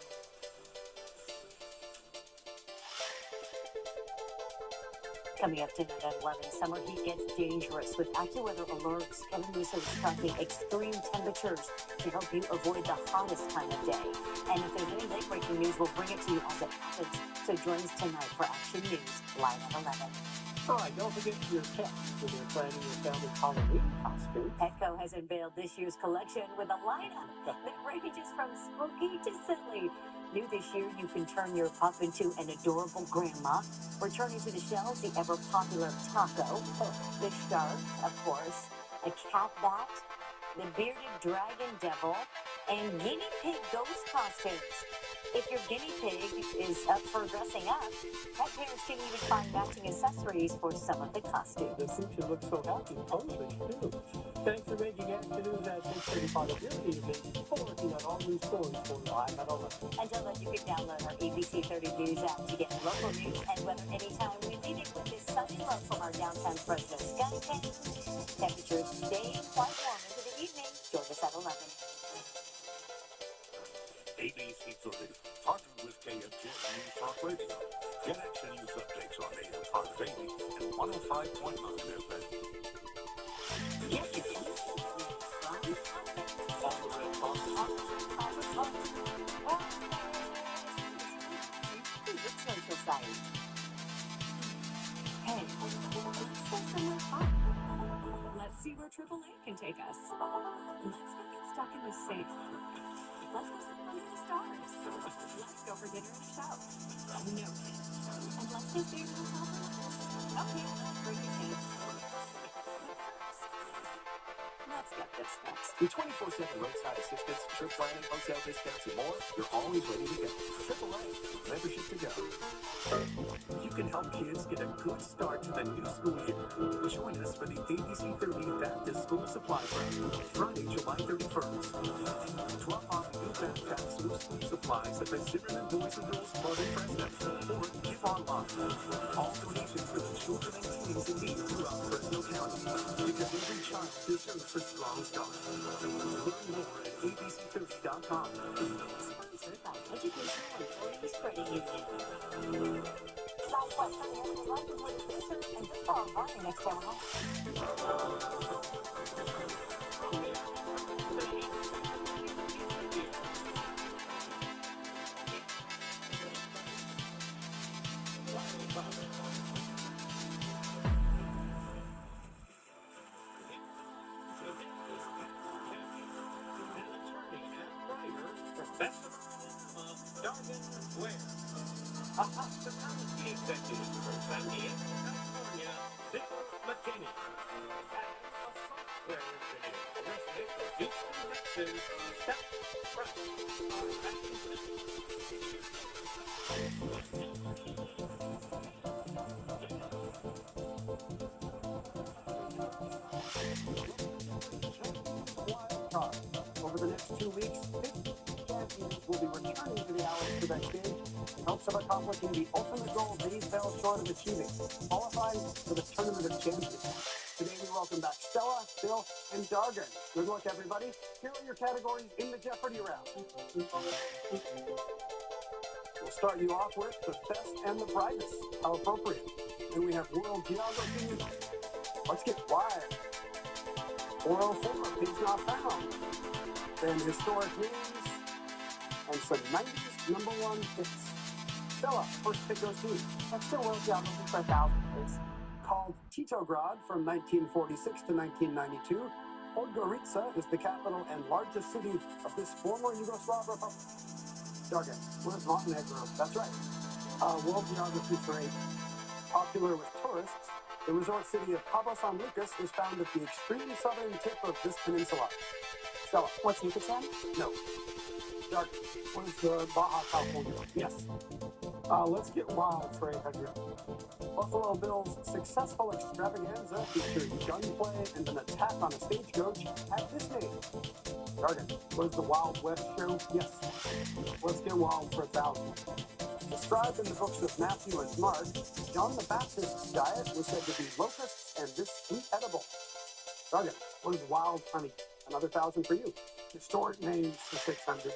Coming up tonight at 11, summer heat gets dangerous with AccuWeather alerts. Kevin Musso is tracking extreme temperatures to help you avoid the hottest time of day. And if there's any late-breaking news, we'll bring it to you as it happens. So join us tonight for Action News, live at 11. All right, don't forget your pets when you're planning your family's Halloween costume. Petco has unveiled this year's collection with a lineup that ranges from spooky to silly. New this year, you can turn your pup into an adorable grandma. Returning to the shelves, the ever-popular taco, the shark, of course, a cat bat, the bearded dragon devil, and guinea pig ghost costumes. If your guinea pig is up for dressing up, pet parents can even find matching accessories for some of the costumes. The sushi looks so happy, posing too. Thanks for making Action News at 6:30 part of your evening. For working on all news stories for live at 11. And don't let you can download our ABC 30 News app to get local news and weather anytime. We leave it with this sunny look from our downtown Fresno sky cam. Temperatures staying quite warm into the evening. Join us at 11. ABC 30, partnered with KFJ News Talk Radio. Get Action News updates on AM 580 and 105.9 FM. Yes, you can. All the red boxes. Social site. Hey, let's go somewhere fun. Let's see where AAA can take us. Let's go get stuck in the safe. Let's go sit under the stars. Let's go for dinner and a show. No kids. And let's go stay in a hotel for lunch. Okay, bring your kids. Let's get this next. With 24/7 roadside assistance, trip planning, hotel discounts, and more, you're always ready to go. AAA, membership to go. You can help kids get a good start to the new school year. Join us for the ABC 30 Back to School Supply Drive, Friday, July 31st. Drop off new backpacks, new school supplies at the Zimmerman Boys and Girls Club in Fresno, or give online. All donations go to children and teens in need throughout Fresno County, because every child deserves a strong start. Learn more at abc30.com. Sponsored by Educational Employees Credit Union. Southwestern National Life is with producer and just for running next terminal. A hospitality executive from San Diego, California, Bill McKinney. And a software engineer resident of Houston, Texas, Steph Pratt. Wild card. Over the next 2 weeks, 50 champions will be returning to the Alex Trebek stage in hopes of accomplishing the ultimate goal they fell short of achieving, qualifying for the Tournament of Champions. Today we welcome back Stella, Bill, and Dargan. Good luck, everybody. Here are your categories in the Jeopardy round. We'll start you off with the best and the brightest. How appropriate. Then we have world geography. Let's get wild. 404, pigs not found. Then historic names and some 90s number one hits. Stella, first pick goes to you. That's the world geography for 1,000 years. Called Titograd from 1946 to 1992, Podgorica is the capital and largest city of this former Yugoslav republic. Dargan, where's Montenegro? That's right. World geography for 8. Popular with tourists, the resort city of Cabo San Lucas is found at the extreme southern tip of this peninsula. Stella. What's Yucatan? No. Dargan, what is Baja California? Yes. Let's get wild for 800. Buffalo Bill's successful extravaganza featured gunplay and an attack on a stagecoach had this name. Jargon. What is the Wild West show? Yes. Let's get wild for 1,000. Described in the books of Matthew and Mark, John the Baptist's diet was said to be locusts and this sweet edible. Jargon. What is wild honey? Another 1,000 for you. Historic names for 600.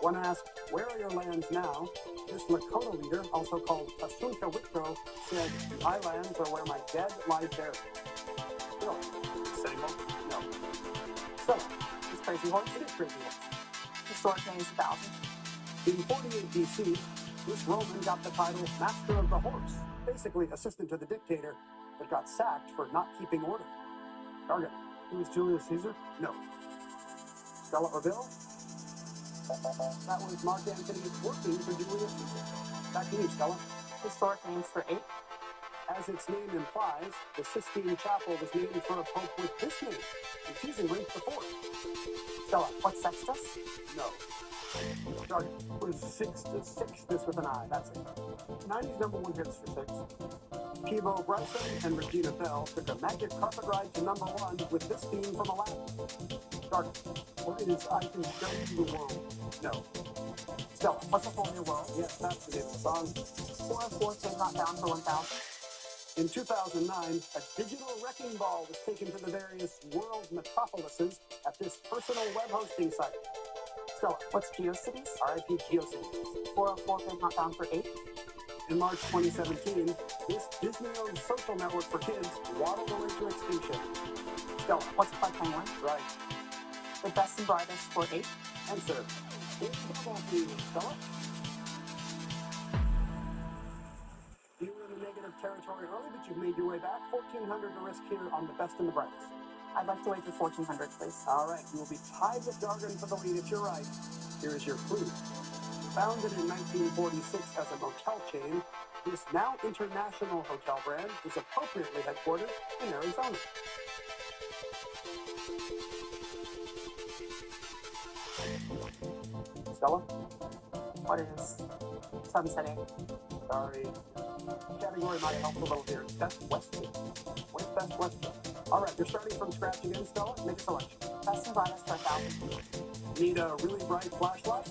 One asked, where are your lands now? This Lakota leader, also called Pasunka Witko, said, my lands are where my dead lie buried. Bill. Sable? No. Stella. Is Crazy Horse? It is Crazy Horse. Historic names 1,000. In 48 BC, this Roman got the title Master of the Horse, basically assistant to the dictator, but got sacked for not keeping order. Target. Who was Julius Caesar? No. Stella or Bill? That was Mark Antony working for Julius Caesar. Back to you, Stella. Historic names for 8. As its name implies, the Sistine Chapel was named for a pope with this name, confusingly the fourth. Stella. What's Sextus? No. Target. What is Sixtus? Sixtus with an I, that's it. 90's number 1 hits for 6. Peebo Bryson and Regina Bell took a magic carpet ride to number 1 with this theme from Aladdin. Target. What is I Can Show You the World? No. Stella. What's a Whole New World? Yes, that's the name of the song. 404 Kid Not Down for 1,000. In 2009, a digital wrecking ball was taken to the various world metropolises at this personal web hosting site. Stella. What's GeoCities? RIP GeoCities. 404 Kid Not Down for 8. In March 2017, this Disney-owned social network for kids waddled away to extinction. Stella. What's Plug Penguin? Right. The Best and Brightest for 8. Answer. Stella. You were in the negative territory early, but you've made your way back. 1,400 to risk here on the Best and the Brightest. I'd like to wager 1,400, please. All right, you will be tied with Jargon for the lead if you're right. Here is your clue. Founded in 1946 as a motel chain, this now international hotel brand is appropriately headquartered in Arizona. Stella? What is sunsetting? Sorry. Category might have helped a little here. Best Western. What is Best Western? All right, you're starting from scratch again, Stella. Make a selection. Best and Brightest for 1,000. Need a really bright flashlight?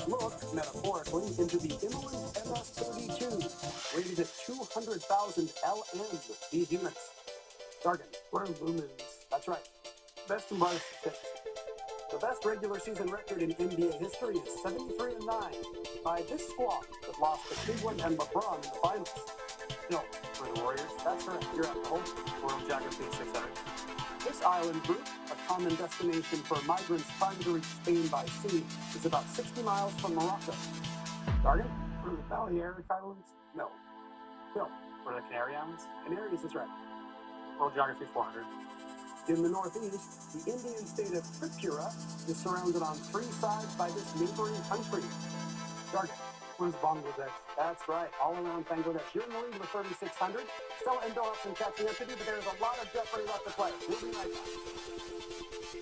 Look, metaphorically, into the Immelman MS-32, rated at 200,000 LN. These units. Jargon. What are lumens? That's right. Best and Brightest for 6. The best regular season record in NBA history is 73-9 by this squad that lost to Cleveland and LeBron in the finals. No, For the Warriors? that's right. You're at the home. World Geography 600. This island group, a common destination for migrants trying to reach Spain by sea, is about 60 miles from Morocco. Jargon? For the Balearic Islands? No. Bill? For the Canary Islands? Canaries is right. World Geography 400. In the northeast, the Indian state of Tripura is surrounded on 3 sides by this neighboring country. Jargon. Where's Bangladesh? That's right, all around Bangladesh. You're in the lead with 3,600. Stella and Bill have some catching up to do, but there's a lot of Jeopardy left to play. We'll be right back.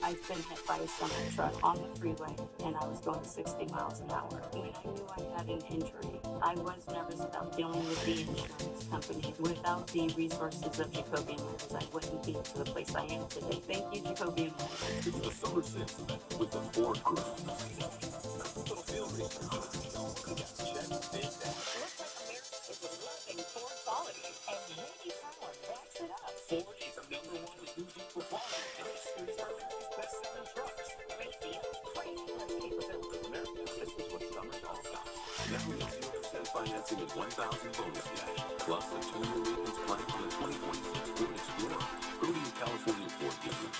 I've been hit by a semi-truck on the freeway, and I was going 60 miles an hour. When I knew I had an injury, I was nervous about dealing with the insurance company. Without the resources of Jacobian Motors, I wouldn't be to the place I am today. Thank you, Jacobian Motors. It's the Summer Sales event with the Ford Group. Little field research. Check this out. Looks like America is loving Ford quality, and J.D. Power backs it up. Ford is number 1 in new Jeep performance, and it's series America's best-selling trucks. Great deal, crazy capability. America, this is what summer's all about. Now get 0% financing and 1,000 bonus cash, plus a 2-year maintenance plan on the 2026 Ford Explorer. Go to your California Ford dealers.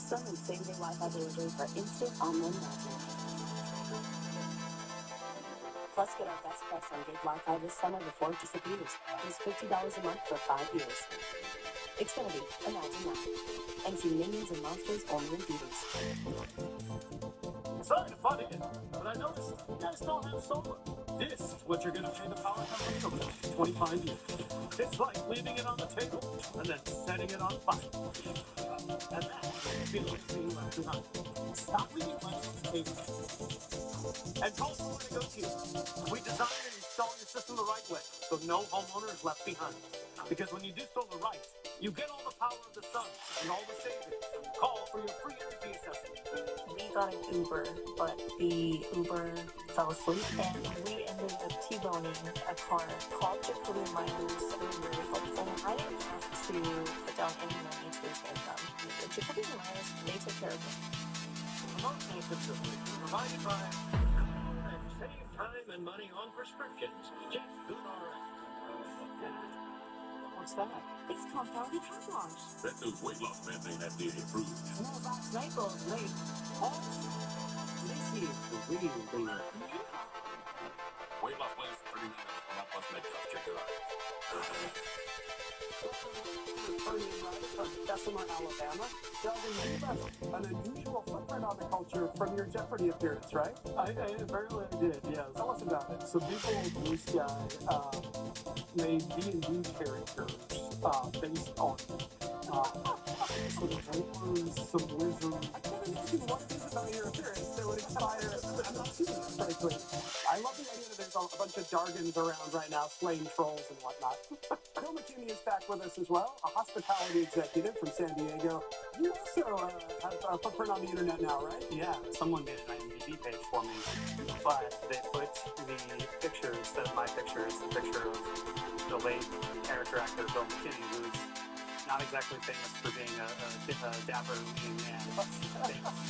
Some would say they Wi-Fi delivery for instant online magic. Plus, get our best price on gig Wi-Fi this summer before it disappears. Just $50 a month for 5 years. Xfinity, imagine that. And see Minions and Monsters only in theaters. Sorry to butt in, but I noticed you guys don't have solar. This is what you're going to pay the power company over the next 25 years. It's like leaving it on the table and then setting it on fire. And that is the feeling of being left behind. Stop leaving money on the table. And call someone to go to you. We design and install your system the right way, so no homeowner is left behind. Because when you do solar right, you get all the power of the sun and all the savings. Call for your free energy assessment. We got an Uber, but the Uber fell asleep and we ended up T-boning a car. Called Jacoby Miners. They were very helpful. I didn't have to put down any money to repair them. Jacoby Miners, they took care of me. Promotional consideration provided by Save time and money on prescriptions. Get GoodRx. What's that? It's compounded heart launch. That new weight loss mandate FDA approved. No box label, late. This is the real deal. Weight loss plans for 39 a month plus Medicare. Check it out. Returning writer from Bessemer, Alabama. Delvin, you left an unusual footprint on the culture from your Jeopardy appearance, right? Apparently I did, yes. Tell us about it. Some people in Blue Sky made D&D characters based on some dwarves, some wizards. I can't imagine what it is about your appearance that would inspire. I'm not seeing it, frankly. I love the idea that there's a bunch of Dargans around right now, slaying trolls and whatnot. Bill McKinney is back with us as well, a hospitality executive from San Diego. You also have a footprint on the internet now, right? Yeah, someone made an IMDb page for me, but they put the picture instead of my picture, it's the picture of the late character actor Bill McKinney, who's not exactly famous for being a dapper leading man, but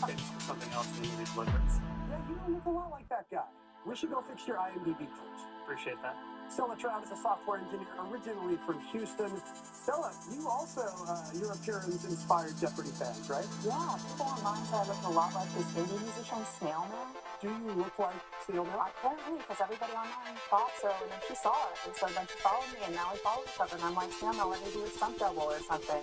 famous for something else in the movie Deliverance. Yeah, you don't look a lot like that guy. We should go fix your IMDb page. Appreciate that. Stella Trout is a software engineer originally from Houston. Stella, you also, your appearance inspired Jeopardy fans, right? Yeah, people online say I look a lot like this indie musician, Snail Man. Do you look like Snail Man? Apparently, because everybody online thought so, and then she saw it, and so then she followed me, and now we follow each other, and I'm like, Snail Man, let me do a stunt double or something.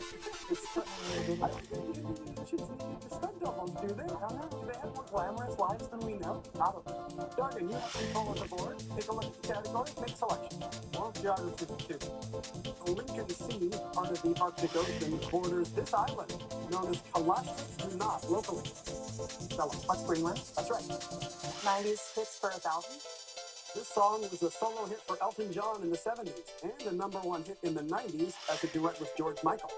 It's putting me in a video. I don't think the stunt doubles, do they? I don't know. Do they have more glamorous lives than we know? Probably. Dargan, you have control of the board. Take a look at the categories, make selection. World Geography 2. The Lincoln Sea, part of the Arctic Ocean, borders this island, known as Kalashnik Not locally. Stella, What's Greenland? that's right. 90s hits for 1,000. This song was a solo hit for Elton John in the 70s and a #1 hit in the 90s as a duet with George Michael.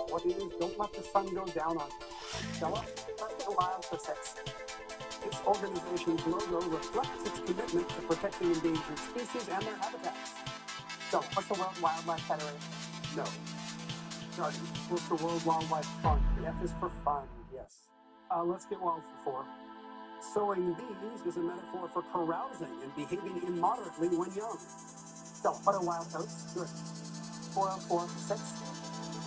What is Don't Let the Sun Go Down on You? Stella? Let's get wild for 6. This organization's logo reflects its commitment to protecting endangered species and their habitats. Stella? What's the World Wildlife Federation? No. Dargan, what's the World Wildlife Fund? The F is for fun, yes. Let's get wild for 4. Sowing bees is a metaphor for carousing and behaving immoderately when young. Stella, what are wild goats? Good. 404 for 6.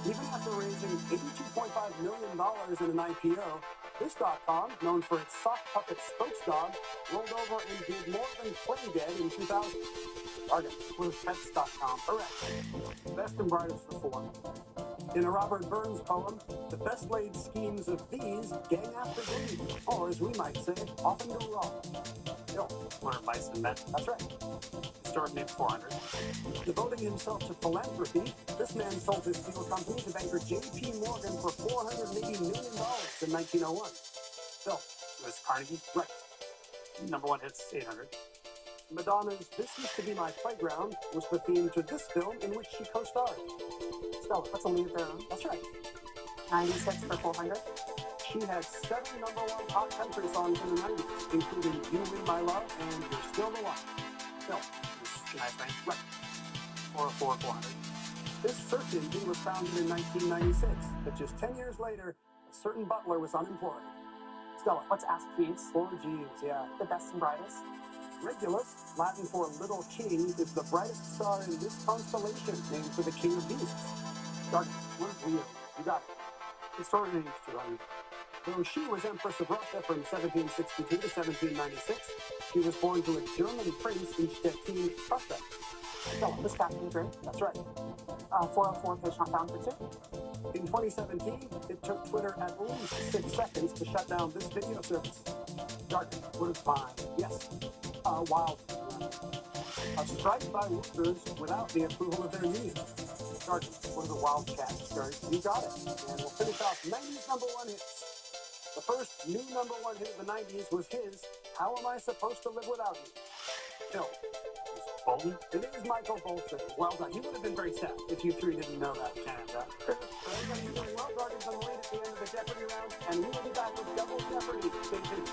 Even after raising $82.5 million in an IPO, this.com, known for its sock puppet spokesdog, rolled over and did more than play dead in 2000. Dargan, What is pets.com? correct. Best and brightest for 4. In a Robert Burns poem, the best laid schemes of these gang after glee, or as we might say, often go wrong. Bill, Where mice and men. that's right. Historic name 400. Devoting himself to philanthropy, this man sold his steel company to banker J.P. Morgan for $480 million in 1901. Bill, It was Carnegie. right. #1 hits 800. Madonna's This Used to Be My Playground was the theme to this film in which she co-starred. Stella, What's a Leave Their Own? that's right. 96 for 400. She had 7 #1 hot country songs in the 90s, including You Win My Love and You're Still the One. Bill, Shania Twain. right. 404 400. This search engine was founded in 1996, but just 10 years later, a certain butler was unemployed. Stella, What's Ask Jeeves? 4 G's, yeah. The best and brightest. Regulus, Latin for Little King, is the brightest star in this constellation, named for the King of Beasts. Dargan, where's Leo? You got it. Historic name 200. Though she was Empress of Russia from 1762 to 1796, she was born to a German prince in Stettin, Prussia. Stella, the Captain Drake. That's right. 404 page not found for 2. In 2017, it took Twitter at least 6 seconds to shut down this video service. Jargon, what is mine? Yes. Wild. A strike by workers without the approval of their union. Jargon, what is a wildcat skirt? You got it. And we'll finish off 90s #1 hits. The first new #1 hit of the 90s was his How Am I Supposed to Live Without You? No. Bolton? It is Michael Bolton. Well done. He would have been very sad if you three didn't know that, Canada. Everybody's doing well. Jargon's on the lead at the end of the Jeopardy round, and we will be back with Double Jeopardy. Stay tuned.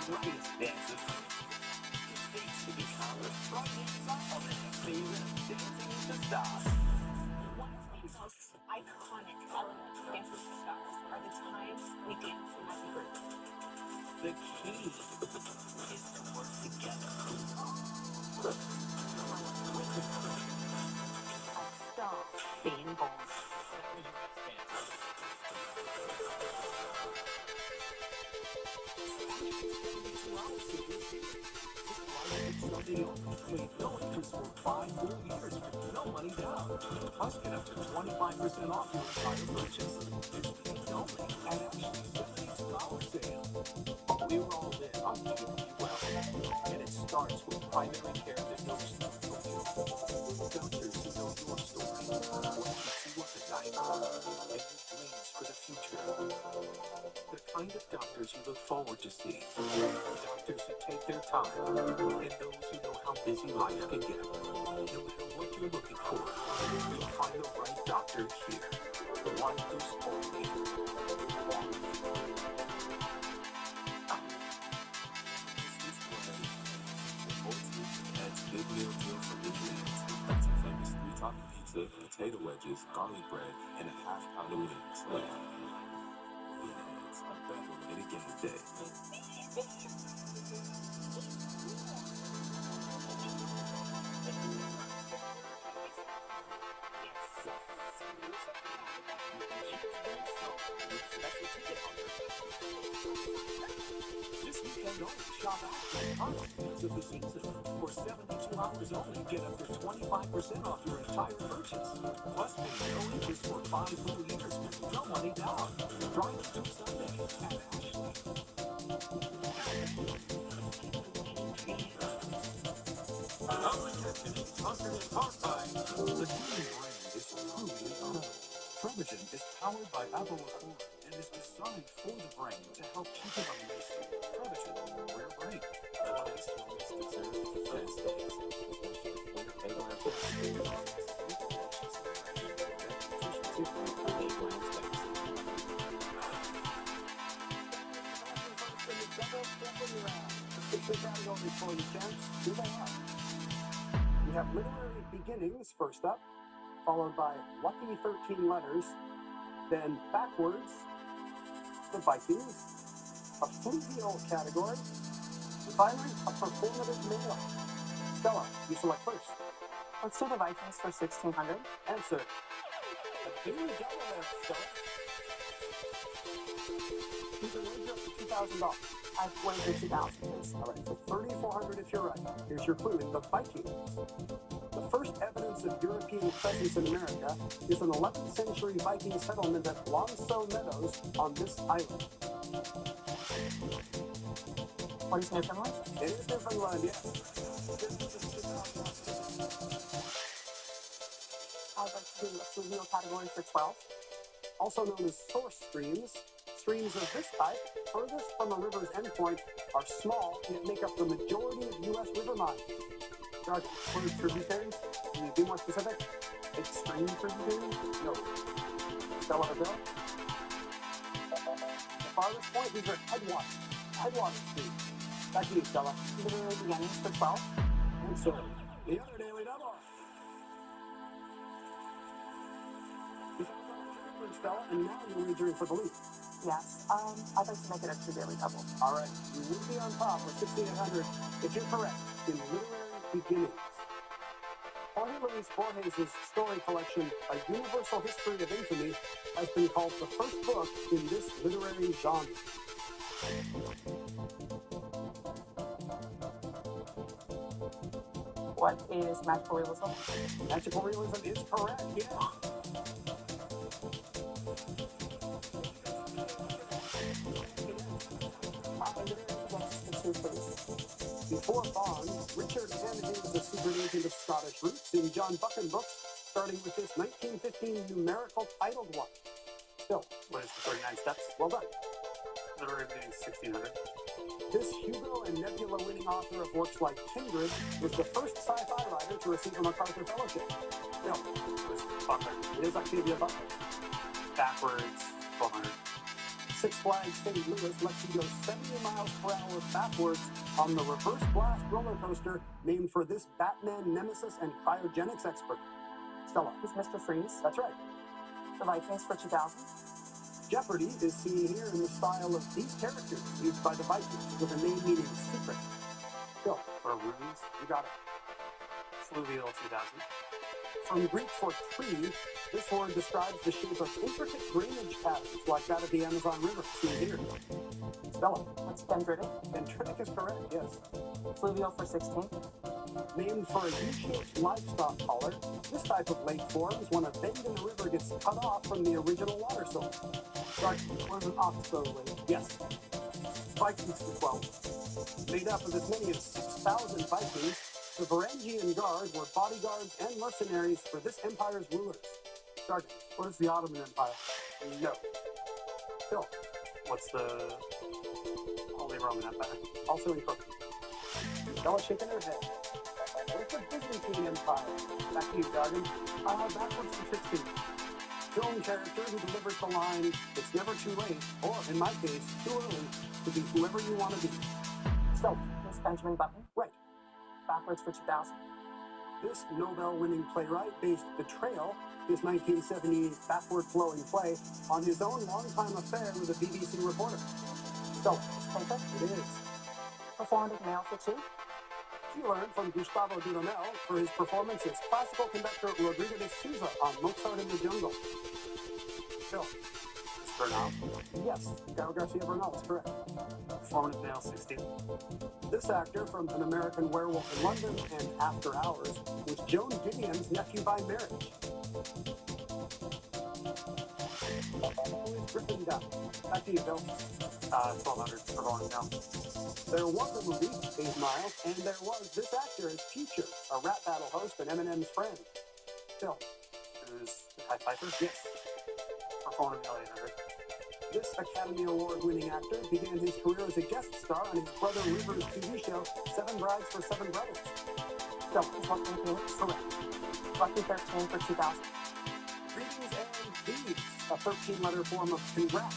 Greatest dancer speaks to become the strongest of the season of Dancing with the Stars. One of the most iconic elements of Dancing with the Stars are the times we dance as a group. The key is to work together. A star being born. Sunday only. No interest for 5 full years. No money down. Plus, get up to 25% off your entire purchase. It's weekends only. And actually, $72 sale. We were all in on well. And it starts with primary care that knows you. Doctors who know your story. What keeps you up at night. And your dreams for the future. The kind of doctors you look forward to seeing. Doctors who take their time. And those who know how busy life can get. No matter what you're looking for, you'll find the right doctor here. The one who's only Big meal deal for Midlands. That's a famous 3-topping pizza, potato wedges, garlic bread, and a half pound of wings. It's a better way to get a day. This weekend only. Shop Ashland's hottest deals of the season. For 72 hours only, get up to 25% off your entire purchase. Plus, pay no interest for 5 full years. No money down. Drive through Sunday at Ashley. Sponsored in part by the Human Brain is truly incredible. Prevagen is powered by Apple Accord and is designed for the brain to help keep it on the list. Prevagen, rare brain. The best moments deserve the best days, especially when you're able to best Categories for the champs. Here they are. We have Literary Beginnings first up, followed by Lucky 13 Letters, then Backwards, The Vikings, a Fluvial category, and finally a Performative Male. Stella, you select first. Let's do the Vikings for 1600. Answer. A Daily Double there, Stella. You can wager up to $2,000. I've wagered 2,000, please. All right, so 3,400 if you're right. Here's your clue in the Vikings. The first evidence of European presence in America is an 11th century Viking settlement at Longsow Meadows on this island. What is Newfoundland? It is Newfoundland, yes. I'd like to do a fluvial category for 12. Also known as source streams, streams of this type, furthest from a river's endpoint, are small and yet make up the majority of U.S. river mines. Jargon, what are tributaries? Can you be more specific? Extreme tributaries? No. Stella or Bill? The farthest point, these are headwaters. Headwater streams. Back to you, Stella. Literary Beginnings for 12. And so, the other daily double. Stella, and now you're wagering for the lead. Yes. I'd like to make it a 2 daily double. All right. You will be on top with 6,800 if you're correct in Literary Beginnings. Jorge Luis Borges' story collection, A Universal History of Infamy, has been called the first book in this literary genre. What is magical realism? Magical realism is correct, yeah. Theodore Bond, Richard Hannity was a secret agent of Scottish roots in John Buchan books, starting with this 1915 numerical titled one. Still. What is the 39 steps? Well done. Literary beginning 1600. This Hugo and Nebula winning author of works like Kindred was the first sci-fi writer to receive a MacArthur Fellowship. No. It was Butler. It is Octavia Butler. Backwards 1200. Six Flags St. Louis lets you go 70 miles per hour backwards on the reverse blast roller coaster named for this Batman nemesis and cryogenics expert. Stella. Who's Mr. Freeze? That's right. The Vikings for 2000. Jeopardy is seen here in the style of these characters used by the Vikings with a name meaning secret. Go. Or rubies. You got it. Fluvial 2000. From Greek for tree, this word describes the shape of intricate drainage patterns like that of the Amazon River, seen here. Stella. What's dendritic? Dendritic is correct, yes. Fluvial for 16. Named for a U-shaped livestock collar, this type of lake forms when a bend in the river gets cut off from the original water source. Right, what is an oxbow lake? Yes. Vikings for 12. Made up of as many as 6,000 Vikings, the Varangian Guard were bodyguards and mercenaries for this empire's rulers. Sergeant, what is the Ottoman Empire? No. Phil. What's the Holy Roman Empire? Also incorrect. Stella shaking her head. What's the Byzantine Empire? Back to you, Jargon. Backwards to 16. Film character who delivers the line, it's never too late, or in my case, too early, to be whoever you want to be. Stella. Miss Benjamin Button. Right. Backwards for 2000. This Nobel-winning playwright based Betrayal, his 1978 backward-flowing play, on his own longtime affair with a BBC reporter. Stella. It is. Performed at Male for 2. He learned from Gustavo Dudamel for his performance as classical conductor Rodrigo de Souza on Mozart in the Jungle. Phil. It's Bernal. Yes, Gael Garcia Bernal is correct. Performed at Male 16. This actor from An American Werewolf in London and After Hours was Joan Didion's nephew by marriage. Who is Griffin Dunn? Back to you, Bill. 1200. Performed now. There was a movie, 8 Miles, and there was this actor as Future, a rap battle host and Eminem's friend. Phil. It was the Pied Piper? Yes. Performed at Male 800. This Academy Award-winning actor began his career as a guest star on his brother River's TV show, 7 Brides for 7 Brothers. So, is Lucky in Phoenix? Correct. Lucky 13 for 2000. Greetings and beads, a 13-letter form of congrats.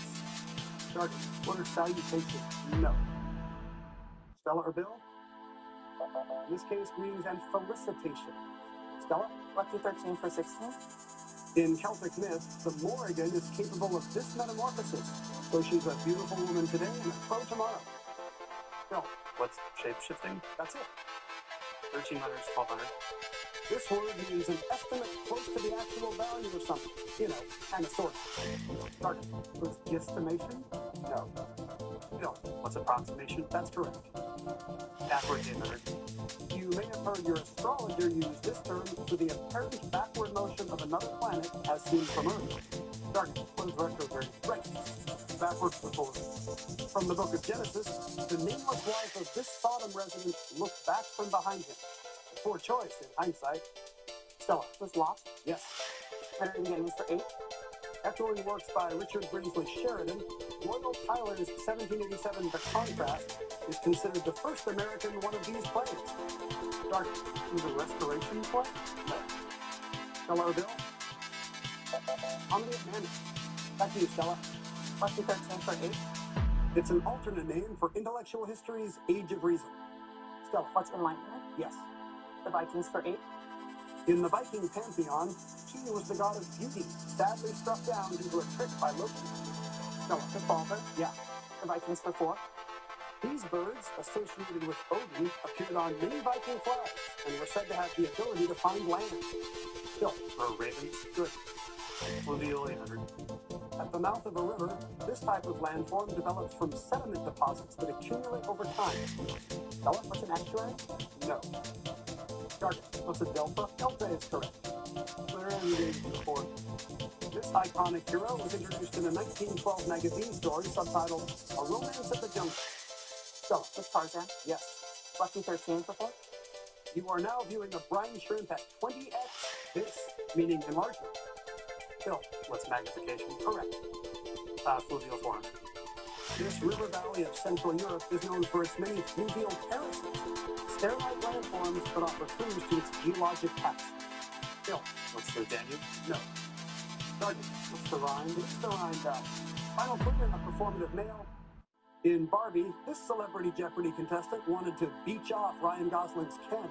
Sergeant, what are salutations? No. Stella or Bill? In this case, greetings and felicitation. Stella? Lucky 13 for 16. In Celtic myth, the Morrigan is capable of this metamorphosis, so she's a beautiful woman today and a pro tomorrow. Bill? What's shape-shifting? That's it. 13 letters, 1200. This word means an estimate close to the actual value of something. You know, kind of sort of. Sergeant, was guesstimation? No. Bill? What's approximation? That's correct. Backwards 800. You may have heard your astrologer use this term for the apparent backward motion of another planet as seen from Earth. Sergeant, what is retrograde? Right. Backwards to forward. From the book of Genesis, the nameless wife of this Sodom resident looked back from behind him. A poor choice in hindsight. Stella. Was Lot? Yes. Literary beginnings for 8. Echoing works by Richard Brinsley Sheridan, Royal Tyler's 1787 The Contrast is considered the first American one of these plays. Dark. Is a restoration play? No. Stella or Bill? Omni Manning. Back to you, Stella. Lucky 13 for 8. It's an alternate name for intellectual history's Age of Reason. Stella. What's Enlightenment? Yes. The Vikings for 8. In the Viking pantheon, he was the god of beauty, sadly struck down due to a trick by Loki. Stella. The Balder? Yeah. The Vikings for 4. These birds, associated with Odin, appeared on many Viking flags and were said to have the ability to find land. Phil. Or ravens? Good. Fluvial 800. At the mouth of a river, this type of landform develops from sediment deposits that accumulate over time. Stella, what's an estuary? No. Target, what's a delta? Delta is correct. Literary readings report. This iconic hero was introduced in a 1912 magazine story subtitled A Romance at the Jungle. Stella, was Tarzan? Yes. Lucky 13 before? You are now viewing a brine shrimp at 20x this, meaning enlargement. Phil, What's magnification? correct. Fluvial form. This river valley of Central Europe is known for its many fluvial terraces, stair-like landforms that offer clues to its geologic past. Phil, What's the Danube? no. Sergeant, what's the Rhine? It's the Rhine Valley. Final clue in a performative male. In Barbie, this Celebrity Jeopardy contestant wanted to beach off Ryan Gosling's Ken.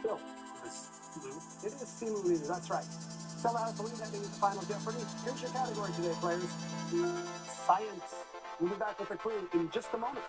Phil, This Lou? it is Simu Liu, that's right. Stella has the lead heading into Final Jeopardy. Here's your category today, players. Science. We'll be back with the clue in just a moment.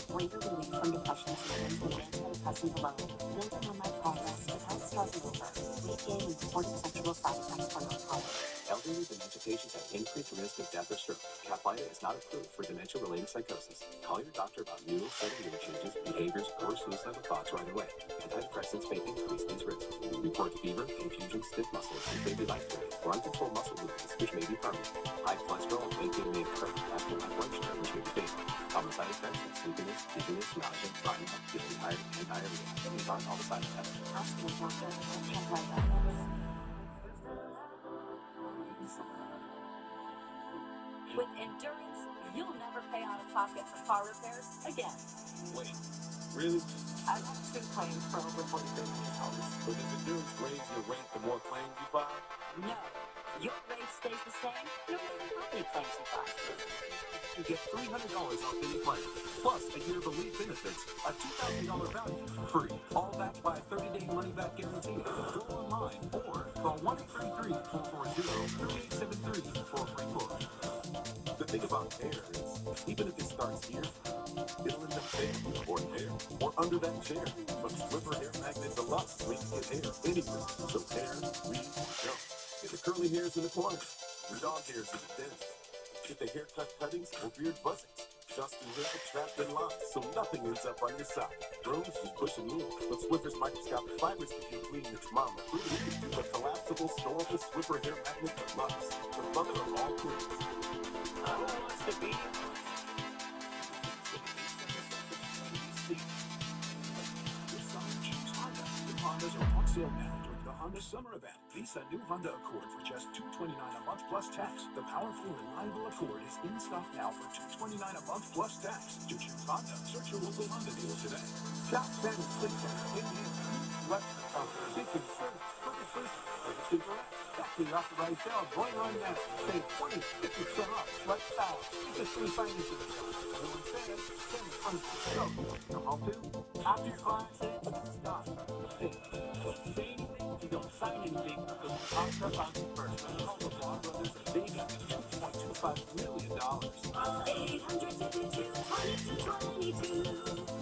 Greater relief from depression symptoms than antidepressants alone. Building on my progress to help stress over. Weekend and supportive sexual side effects for narcotics. Elderly dementia patients have increased risk of death or stroke. Caplyta is not approved for dementia-related psychosis. Call your doctor about new sudden mood changes, behaviors, or suicidal thoughts right away. Antidepressants may increase these risks. Report fever, confusion, stiff muscles, and daily life period, or uncontrolled muscle movements, which may be permanent. High cholesterol and weight gain may occur after high blood sugar, which may be fatal. Common side effects are sleepiness, dizziness, nausea, drying up, feeling tired, and diarrhea. These aren't all the side effects. Ask your doctor or Caplyta. With Endurance, you'll never pay out of pocket for car repairs again. Wait, really? I have 2 claims for over $43 million. But does Endurance raise your rate the more claims you file? No, your rate stays the same no matter how many claims you file. You get $300 off any claim, plus a year of elite benefits, a $2,000 value, free. All backed by a 30-day money-back guarantee. Go online or call 1-833-440-3873 for a free quote. The thing about hair is, even if it starts here, it'll end up there, or there, or under that chair. But Swiffer hair magnets are lots so you can get hair anywhere. So hair, weave, jump. Get the curly hairs in the corner, the dog hairs in the dentist. Get the haircut cuttings or beard buzzings. Just in hair trapped in locks, so nothing ends up on your side. Brooms just push and move, but Swiffer's microscopic fibers keep you clean its mama approved. The collapsible, storable Swiffer hair magnet deluxe. The mother of all cleans. Who wants to be? This summer, choose Honda. New Hondas are on sale now during the Honda Summer Event. Lease a new Honda Accord for just $229 a month plus tax. The powerful, reliable Accord is in stock now for $229 a month plus tax. To choose Honda, search your local Honda dealer today. Shop Center Sleep Center, Indian, West, Chicken, Service, Purposes, back to the authorized sale going on now. Save 50% off, lifestyle, interest-free financing. Everyone says, send funds to the show. Come home to, after your client says, stop. Say anything, you don't sign anything, because the talks up on you first. Call the Law Brothers and they got $2.25 million. 852-2222.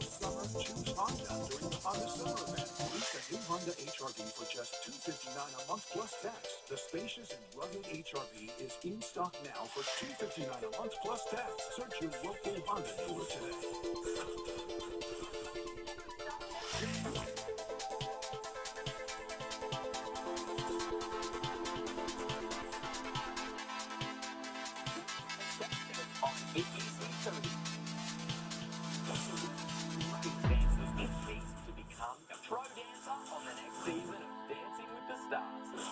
Summer, choose Honda during the Honda Summer Event. Lease a new Honda HR-V for just $259 a month plus tax. The spacious and rugged HR-V is in stock now for $259 a month plus tax. Search your local Honda dealer today. On ABC 30. Dancers get chased to become a pro dancer on the next season of Dancing with the Stars.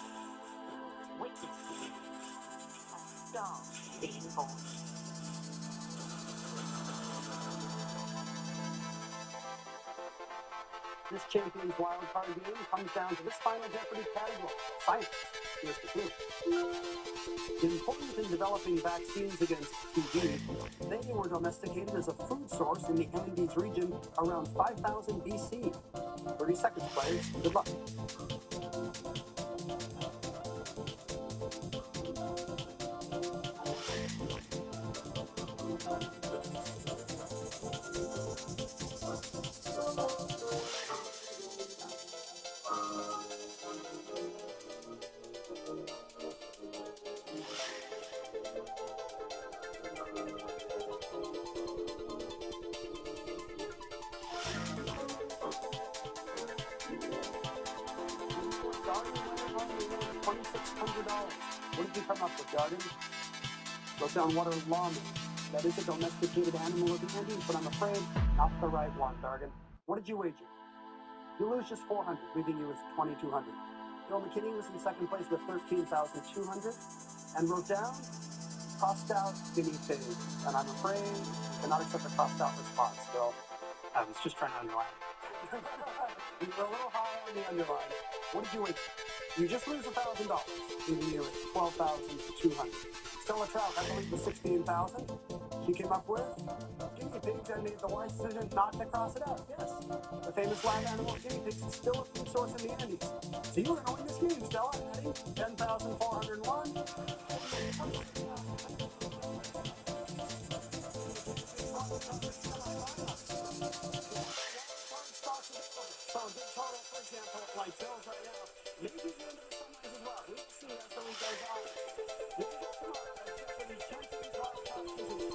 Wicked. Star being born. This champion's wildcard game comes down to this Final Jeopardy category, science. Here's the clue. Important in developing vaccines against TB, they were domesticated as a food source in the Andes region around 5000 BC. 30 seconds, players. Good luck. Jargon winner on the end, $2,600. What did you come up with, Jargon? Wrote down what are llamas. That is a domesticated animal of the Andes, but I'm afraid not the right one, Jargon. What did you wager? You lose just 400, leaving you with 2,200. Bill McKinney was in second place with 13,200, and wrote down crossed out guinea pigs. And I'm afraid you cannot accept a crossed out response, Bill. I was just trying to underline. You were a little high on the underline. What did you wager? You just lose $1,000, leaving you with 12,200. Stella Trout, I believe, was 16,000. She came up with guinea pigs and made the wise decision not to cross it out. Yes, the famous lab animal guinea pigs is still a food source in the Andes. So you are going to win this game, Stella, adding 10,401. So a big total, for example, like Bill's right now, maybe the end of the sunrise as well. We will see as the week goes on. We'll be back tomorrow as Jeopardy Champions Podcast continues.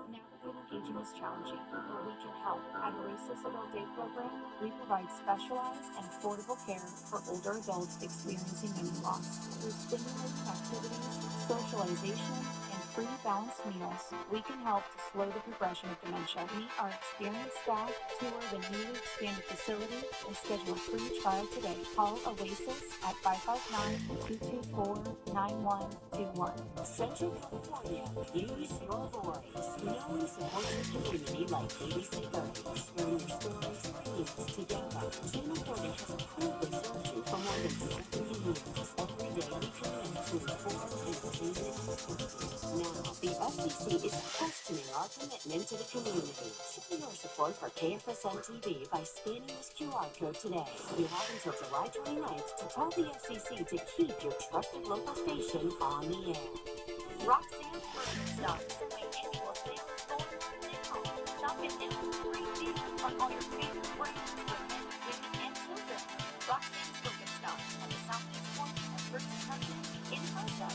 Navigating aging is challenging, but we can help. At Oasis Adult Day Program, we provide specialized and affordable care for older adults experiencing memory loss. Through stimulating activities, socialization, and free balanced meals, we can help to slow the progression of dementia. Meet our experienced staff, tour the newly expanded facility, and schedule a free trial today. Call Oasis at 559-224-9121. Central California, use your voice. No one supports your community like ABC 30s. Where your stories, creates together. Team Reporting has proudly served you for more than 70 years. Every day we commit to inform, entertain, and educate. Now, the FCC is questioning our commitment to the community. Show your support for KFSN TV by scanning this QR code today. You have until July 29th to tell the FCC to keep your trusted local station on the air. Roxanne's Birkenstock is an annual sale going on now. Shop at now for great deals on all your favorite brands for men, women, and children. Roxanne's Birkenstock at the southeast corner of First and Hudson in Tulsa.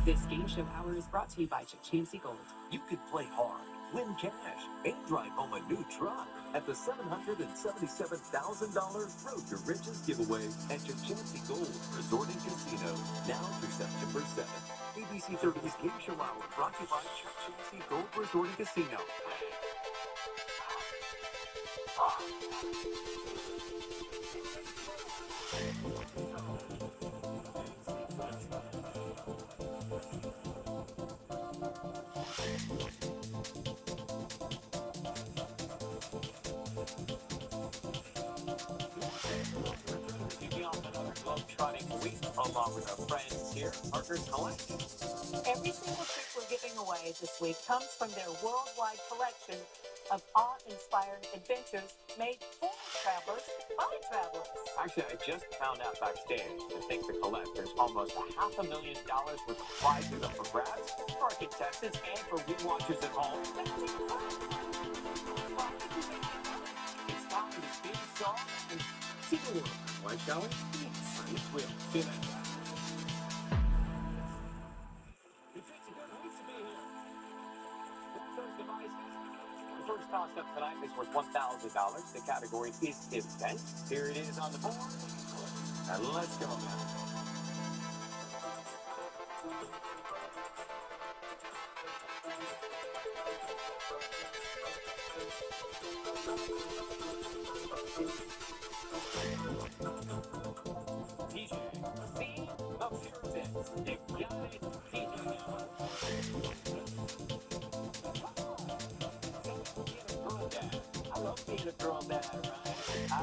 This game show hour is brought to you by Chichancy Gold. You could play hard, win cash, and drive home a new truck at the $777,000 Road to Riches giveaway at Chichancy Gold Resort and Casino, now through September 7th. ABC 30's Game Show Hour brought to you by Chichancy Gold Resort and Casino. Kicking off another globe-trotting week along with our friends here, Parker's Collection. Every single trick we're giving away this week comes from their worldwide collection of awe-inspired adventures made for travelers by travelers. Actually, I just found out backstage that thanks to Colette, there's almost $500,000 worth of prizes up for grabs for our contestants and for we watchers at home. It's time to spin the song and see the world. Why, shall we? Yes. Yes, we'll. See you then. It's a good week to be here. Those devices. The first toss up tonight is worth $1,000. The category is event. Here it is on the board. And let's go now. DJ, theme of your event. You got it, DJ. I love being a girl dad, right? I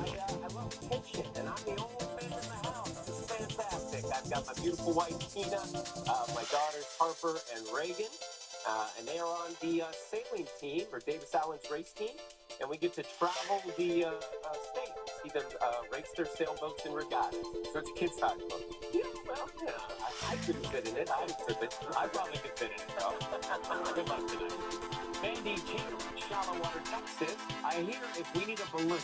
love attention, and I'm the only man in the house. It's fantastic. I've got my beautiful wife, Tina, my daughters, Harper and Reagan, and they are on the sailing team, or Davis Allen's race team, and we get to travel the state, see them race their sailboats and regattas. So it's a kid's size boat. Yeah, well, yeah, I couldn't fit in it. I probably could fit in it, though. Good luck tonight. Mandy Cheatham, Shallow Water, Texas. I hear if we need a balloon,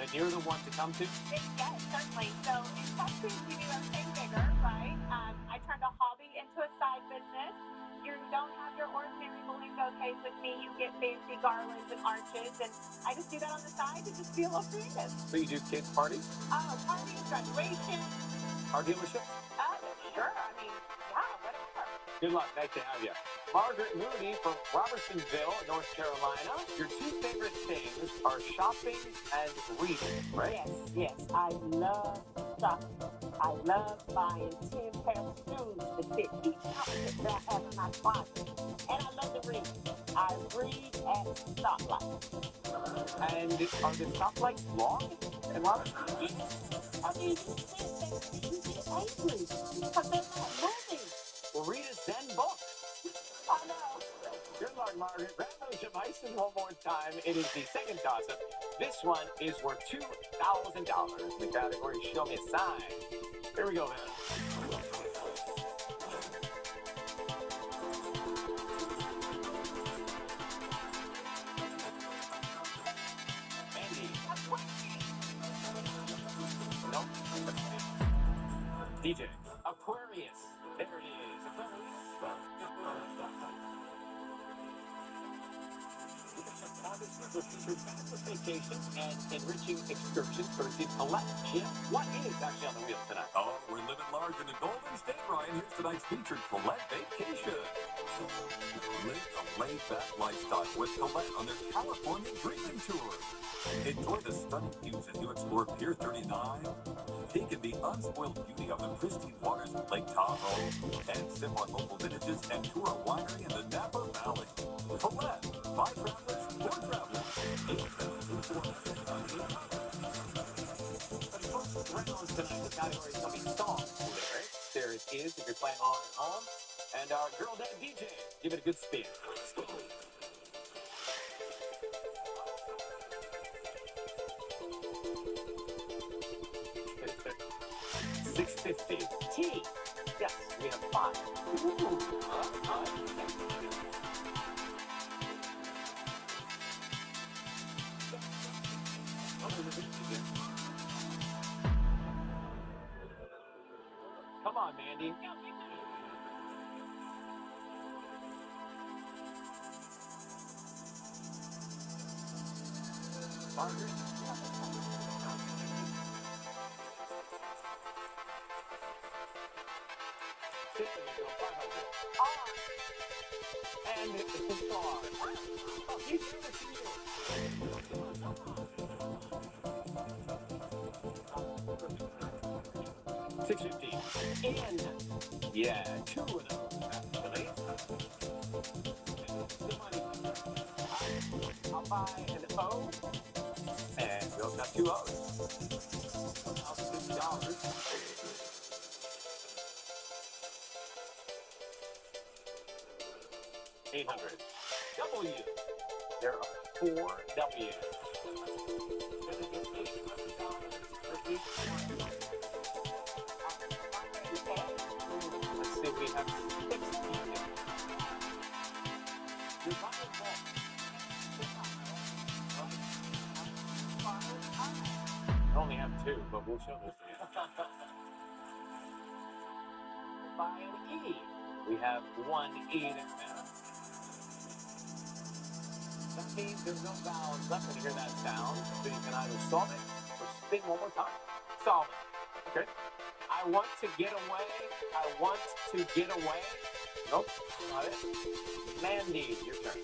then you're the one to come to? Yes, certainly. So in Texas, we do everything bigger, right? I turned a hobby into a side business. You don't have your ordinary balloon bouquets with me. You get fancy garlands and arches, and I just do that on the side to just be a little creative. So you do kids' parties? Parties, graduation. Car dealership? Sure. I mean, yeah, whatever. Good luck. Nice to have you. Margaret Moody from Robertsonville, North Carolina. Your two favorite things are shopping and reading, right? Yes. I love shopping. I love buying 10 pairs of shoes to fit each outfit that I have in my closet. And I love to read. I read at stoplights. And are the stoplights long in Robertson? I mean, you sit there and you get angry because they're not moving. Well, read a Zen book. I know. Good luck, Margaret. Grab those devices one more time. It is the second toss-up. This one is worth $2,000 in the category Show Me a Sign. Here we go, man. Andy. Nope. DJ. Aquarius. There it is. Aquarius. Vacations and enriching excursions courtesy of Colette. Jim, what is actually on the wheel tonight? Oh, we're living large in the Golden State, Ryan. Here's tonight's featured Colette Vacation. Live a laid-back lifestyle with Colette on their California Dreaming Tour. Enjoy the stunning views as you explore Pier 39. Take in the unspoiled beauty of the pristine waters of Lake Tahoe and sip on local vintages and tour a winery in the Napa Valley. Colette, by travelers, for travelers. Rounds tonight, the category is going to be song lyrics. There it is if you're playing along at home. And our girl dad DJ, give it a good spin. 650. T. Yes, we have 5. Ooh. Come on, Mandy. Margaret. And it's a star. You do it to you. 650. In. Yeah, 2 of those, actually. The money. I'll buy an O. And Bill's got 2 O's. $1,050. 800. W. There are 4 W's. Let's see if we have 6 people. You're buying what? I only have 2, but we'll show this to you. By an E. We have 1 E there now. That means there's no vowels left when you hear that sound, so you can either solve it or spin one more time. Solve it. Okay. I want to get away. I want to get away. Nope, not it. Mandy, your turn.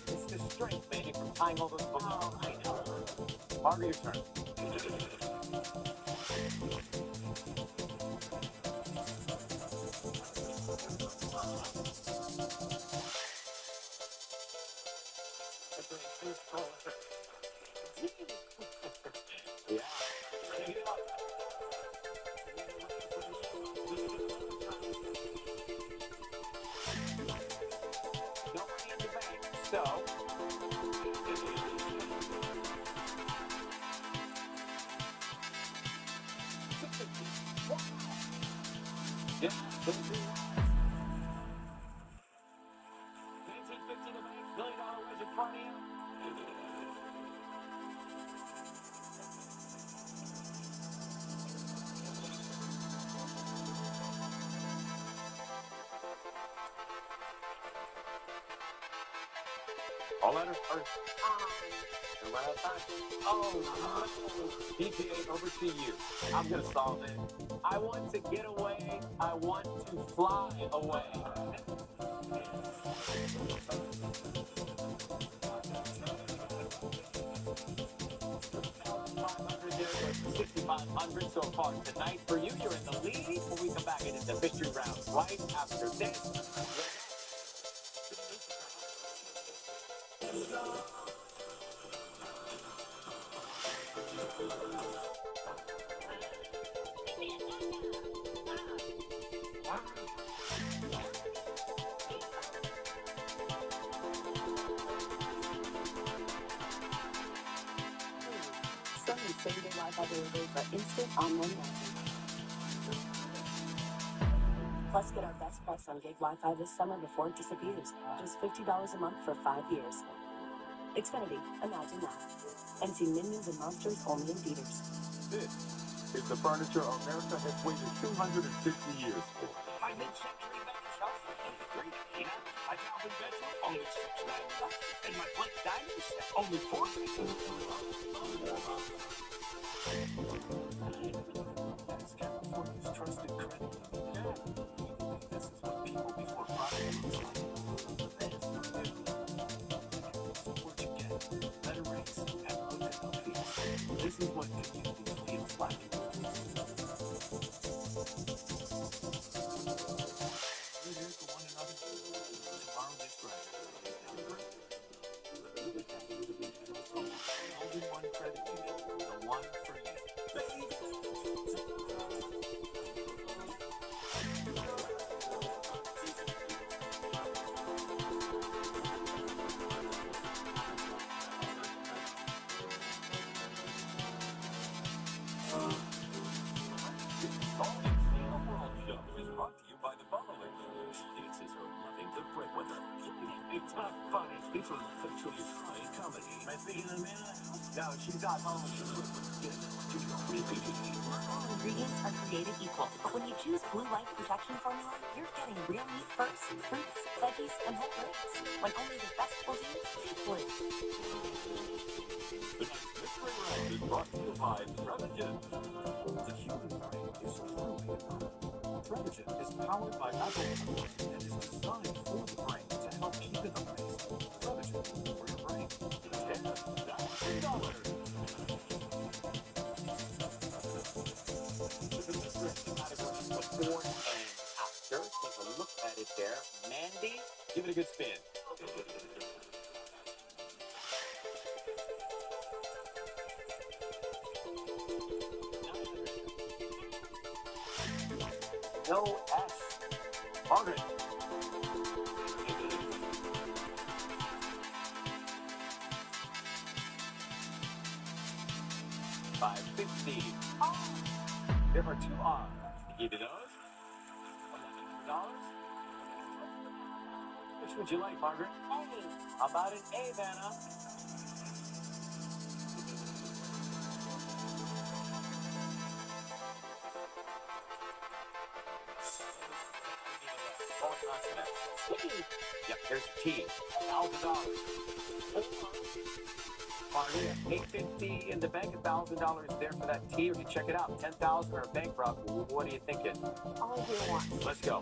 It's the strength, Mandy, from tying all those books. Oh, I know. Margaret, your turn. Yeah. Take it up. No money in the bank, so. Yeah, All letters first. And right out time. Oh, no. DJ, over to you. I'm going to solve it. I want to get away. I want to fly away. 6,500 so far tonight. For you, you're in the lead. When we come back, it is the mystery round right after this. Sunny's same-day Wi-Fi delivery for instant online banking. Plus, get our best price on gig Wi-Fi this summer before it disappears. Just $50 a month for 5 years. Xfinity, imagine that. And see Minions and Monsters only in theaters. This is the furniture America has waited 250 years for. My mid-century bedding shelf for $83, my Calvin bed for only $6.99, and my Blake dining set only $4.99. As California's trusted credit union, this is what people before profit looks like. What you get, better rates, and hotel fees. This is what community feels like. We're here for one another. Tomorrow gets brighter. Only one credit union, the one for you. These are essentially trying comedy. Am I speaking to the man? No, she's not home. Not all ingredients are created equal, but when you choose Blue Life Protection Formula, you're getting real meat first, fruits, veggies, and whole grains. When only the best will do, think Blue. The next mystery round is brought to you by Prevagen. The human brain is truly incredible. Prevagen is powered by Apple and is designed for the brain to help keep it amazing. Prevagen for your brain. $10,000. The mystery category is before and after. Take a look at it there. Mandy, give it a good spin. No S. Margaret. $550. There are two odds. Either those. $11. Which would you like, Margaret? A. How about an A, Vanna? All consonants. Yep, here's T. $1,000. Margaret, $850 in the bank, $1,000 there for that T. Or you check it out, $10,000 or a bankrupt. What are you thinking? All I hear once. Let's go.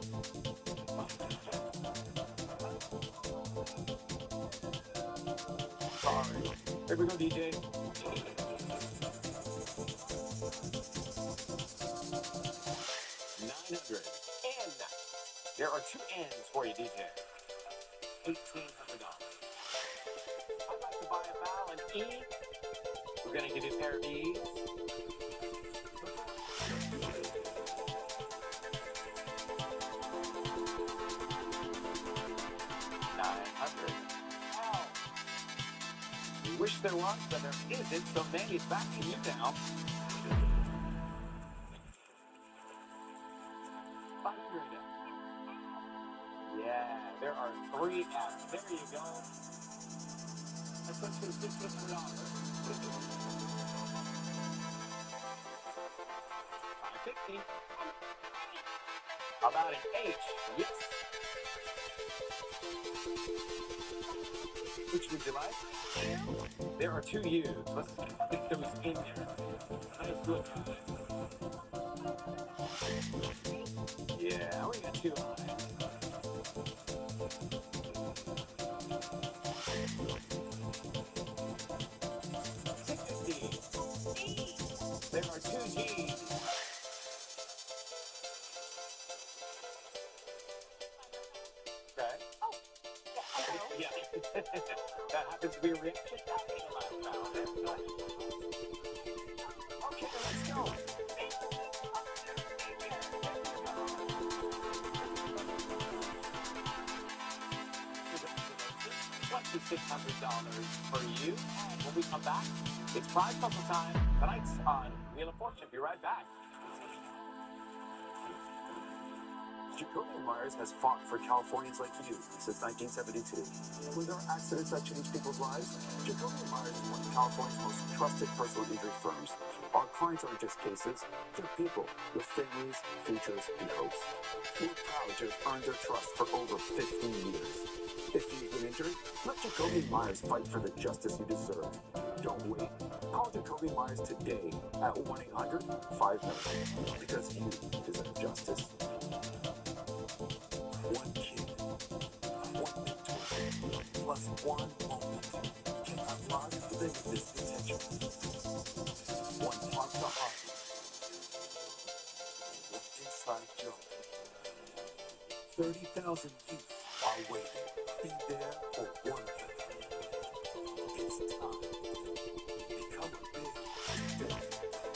Sorry. Here we go, DJ. $900. N. There are two N's for you, DJ. $1,800. I'd like to buy a vowel in E. We're going to give you a pair of E's. $900. L. We wish there was, but there isn't, so Mandy's backing you down. $500. Yeah, there are three F's. There you go. That puts you at $600. $550. How about an H? Yes. Which would you like? There are two U's. Let's get those in there. Nice look. Yeah, we got two eyes. There are two G's. Okay. Oh, yeah, Yeah. That happens to be a reaction. Okay, let's go. $2,600 for you. And when we come back, it's prize puzzle time. Tonight's on Wheel of Fortune. Be right back. Jacoby Myers has fought for Californians like you since 1972. When there are accidents that change people's lives, Jacoby Myers is one of California's most trusted personal injury firms. Our clients aren't just cases, they're people with families, futures, and hopes. We're proud to have earned their trust for over 15 years. If you've been injured, let Jacoby Myers fight for the justice you deserve. Don't wait. Call Jacoby Myers today at 1-800-5-NO, because you deserve justice. One kid, one mentor, plus one moment can unlock limitless potential. One heart to heart, one inside joke. 30,000 youth are waiting. Be there for one of them. It's time. Become a big today.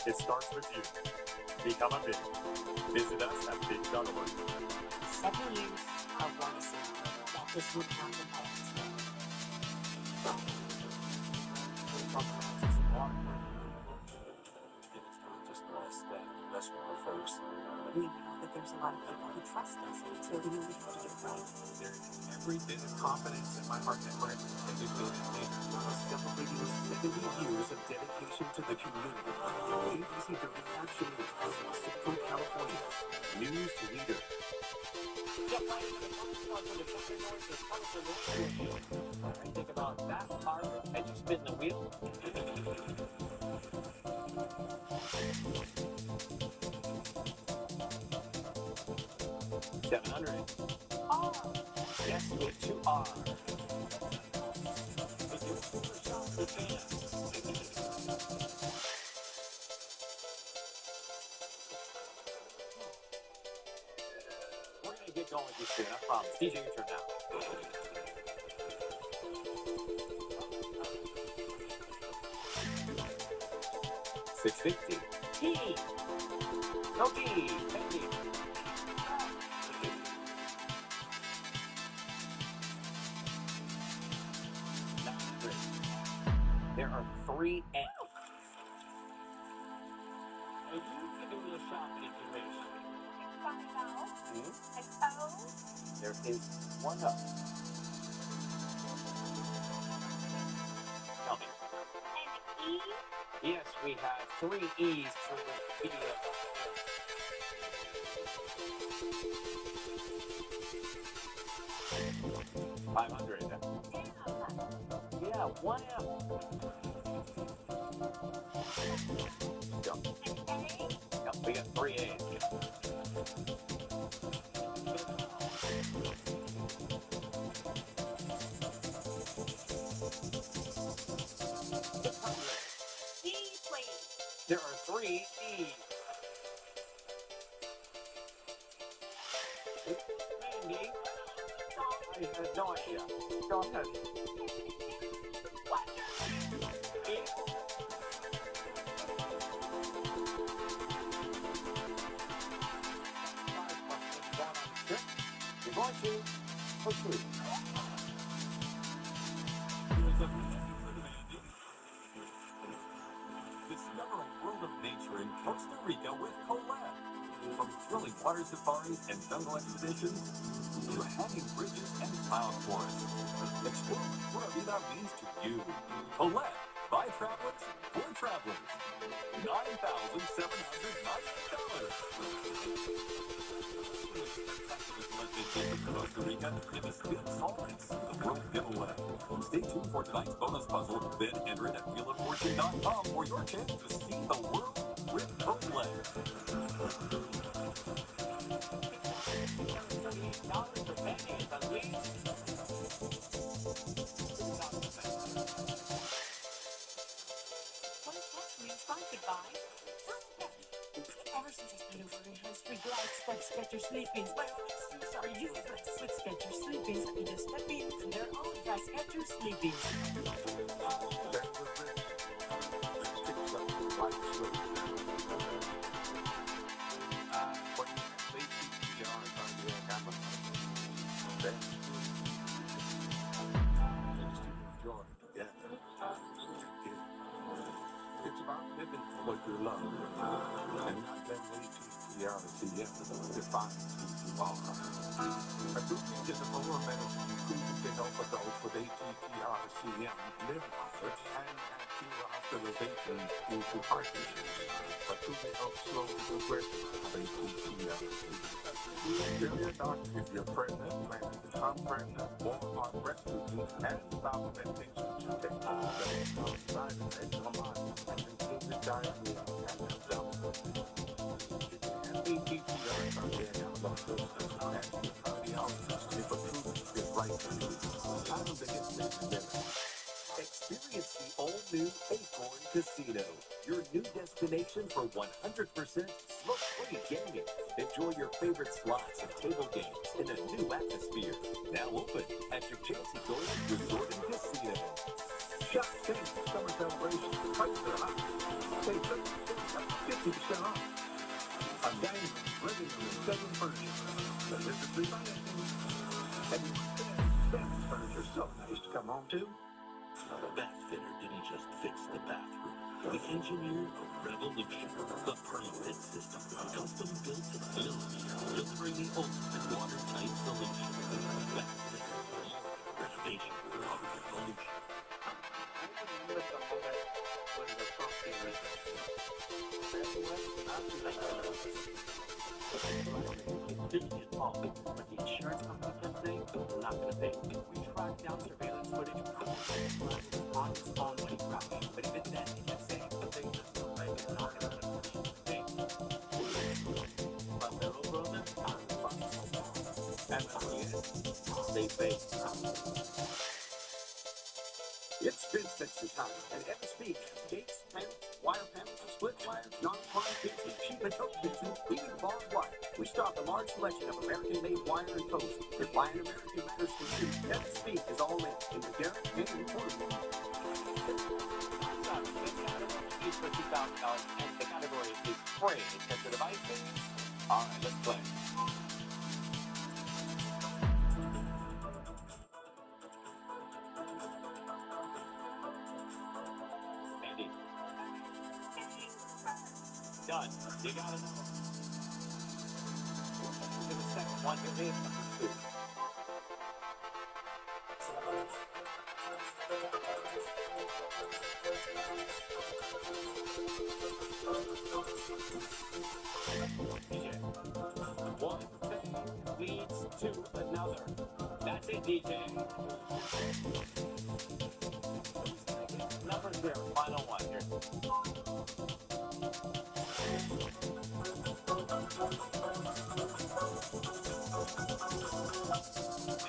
It starts with you. Become a big. Visit us at big.org. 7 years of legacy that this would happen by today. Just us, that's one of folks. We know that there's a lot of people who trust us until we really have to get right. There's every bit of confidence in my heart that we're going to build it later. Celebrating 70 years of dedication to the community. ABC 30 Action News, Central California. News leader. Think about that, Margaret, as you spin the wheel. 700. Oh. Yes, with 2 R's. With your super shot to Dana. We're going to get going with you soon, I promise. DJ, your turn now. $650. T. No D. Thank you. There are 3 N's. Now you can do a little shopping if you wish. There is 1 O. Tell me. An E? Yes, we have 3 E's for the video. $500. Yeah, 1 M. Go. Yep, we got 3 A's. D, please. There are 3 E's. Mandy, I had no idea. Go ahead. You're going to push through. Discover a world of nature in Costa Rica with Colette. From thrilling water safaris and jungle expeditions to hanging bridges and cloud forests. Explore what Pura Vida means to you. Colette, by travelers, for travelers. $9,798. Costa Rica in the Spin Solvents, the World Giveaway. Stay Stay tuned for tonight's bonus puzzle, then enter it at wheeloffortune.com for your chance to see the world with Oakland. $38 for Penny is the lead. What is happening? Sponsored by Ever since I started wearing high street lights that Skechers Sleepings, my only shoes are useless. With Skechers Sleepings, I can just step in and they're owned by Skechers Sleepings. It's about living what you love and not letting ATTRCM define who you are. A grouping is a lower medicine proven to help adults with ATTRCM live longer and have fewer hospitalizations due to heart issues. A truly helps slow the progression of ATTRCM. Tell your doctor if you're pregnant, planning to become pregnant, or are breastfeeding, and about the medications you take. Some side effects are mild and include diarrhea and abdominal. ATTR cardiac amyloidosis, ask your cardiologist if a truth is right for you. Time to get this together. Experience the all-new Acorn Casino, your new destination for 100% smoke-free gaming. Enjoy your favorite slots and table games in a new atmosphere. Now open at your Chelsea Gold Resort and Casino. Shop Change Summer Celebration. Prices are high. Save 50% off. A dining room, living room, and bedroom furniture. Delivery financing. Everyone says Ben's furniture is so nice to come home to. The Bathfitter didn't just fix the bathroom. We engineered a revolution. The PermaFit system, custom built to the millimeter, delivering the ultimate watertight solution. Bathfitter, renovation of revolution. Billion off, but the insurance company kept saying we're not going to pay. We tracked down surveillance footage on his phone when he crashed, but even then he kept saying they just don't pay. They're not going to pay. But their old brother, and they pay. It's been fixing time, and every speak, gates, panels, wire panels, split wire, non-twine fencing, sheep and tote fencing, even barbed wire. We stock a large selection of American-made wire and posts. If buying American matters to you, every speak is all in the Derek and the portable. Each for $2,000, and the category is free. It's the device. All right, let's play. Andy. Done. You got it. To the second one, to lead number 2. DJ. One thing leads to another. That's it, DJ. Number 0, final one here.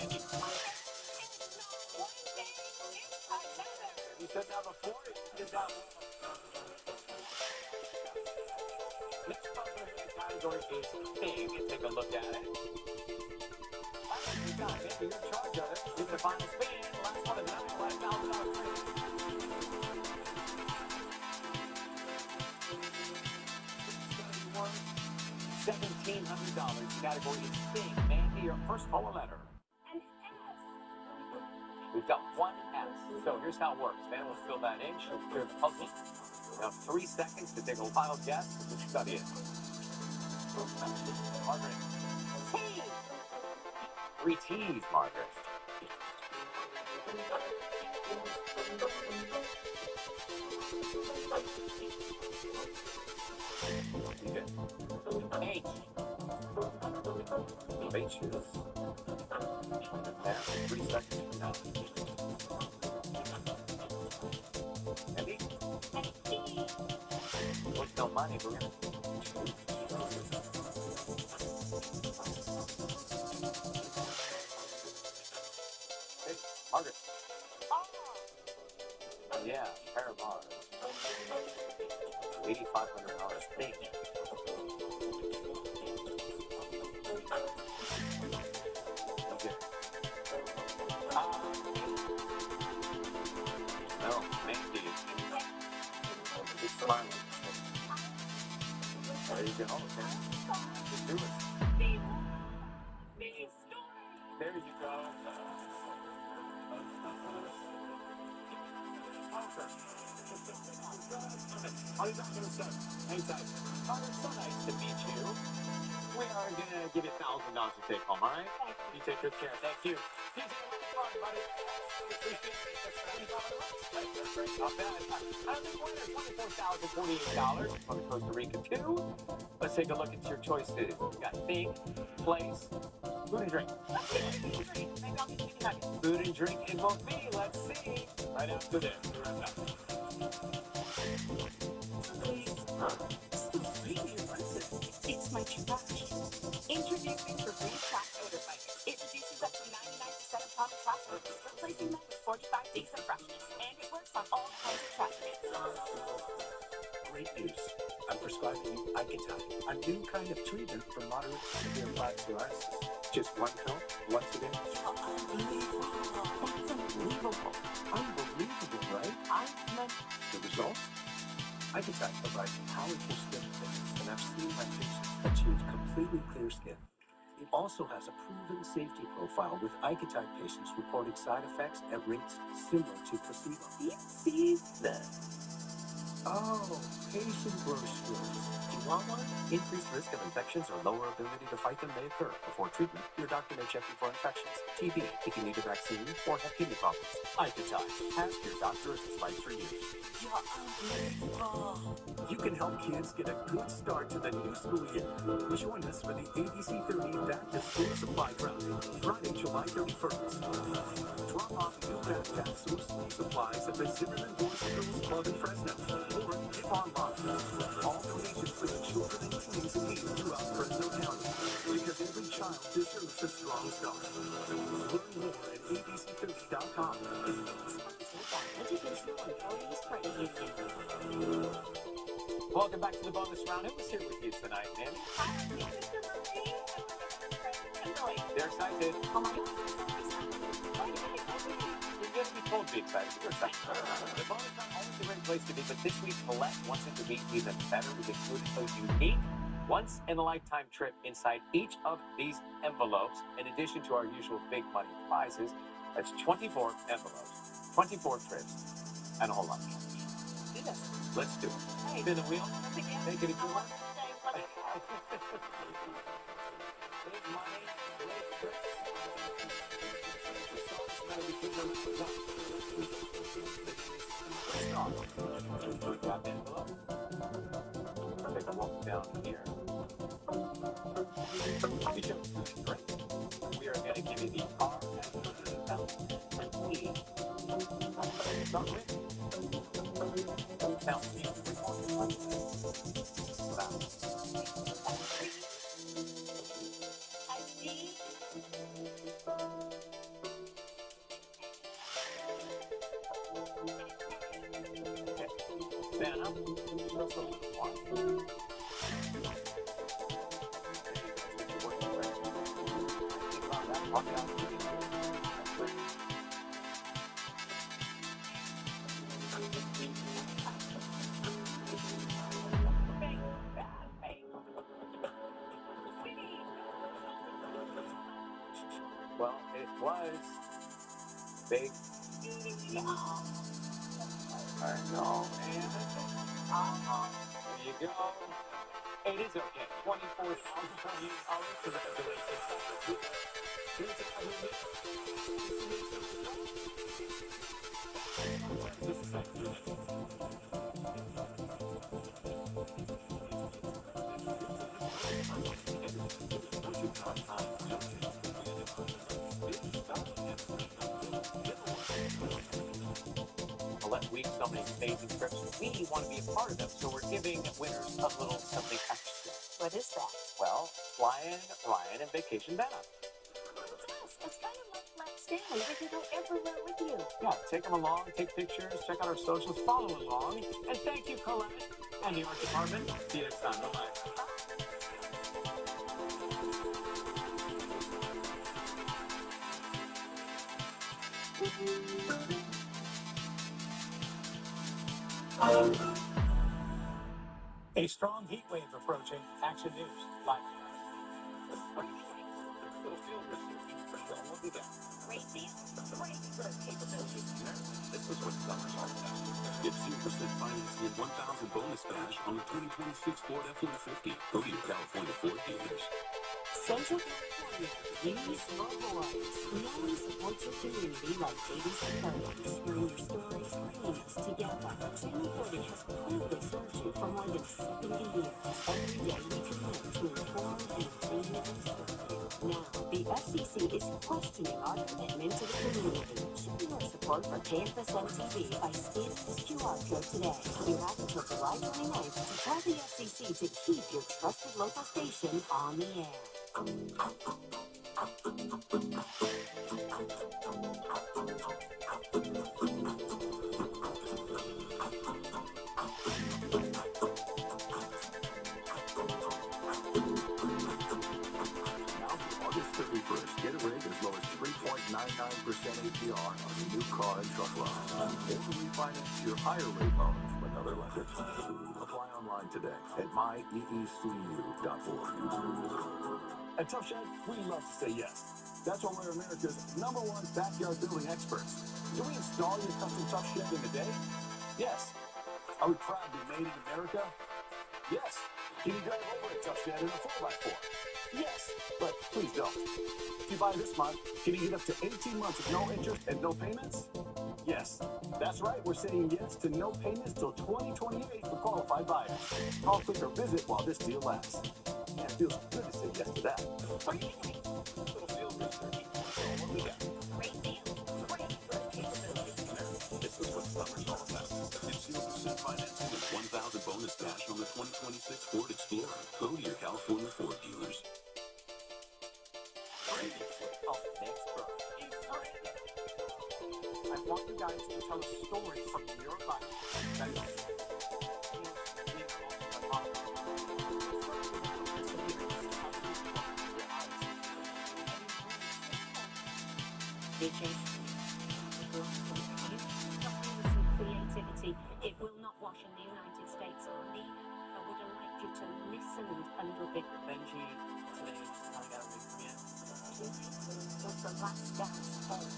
Andy. You said number 4, you got one. Next puzzle in the category is big. Take a look at it. You got it. You're in charge of it. Give it a final spin. Last one of the night. $5,000. $1,700. Category is big. Mandy, your first whole letter. An S. We've got one S. So here's how it works. Man will fill that in. She'll clear the puzzle. You have 3 seconds to take a wild guess. Which you got in? Margaret. T. 3 T's, Margaret. H. H is. 3 seconds now. no money. We're gonna. Hey, Margaret. Yeah, pair of bars. $8,500. Thank you. Okay. No, thank you. It's fine. There you go. Okay. Just do it. There you go. I'll be back in a second. Hang tight. Oh, it's so nice to meet you. We are gonna give you $1,000 to take home, all right? You take good care. Thank you. TJ, buddy. Appreciate it. Not bad. I think winner, $24,048 from Costa Rica too. Let's take a look at your choices. We got thing, place, food and drink. Food and drink involve me. Let's see. Right after this. Right back. It's my trash. Introducing the Breathe Trash Odor Fighter. It reduces up to 99% of common trash odors, replacing them with 45 days of freshness. And it works on all kinds of trash cans. Great news. I'm prescribing you Icatine, a new kind of treatment for moderate to severe plaque psoriasis. Just one pill, once a day. Unbelievable. That's unbelievable. Unbelievable, right? I meant The results? Icatine provides powerful skin fix, and I've seen my patients achieve completely clear skin. It also has a proven safety profile, with Icatine patients reporting side effects at rates similar to placebo. you see this. Oh, patient brochures. Do you want one? Increased risk of infections or lower ability to fight them may occur. Before treatment, your doctor may check you for infections, TB, if you need a vaccine, or have kidney problems. Icatine. Ask your doctor if it's right for you. You're unbelievable. You can help kids get a good start to the new school year. Join us for the ABC 30 Back to School Supply Drive, Friday, July 31st. Drop off new backpacks or school supplies at the Zimmerman Boys and Girls Club in Fresno, or give online. All donations for the children and teens in need throughout Fresno County, because every child deserves a strong start. Learn more at abc30.com. Educational Employees Credit Union. Welcome back to the bonus round. Who was here with you tonight, Mandy? They're excited. Oh my God. You're going to be told to be excited. You're excited. The bonus round always a great place to be, but this week Colette wants it to be even better. We've included a unique once-in-a-lifetime trip inside each of these envelopes, in addition to our usual big money prizes. That's 24 envelopes, 24 trips, and a whole lot of cash. Do this. Let's do it. Hey. Spin the wheel. Once again, Take it if you want. big money, big trips. The song's gotta be good number one. Let's start. Grab the envelope. Take a walk down here. You chose food and drink. We are going to give you the R and E. Start with. Now, these 3 points. Stand up. Just a little one. Walk it out. Well, it was big. I know, and there you go. It is okay. $24,000. Congratulations. Colette Weeks so many amazing trips. We want to be a part of them, so we're giving winners a little something extra. What is that? Well, Flying Ryan and Vacation Vanna. It's kind of like Flat Stanley. They can go everywhere with you. Yeah, take them along, take pictures, check out our socials, follow along. And thank you, Colette and the art department. See you next time. Bye-bye. A strong heat wave approaching. Action News. Live. Great deal. Great capability. This is what summer's all about. Get 0% financing and 1,000 bonus cash on the 2026 Ford F-150. Go to your California Ford dealers. Central California, we small boys. No one supports your community like ABC Photos. Hearing your stories brings us together. Channel 40 has proudly served you for more than 70 years. Every day we commit to inform, entertain, and inspire you. Now, the FCC is questioning our commitment to the community. Show your support for KFSN TV by scanning this QR code today. You have until July 29th to tell the FCC to keep your trusted local station on the air. August 31st, get a rig as low as 3.99% APR on your new car and truck loan. Or refinance your higher rate loans with other lenders. Apply online today at myeecu.org. At Tough Shed, we love to say yes. That's why we're America's #1 backyard building experts. Do we install your custom Tough Shed in a day? Yes. Are we proud to be made in America? Yes. Can you drive over a Tough Shed in a 4x4? Yes, but please don't. If you buy this month, can you get up to 18 months of no interest and no payments? Yes. That's right, we're saying yes to no payments till 2028 for qualified buyers. Call, click, or visit while this deal lasts. Man, it feels good to say yes to that. What are you doing? Little field research. So what we got? Great deal. Great capability. This is what summer's all about. Get 0% financing and 1,000 bonus cash on the 2026 Ford Explorer. Go to your California Ford dealers. I want you guys to tell a story from your life that is creativity. It will not wash in the United States Army. I would like you to listen a little bit. Benji, today is coming out of the premiere. Was the last dance home.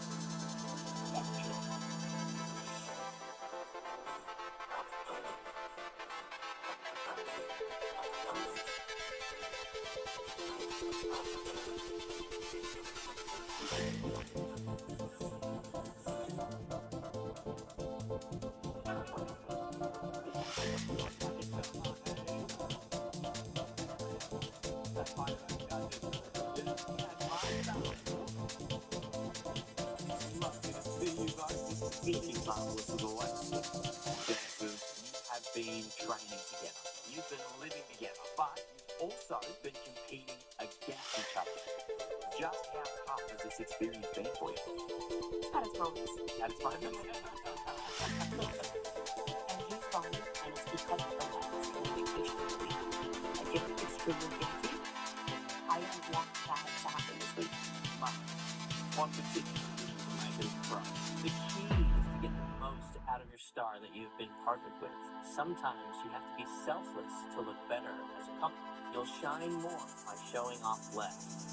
Marvelous as always. Dancers, you have been training together. You've been living together, but you've also been competing against each other. Just how tough has this experience been for you? At its moments. At its moments? And he's fine, and it's because of the lack of communication between us. I feel extremely guilty. I don't want that to happen this week. One particular thing to make it pro. The key is to get the most out of your star that you've been partnered with. Sometimes you have to be selfless to look better as a couple. You'll shine more by showing off less.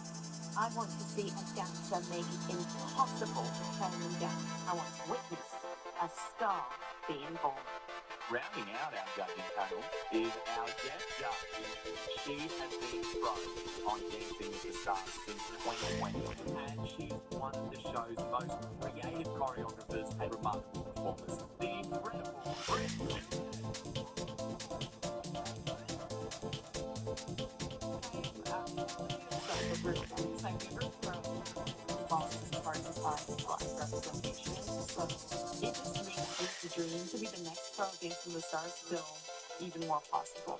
I want to see a dancer make it impossible to turn them down. I want to witness a star being born. Rounding out our judging panel is our guest judge. She has been pro on Dancing with the Stars since 2020, and she's one of the show's most creative choreographers and remarkable performers. The incredible Brit representation. So it just makes me dream to be the next pro Dance with the Stars still even more possible?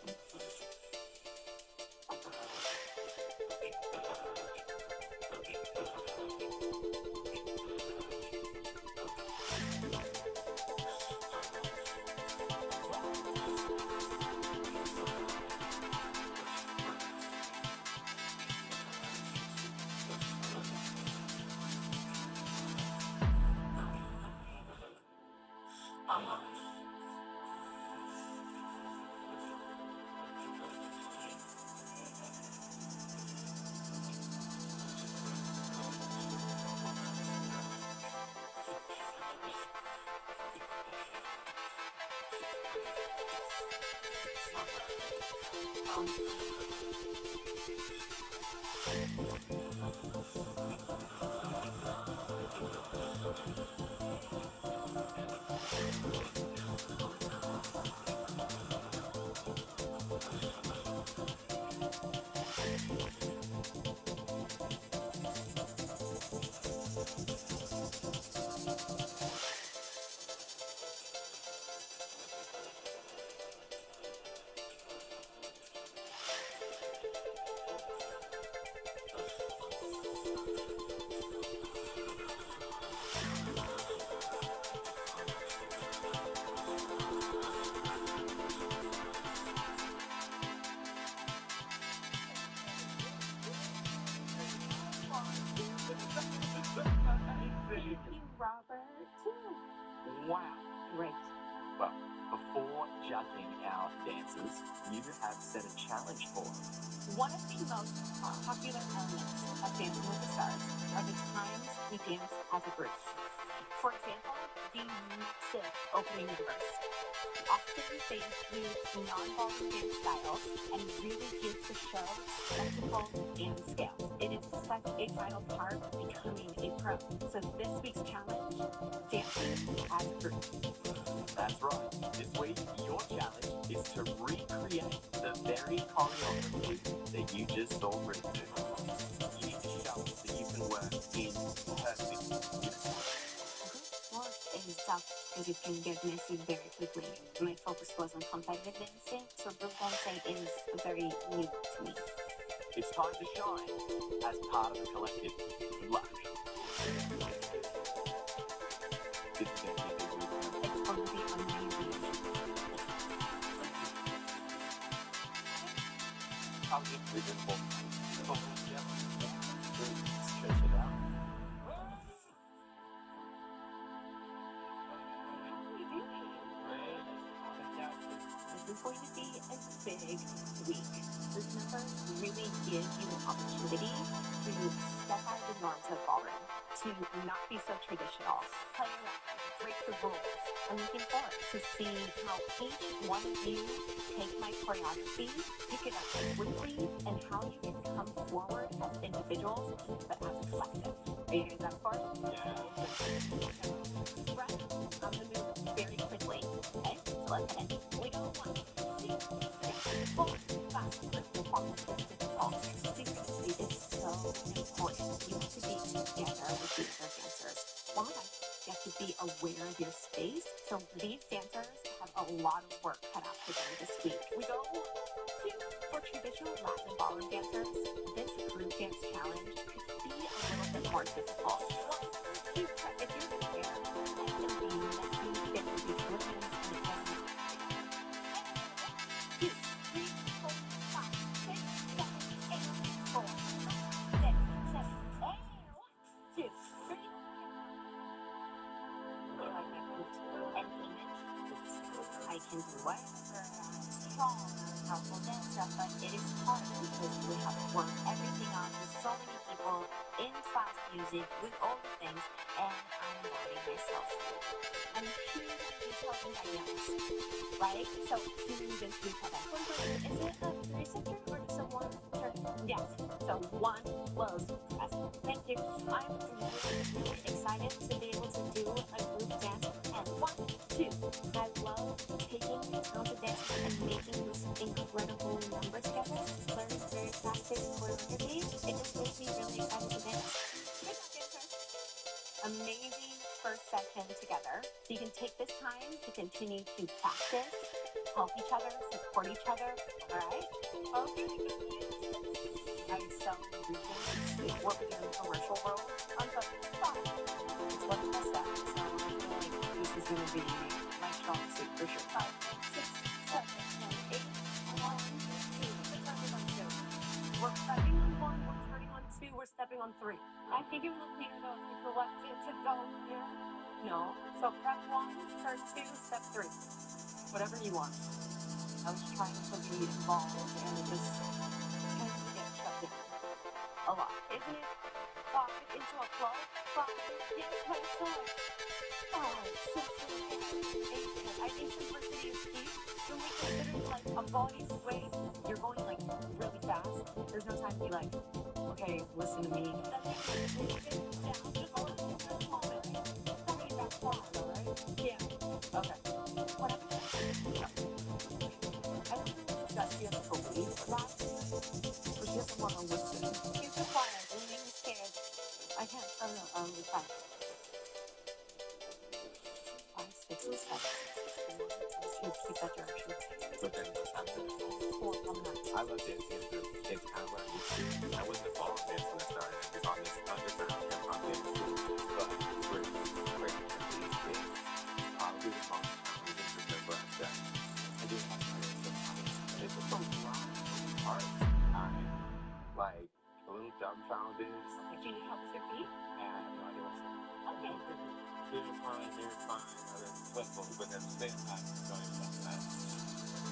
Thank you, Robert. Wow. Great. Well, before judging our dancers, you have set a challenge for them. One of the most popular elements of Dancing with the Stars are the times we dance as a group. For example, the massive opening numbers. Often they include non-ballroom dance styles and really give the show spectacle and scale. It is such a vital part of becoming a pro. So this week's challenge, dancing as a group. That's right. This week, your challenge is to recreate the very choreography that you just saw Brit do. You need to show us that you can work in perfect unison. Work is tough because it can get messy very quickly. My focus was on competitive dancing, so group dancing is very new to me. It's time to shine as part of the collective. Good luck. This is going to be a big week. It's going to be amazing. I'll get to it for stretch it out. This is going to be a big week. This number really gives you an opportunity to step out of the norms of ballroom, to not be so traditional, play around, break the rules. I'm looking forward to see how each one of you take my choreography, pick it up quickly, and how you can come forward as individuals, but as a collective. Are you guys up for it? Yeah. Right. I'm going to move very quickly. Okay, so let's hit it. We go 1, 2, 3, 4, 5, 6, 7, 8. Seriously, it's so important. You have to be together with the other dancers. One more time. You have to be aware of your space. So these dancers have a lot of work cut out for them this week. We go to, for traditional Latin ballroom dancers, this group dance challenge could be a little bit more difficult. If you're there, it's going to be messy, there will be collisions, and it doesn't matter. 2, 3, 4, 5, 6, 7, 8, 4, 5, 6, 7, 8. 1, 2, 3. I can do whatever, strong, powerful dancer, but it is hard because we have to work everything on with so many people in fast music with all the things, and I'm doubting myself. I'm huge on details and dynamics, right? So this week have is it a 3-center or just a 1? Yes. So 1 close press. Thank you. I'm really excited to be able to do a group dance. And 1, 2. I love taking talented dancers and making this incredible number together. Learning very fast-paced choreography. It just makes me really excited to dance. Good job, dancers. Amazing first session together. So you can take this time to continue to practice, help each other, support each other. All right? Okay. I sell routines, work in the commercial world. I'm like, fine. It's what it does that. So I feel like this is going to be my strong suit for sure. 5, 6, 7, 8, 1, 2. The time is on 2. We're stepping on 1, we're turning on 2, we're stepping on 3. I think it was clear though if you selected to go here. No. So prep 1, turn 2, step 3. Whatever you want. I was trying to be involved and it just tends to get shut down a lot, isn't it? 5 into a flow. 5, yes, right side. 5, 6, 7, 8, 8. I think simplicity is key. When we consider like a body sway, you're going like really fast. There's no time to be like, okay, listen to me. That's down, just hold it in this moment. Tell me about 5, alright? Yeah. Okay. Whatever. No. I don't think that she has to believe that, but she doesn't want to listen. She's just quiet, and it makes me scared. I can't, I don't know, it's fine. 5, 6, 7, 6, keep that direction. But then what's happening? 4, coming up. I love dancing. It's kind of what I used to. I wasn't a fall dance when I started. I was on this underground hip hop dance too. But we're great at these things. Probably the most challenging to remember I've done. I do have my own sometimes. And it's just a lot of parts. I'm like a little dumbfounded. Do you need help with your feet? And I have no idea what's Okay. Here's fine, here's fine. Other swivel, but at the same time, it's not even that.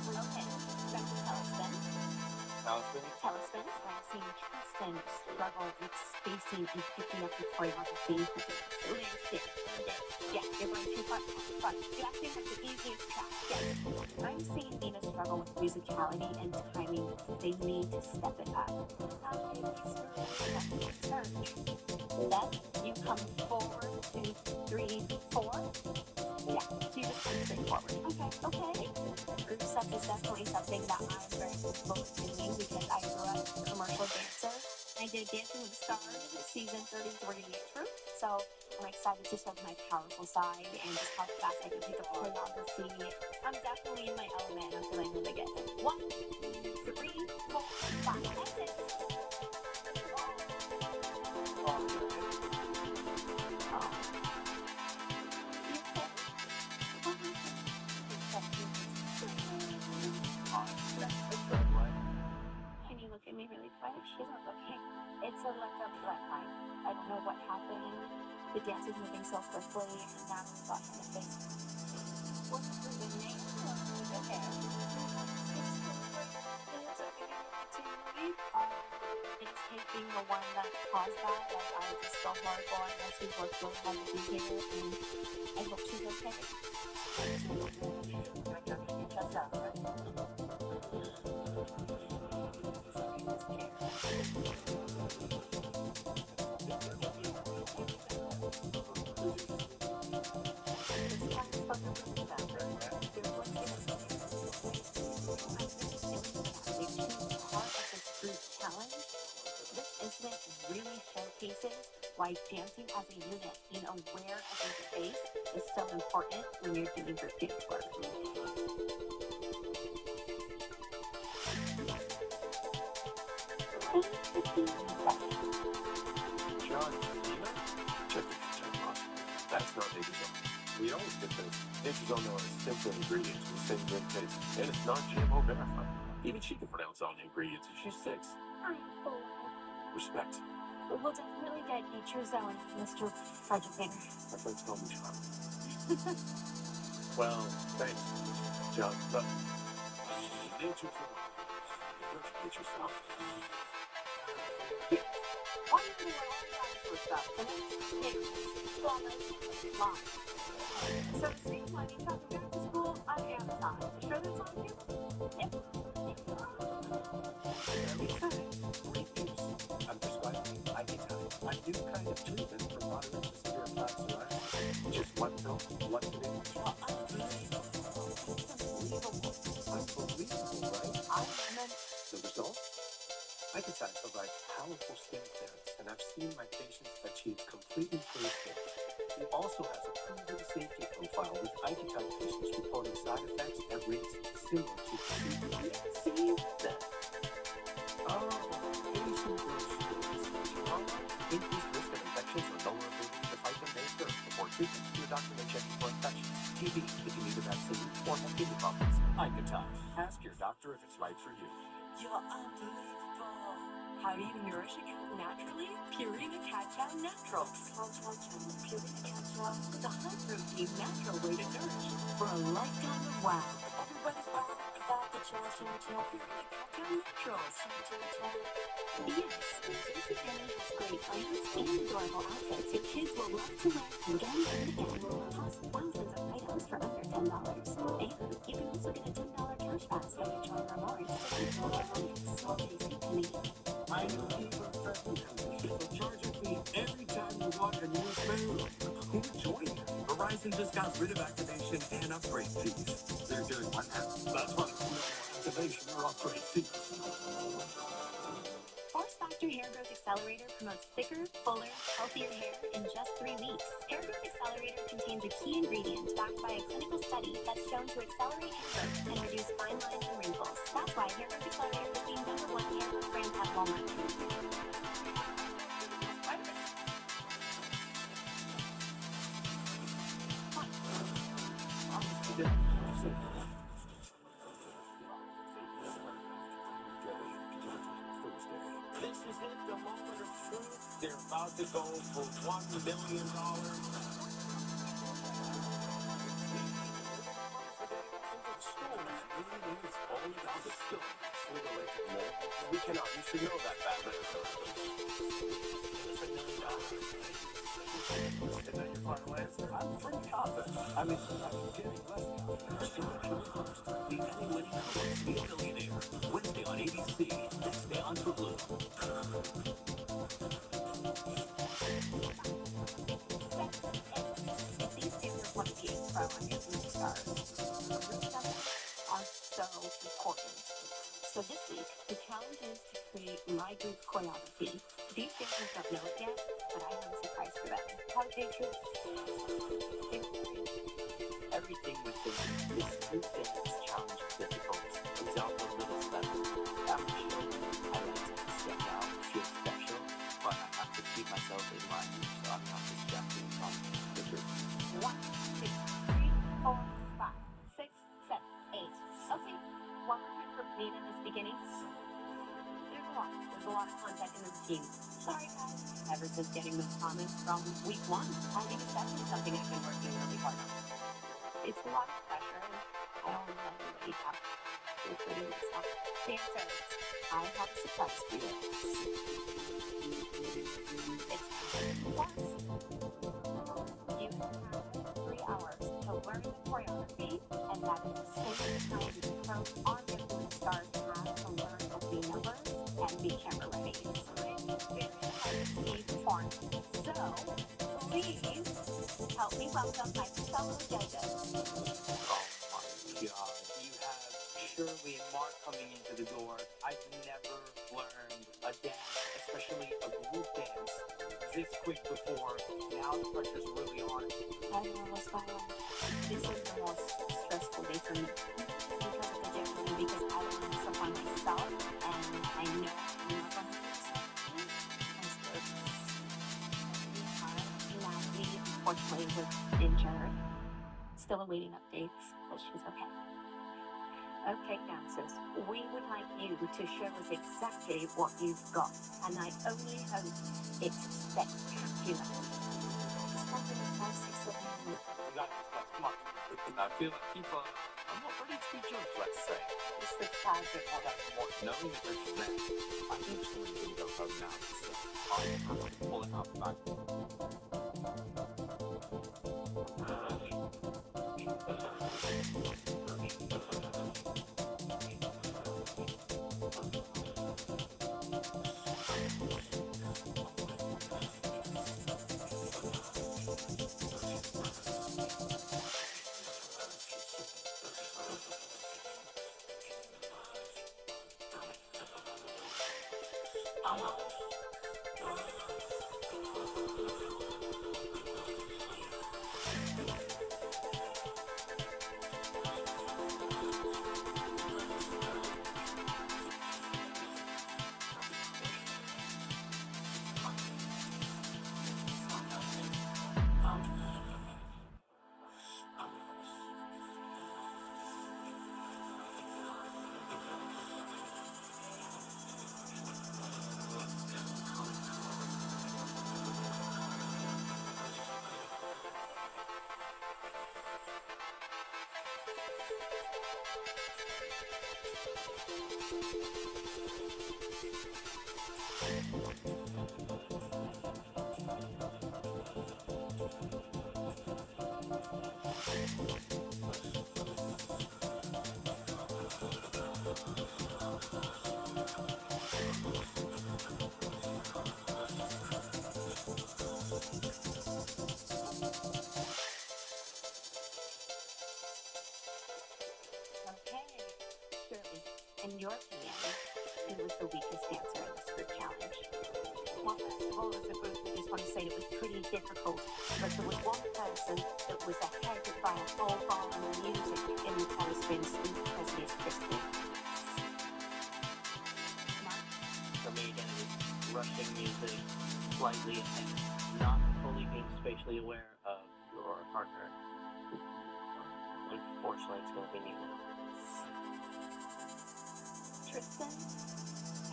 Okay. Back to Telespin. Telespin? Telespin. I've seen Tristan struggle with spacing and picking up the choreography. Later step. Yeah, you're going too far. Fun. You actually have the easiest track. Yes. I'm seeing Nina struggle with musicality and timing. They need to step it up. Surge. Then you come forward, 2, 3, 4. Yeah, so you just come straight forward. Okay. Group step is definitely something that I'm very comfortable with doing because I grew up a commercial dancer. I did Dancing with the Stars season 33 true. So I'm excited to show my powerful side and just how fast I can pick up choreography. I'm definitely in my element and I'm feeling really good. 1, 3, 4, 5. That's it. Can you look at me really quick? She's not looking. It's like a black line. I don't know what happened. The dance is moving so quickly, and now we've got him in the face. What's the name of the hair? It's taking the one that caused that. Like, I just feel horrible. I know she's worked really hard to be here, and I hope she's okay. That's out, right? This incident really showcases why dancing as a unit, being aware of your space, is so important when you're doing group dance work. John Cena? Check the content box. That's not Nature's. We always get this. Nature's Own knows simple ingredients with the same great taste, and it's not GMO verified. Even she can pronounce all the ingredients, and she's 6. I'm bored. Respect. We'll definitely get Nature's Own, Mr. Educator. My friends call me John. Well, thanks, John. But Nature's Own. Educate yourself. Why do you want all that for stuff? And it's long. So it seems like each time we go to school, I'm Amazon. You sure that's on you? Yep. Great news. I'm prescribing Ivy-Time, a new kind of treatment for moderate to severe plaque psoriasis. Just 1 pill, 1 day. Unbelievable, right? I meant the result. Ivy-Time provides powerful skin clearance, and I've seen my patients achieve complete improved skin. It also has a proven safety profile profile with IQ-type patients reporting side effects at rates similar to placebo. See that? Oh, patient brochures. Trauma, increased risk of infections or lower ability to fight them may occur before treatment. Your doctor may check you for infections, TB if you need a vaccine, or have kidney problems. IQ-type. Ask your doctor if it's right for you. You're unbelievable. How do you nourish a cat naturally? Purina Cat Chow Naturals. Purina Cat Chow is a high-protein, natural way to nourish for a lifetime of wow. Everybody's wow about the Purina Cat Chow Naturals. Yes, Juicy Family has great items and adorable outfits your kids will love to wear again and again. Plus, thousands of items for under $10. And you can also get a $10 cash back when you join Rewards. So JCPenney. I know people threaten companies will charge a fee every time you want a new phone. Who would join you? Verizon just got rid of activation and upgrade fees. They're doing what now? That's right. No more activation or upgrade fees. Force Factor Hair Growth Accelerator promotes thicker, fuller, healthier hair in just 3 weeks. Hair Growth Accelerator contains a key ingredient backed by a clinical study that's shown to accelerate hair growth and reduce fine lines and wrinkles. That's why Hair Growth Accelerator is the #1 hair growth brand at Walmart. This is it, the moment of truth. They're about to go for $1 million. We cannot. You should know that, Batman. Is that your final answer? I'm pretty confident. I mean, I'm getting less confident. The Emmy-winning Who Wants to Be a Millionaire? Wednesday on ABC, next day on Hulu. If these students want to be a pro and get movie stars, are so important. So this week, the challenge is to create my group choreography. These dancers don't know it yet, but I have a surprise for them. How dangerous? Everything within this group dance challenge is difficult. Without the little steps, after show, I like to stand out, feel special, but I have to keep myself in line so I'm not distracted from the group. 1, 2, 3, 4, 5, 6, 7, 8. Okay, one more time for Nina in this beginning. There's a lot of content in this team. Sorry guys. Ever since getting those comments from week 1, I think it's definitely something I've been working really hard on. It's a lot of pressure, and I don't want to let anybody down, including myself. Dancers, I have a surprise for you. It's once. You have 3 hours to learn the choreography, and that is the same time the pros on the movie stars have to learn opening numbers and be camera ready. Perform. So, please help me welcome my fellow judges. Oh my God. You have Shirley and Mark coming into the door. I've never learned a dance, especially a group dance, this quick before. Now the pressure's really on. I know what's going on. This is the most stressful day for me. Because of the judges and because I don't want to disappoint myself, and I know I'm not going to disappoint you. I'm scared. Natalie, unfortunately, was injured. Still awaiting updates, but she's okay. Okay, dancers, we would like you to show us exactly what you've got, and I only hope it's spectacular. Something about 6 a.m. You got this, guys. Come on. I feel like people are not ready to be judged, let's say. It's the target More than more knowing that there's next. I think someone's going to go home now. So I have to pull it out back. Okay, Shirley, in your opinion, who was the weakest dancer in this group challenge? Well, first of all, as a group, I just want to say it was pretty difficult, but there was one person that was ahead by a whole bar of music in the Taylor Swift's Sweet President Christine. For me, again, it was rushing music slightly and not fully being spatially aware of your partner. Unfortunately, it's going to be Nina. Tristan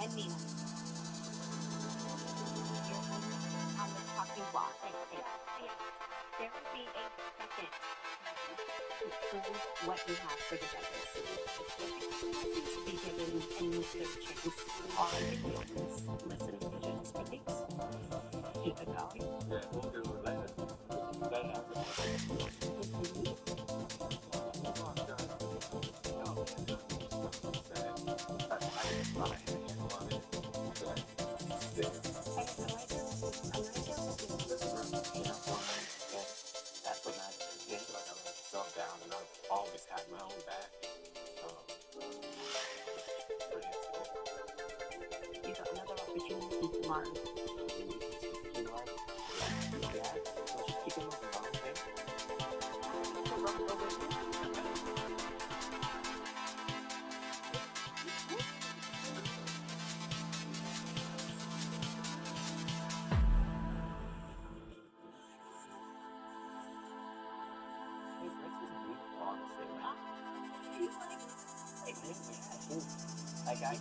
and Nina. You're on the talking block. There would be a second to prove what you have for the judges. Nothing to be given another chance. All you can do is listen to the judges' critiques. Keep it going. Yeah, we'll do it later. That happens. That's what matters. Yeah, like I let myself down, and I've always had my own back. You got another opportunity tomorrow. Yeah, let's just keep it moving on, okay? Like I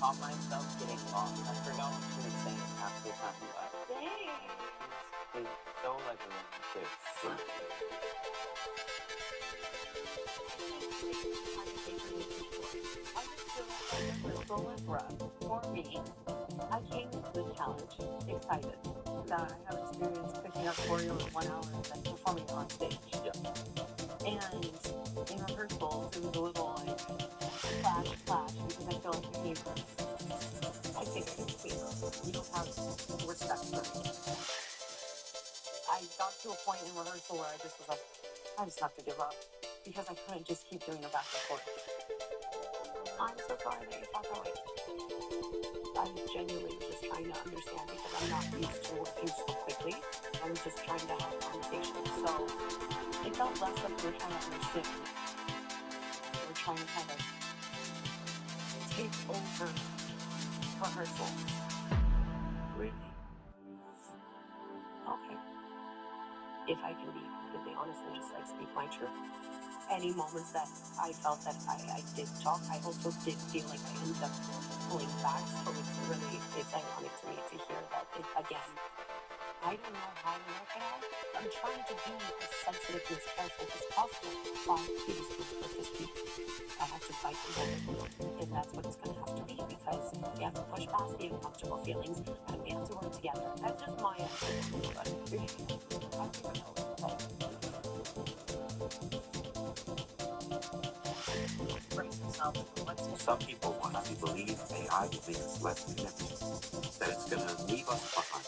caught myself getting lost. I forgot what she was saying half the time we left. It's so like a For me, I came to this challenge excited that I have experience cooking up choreo in 1 hour and then performing it on stage. And in rehearsals, it was a little like clash, because I feel like the neighbors, I think I can speak. You don't have respect for me. I got to a point in rehearsal where I just was like, I just have to give up because I couldn't just keep doing the back and forth. I'm so sorry that you felt that way. I genuinely was just trying to understand because I'm not used to working so quickly. I was just trying to have a conversation. So it felt less like we were trying to understand. We were trying to kind of take over rehearsal. Really? Okay. If I can be completely honest and just like speak my truth. Any moments that I felt that I did talk, I also did feel like I ended up pulling back. So it's ironic to me to hear that again. I don't know how to work it out. I'm trying to be as sensitive and as careful as possible. But it is good for this week. I have to bite the bullet. And that's what it's going to have to be because we have to push past the uncomfortable feelings and we have to work together. That's just my opinion. But I think Some people want to believe AI will make us less connected, that it's going to leave us behind.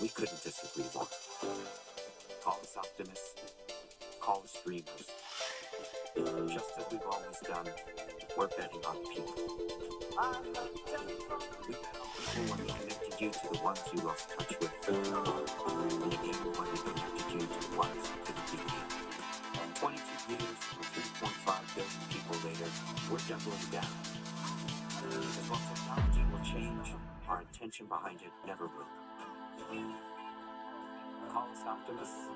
We couldn't disagree more. Call us optimists, call us dreamers. Just as we've always done, we're betting on people. We bet on people when we connected you to the ones you lost touch with. And again, when we connected you to the ones who couldn't be you. 22 years and 3.5 billion people later, we're doubling down. Because while technology will change, our intention behind it never will. Call us optimists.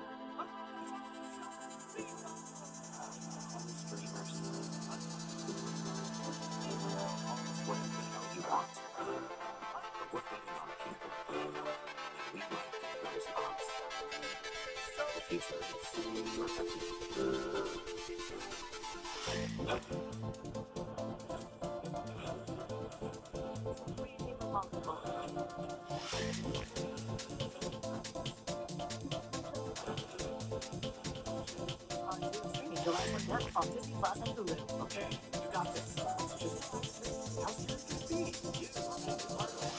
Dreamers. Whatever the hell you want. But we're betting on people. And we like those odds. If future is your Streaming July 29th on Disney Plus and Hulu. Okay, you got this. It's just how's your feet? You part of that.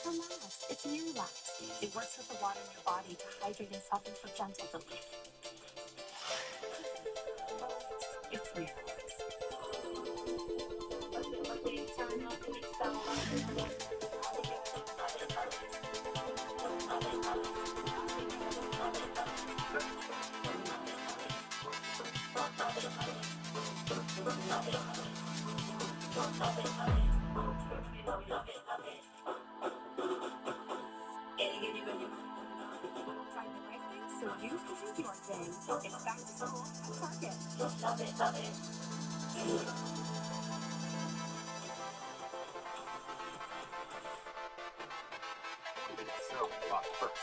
Relax. It's Miralax. It works with the water in your body to hydrate and soften for gentle relief. It's Miralax. So you can do your thing. It's back to school at Target. Love it, love it. So, first,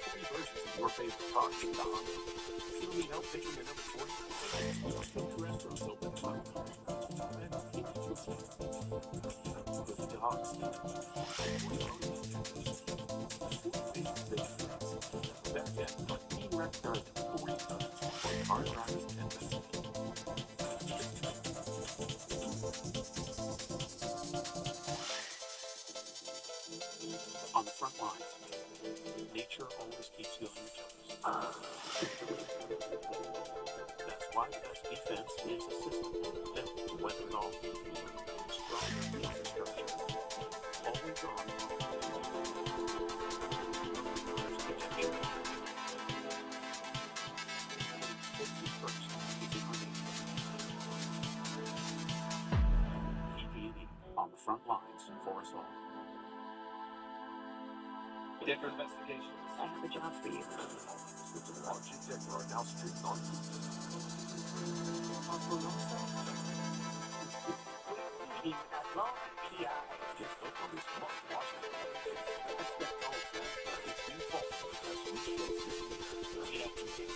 40 versions of your favorite car. Feel me help picture your number 40? Two restaurants open tomorrow. With dogs. Better yet, being recognized 40 times for car drivers and business. On the front lines, nature always keeps you on your toes. That's why the best defense is a system built to weather it all. Strong infrastructure, always on. Protection. Safety first is in our nation. PG&E on the front lines for us all. Decker Investigations. I have a job for you. Archie Decker are now street on Get hooked on this must-watch. Expect all that, but it's being false because we show everything.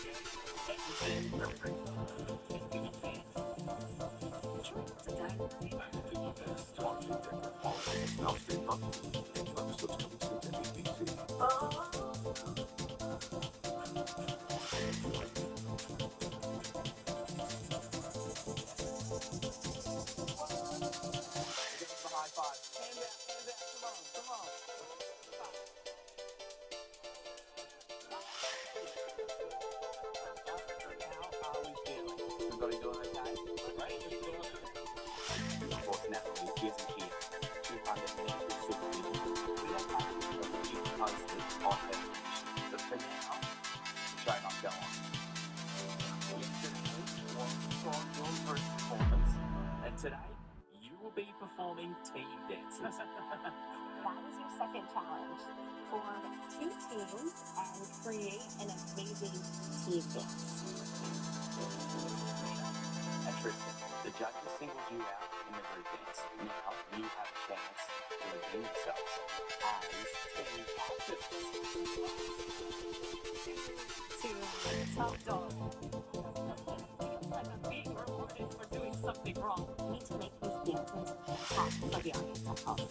Archie Decker, all now street on and new episodes coming soon at ABC. High five. Hand that. Come on. How are we feeling? Everybody doing okay? Right? Unfortunately, he isn't here to understand the supervision. We don't have to keep posted on that condition. But for now, the show must go on. Yesterday was your first performance, and today you will be performing team dances. That is your second challenge. Form 2 teams and create an amazing team dance. And Tristan, the judges singled you out in the group dance. Now you have a chance to redeem yourselves as team captains. To Top Dog. Like I'm being rewarded for doing something wrong. We need to make these dances hot for the audience at home.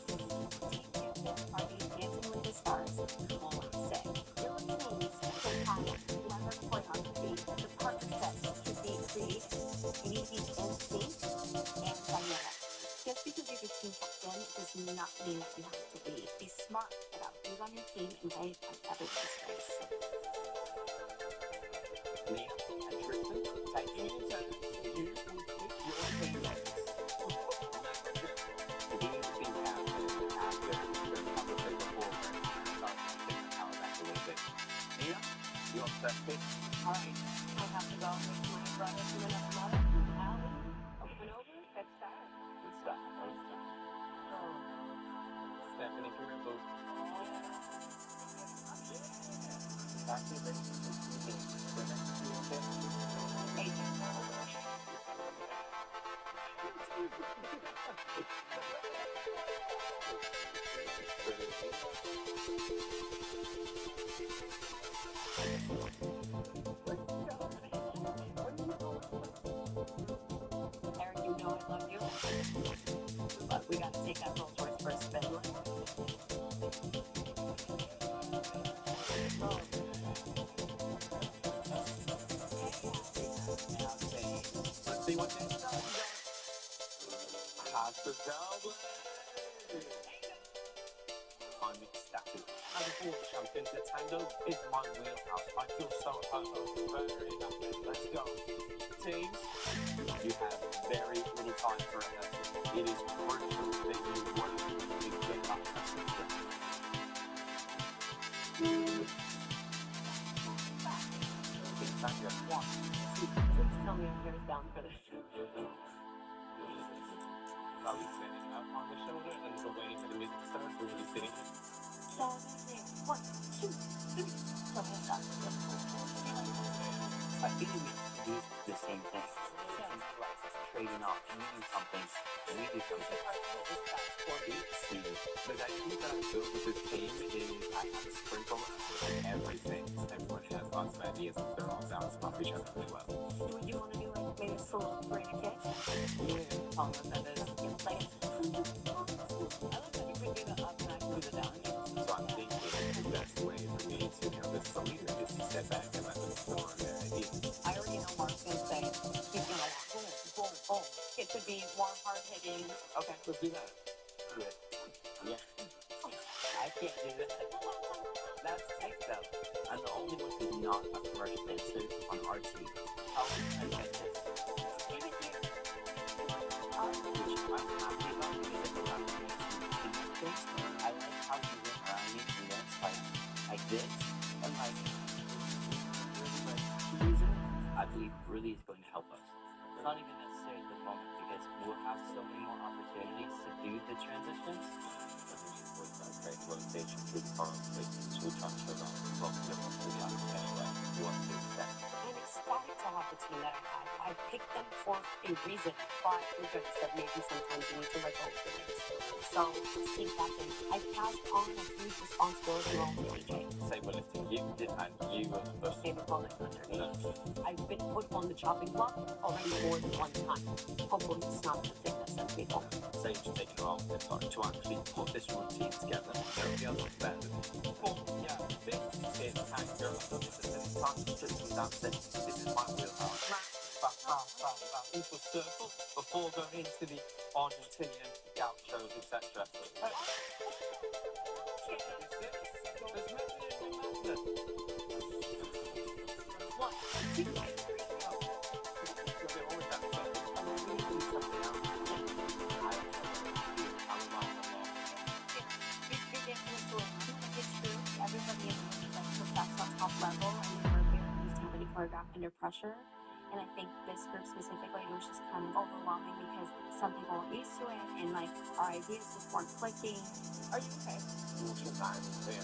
Team dances are these Dancing with the Stars classic. Your teams should have clever choreography. The partner sets should be creative. You need to be in sync and dynamic. Just because you're the team captain does not mean that you have to lead. Be smart about who's on your team and play on everyone's race. Nia and Tristan, taking it in turns, you will pick your teammates. Being the team captain after a couple of people forward, starts to think the power back a little bit. Nia, you're first pick. All right, I have to go make my brother from another mother. Alan, open over. Let's start. Good stuff. Stephanie Kirimbo. Back to the But we got to take that Rolls Royce for a spin. Let's see what this does. Hospitality. I'm ecstatic. As a former champion, Nintendo is my wheelhouse. I feel so at home. Very happy. Let's go. Teams, you have very little time for rehearsal. It is crucial that you work to get up to success. Yeah. Please tell me I'm very down for this. Are we standing up on the shoulder and we're waiting for the music to start? We're really sitting here. 1, 2, 3. So we have that. I think we do the same thing. Like trading off, you do something, and we do something. The dynamic that I built with this team is I have a sprinkle of everything. Everyone has lots of ideas and they're all bouncing off each other really well. Would you want to do like maybe a solo brainer kick? Yeah. Song that is. It's like I like that you could do the up and I can do the down. So I'm thinking the best way for me to handle this as a leader is to step back and let them form their ideas. I already know Mark's going to say he's going to like boom, boom, boom. It could be more hard hitting. Okay, let's do that. Do it. Yeah. I can't do that. That's sick though. I'm the only one who's not a first dancer on our team. How can I get this? Give it here. Which I'm happy about because it allows me to do things. I like how you went around me and dance like this. And like really like teasing, I believe really is going to help us. It's not even necessary at the moment because we'll have so many more opportunities to do the transitions. Great rotation through the farm, so we transfer on well, different to the other anyway. What to expect. I'm ecstatic to have the team that I have. I picked them for a reason, but like I said, maybe sometimes you need to let go of the reins. So let's take that in. I passed on a huge responsibility role to AJ. Say what lifting you did and you were supposed to David Bullock underneath. I've been put on the chopping block already more than one time. Hopefully it's not the thing that sends people. Say you've taken a role in part to actually put this routine together. Nobody else is better than you. Well, yeah, this is kind of girl. This is time to sit without saying, this is my wheelhouse. Into a circle before going into the Argentinian gauchos, etc. One, two, three, go. Everybody is like perfect on top level, and we're very used to having to choreograph under pressure. And I think this group specifically was just kind of overwhelming because some people weren't used to it, and like our ideas just weren't clicking. Are you okay? Sometimes very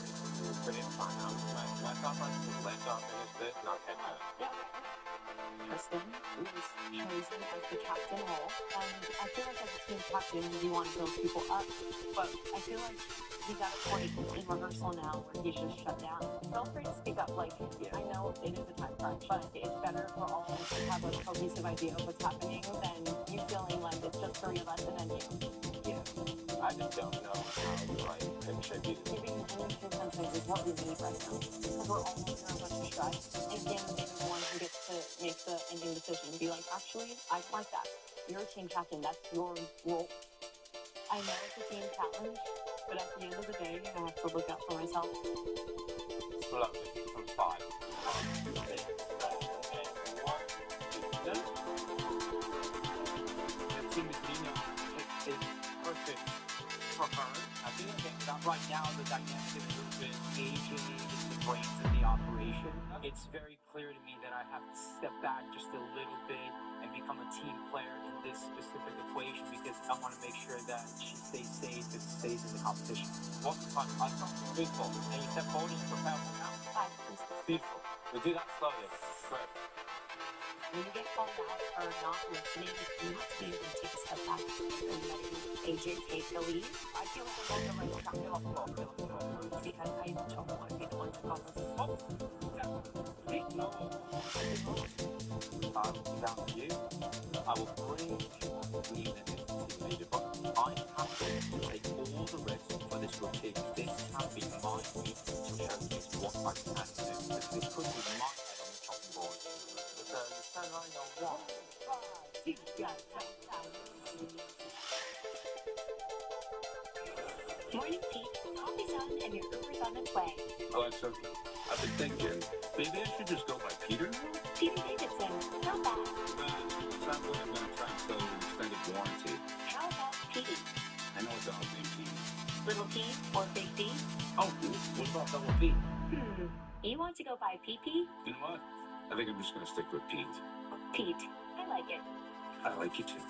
pretty fine. I was like, let's not finish this, not catch up. Yeah. Kristen was chosen as the captain role, and I feel like as a team captain, you want to build people up, but I feel like he got a point in rehearsal now where he's just shut down. Feel free to speak up. Like, I know it is a time crunch, but it's better for all of us to have a cohesive idea of what's happening than you feeling like it's just 3 of us and then you. Yeah. I just don't know how to like contribute. Giving any consensus is what we need right now. Because we're all under a bunch of stress. And again, they're the one who gets to make the ending decision and be like, actually, I like that. You're a team captain. That's your role. I know it's a team challenge, but at the end of the day, I have to look out for myself. Slowly, from 5. 6, 7, 8, 1, 2, 3. The team with Dina is perfect for her. I feel like that right now the dynamic in the group is AJ is the brains of the operation. It's very clear to me that I have to step back just a little bit and become a team player in this specific equation because I want to make sure that she stays safe and stays in the competition. What's the fun? I thought beautiful. And you step forward and prepare for now? Beautiful. We do that slowly. Great. When you get called out or not listening, you have to be able to take a step back and letting AJ take the lead. I feel like I'm on the right track because I don't want to be the one to call this. Down to you. I will bring the unit into This could be my head on the chopping board. So you turn around and go, 1, 5, 6, go. Morning, Pete. Coffee's on and your Uber's on its way. Alexa, I've been thinking, maybe I should just go by Peter now? Peter Davidson. Not bad. Sounds like I'm going to try and sell you an extended warranty. How about Pete? I know a dog named Pete. Little P or Big D? Oh, what about double P? You want to go by PP? You know what? I think I'm just going to stick with Pete. Pete. I like it. I like you too.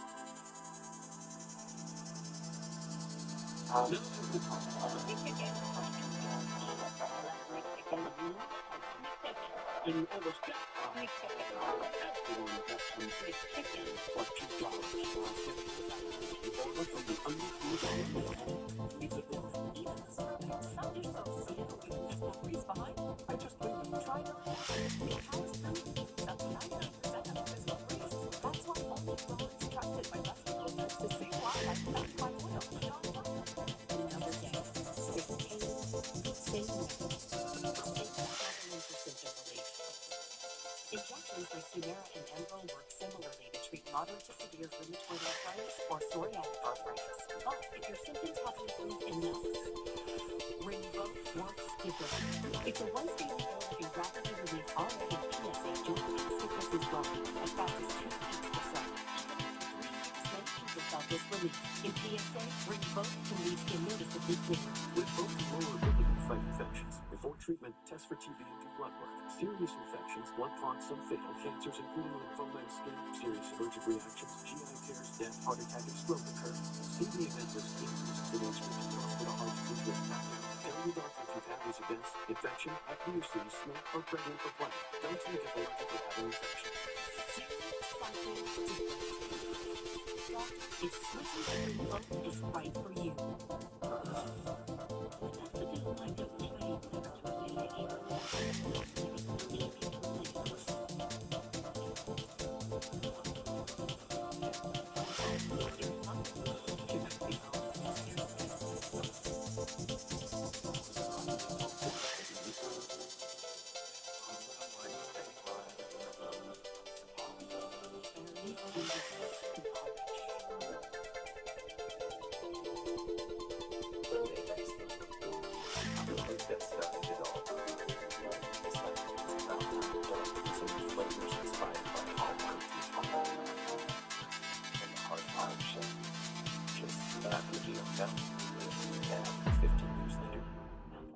And over step, everyone got some big chicken for $2. From the $100 Even the survey, some do so with discoveries behind it. I just think you try to it powers through up to 99% of physical freeze. That's why only drones trusted by rescue owners to save wildlife backed by oil. Another day. Stay tame. Stay ready. Stay interested in relief. Injections like Humira and Enbrel work similarly to treat moderate to severe rheumatoid arthritis or psoriatic arthritis. But if your symptoms haven't improved enough, Rinvoq works differently. It's a once-daily pill that can rapidly relieve RA and PSA joint pain sickness as well, as fast as 2 weeks or so. Even after 3 weeks, many people felt this relief. In PSA, Rinvoq can leave skin noticeably clearer. With both lower ability to fight infections. Before treatment, test for TB and do blood work. Serious infections, blood clots, some fatal cancers, including lymphoma and skin, serious allergic reactions, GI tears, death, heart attack, and stroke occur. See the event risk increase to the HPV for the heart disease risk factor. Tell your doctor if you've had these events, infection, accuracy, smoke, or pregnant or planning. Don't take it allergic or have an infection. Something different. If switching to Rinvoq is right for you. That's the deal like a plane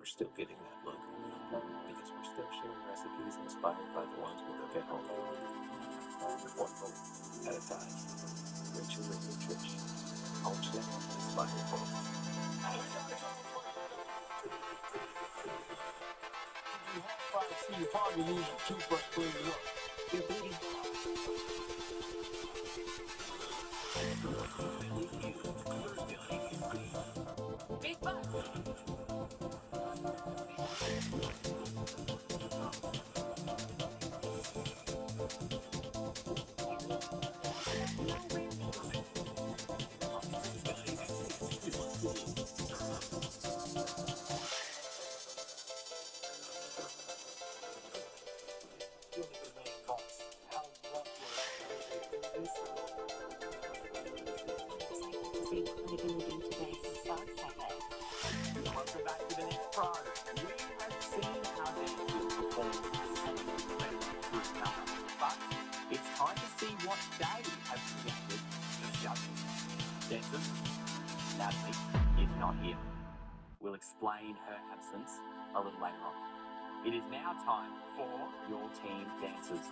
Still getting that look because we're still sharing recipes inspired by the ones we cook at home. One bowl at a time. Rachel and Trish. Homestead inspired bowls. you probably use a toothbrush cleaning up. Your booty. Big bucks. Welcome back to the next pro. We have seen how dancers perform but it's time to see what they have created for judges. Dancers, Natalie is not here. We'll explain her absence a little later on. It is now time for your team dancers.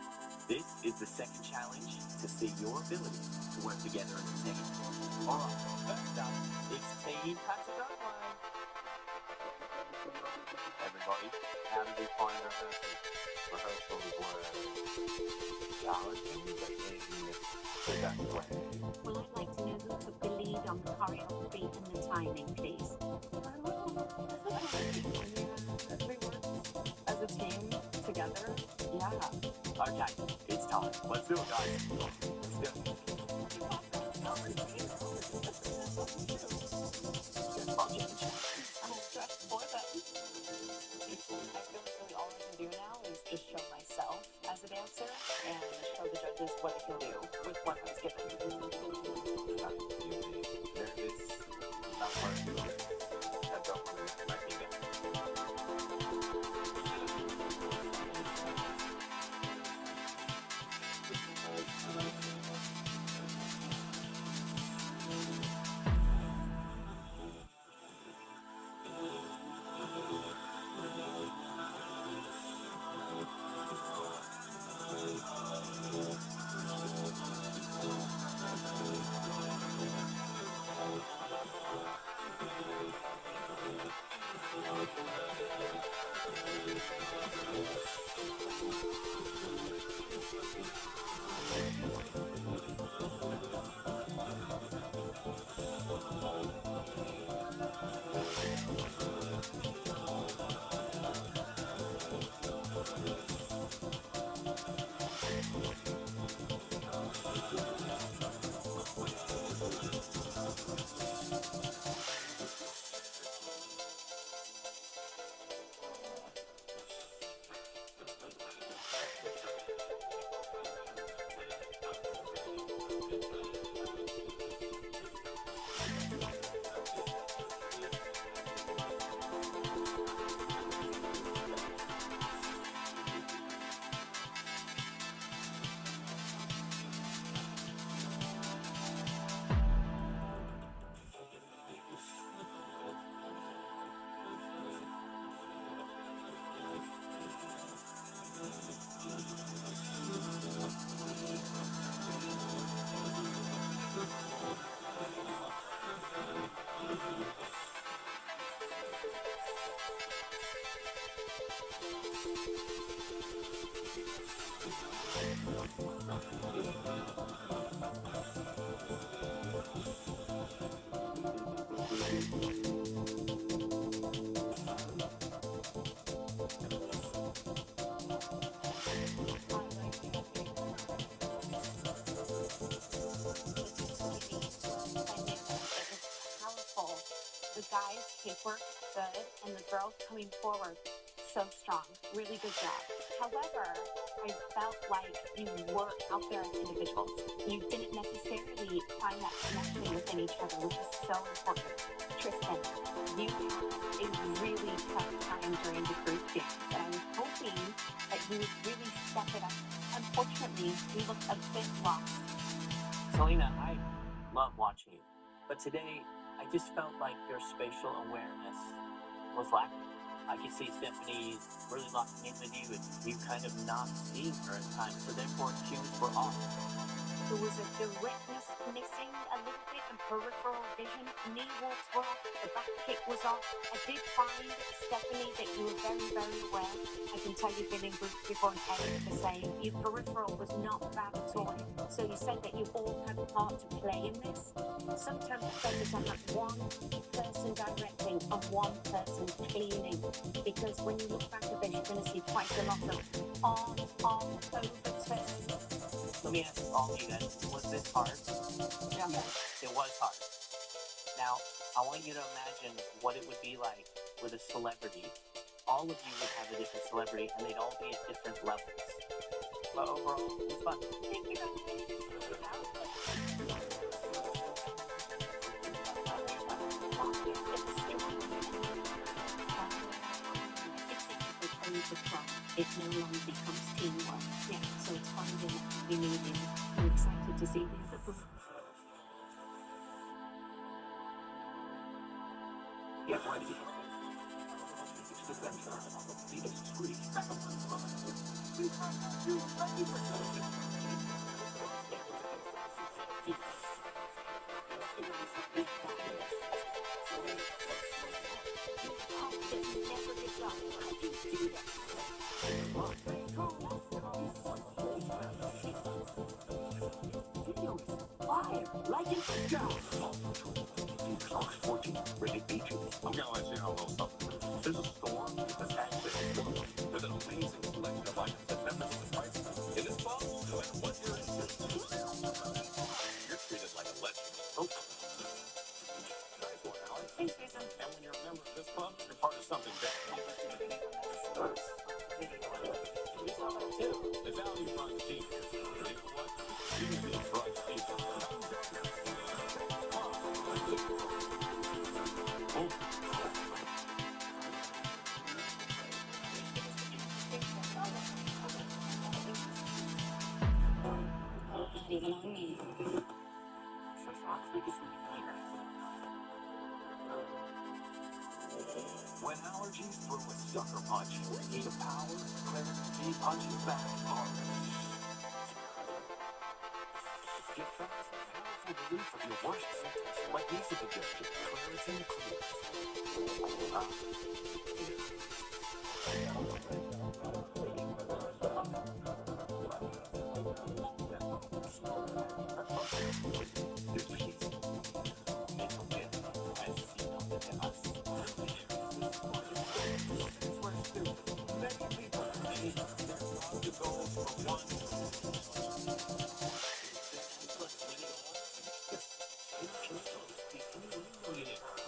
This is the second challenge to see your ability to work together as a team. Alright, first up, it's Team Pasadena. Everybody, how did you find rehearsals? Rehearsals were challenging, but in the best way. Well, I'd like to know who took the lead on the choreography and the timing, please. We worked as a team together. Yeah. Okay, it's time. Let's do it, guys. Let's do it. I'm stressed for them. I feel like we all and show the judges what I can do with what I was given. Nervous, not want to do it. I don't want to let me down. The guys' paperwork good, and the girls coming forward so strong. Really good job. However, I felt like you were out there as individuals. You didn't necessarily find that connection within each other, which is so important. Tristan, you had a really tough time during the group dance, and I was hoping that you would really step it up. Unfortunately, you looked a bit lost. Selena, I love watching you, but today I just felt like your spatial awareness was lacking. I could see Stephanie really locking in with you and you kind of not seeing her at times, so therefore cues were off. There was a directness missing a little bit and peripheral vision. Knee walks were off, the back kick was off. I did find, Stephanie, that you were very, very aware. I can tell you've been in groups before and Eric the same. Your peripheral was not bad at all. So you said that you all had a part to play in this. Sometimes it's better to have one person directing and one person cleaning. Because when you look back at this, you're going to see quite a lot of on, off, overturns. Let me ask all of you guys, was this hard? Yeah. It was hard. Now, I want you to imagine what it would be like with a celebrity. All of you would have a different celebrity, and they'd all be at different levels. But overall, it was fun. Thank you, guys. It no longer becomes teamwork. Yeah, so it's finding what we need in. I'm excited to see the other book. Get ready. It's the adventure of the biggest screen. You have to ready for something. Legend of God. Fox 14, rated PG. I'm gonna let you know a little something. There's a store that's actually a club with an amazing selection of items that members of the price. In this club, no matter what you're into, you're treated like a legend. Oh. Nice one, Alex. Thanks, Jason. And when you're a member of this club, you're part of something big. The value runs deep here. not even on me. So Fox, like it's not clear. When allergies throw a sucker punch, need a power, clarity punches back hard. Get fast, powerful relief of your worst symptoms, like nasal congestion. Claritin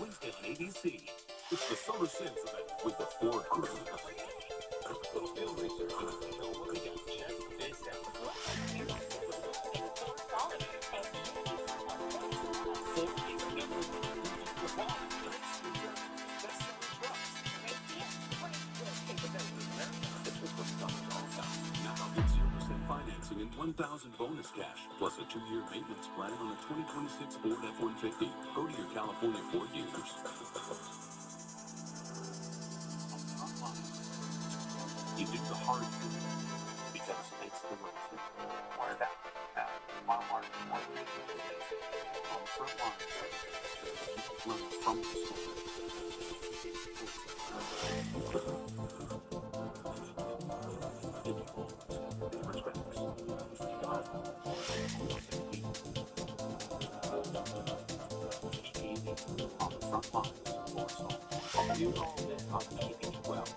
Wednesday on ABC. It's the Summer Sins event with the Ford crew. Field research. What we got? Check this out. This is what summer's all about. Now get 0% financing and $1,000 bonus cash, plus a 2-year maintenance plan on a 2026 Ford F-150. Go to your California Ford dealers. You do the hard thing because it's the right thing. Where that at Walmart on the front line, people run from the store. On the front lines, you all in on keeping you well,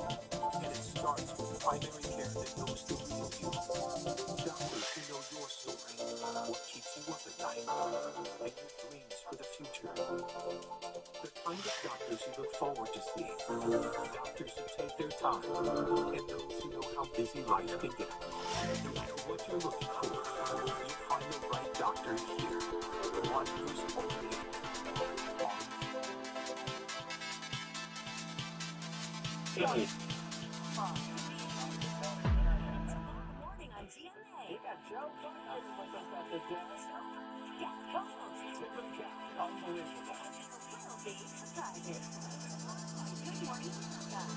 and it starts with primary care that knows the real you. Doctors who know your story, what keeps you up at night, and your dreams for the future. The kind of doctors you look forward to seeing. Doctors who take their time, and those who know how busy life can get. No matter what you're looking for, you'll find the right doctor here. One who's only Morning on GMA. We got Joe Buckner with us at the desk. Guest co-host Tip and Cap. Unbelievable. will be surprises. Good morning, guys.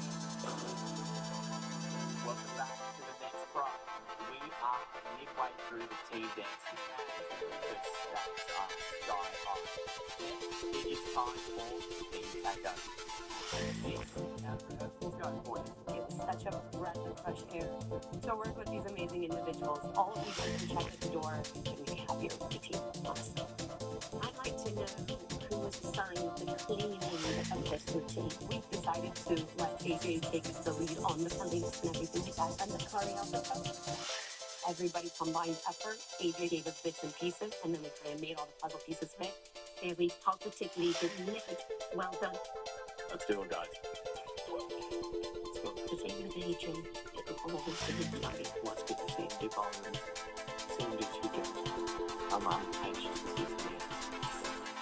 Welcome back to the next prop. We are midway through the team dancing because that's sky high. It is time for Team Takeover. It was such a breath of fresh air to work with these amazing individuals. All of you guys who checked at the door couldn't be happier with the team, honestly. I'd like to know who was assigned the cleaning of this routine. We've decided to let AJ take the lead on the cleanliness and everything like that, and the choreographer. Everybody combined effort. AJ gave us bits and pieces, and then we kind of made all the puzzle pieces fit. Very positively delivered. Well done. Let's do it, guys. The same with AJ. It will always be in Johnny. What's good to see him do ballrooms. Same with you guys. I'm anxious to see some dance.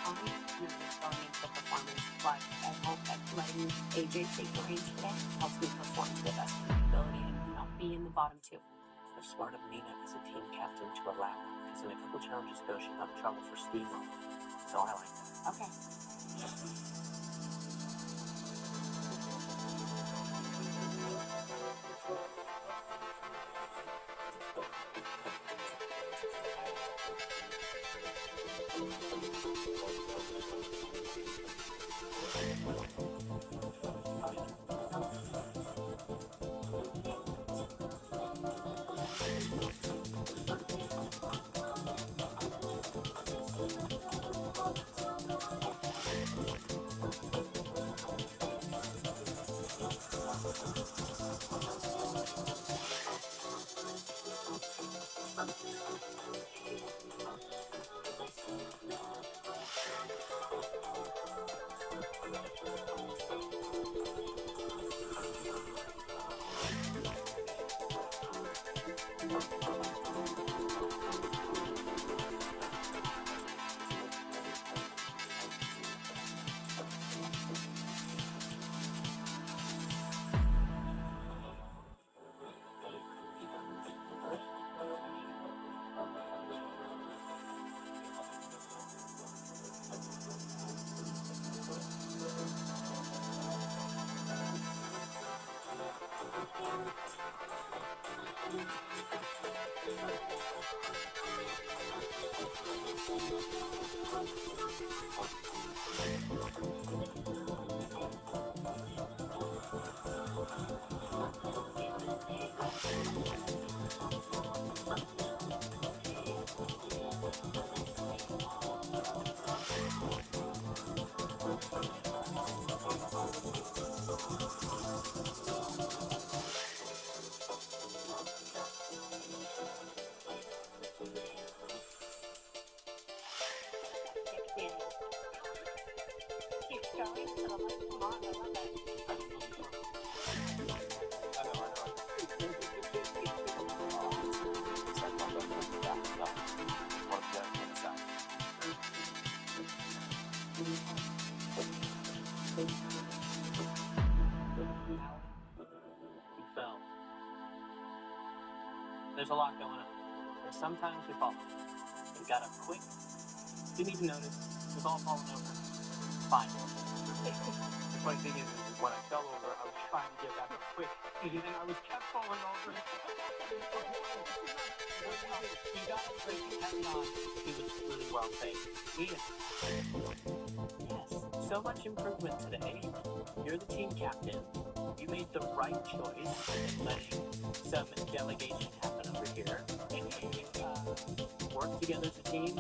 I'm nervous going into the performance, but I hope that letting AJ take the reins today helps me perform to the best of my ability and not be in the bottom two. It's smart of Nina as a team captain to allow her, because in a couple challenges ago, she got in trouble for steamroll. So I like that. Okay. fell. There's a lot going on. And sometimes we fall. We got up quick, didn't even notice. We've all fallen over. It's fine. The funny thing is when I fell over, I was trying to get back up quick, and I was kept falling over. You got it great and carried on. He was really well saved. Ian. Yes, so much improvement today. You're the team captain. You made the right choice in letting some delegation happen over here. Work together as a team.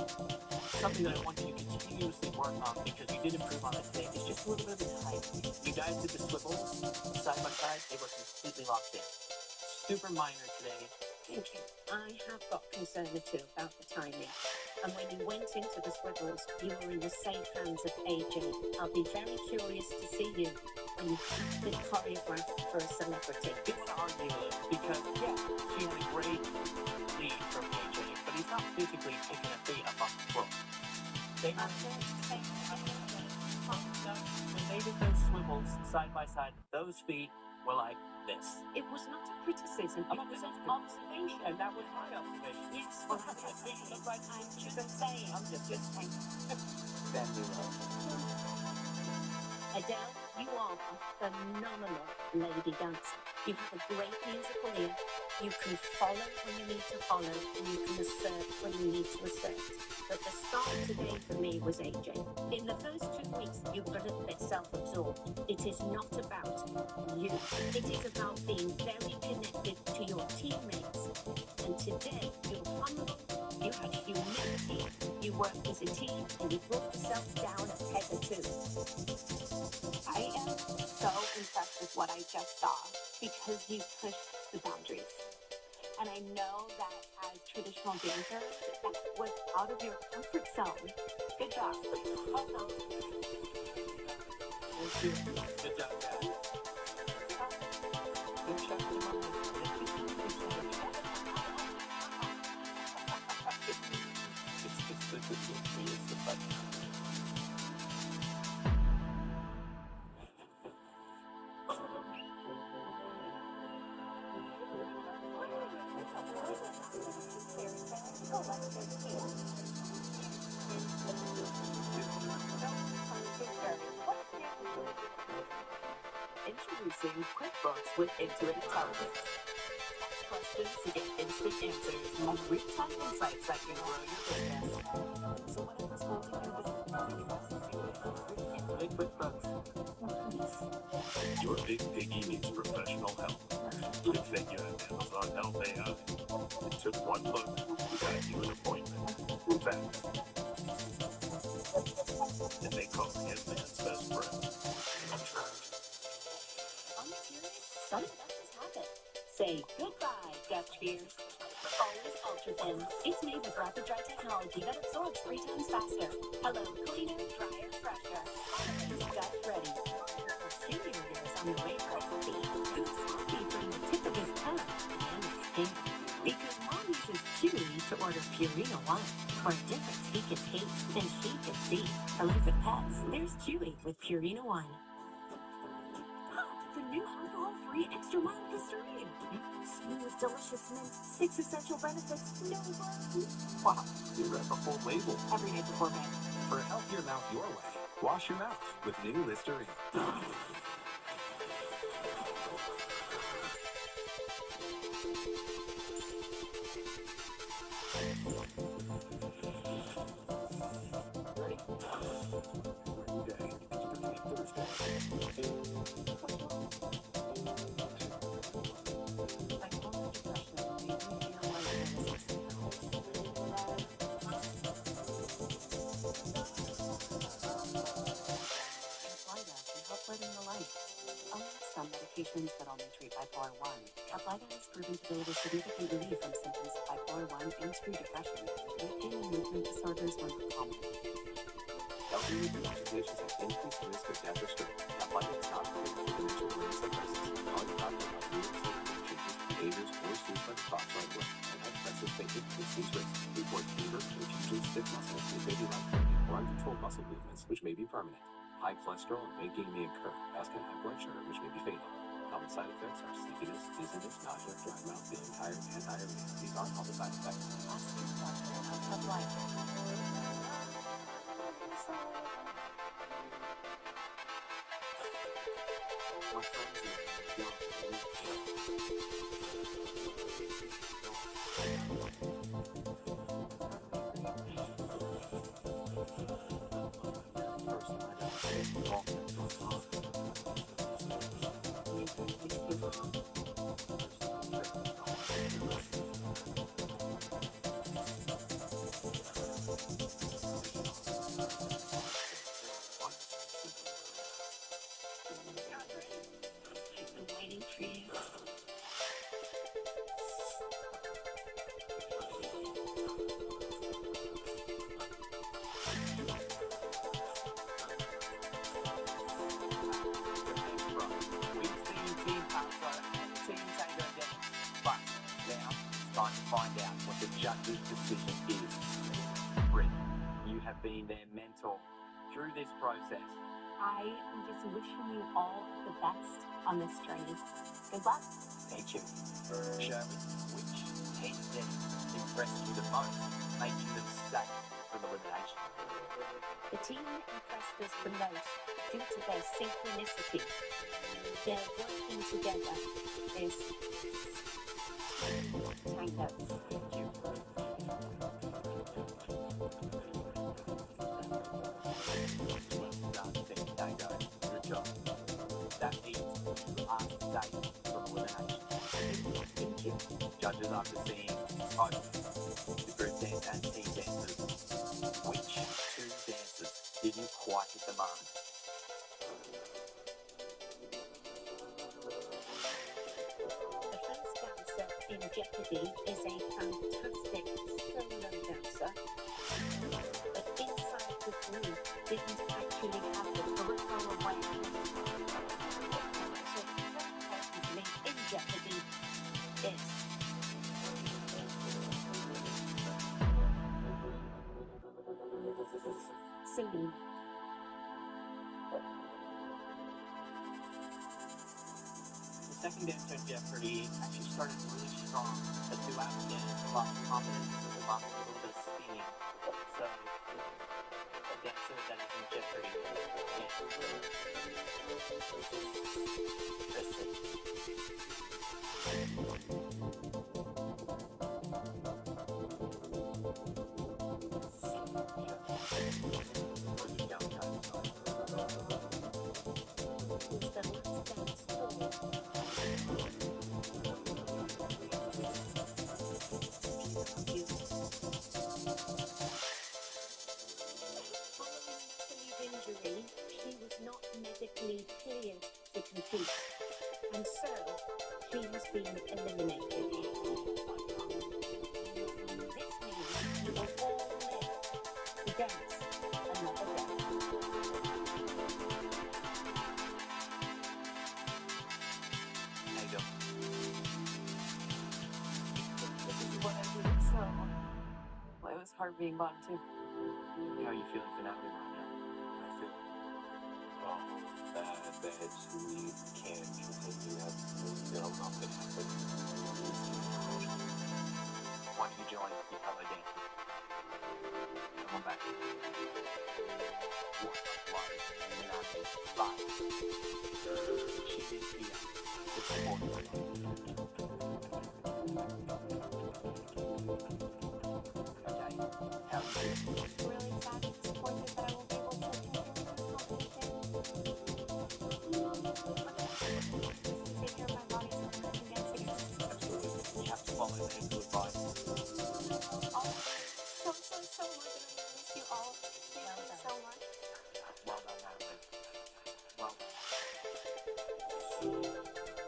Something that I want you to continuously work on because you did improve on it today. It's just a little bit of a time. You guys did the swivels side by side. They were completely locked in. Super minor today. Thank you. I have got concern or two about the timing. And when you went into the swivels, you were in the safe hands of AJ. I'll be very curious to see you when you have been choreographed for a celebrity. I didn't want to argue it because, yeah, she had a great lead from AJ, but he's not physically picking a feet up off the floor. They were when they did those swivels side by side, those feet were like this. It was not a criticism, it was an observation. And that was my observation. Yes, well, I'm just saying. I'm just saying. Adele, you are a phenomenal lady dancer. You have a great musical ear. You can follow when you need to follow, and you can assert when you need to assert. But the star today for me was AJ. In the first 2 weeks, you got a bit self-absorbed. It is not about you. It is about being very connected to your teammates. And today, you were humble, you had humility, you worked as a team, and you brought yourself down a peg or two. I am so impressed with what I just saw because you pushed the boundaries. And I know that as traditional dancers, that was out of your comfort zone. Good job. Also, Good job, guys. Good job, it's the fun. Introducing QuickBooks with Intuit Intelligence. Ask questions to get instant answers and real-time insights that can grow your business. So whatever's holding your business Intuit QuickBooks. Your big piggy needs professional help. Good thing you have Amazon Help AI. It took one look, got you an appointment. Fast. And they call him man's best friend. Some investors have it. Say goodbye, Dutch Gears. Always Ultra Thin. It's made with rapid dry technology that absorbs 3 times faster. Hello, cleaner, drier, fresher. Always Dutch ready. A senior is on the way for a feed. Who's happy from the tip of his tongue and his hand? Because Mom uses Chewy to order Purina One. For a difference he can taste and she can see. Hello for pets. There's Chewy with Purina One. The new alcohol-free extra mild Listerine. Smooth, delicious mint, 6 essential benefits, no burn. Wow, you read the whole label. Every day before bed. For a healthier mouth your way, wash your mouth with new Listerine. medications that only treat bipolar 1. Caplyta has proven to deliver significant relief from symptoms of bipolar 1 and true depression. Weight gain and movement disorders were more common. Elderly dementia patients have increased risk of death or stroke. Caplyta is not approved for dementia-related psychosis. Call your doctor about new exciting changes, behaviors, or suicidal thoughts right away. Antidepressants may increase these risks. Report fever, confusion, stiff muscles, which may be life-threatening, or uncontrolled muscle movements, which may be permanent. High cholesterol and weight gain may occur, as can high blood sugar, which may be fatal. Common side effects are sleepiness, dizziness, nausea, dry mouth, feeling tired, and diarrhea. These aren't all the side effects. Ask your doctor about Caplyta. My friends are young and I've been waiting for you. Time to find out what the judge's decision is. Britt, you have been their mentor through this process. I am just wishing you all the best on this journey. Good luck. Thank you. Shirley, which team then impressed you the most, making them safe from elimination? The team impressed us the most due to their synchronicity. They're working together. There's tango. Thank you. Well done, Team Tango. Good job. That means you are safe from elimination. Thank you. Judges, after seeing both the group dance and team dances, which two dances didn't quite hit the mark? The first dancer in Jeopardy is a fantastic solo dancer, but inside the group didn't actually have the peripheral awareness. So importantly in Jeopardy is singing. The second dancer in Jeopardy actually started really strong, but throughout the dance, lost confidence and lost a little bit of steam. So, the dancer that is in Jeopardy Injury, she was not medically cleared to compete, and so she has been eliminated. This means you will all live to dance another day. There you go. This is what I did, so it was hard being bottom two. How are you feeling for Natalie right now? I feel bad that we can't continue as nothing happened. Why don't you join your fellow dancers? Come on back. What a blow in Natalie's life. She is here to support everyone. Okay, how are you feeling? Really sad and disappointed that I won't be able to continue this competition. Take care of my body so that I can dance again. Absolutely. You have to follow medical advice. Oh, so much, and I miss you all. Thank you so much. Well done, Natalie. Well done.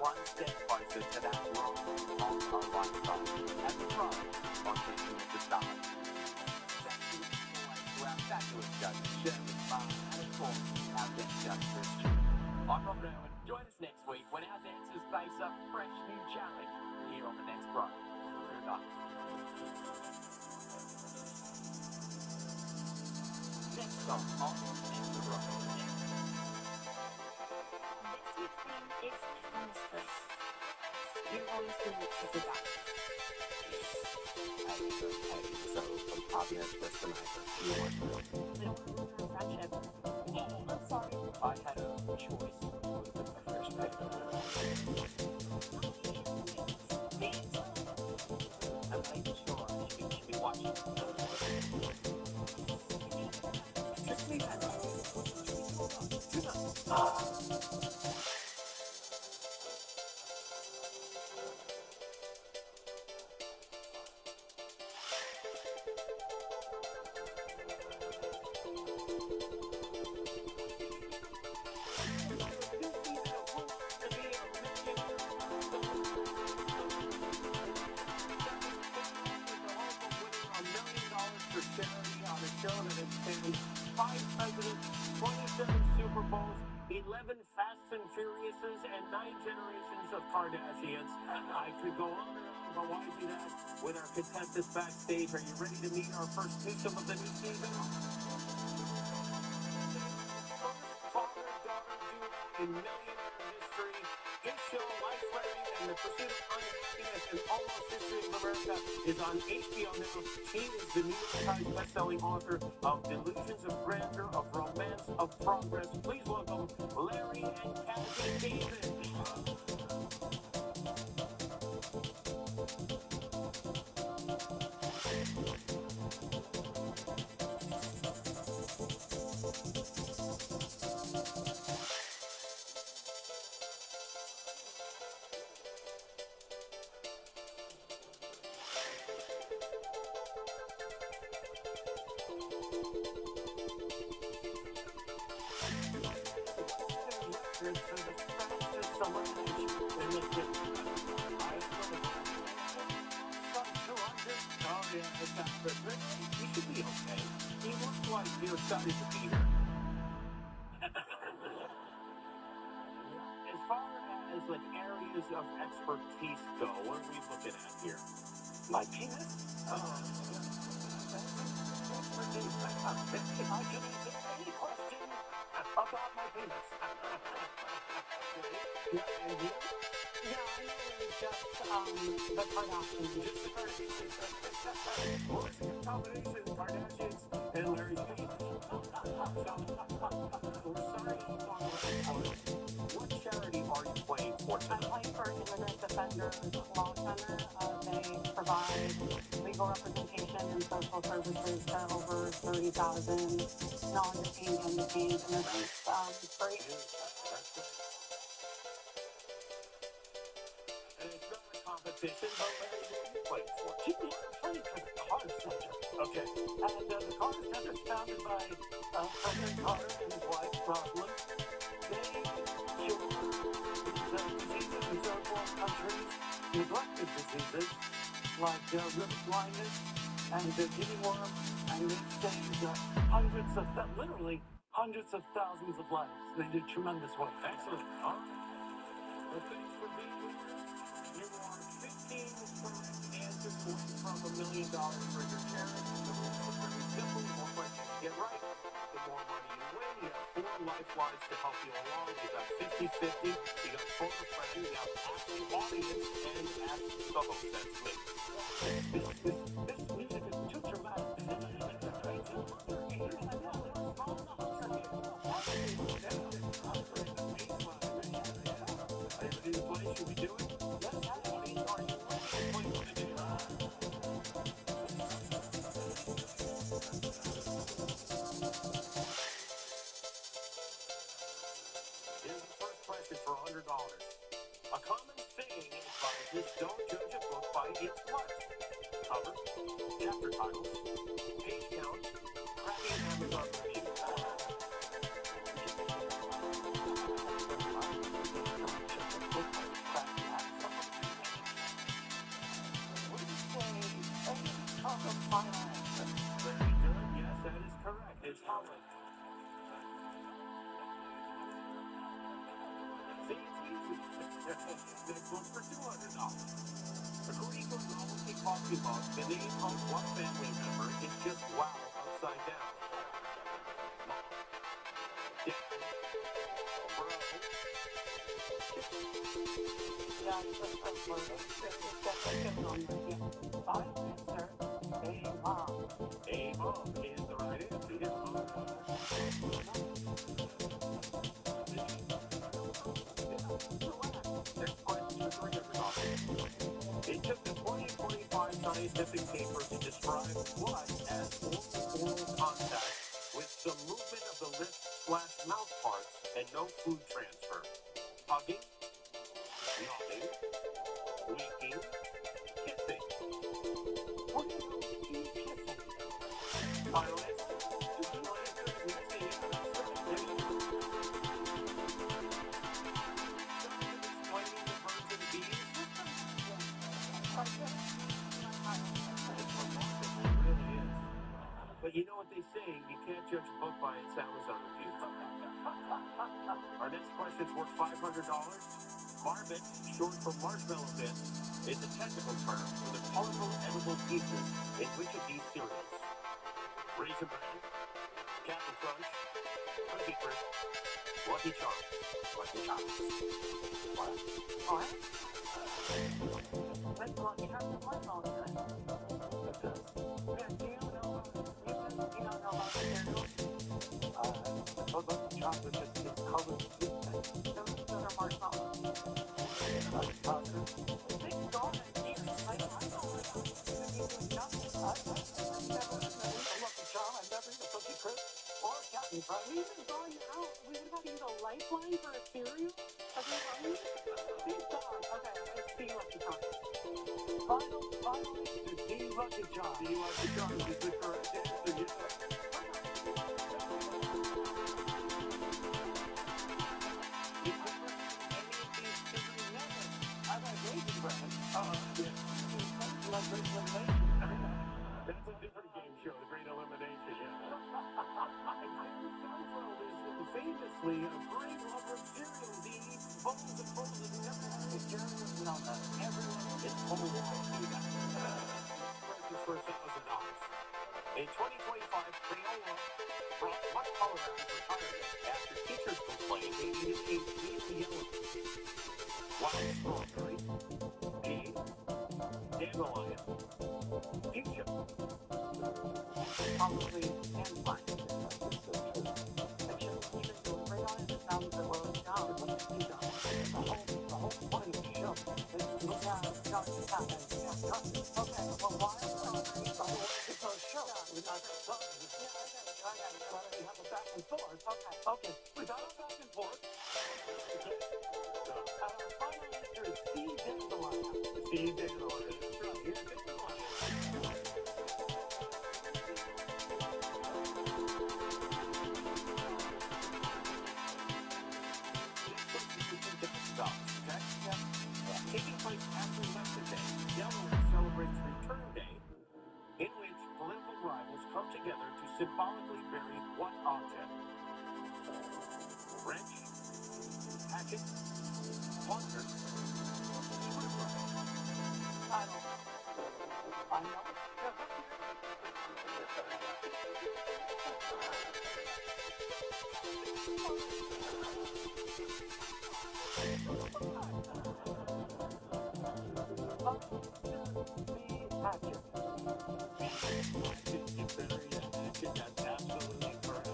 one step closer to that long, long lifestyle. As a pro, on Dancing with the Stars. Thank you to our fabulous judges, Sherman Barr, and of course, our guest judge, Chris Chu. I'm Robert Irwin. Join us next week when our dancers face a fresh new challenge here on The Next Pro. Good night. Next stop on Next Pro. This week's theme is chemistry. You're going to take it back. So from Providence, West America, you want to We don't want to ruin our friendship. I'm sorry. I had a choice. It was my first night. I'm making sure she should be watching. Just leave that. For charity on a show that has spanned 5 presidents, 27 Super Bowls, 11 Fast and Furiouses, and 9 generations of Kardashians. I could go on and on, but why do that? With our contestants backstage, are you ready to meet our first twosome of the new season? First father-daughter duo in millionaire history. His show, Life Learning and the Pursuit of Unhappiness in Almost History of America, is on HBO now. He is the New York Times bestselling author of Delusions of Grandeur, of Romance, of Progress. Please welcome Larry and Kathy David. You should be okay. You look like you're excited to be here. As far as like areas of expertise go, what are we looking at here? My penis? I can answer any question about my penis. And you? Yeah, I know it's just the Kardashians. Just the Kardashians. Or is it a combination of Kardashians and Larry Page? We're sorry to talk about it. What charity are you playing for I'm tonight? playing for Immigrant Defenders Law Center. They provide legal representation and social services to over 30,000 non-detained and detained immigrants. Great. And it's not a competition, but Larry, who are you playing for? Gee, I'm playing for the Carter Center. Okay. And the Carter Center is founded by President Carter and his wife, Rosalind. They cure these diseases in third world countries, neglected diseases like river blindness and guinea worm, and they saved literally hundreds of thousands of lives. They did tremendous work. Excellent. All right. Well, thanks for being here. You are 15 correct answers away from $1 million for your charity. The rules are very simple. The more questions you get right, the more money you win. You have 4 lifelines to help you along. You got 50-50. You got phone a friend. You got ask the audience and ask the host. That's me. This music is too dramatic. Should we do it? Let's have it. Are you ready to play the video? Here's the first question for $100. A common saying advises don't judge a book by its what? Cover, chapter titles, page count, crappy Amazon review. is Holland. See, it's easy. Next one's for $200. According to a novelty coffee mug, the name of one family member is just wow upside down. Mom, dad, bro. Yeah, final answer, A-Mom. A-Mom is the right answer. Yeah. Next question for $300. It took the 2025 scientific paper to describe what as oral contact with some movement of the lips/mouth parts and no food transfer. Hugging, nodding, winking, kissing. What do you know kissing? Final answer? Final answer is missing. Yeah, that's right. There you go. Explaining the birds and bees. But you know what they say, you can't judge a book by its Amazon reviews. Our next question is worth $500. Marmot, short for marshmallow bits, is a technical term for the colorful edible pieces in which of these cereals? Raisin Bran, Captain Crunch, Cookie Crisp, Lucky Charms. Lucky Charms. What? What? That's Lucky Charms and Marshmallow all the time. Yeah, do you know about cereals? Lucky Charms are just this colored sweet thing. Those are marshmallows. Big dog idea. I know I've never eaten a Lucky Charm. I've never eaten a Cookie Crisp or a Captain Crunch. We even draw you out. We would have to use a lifeline for a cereal? Have you run? Big dog. Okay, it's the Lucky Charm. Final answer, D. Lucky Charm. D. Lucky Charms is the correct answer. Yes. I've had Raisin Bran. That's a different game show, The Great Elimination, yeah. Famously a great lover of cereal, the bowls and bowls of never had a cereal. No, everyone is told to do that. Questions for $1,000. In 2025, Crayola brought much color out of retirement after teachers complained they needed a real yellow. Wild strawberry, pea, dandelion, fuchsia. Probably and fine. Actually, even doing right on it, it sounds like well, job. The whole point of the show is to look at okay, well, wild strawberries, the whole episode show. We got we have a back and forth. Okay, we got a back and forth. Our final answer is C. Dandelion. C. Dandelion. That's right. Here's Dandelion. Taking place after Election Day, Delaware celebrates Return Day, in which political rivals come together to symbolically bury what object? Wrench, hatchet, plunger, screwdriver. I don't know. I know. Hatchet. You bury a hatchet, that's absolutely correct.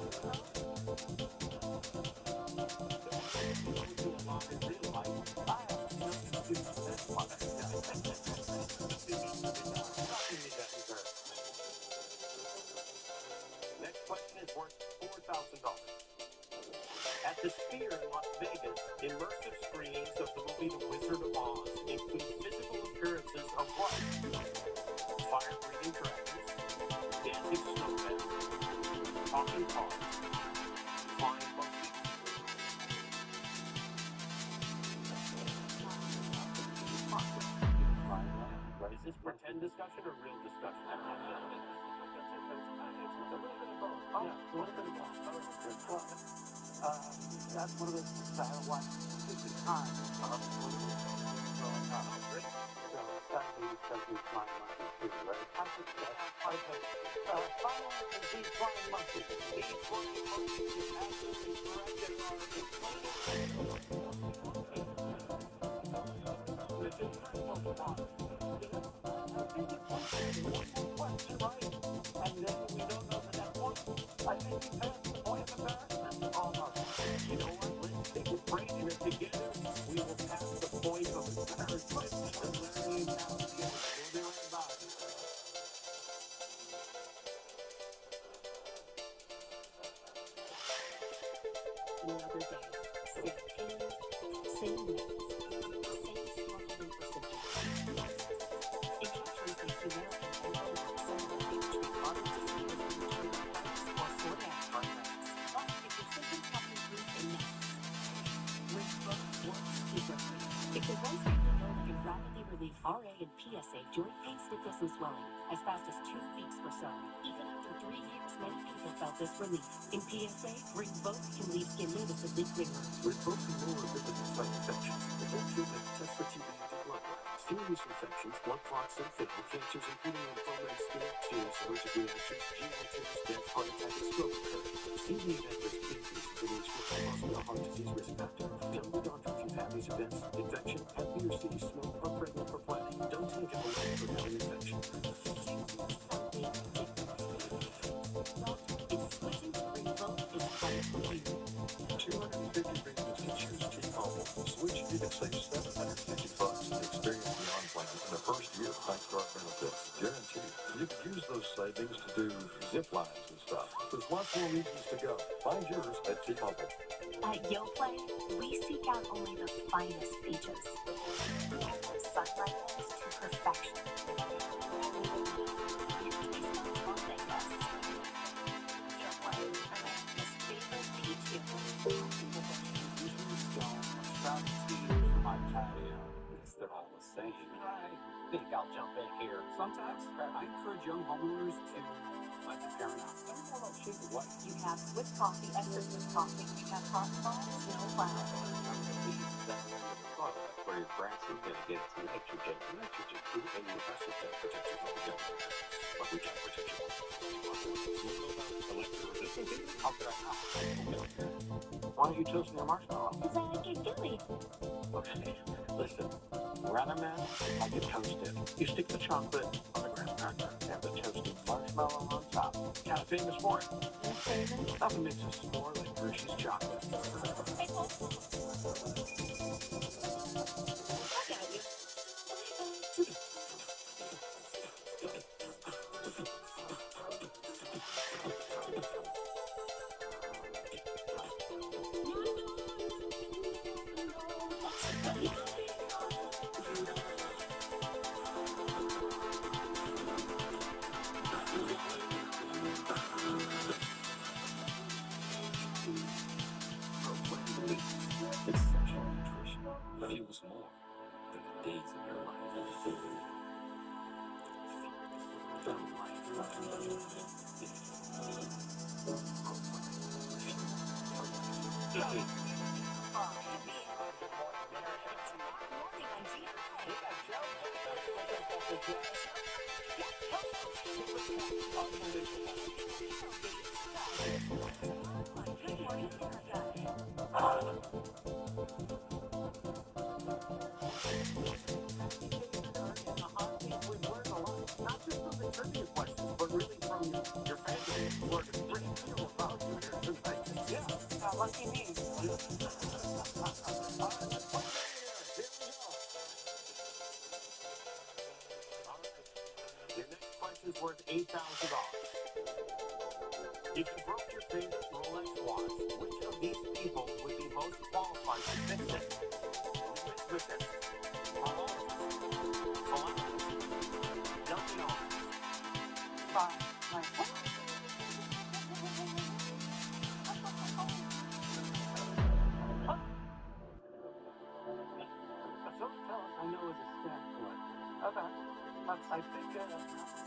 Don't do a lot in real life. I have nothing to do with that one. Next question is worth $4,000. At the Sphere in Las Vegas, immersive screenings of the movie The Wizard of Oz include physical appearances of what? Fire-breathing dragons, dancing snowmen, talking cars, flying monkeys. Is this pretend discussion or real discussion? a little bit of both. Oh, yeah, a little bit of both. That's one of those things I haven't watched since the time. Great. So it's got to be Flying Monkeys too, right? I think that's okay. Final is These Flying Monkeys. These Flying Monkeys is absolutely correct in our question, right? And then we don't know the next one. I think you passed the point of embarrassment. Almost. You know what? Let's take a break, and if together we will pass the point of embarrassment and learning how to get it. We'll be right back. Another day. Same pain, same meds, same struggling procedure. In countries like American and England, some of the treat moderate to severe rheumatoid arthritis or psoriatic arthritis. But if your symptoms have improved enough, Rinvoq works differently. It's a once-daily pill that can rapidly relieve RA and PSA joint pain, stiffness, and swelling as fast as 2 weeks or so. Even after 3 years, many people felt this relief. In PSA, Rinvoq can leave skin noticeably clearer. Rinvoq can lower lipid and site infections. Before treatment, test for TB and do blood work. Serious infections, blood clots, and fatal cancers, including lymphoma and skin, serious allergic reactions, GI tears, death, heart attack, and stroke occur. See the event risk increase for the restricted hospital heart disease risk factor. Tell your doctor if you've had these events: infection, Hep B or C, smoke, or pregnant for planning. Don't take it away for having infection. If switching to Rinvoq is right for you. 250 premiums to choose T-Mobile. Switch, you can save $750 and experience Beyond Plan in the first year thanks to our benefits. Guaranteed. You can use those savings to do zip lines and stuff. There's lots more reasons to go. Find yours at T-Mobile. At YoPlay, we seek out only the finest features. From sunlight lens to perfection. They're all the same. I think I'll jump in here. Sometimes I encourage young homeowners to let the parent out. Learn more about Shake It White. You have Swiss coffee, extra Swiss coffee. You have hot balls, no clouds. Where your grass is going to get its nitrogen. Nitrogen proof and compressor can protect you from the government. But we can't protect you. How could I not? Okay. Why don't you toast me a marshmallow? Because I get gooey. Okay. Listen, Weatherman, I get toasted. You stick the chocolate on the graham cracker and the toasted marshmallow on top. Kind of famous for it. You're famous? Nothing makes us more like Hershey's chocolate. Hey, Paul. I got you. Essential nutrition fuels more than the days of your life. The Not just from the trivia questions, but really from your family who are the great people about you here tonight. Yeah, lucky me. Your next question is worth $8,000. If you broke your favorite Rolex watch, which of these people would be most qualified to fix it? With it. I know is a stamp collector. Okay. I think,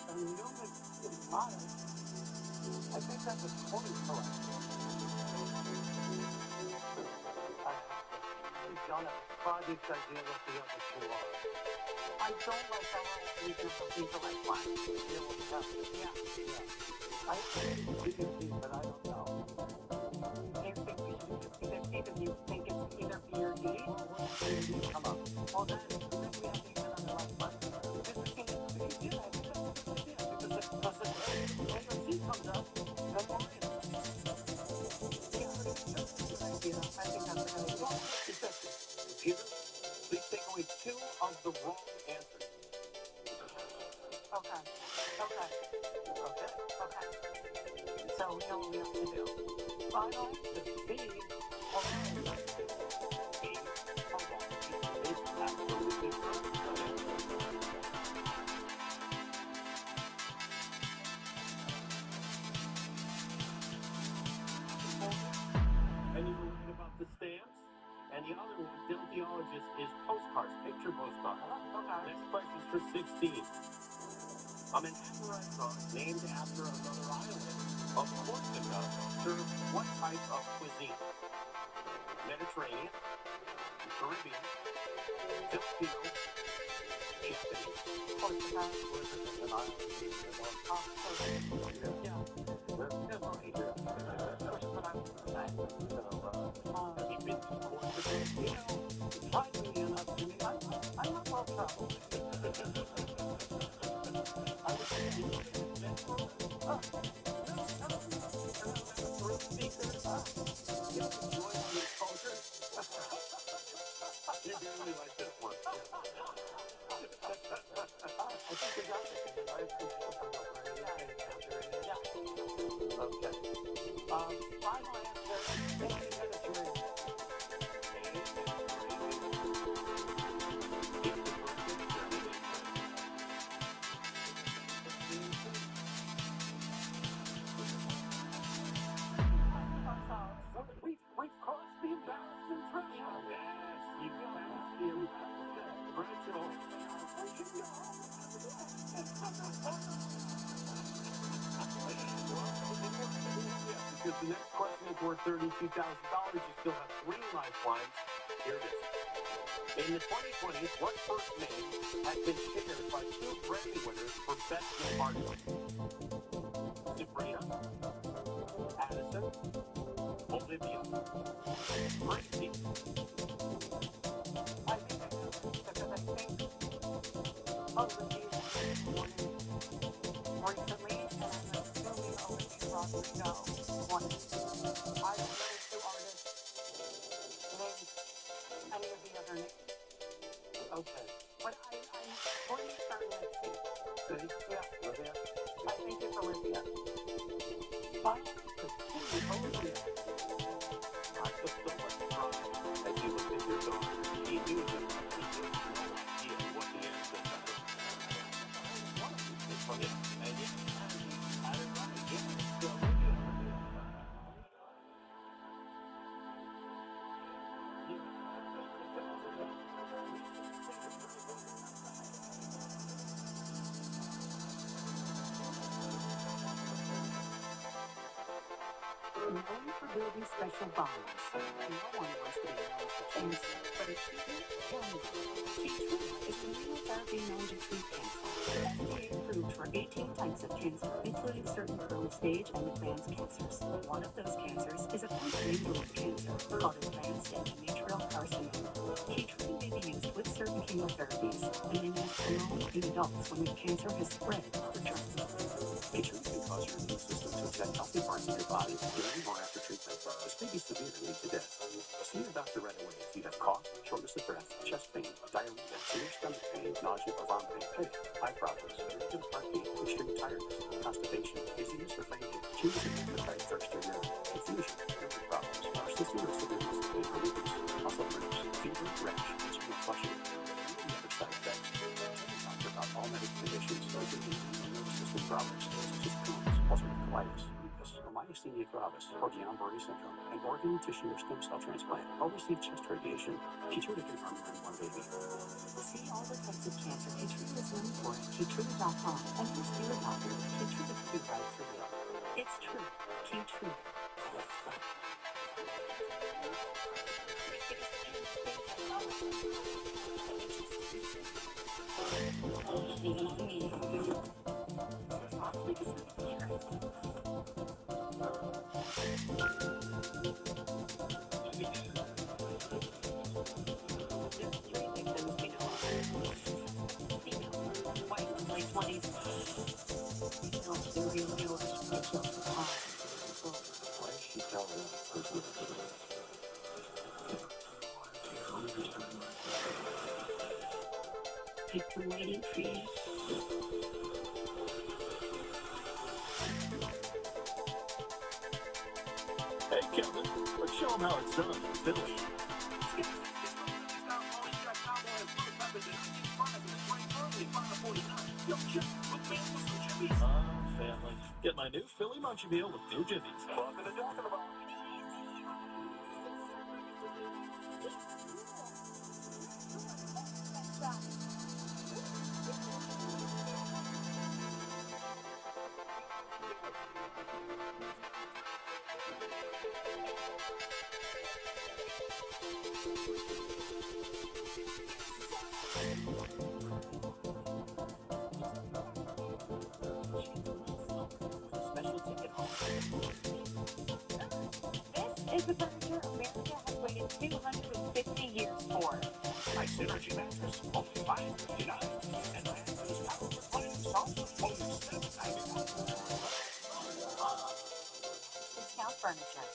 Newman Modern, I think that's a 20 correct. I don't have the slightest idea what the other two are. I don't like that we're only going to have these like one. Yeah, well, we have to. Yeah. I think it's B&B, but I don't know. Do you think we should do 50-50? Do you think it's either B or D? B&B come up. Well, then we have to use another like one. Yeah, I think that's a good idea. Because if A or C comes up, then we're in. I think that's a good idea. Peter, please take away 2 of the wrong answers. Okay. So we know what we have to do. Final answer, B or wrong. B or wrong is absolutely correct. And you were right about the stamps. And the other one, Diltheologist, is postcards, picture postcards. Next question's for 16. A Manhattan restaurant named after another island of Corsica serves what type of cuisine? Mediterranean, Caribbean, Filipino, Japanese. Corsica. An island. Have you been to Corsica? Surprisingly enough to me, I'm not well traveled. I would say thrill seeker. You enjoy the exposure. You really like this one. I think we got it. I appreciate it. Okay. Final answer, Mediterranean. We've crossed the embarrassment threshold. Yes, you passed the embarrassment threshold. Because the next question is worth $32,000. You still have 3 lifelines. Here it is. In the 2020s, what first name has been shared by 2 Grammy winners for Best New Artist? Sabrina, Addison, Olivia, Gracie. I think I know this because I think Olivia won it recently, and I'm assuming Olivia Rodrigo won it. I don't know if the artist named any of the other names. Okay. But I'm pretty certain it's C. Yeah. Olivia? I think it's Olivia. Final answer, C, Olivia. I took so much pride as you looked at your daughter. She knew that he had no idea what the answer was. Yeah, and yet, he had it right. Yeah, it's Olivia. Known for building special bombs, no one wants to be known for cancer, but a treatment can be. Keytruda is a immunotherapy known to treat cancer. FDA approved for 18 types of cancer, including certain early stage and advanced cancers. One of those cancers is a uterine cancer called advanced endometrial carcinoma. Keytruda may be used with certain chemotherapies and then used alone in adults when the cancer has spread over time. Keytruda can cause your immune system to attack healthy parts of your body during or after treatment. This may be severe and lead to death. See your doctor right away if you have cough, shortness of breath, chest pain, diarrhea, severe stomach pain, nausea or vomiting, headache, eye problems, irregular heartbeat, extreme tiredness, constipation, dizziness or fainting, changes in appetite, thirst or urine, confusion, memory problems, persistent or severe muscle pain or weakness, muscle cramps, fever, rash, itching or flushing, and any other side effects. Tell your doctor about all medical conditions like disease or nervous system problems such as Crohn's, ulcerative colitis, lupus, or myasthenia gravis, or Guillain-Barré syndrome, an organ, tissue, or stem cell transplant, or receive chest radiation. Keytruda can harm your newborn baby. See all the types of cancer Keytruda is known for at Keytrue.com. And who's new about it? Keytrue could be right for you. It's true. Keytrue. Even on me. I've been waiting for you. Hey, Kevin, let's show them how it's done in Philly. Family. Get my new Philly Munchie Meal with new Jimmies. Welcome to talking about. This is the furniture America has waited 250 years for. My Synergy mattress, only $5.59. And my Access Power reclining sofa, only $7.99. Discount furniture.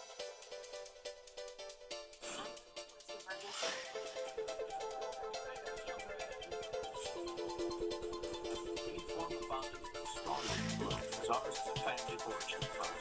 As ours is a family fortune fund.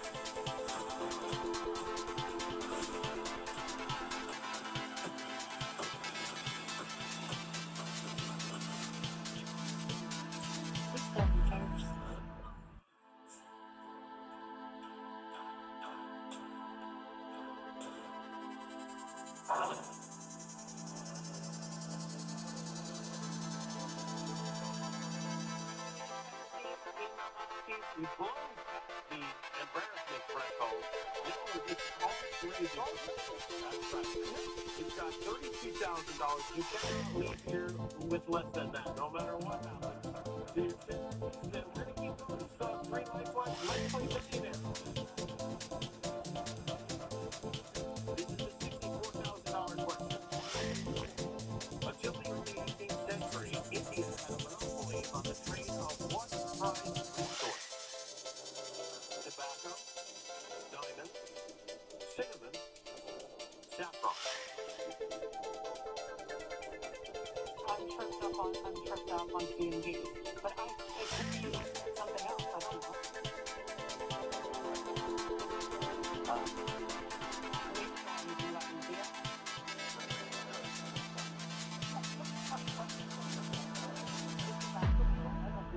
We blow the embarrassment threshold. Now it's all crazy. That's right. You've got $32,000. You cannot leave here with less than that, no matter what happens. We're going to keep going. So, 3 lifelines. Let's play millionaire. This is a $64,000 question. Until the early 18th century, India had a monopoly on the trade of what prized resource? Tobacco, diamond, cinnamon, saffron. I'm tripped up on CMG. But it could be something else. I don't know.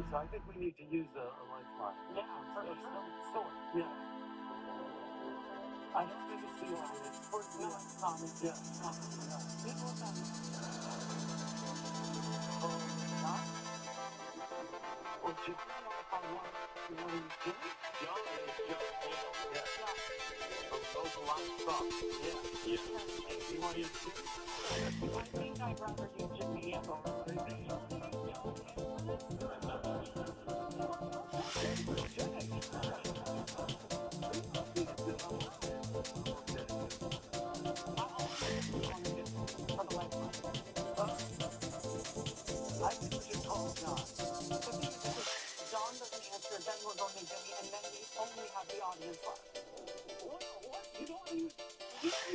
So I think we need to use a lifeline. Yeah, for sure. Sword. Yeah. I don't think it's the line. It's for the common. Yeah. Not? Or Jimmy? Jimmy? John is John Hale. Yeah. From those lots of stuff. Yeah. Yeah. You want to use Jimmy? I think I'd rather do Jimmy or I think we should call John. John doesn't answer, then we're going to Jimmy, and then we only have the audience left. What? You don't want to use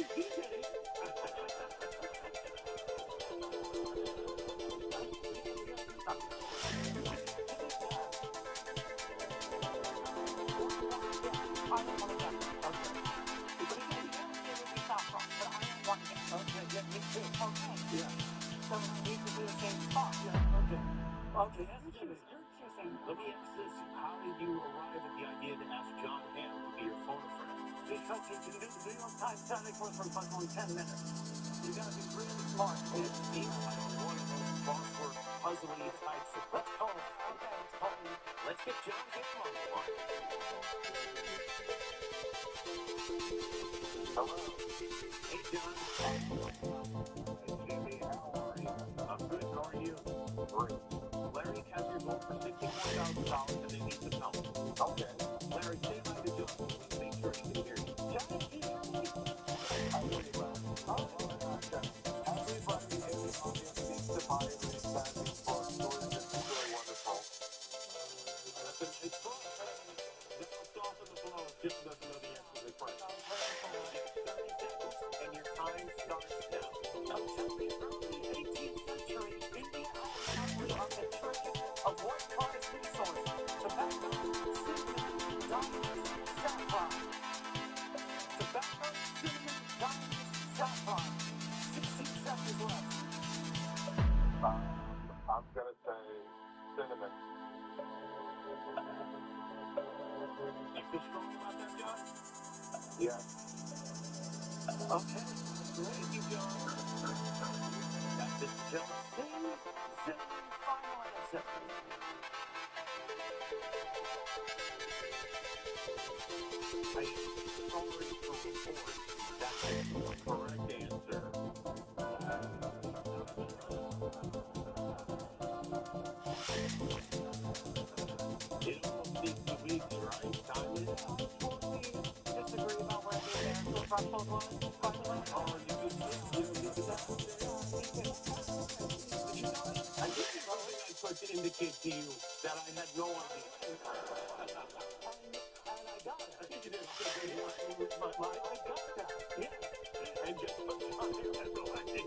DJ. Okay, you're choosing. Let me ask this. How did you arrive at the idea to ask John Hamm to be your phone friend? Because you can do the New York Times Saturday crossword puzzle in 10 minutes. You gotta be really smart. It seems like one of those crossword puzzly types of. Let's call him. Okay. get John Hickman on the line. Hello. Hey, John. Hey, Jimmy, how are you? I'm good. How are you? Great. Larry has your vote for $64,000 and they need some help. Okay. Larry, say hi to John. Please make sure he can hear you. John, can you hear me? I hear you, Larry. Everybody in the audience needs to buy Ray Savvy's book. This is really wonderful. Listen, it's fun. That'll soften the blow if Jim doesn't know the answer to the question. You have 30 seconds, and your time starts now. Until the early 18th century, India and Italy on the trade of what prized resource? Tobacco, cinnamon, diamonds, saffron. Tobacco, cinnamon, diamonds, saffron. 16 seconds left. I'm gonna say cinnamon. You feel strong about that, John? Yes. Okay. Thank you, John. That's it, John. Cinnamon, final answer. I am sorry to report that's the correct answer. It almost seems 2 weeks, right? Diamond? Disagree about where the actual threshold was, by the way. Oh, you could that. But you know, I did something I could to indicate to you that I had no idea. And I got it. I think you did something with my mind. I got that. Yeah. And guess what? John here had no idea.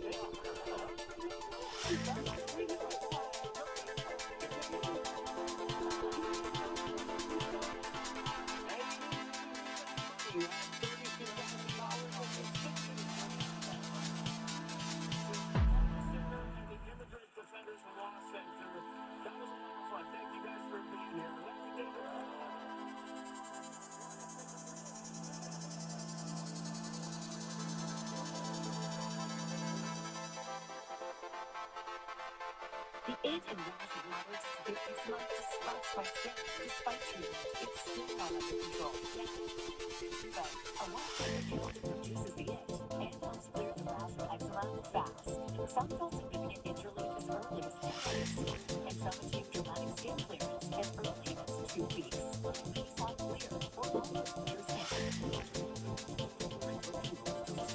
You have $32,000 and the Immigrant Defenders Law Center. That was a lot of fun. Thank you guys for being here. Larry David. The age and rash of moderate to severe eczema described by skin, despite treatment, it's still not under control. Now, a one-finger gel that reduces the itch and helps clear the rash of eczema fast. Some felt significant itch relief as early as 2 weeks, and some achieved dramatic skin clearance as early as 2 weeks. These have clear or almost clear skin.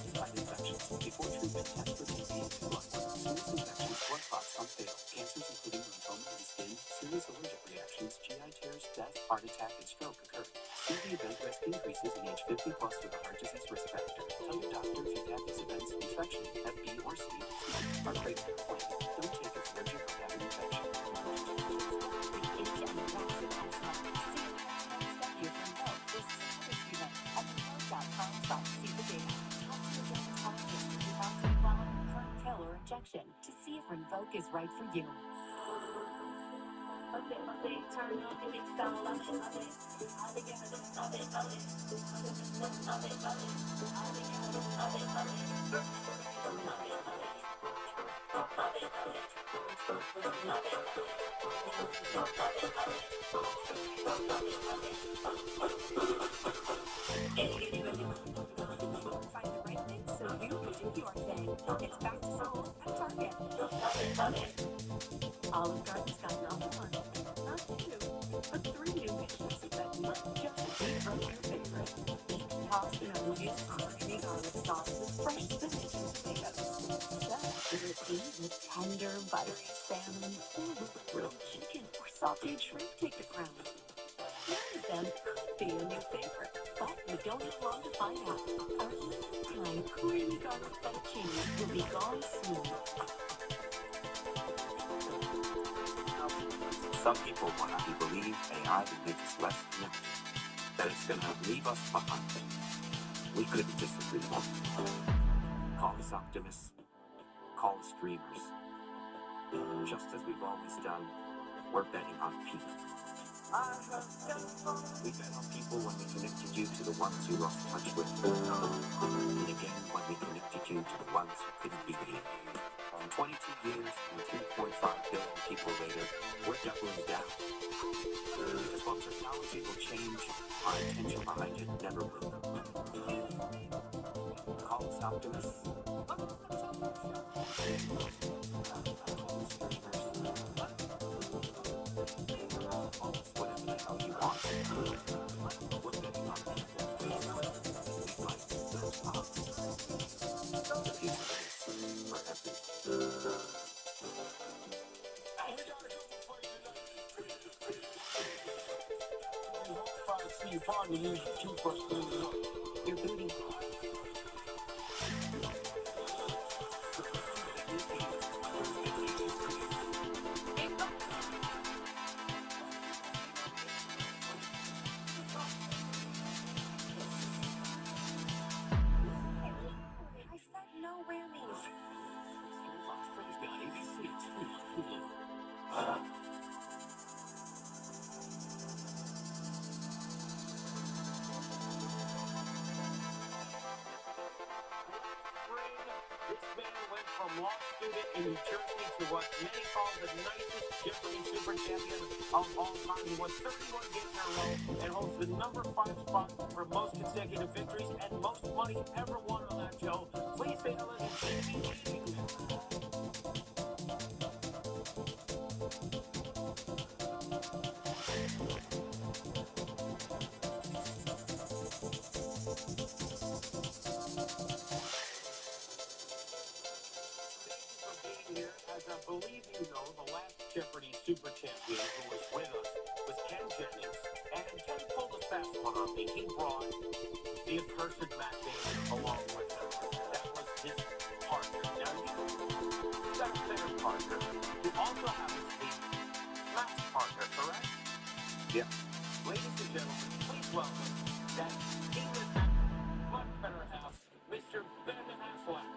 Despite infections, before treatment, test for TB and blood. Serious infections, blood clots, some fatal. Cancers including lymphoma and skin, serious allergic reactions, GI tears, death, heart attack, and stroke occur. CV event risk increases in age 50 plus with a heart disease risk factor. Tell your doctor if you've had these events, infection, Hep B or C, heart rate or flame. Don't take if allergic or have an infection. Injection to see if Rinvoq is right for you. Turn on the mix down, love it. Find the right mix so you can do your thing. It's back to school at Target. Olive Garden's got not one, not two, but 3 new dishes that might just be from your favorite. Each tossed in a new creamy garlic sauce with fresh spinach and tomatoes. So, will it be with tender, buttery salmon, or will the grilled chicken or sauteed shrimp take the crown? One of them could be a new favorite, but we don't have long to find out. Our limited-time creamy garlic fettuccine will be gone soon. Some people want to believe AI will make us less connected, that it's going to leave us behind. We couldn't disagree more. Call us optimists, call us dreamers. Just as we've always done, we're betting on people. We bet on people when we connected you to the ones you lost touch with. And again, when we connected you to the ones who couldn't be here. 22 years and 3.5 billion people later, we're doubling down. Because technology will change, our intention behind it never will. Call us optimists. Whatever the hell you want. We're betting on people. We fight those odds. The future is for everyone. See your partner use your toothbrush cleaning it up. Your booty. I said no whammies. Freeze got easy seats. Hulu. This man went from law student in New Jersey to what many call the nicest Jeopardy super champion of all time. He won 31 games in a row and holds the number 5 spot for most consecutive victories and most money ever won on that show. Please say hello to Jamie King. As I believe you know, the last Jeopardy super champion who was with us was Ken Jennings, and Ken pulled a fast one on me. He brought the accursed Matt Damon along with him. That was his partner. Now you've got a better partner who also happens to be Matt's partner, correct? Yeah. Ladies and gentlemen, please welcome that English much better half, Mr. Ben Affleck.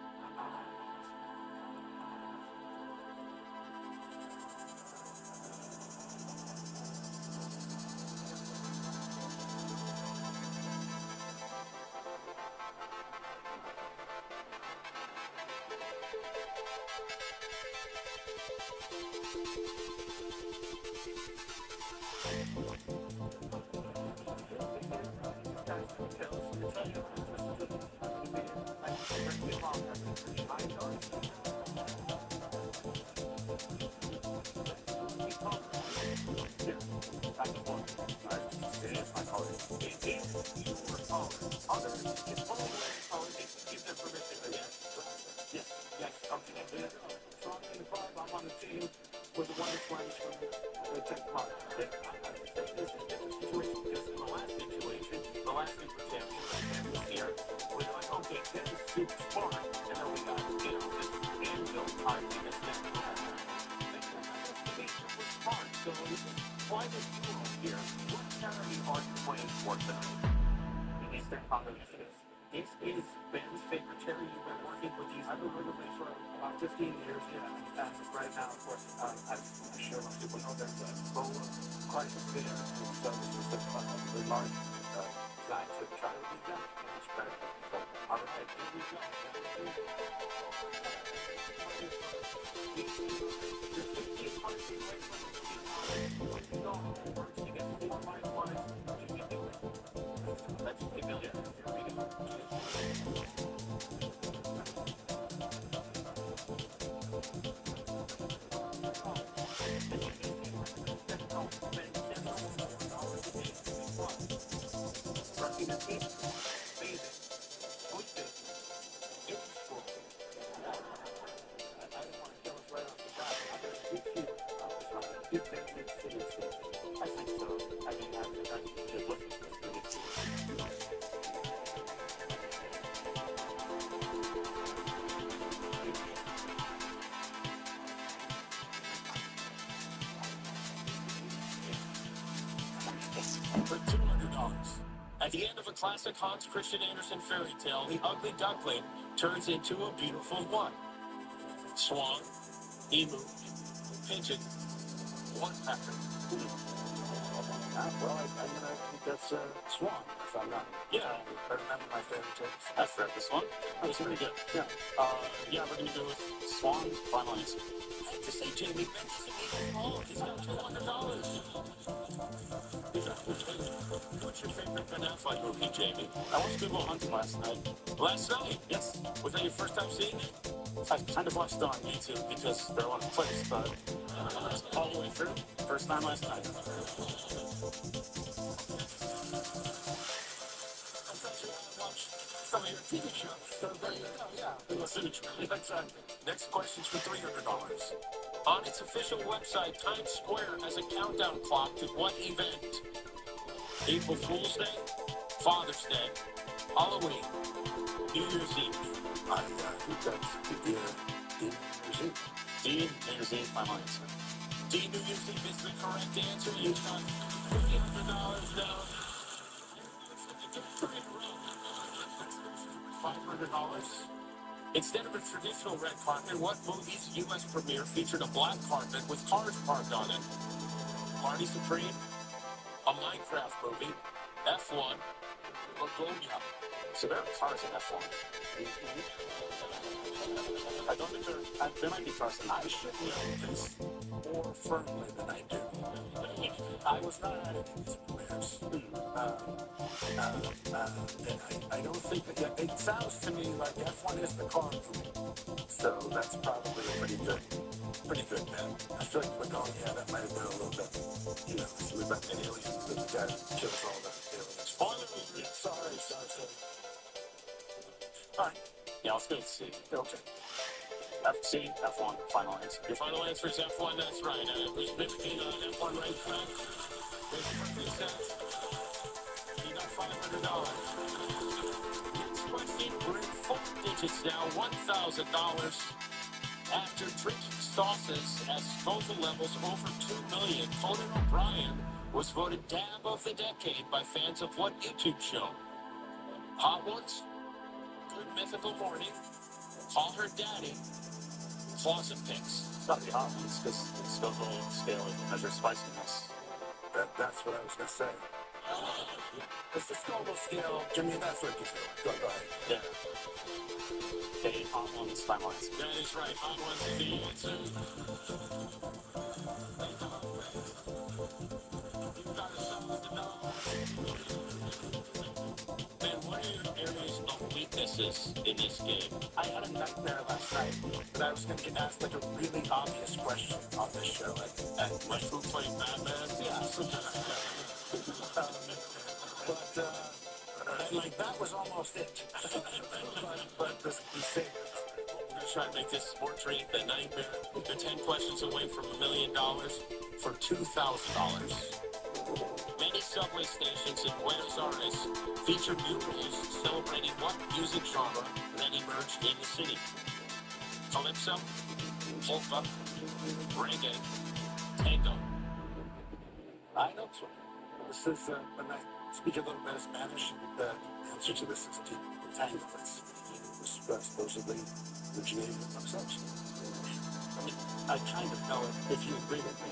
Was the one that's running from the tech part. This is a different situation because in the last situation, the last super champion, Ken was here. We're like, okay, Ken is super smart, and then we got, this anvil tied to his neck. To be super smart, so this is why this duo here. What charity are you playing for tonight? Mr. Father, this is Ben's favorite charity. You've been working with these. I've been working with these for about 15 years, yeah. And right now, of course, I'm sure most people know there's a role of crisis there. And so this is the large guy to try to do that. And it's better. So, all right, here we go. Let's give it a For $200. At the end of a classic Hans Christian Andersen fairy tale, the ugly duckling turns into a beautiful what? Swan, emu, pigeon, woodpecker. Well, I think that's Swan, if I'm not. Yeah. I remember my fairy tales. That's right, this one. That was pretty good. Yeah. Yeah, we're going to go with Swan. Final answer. I have to say, Jamie Benson made it wrong. He's got $200. Good job. Affleck movie, Jamie? I watched Good Will Hunting last night. Last night? Yes. Was that your first time seeing it? I kind of watched it on YouTube because there are a lot of clips, but all the way through. First time last night. Some of your TV shows. So there you go, yeah. Listen, next question's for $300. On its official website, Times Square has a countdown clock to what event? April Fool's Day, Father's Day, Halloween, New Year's Eve. I think that's the New Year's Eve. D, New Year's Eve, final answer. D, New Year's Eve is the correct answer. You've got $300 down. $500. Instead of a traditional red carpet, what movie's U.S. premiere featured a black carpet with cars parked on it? Barney Supreme, a Minecraft movie, F1, or Gonya? So there are cars in F1. I don't think there might be cars in I should know this more firmly than I do. I was not at any of these premieres. I don't think that, yeah, it sounds to me like F1 is the car movie. So that's probably a pretty good bet. I feel like we're going, yeah, that might have been a little bit, you know, so we've got an aliens, the guy kills all the aliens. Spoiler alert, sorry. All right. Yeah, let's go with C. Okay. C, F1, final answer. Your final answer is F1, that's right. Who's picking on F1 right track? With perfect sense. You got $500. Next question, we're in 4 digits now, $1,000. After drinking sauces at Scoville levels over 2 million, Conan O'Brien was voted Dab of the Decade by fans of what YouTube show? Hot Ones? Good Mythical Morning? Call Her Daddy? Closet Picks? It's got to be Hot Ones because Scoville scale measures spiciness. That's what I was going to say. It's the Scoville scale. Jimmy, that's what you feel. Go ahead. Yeah. Okay, Hot Ones, final answer. That is right. Hot Ones is the answer. You've got Man, what are your areas of weaknesses in this game? I had a nightmare last night that I was going to get asked like a really obvious question on this show. Like who played Batman? Yeah. Like that was almost it. but the same. We're going to try to make this more treat than nightmare. You're 10 questions away from $1 million for $2,000. Many subway stations in Buenos Aires feature murals celebrating what music genre that emerged in the city? Calypso, polka, reggae, tango. I know. This is when I speak a little bit of Spanish, the answer to this is tango. It's supposedly originated from such. I mean, I kind of know it if you agree with me.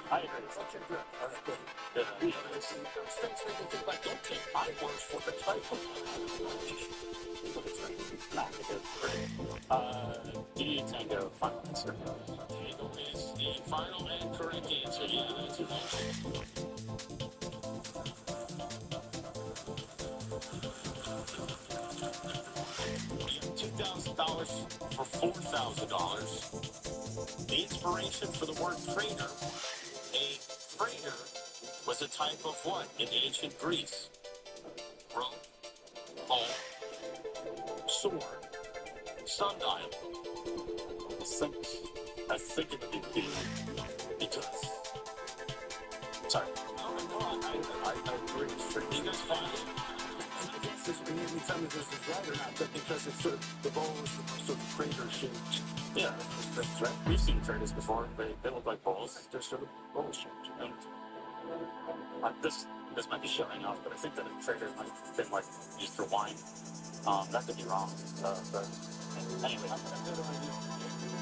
I agree. Okay, good. All right, good. Things make me think like, don't take my word for the title. D, tango, final answer. Tango is the final and correct answer. Yeah, that's your answer. $2,000 for $4,000. The inspiration for the word traitor, a traitor was a type of what in ancient Greece? Rope, bow, sword, sundial. I think it would be B because. Sorry. No, I agree. You guys find it? I guess this, you tell me this is right or not, but because it's sort of, the bowl is sort of crater shaped. Yeah, that's right. We've seen traitors before. They look like bowls. They're sort of bowl shaped. This might be showing off, but I think that a traitor might have been like used for wine. That could be wrong. But anyway.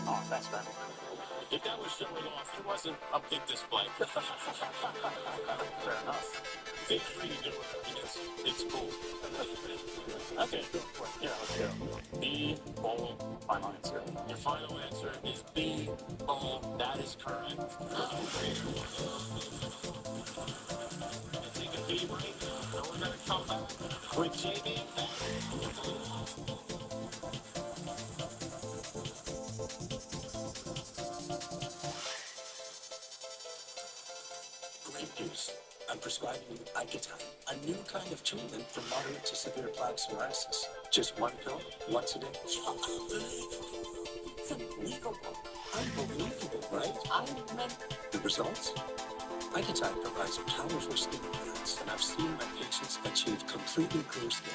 Oh, thanks, man. If that was showing off, it wasn't a big display. Fair enough. Feel free to do it. I mean, it's cool. Okay, yeah, let's go. B, bowl, final answer. Your final answer is B, bowl. That is correct. Take a Tea break, and we're going to come back with Jamie and Great news. I'm prescribing you Icatine, a new kind of treatment for moderate to severe plaque psoriasis. Just one pill, once a day. It's unbelievable. Unbelievable, right? I meant the results. Icatine provides powerful skin clearance, and I've seen my patients achieve completely clear skin.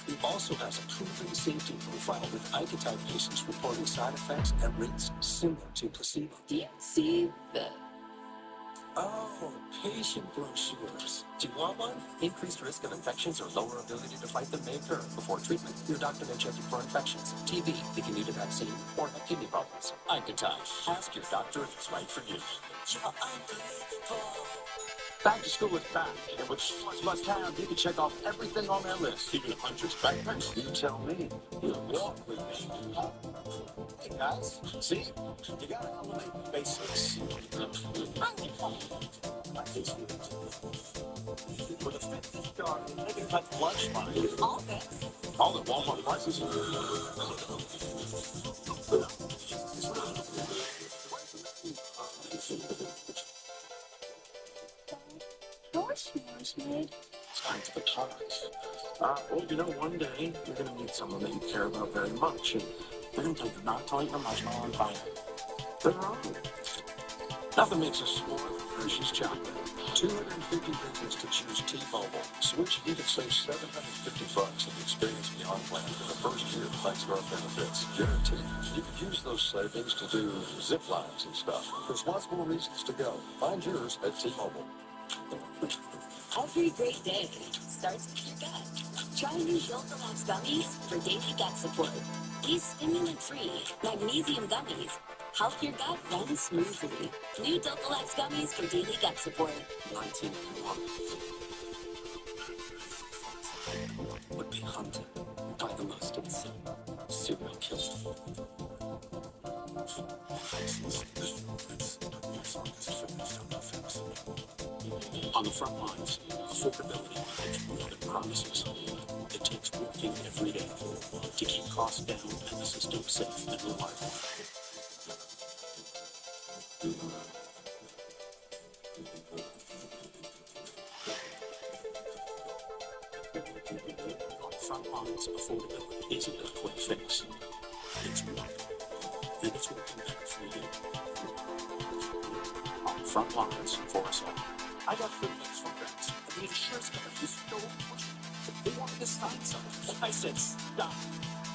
It also has a proven safety profile with Icatine patients reporting side effects at rates similar to placebo. Do you see the... Oh, patient brochures. Do you want one? Increased risk of infections or lower ability to fight them may occur before treatment. Your doctor may check you for infections, TB, if you need a vaccine, or have kidney problems. Icatine. Ask your doctor if it's right for you. You're unbelievable. Back to school is back, and with so much must-have, you can check off everything on that list. Even a hunter's backpack. You tell me. You'll walk with me. Hey guys, see? You gotta elevate the basics. With a 50-star, they can cut lunch money. All this? All at Walmart prices. It's time for the talks. Well, you know, one day you're going to meet someone that you care about very much, and they're going to tell you not to light your marshmallow on fire. They're wrong. Nothing makes us more than Hershey's chocolate. 250 reasons to choose T-Mobile. Switch, you can save $750 and experience Beyond Plan for the first year thanks to our benefits. Guaranteed. You could use those savings to do zip lines and stuff. There's lots more reasons to go. Find yours at T-Mobile. Every great day starts with your gut. Try new Dulcolax gummies for daily gut support. These stimulant-free magnesium gummies help your gut run smoothly. New Dulcolax gummies for daily gut support. 1991 would be hunted by the most insane serial killer. On the front lines, affordability and promises. It takes working every day to keep costs down and the system safe and reliable. On the front lines, affordability isn't a quick fix. It's work, and it's working better for you. On the front lines, for us all. I got good news from friends. The insurance company was so pushing. They wanted to sign something. I said, stop.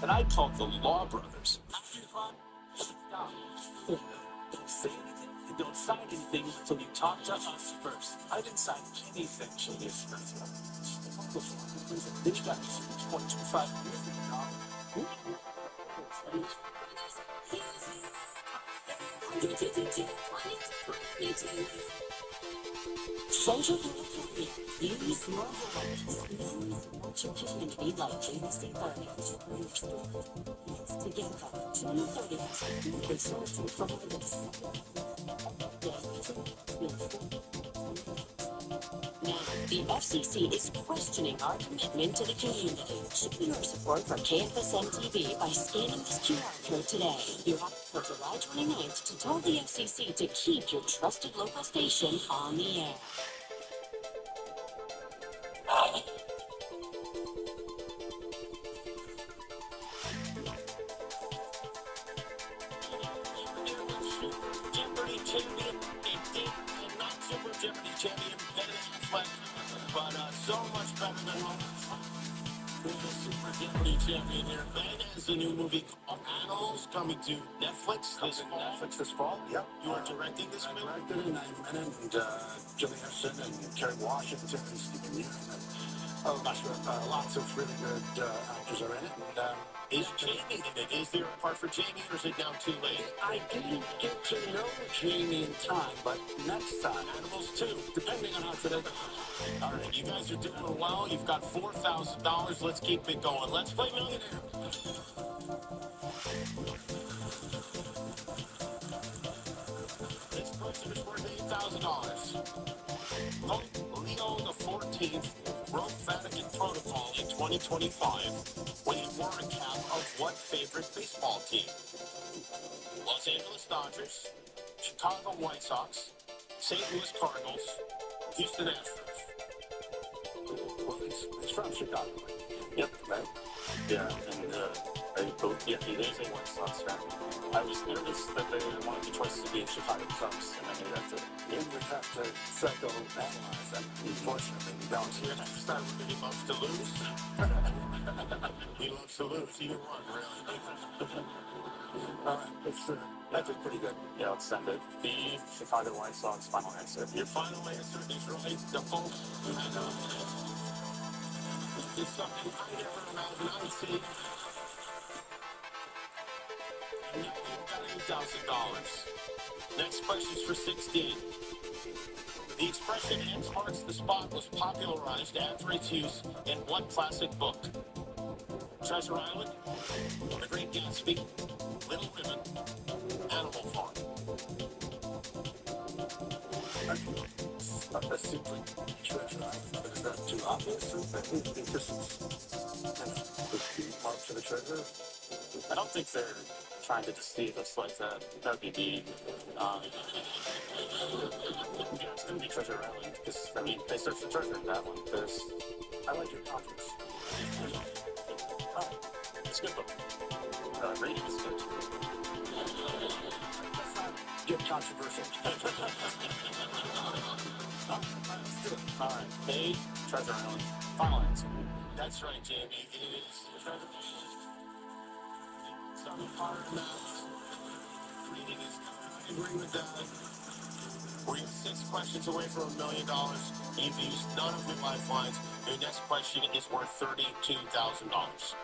And I called the Law Brothers. After you fun, stop. Don't say anything and don't sign anything until you talk to us first. I didn't sign anything till the insurance company. They got $6.25 million. Central California, use your voice. Use what your community like James State Farmers. Together, 230 they sold to providers. Now, the FCC is questioning our commitment to the community. Show your support for KFSM TV by scanning this QR code today. You have until July 29th to tell the FCC to keep your trusted local station on the air. Jeopardy champion, Ben Affleck, but so much better than all. The Super Jeopardy champion here. Ben has a new movie called Animals coming to Netflix this fall. Yep. You are directing this film? I directed it, and Jimmy Henson and Kerry Washington and Stephen Yeun. Lots of really good actors are in it. And, is Jamie in it? Is there a part for Jamie, or is it now too late? I didn't get to know Jamie in time, but next time. Animals 2. Depending on how today goes. All right, you guys are doing well. You've got $4,000. Let's keep it going. Let's play Millionaire. This person is worth $8,000. $30,000. Pope Leo XIV broke Vatican protocol in 2025 when he wore a cap of what favorite baseball team? Los Angeles Dodgers, Chicago White Sox, St. Louis Cardinals, Houston Astros. Well, he's from Chicago. Yep. Right. Yeah, and he is a White Sox fan. I was nervous that they wanted the choice to be Chicago Cubs, and I knew that's it. You would have to psychoanalyze them. Unfortunately, we don't. Here next time, he loves to lose. He loves to lose. Either one, really. All right, that's pretty good. Yeah, let's send it. The Chicago White Sox final answer. Your final answer is right. The Pope. This is something I never imagined I'd see. And now you've got $8,000. Next question's for 16. The expression X marks the spot was popularized after its use in what classic book? Treasure Island, The Great Gatsby, Little Women, Animal Farm. That seems like Treasure Island, but is that too obvious? I think this is the mark for the treasure. I don't think they're trying to deceive us like that. That would be mean. Yeah, it's going to be Treasure Island, because, I mean, they searched for treasure in that one. I like your confidence. It's good, though. Rating is good. Get controversial. All right, A, Treasure Island. Final answer. That's right, Jamie. It is Treasure Island. Some hard math. Reading is good. I agree with that. We're 6 questions away from $1 million. You've used none of your lifelines. Your next question is worth $32,000.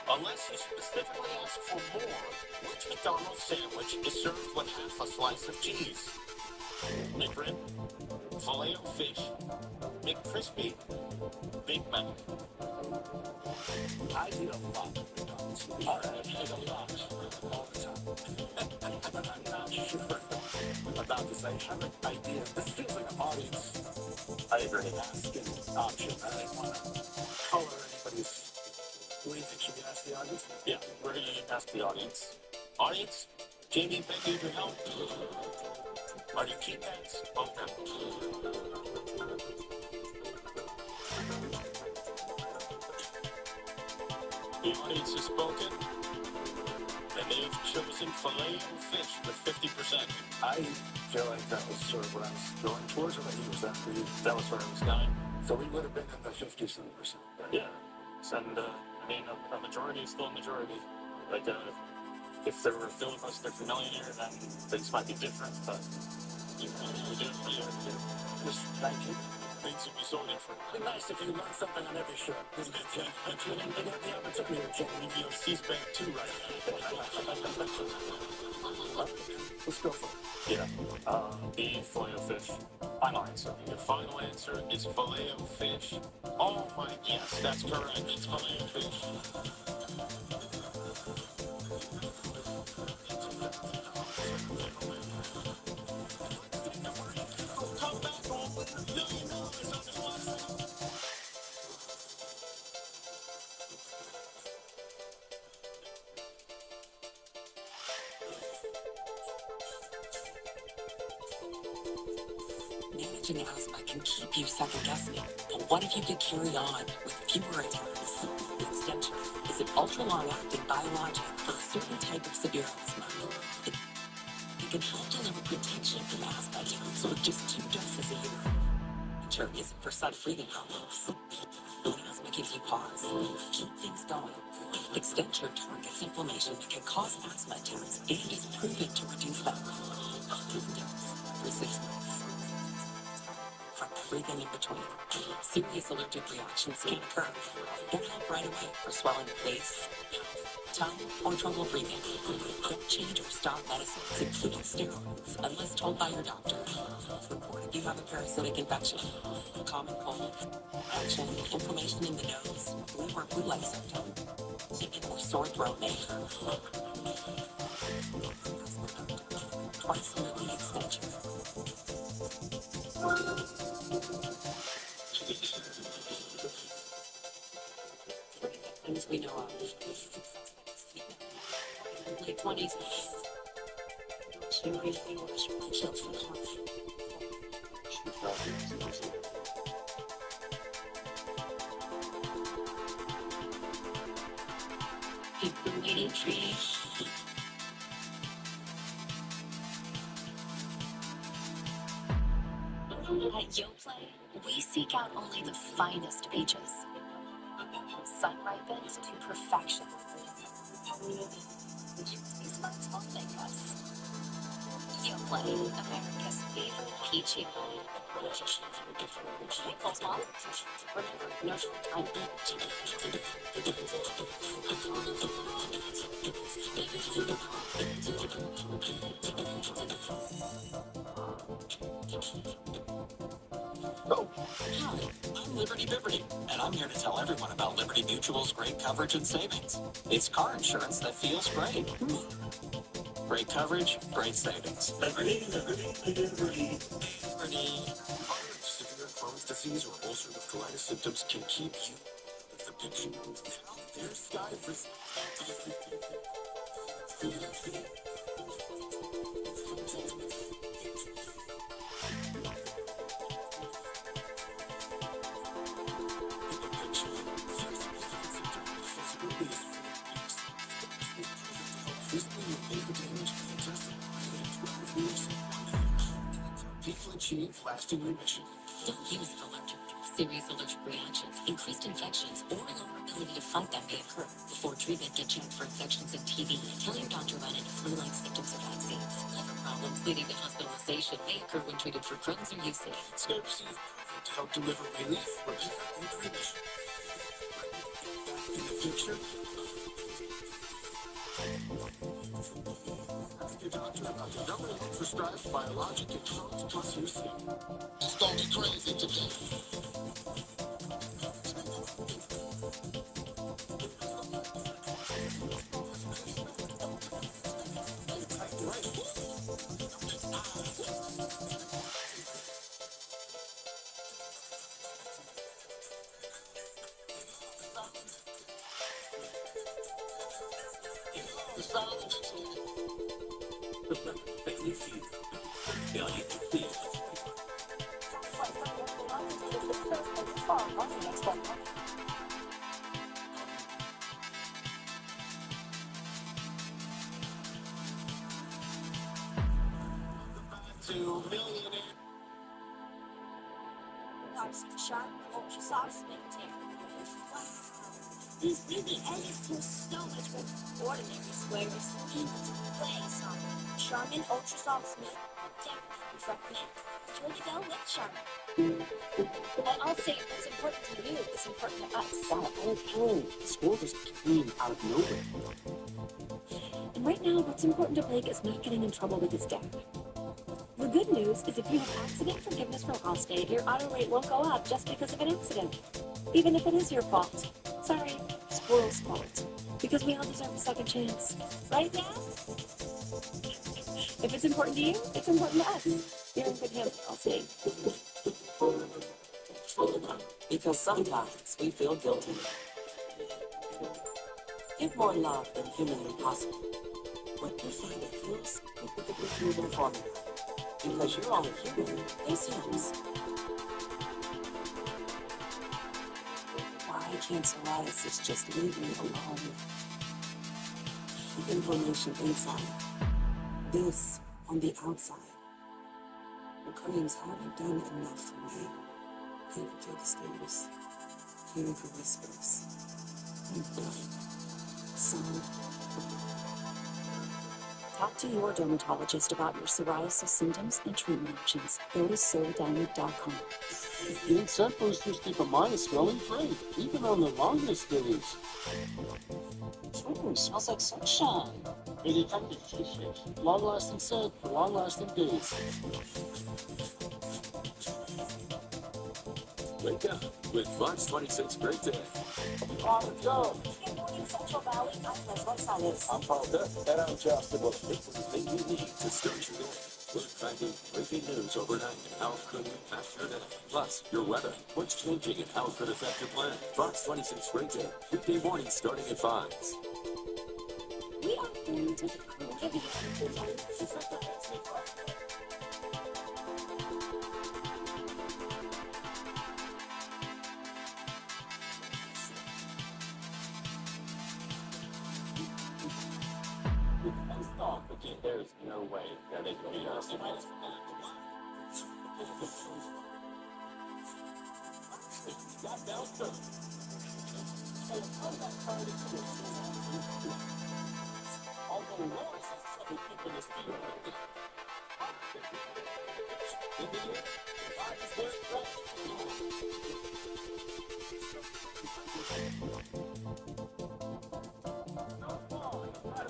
Unless you specifically ask for more, which McDonald's sandwich is served with half a slice of cheese? McRib, Filet-O-Fish, McCrispy, Big Mac. I eat a lot of McDonald's. I eat a lot all the time. But I'm not sure about this. I have an idea. This feels like an audience. I agree. Asking option. I didn't want to color anybody's. What do you think? Should we ask the audience? Yeah, we're going to ask the audience. Audience, Jamie and Ben need your help. Are your keypads open? The audience has spoken, and they've chosen Filet-O-Fish with 50%. I feel like that was sort of what I was going towards, or maybe was that for you? That was where I was going. So we would have been in the 57%. Yeah. And, I mean, a majority is still a majority. Like, if there were a filibuster for millionaire, then things might be different, but we did it for you. Just thank you. Things would be so different. It'd be nice if you learned something on every show. It's good, Jim. And you didn't get the opportunity to check You'd be on C-SPAN too, right? Let's go for it. Yeah. B, Filet-O-Fish. Final answer. Your final answer is Filet-O-Fish. Oh my, yes, that's correct. It's Filet-O-Fish. Come back home with $1 million on this one. Managing asthma can keep you second-guessing, but what if you could carry on with fewer attacks? Extension is an ultra-long-acting biologic for a certain type of severe asthma. It can help deliver protection from asthma attacks with just 2 doses a year. Extension isn't for sudden breathing problems. When asthma gives you pause, keep things going. Extension targets inflammation that can cause asthma attacks and is proven to reduce them. For 6 months. From everything in between, serious allergic reactions can occur. Get help right away for swelling of face, tongue, or trouble breathing. Don't change or stop medicines, including steroids, unless told by your doctor. Report if you have a parasitic infection, common cold, action, inflammation in the nose, or blue light symptom, or sore throat may occur. Twice monthly extension. Things we know of. Late 20s. Serious English killed from heart. Keep the waiting tree. At YoPlay, we seek out only the finest peaches. Sun-ripened to perfection. These months won't make us. YoPlay, America's favorite peachy wine. Pickles, Mom. Remember, no time. Oh, hi, I'm Liberty Biberty, and I'm here to tell everyone about Liberty Mutual's great coverage and savings. It's car insurance that feels great. Great coverage, great savings. Liberty, Liberty, Liberty, Liberty. Severe Crohn's disease or ulcerative colitis symptoms can keep you out of the picture. There's Sky for people achieve lasting remission. Don't use it allergic. Serious allergic reactions, increased infections, or lower ability to fight them may occur. Before treatment, get checked for infections and TB. Tell your doctor about any flu-like symptoms of vaccines. Liver problems leading to hospitalization may occur when treated for Crohn's or UC. Scarcity is proven to help deliver relief, repair, and remission. In the picture, ask your doctor about the number one prescribed biologic in Crohn's plus UC. Just don't be crazy today. Sharp ultra soft maintain. This mini egg is too so much with ordinary squares. Playing some Charmin Ultra Soft Smith. Definitely recommend. Enjoy the go with Charmin. And I'll say what's important to you is important to us. Wow, I'm telling you, this world just came out of nowhere. And right now, what's important to Blake is not getting in trouble with his dad. The good news is if you have accident forgiveness from Allstate, your auto rate won't go up just because of an accident, even if it is your fault. Sorry, squirrel's fault. Because we all deserve a second chance. Right, Dad? If it's important to you, it's important to us. You're in good hands, Allstate. Because sometimes we feel guilty. Give more love than humanly possible. When you find it feels, you put the good human formula. Because you're only human, this helps. Why can't psoriasis just leave me alone? The inflammation inside, this on the outside. The creams haven't done enough for me. Can't take the stairs, hearing for whispers. I'm done. Son. Talk to your dermatologist about your psoriasis symptoms and treatment options. Go to SoDynamic.com. Getting scent boosters keep a mind smelling-free, even on the longest days. Ooh, smells like sunshine. Really effective. Long-lasting scent for long-lasting days. Wake up with March 26th Great Day. On the go. in Central Valley, I'm Liz Gonzalez. I'm Paul Duck, and I'm Justin. Well, everything you need to start your day. Look, finding breaking news overnight. How could we pass your day? Plus, your weather. What's changing and how it could affect your plan? Fox 26 Great Day. Weekday morning starting at 5. We are going to the Caribbean. Again, there's no way that they can beat us. Got down although Lawrence has trouble keeping his feet on the in the end, I just went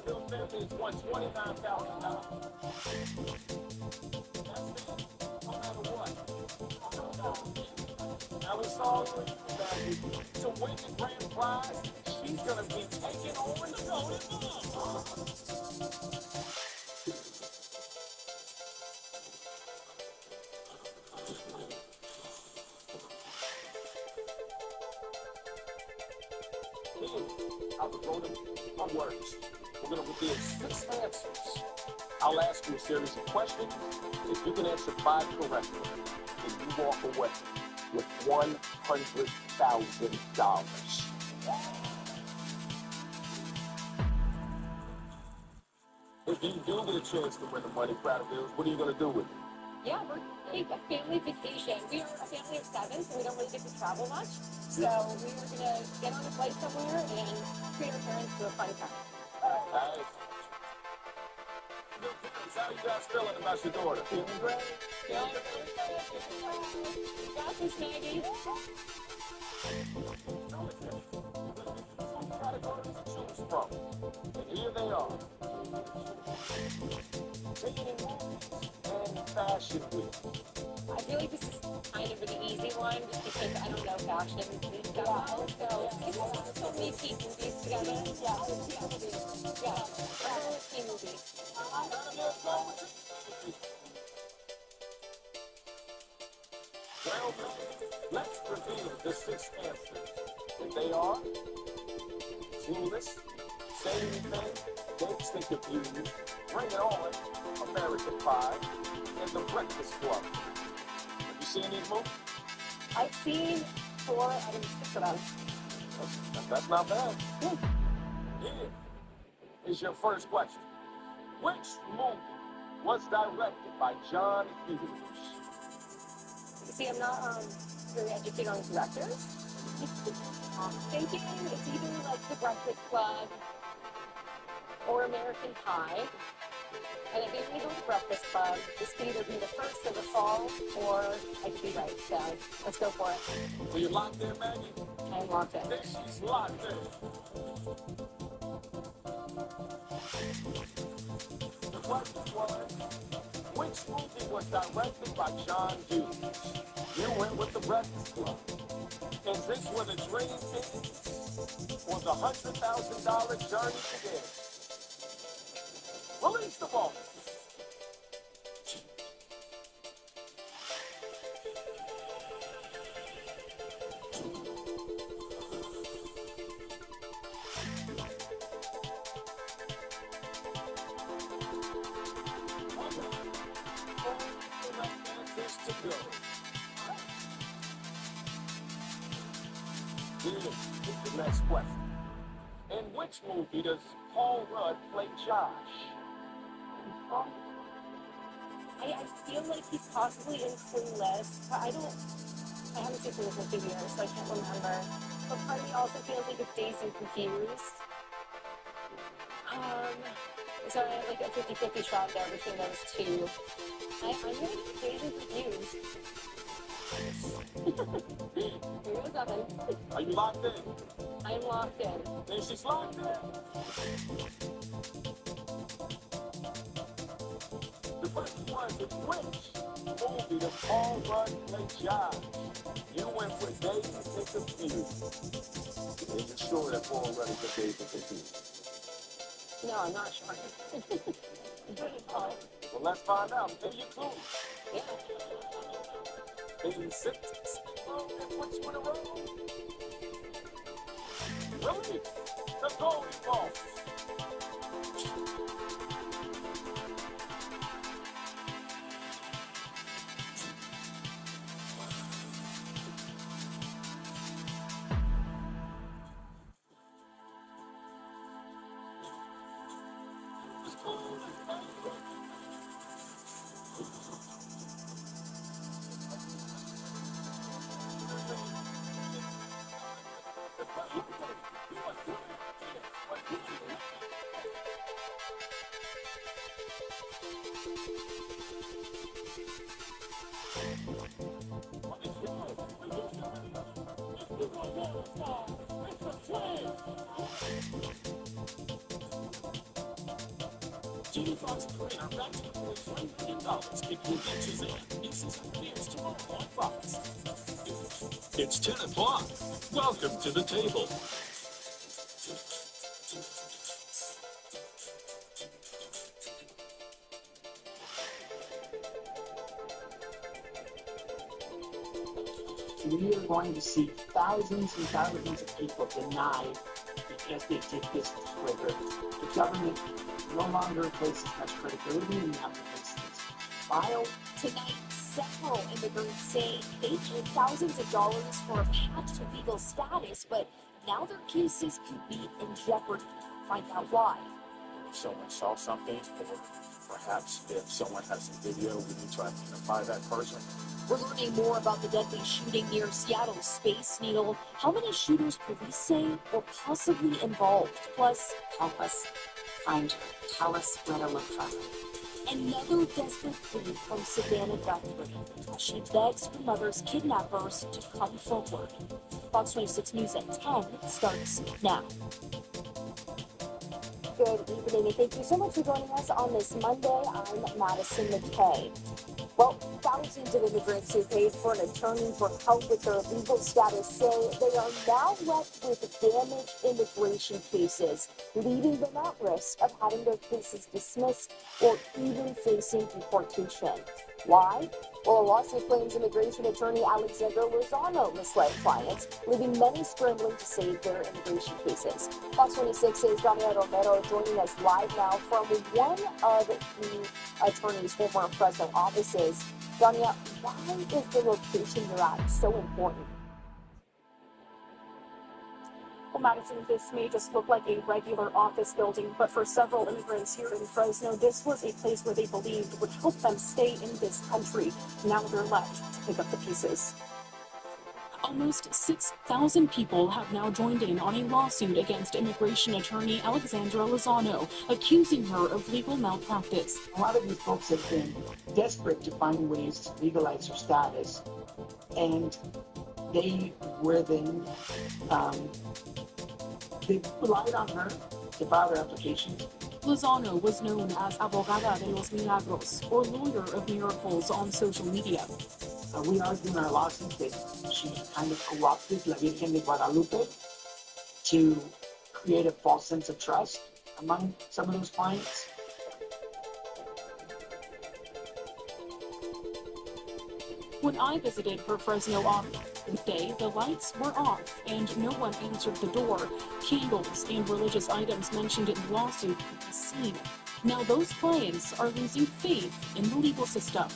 Bill family has won $29,000. No matter what. Now it's all to win the grand prize. She's gonna be taking over the Golden Ball. How the Golden Ball works. We're gonna reveal 6 answers. I'll ask you a series of questions. If you can answer 5 correctly, then you walk away with $100,000. If you do get a chance to win the money, Crowder Bills, what are you going to do with it? Yeah, we're taking a family vacation. We are a family of 7, so we don't really get to travel much. So we are going to get on a flight somewhere and treat our parents to a fun time. Nice. How you guys feeling about your daughter? Feeling great? Yeah, we got this, Maggie. Categories to choose from. And here they are. Dating and fashion week. I feel like this is kind of an easy one just because I don't know fashion that well. So it's so many teen movies together. Yeah, teen movies. Yeah, teen movies. Well, let's reveal the 6 answers. And they are Clueless, Say Anything, Dates They Confuse, Bring It On, American Pie, and The Breakfast Club. Have you seen these movies? I've seen 4 out of 6 of them. That's not bad. Here is your first question. Which movie was directed by John Hughes? See, I'm not really educated on directors. I'm thinking it's either like The Breakfast Club or American Pie. And if you go to The Breakfast Club, this could either be the first of the fall or I could be right. So let's go for it. Are you locked in, Maggie? I'm locked in. There she's locked in. The question was, which movie was directed by John Hughes? You went with The Breakfast Club. Is this where the dream ends? Or the $100,000 journey begins? Release the ball. The next question. In which movie does Paul Rudd play Josh? I feel like he's possibly in Clueless, but I haven't seen Clueless in a few years, so I can't remember. But part of me also feels like it's Dazed and Confused. So I have like a 50-50 shot there between those 2. I'm going to go Dazed and Confused. Here goes nothing. Are you locked in? I'm locked in. Then she's locked in. The question was, Classic Which movie does Paul Rudd play Josh? You went with Dazed and Confused. Are you sure that Paul Rudd is the Dazed and Confused? No, I'm not sure. Well, let's find out. Give you clues. In 6 which would have rolled? Really? The Goldie Ball. Jamie Foxx and Corinne are back to the $1 million if you beat Shazam. New season premieres tomorrow on Fox. It's 10 o'clock. Welcome to the table. We are going to see thousands and thousands of people denied because they take business quicker. The government no longer places much credibility in the applications filed. Tonight, several immigrants say they paid thousands of dollars for a path to legal status, but now their cases could be in jeopardy. Find out why. If someone saw something, or perhaps if someone has some video, we need to identify that person. We're learning more about the deadly shooting near Seattle's Space Needle. How many shooters police say were possibly involved? Plus, Help us find her. Tell us where to look for her. another desperate plea from Savannah Guthrie as she begs her mother's kidnappers to come forward. Fox 26 News at 10 starts now. Good evening, and thank you so much for joining us on this Monday. I'm Madison McKay. Well, thousands of immigrants who paid for an attorney for help with their legal status say they are now left with damaged immigration cases, leaving them at risk of having their cases dismissed or even facing deportation. Why? Well, a lawsuit claims immigration attorney Alexandra Lozano misled clients, leaving many scrambling to save their immigration cases. Fox 26's Dania Romero joining us live now from one of the attorney's former Fresno offices. Dania, why is the location you're at so important? Well, Madison, this may just look like a regular office building, but for several immigrants here in Fresno, this was a place where they believed would help them stay in this country. Now they're left to pick up the pieces. Almost 6,000 people have now joined in on a lawsuit against immigration attorney Alexandra Lozano, accusing her of legal malpractice. A lot of these folks have been desperate to find ways to legalize their status, and they were then they relied on her to file their applications. Lozano was known as Abogada de los Milagros, or Lawyer of Miracles, on social media. We argued in our lawsuit that she kind of co-opted La Virgen de Guadalupe to create a false sense of trust among some of those clients. When I visited her Fresno office today, the lights were off and no one answered the door. Candles and religious items mentioned in the lawsuit could be seen. Now those clients are losing faith in the legal system.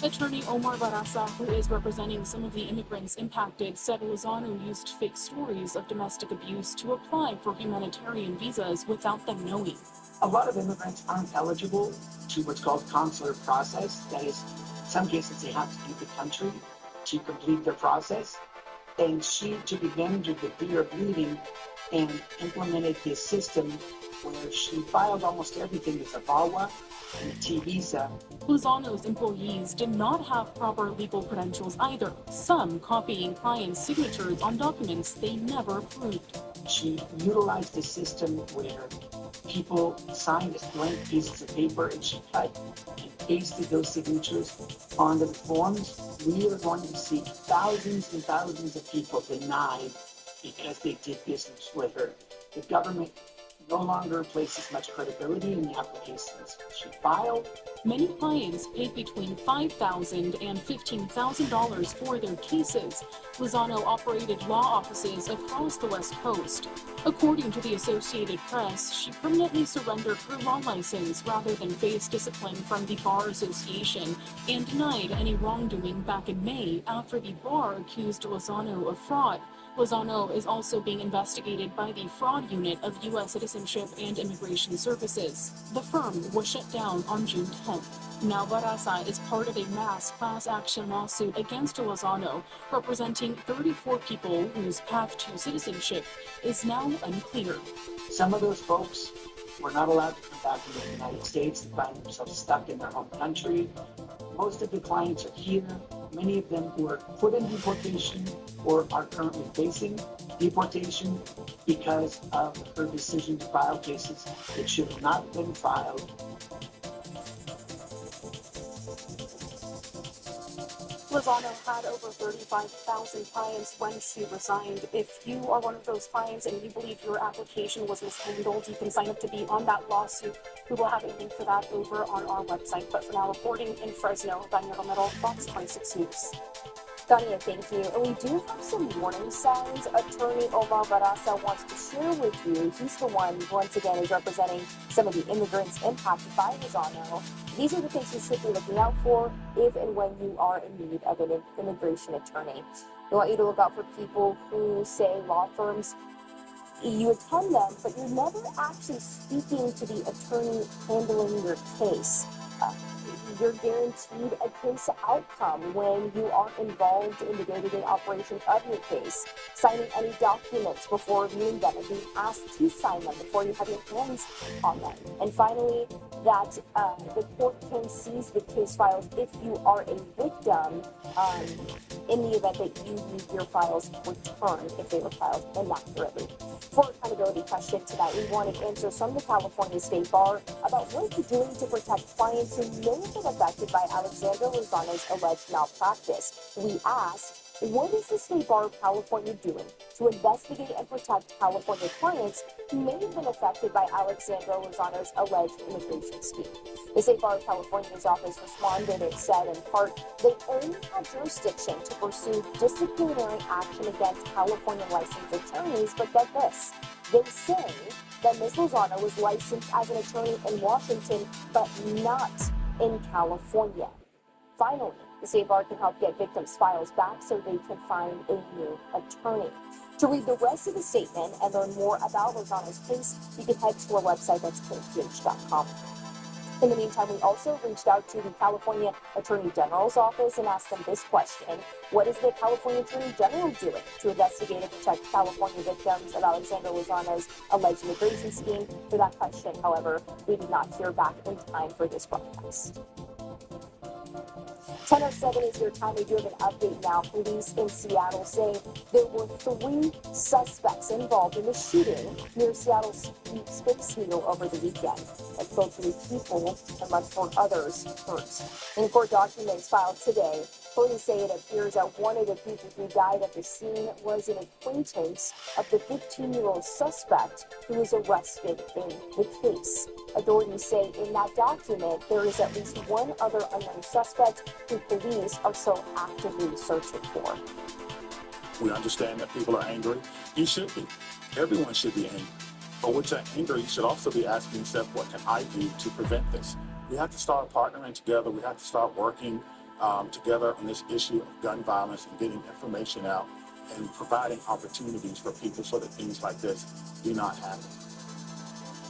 Attorney Omar Barraza, who is representing some of the immigrants impacted, said Lozano used fake stories of domestic abuse to apply for humanitarian visas without them knowing. A lot of immigrants aren't eligible to what's called consular process. That is, in some cases, they have to leave the country to complete their process. And she took advantage of the fear of leaving and implemented this system where she filed almost everything as a VAWA and a T-visa. Lozano's employees did not have proper legal credentials either, some copying clients' signatures on documents they never approved. She utilized a system where people signed as blank pieces of paper and she cut and pasted those signatures onto the forms, we are going to see thousands and thousands of people denied because they did business with her. The government no longer places much credibility in the applications she filed. Many clients paid between $5,000 and $15,000 for their cases. Lozano operated law offices across the West Coast. According to the Associated Press, she permanently surrendered her law license rather than face discipline from the Bar Association and denied any wrongdoing back in May after the bar accused Lozano of fraud. Lozano is also being investigated by the Fraud Unit of U.S. Citizenship and Immigration Services. The firm was shut down on June 10th. Now Barasa is part of a mass class action lawsuit against Lozano, representing 34 people whose path to citizenship is now unclear. Some of those folks were not allowed to come back into the United States and find themselves stuck in their home country. Most of the clients are here. Many of them who are put in deportation or are currently facing deportation because of her decision to file cases that should have not been filed. Lozano had over 35,000 clients when she resigned. If you are one of those clients and you believe your application was mishandled, you can sign up to be on that lawsuit. We will have a link for that over on our website. But for now, reporting in Fresno, Daniel Romero, Fox 26 News. Dania, thank you. And we do have some warning signs Attorney Omar Barasa wants to share with you. He's the one, once again, is representing some of the immigrants impacted by Lozano. These are the things you should be looking out for if and when you are in need of an immigration attorney. We want you to look out for people who say law firms, you attend them, but you're never actually speaking to the attorney handling your case. You're guaranteed a case outcome when you aren't involved in the day-to-day operations of your case. Signing any documents before reviewing them and being asked to sign them before you have your hands on them. And finally, that the court can seize the case files if you are a victim in the event that you need your files returned if they were filed inaccurately. For our accountability question tonight, we wanted answers from the California State Bar about what it's doing to protect clients who may have been affected by Alexandra Lozano's alleged malpractice. We asked, what is the State Bar of California doing to investigate and protect California clients who may have been affected by Alexandra Lozano's alleged immigration scheme? The State Bar of California's office responded and said, in part, they only have jurisdiction to pursue disciplinary action against California licensed attorneys, but get this, they say that Ms. Lozano was licensed as an attorney in Washington, but not in California. Finally, the State Bar can help get victims' files back so they can find a new attorney. To read the rest of the statement and learn more about Lozano's case, you can head to our website, that's kph.com. In the meantime, we also reached out to the California Attorney General's office and asked them this question. What is the California Attorney General doing to investigate and protect California victims of Alexandra Lozano's alleged immigration scheme? For that question, however, we did not hear back in time for this broadcast. 10:07 is your time. We do have an update now. Police in Seattle say there were 3 suspects involved in the shooting near Seattle's Space Needle over the weekend. That killed 3 people and left 4 others hurt. In court documents filed today, police say it appears that one of the people who died at the scene was an acquaintance of the 15-year-old suspect who was arrested in the case. Authorities say in that document there is at least 1 other unknown suspect who police are so actively searching for. We understand that people are angry. You should be. Everyone should be angry. But with that anger, you should also be asking yourself, what can I do to prevent this? We have to start partnering together. We have to start working together on this issue of gun violence and getting information out and providing opportunities for people so that things like this do not happen.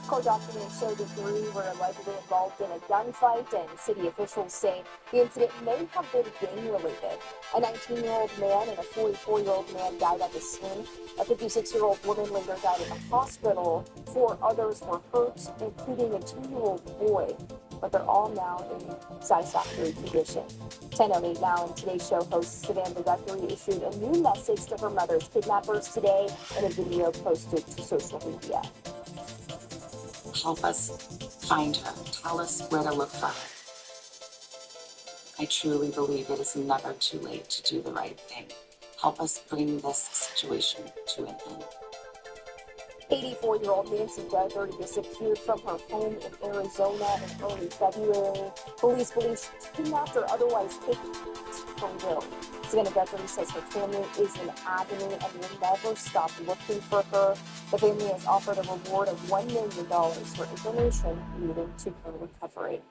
Court documents show the 3 were allegedly involved in a gunfight, and city officials say the incident may have been gang-related. A 19-year-old man and a 44-year-old man died at the scene. A 56-year-old woman later died in the hospital. 4 others were hurt, including a 2-year-old boy, but they're all now in satisfactory condition. 10:08 now, and today's show host Savannah Guthrie issued a new message to her mother's kidnappers today in a video posted to social media. Help us find her. Tell us where to look for her. I truly believe it is never too late to do the right thing. Help us bring this situation to an end. 84-year-old Nancy Gregory disappeared from her home in Arizona in early February. Police believe she kidnapped or otherwise taken for will. Savannah Gregory says her family is in agony and will never stop looking for her. The family has offered a reward of $1 million for information leading to her recovery.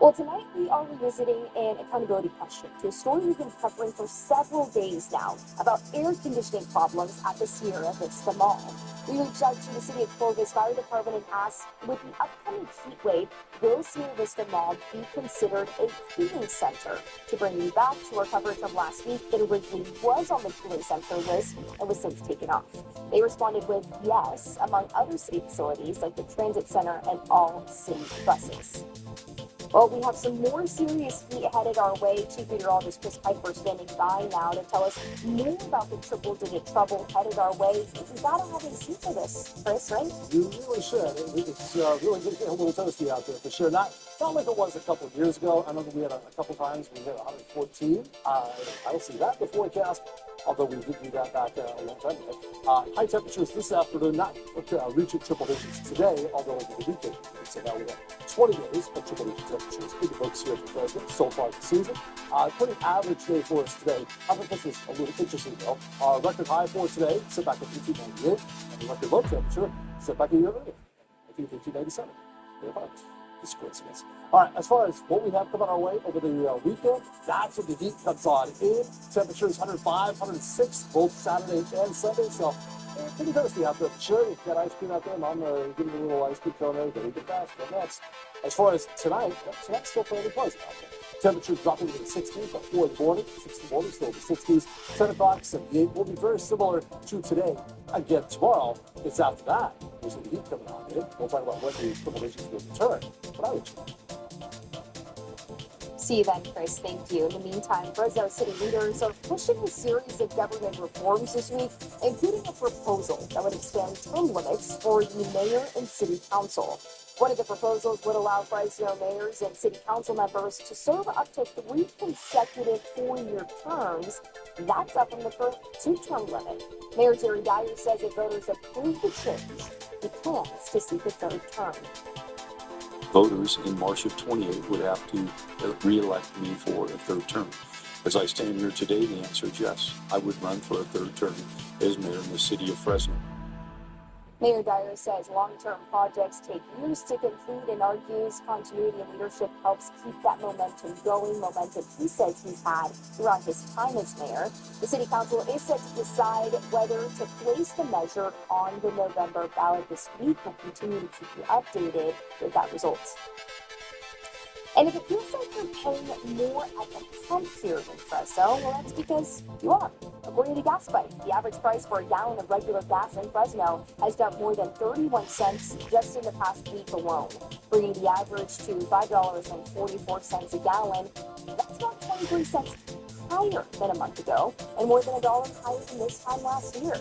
Well, tonight we are revisiting an accountability question to a story we've been covering for several days now about air conditioning problems at the Sierra Vista Mall. We reached out to the City of Clovis Fire Department and asked, with the upcoming heat wave, will Sierra Vista Mall be considered a cooling center? To bring you back to our coverage from last week, it originally was on the cooling center list and was since taken off. They responded with yes, among other city facilities like the Transit Center and all city buses. Well, we have some more serious heat headed our way. Chief Meteorologist Chris Piper standing by now to tell us more about the triple-digit trouble headed our way. We gotta have a seat for this, Chris, right? You really should. It's really getting a little toasty out there for sure. Not like it was a couple of years ago. I remember we had a couple times we hit 114. I don't see that in the forecast, although we did do that back a long time ago. High temperatures this afternoon, not reaching triple digits today, although over the weekend. So now we have 20 days of triple digit temperatures in the books here for Fresno so far this season. Pretty average day for us today. I think this is a little interesting though. Our record high for today, set back at 1898, and the record low temperature, set back a year earlier, I think 1897. This coincidence. All right, as far as what we have coming our way over the weekend, that's when the heat comes on in. Temperatures 105, 106, both Saturday and Sunday. So pretty toasty out there. Sure, you've got ice cream out there. Mom giving you a little ice cream cone there. Very good fast. But next, as far as tonight's still fairly pleasant out there. Temperatures dropping to the 60s by 4 in the morning. 6 in the morning, still in the 60s. 10 o'clock, 78 will be very similar to today. Again, tomorrow, it's after that. There's the heat coming on in. We'll talk about when the triple digits will return. But I would See you then, Chris. Thank you. In the meantime, Fresno City leaders are pushing a series of government reforms this week, including a proposal that would expand term limits for the mayor and city council. One of the proposals would allow Fresno mayors and city council members to serve up to 3 consecutive 4-year terms. That's up from the current 2-term limit. Mayor Jerry Dyer says if voters approve the change, he plans to seek a 3rd term. Voters in March of 28 would have to re-elect me for a 3rd term. As I stand here today, the answer is yes. I would run for a 3rd term as mayor in the city of Fresno. Mayor Dyer says long-term projects take years to complete and argues continuity and leadership helps keep that momentum going, momentum he says he's had throughout his time as mayor. The city council is set to decide whether to place the measure on the November ballot this week. We'll continue to keep you updated with that result. And if it feels like you're paying more at the pump here in Fresno, well, that's because you are. According to GasBuddy, the average price for a gallon of regular gas in Fresno has jumped more than 31 cents just in the past week alone, bringing the average to $5.44 a gallon. That's about 23 cents higher than a month ago and more than $1 higher than this time last year.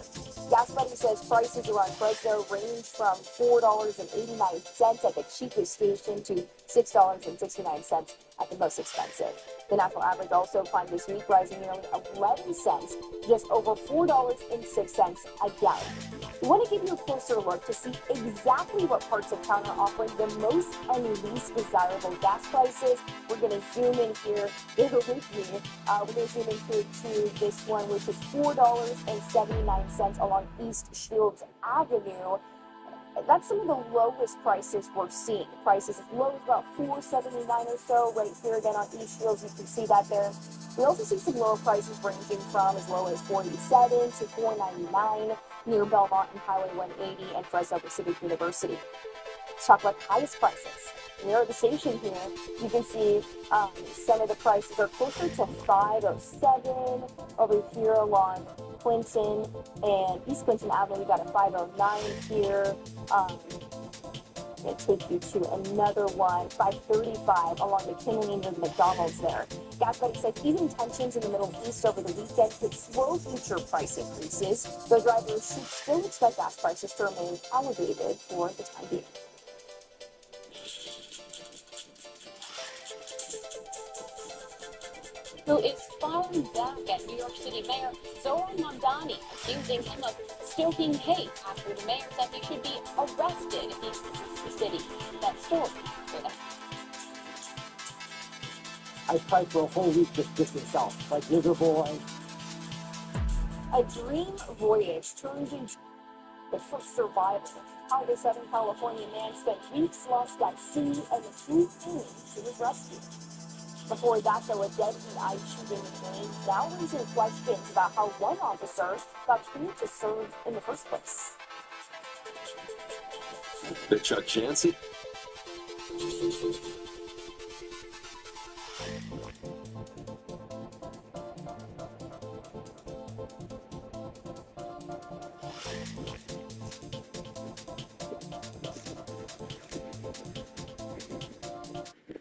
GasBuddy says prices around Fresno range from $4.89 at the cheapest station to $6.69 at the most expensive. The national average also climbed this week, rising nearly 11 cents, just over $4.06 a gallon. We want to give you a closer look to see exactly what parts of town are offering the most and least desirable gas prices. We're going to zoom in here. Bear with me. We're going to zoom in here to this one, which is $4.79 along East Shields Avenue. That's some of the lowest prices we're seeing. Prices as low as about $4.79 or so right here again on East Shields. You can see that there. We also see some lower prices ranging from as low as $4.87 to $4.99 near Belmont and Highway 180 and Fresno Pacific University. Let's talk about the highest prices. Near the station here, you can see some of the prices are closer to $5.07 over here along Clinton and East Clinton Avenue. We got a $5.09 here. I'm going to take you to another one, $5.35 along the Kinley near the McDonald's there. GasBuddy says easing tensions in the Middle East over the weekend could slow future price increases. The drivers should still expect gas prices to remain elevated for the time being. who is firing back at New York City Mayor Zohran Mamdani, accusing him of stoking hate after the mayor said he should be arrested if he visits the city. That story for them. I tried for a whole week just drifting south, like miserable. A dream voyage turned into the first survivor. How the Southern California man spent weeks lost at sea and the two aims to his rescue. Before that, though, a deadly ice sheet in the game now raising questions about how one officer got cleared to serve in the first place. The Chuck Chansey?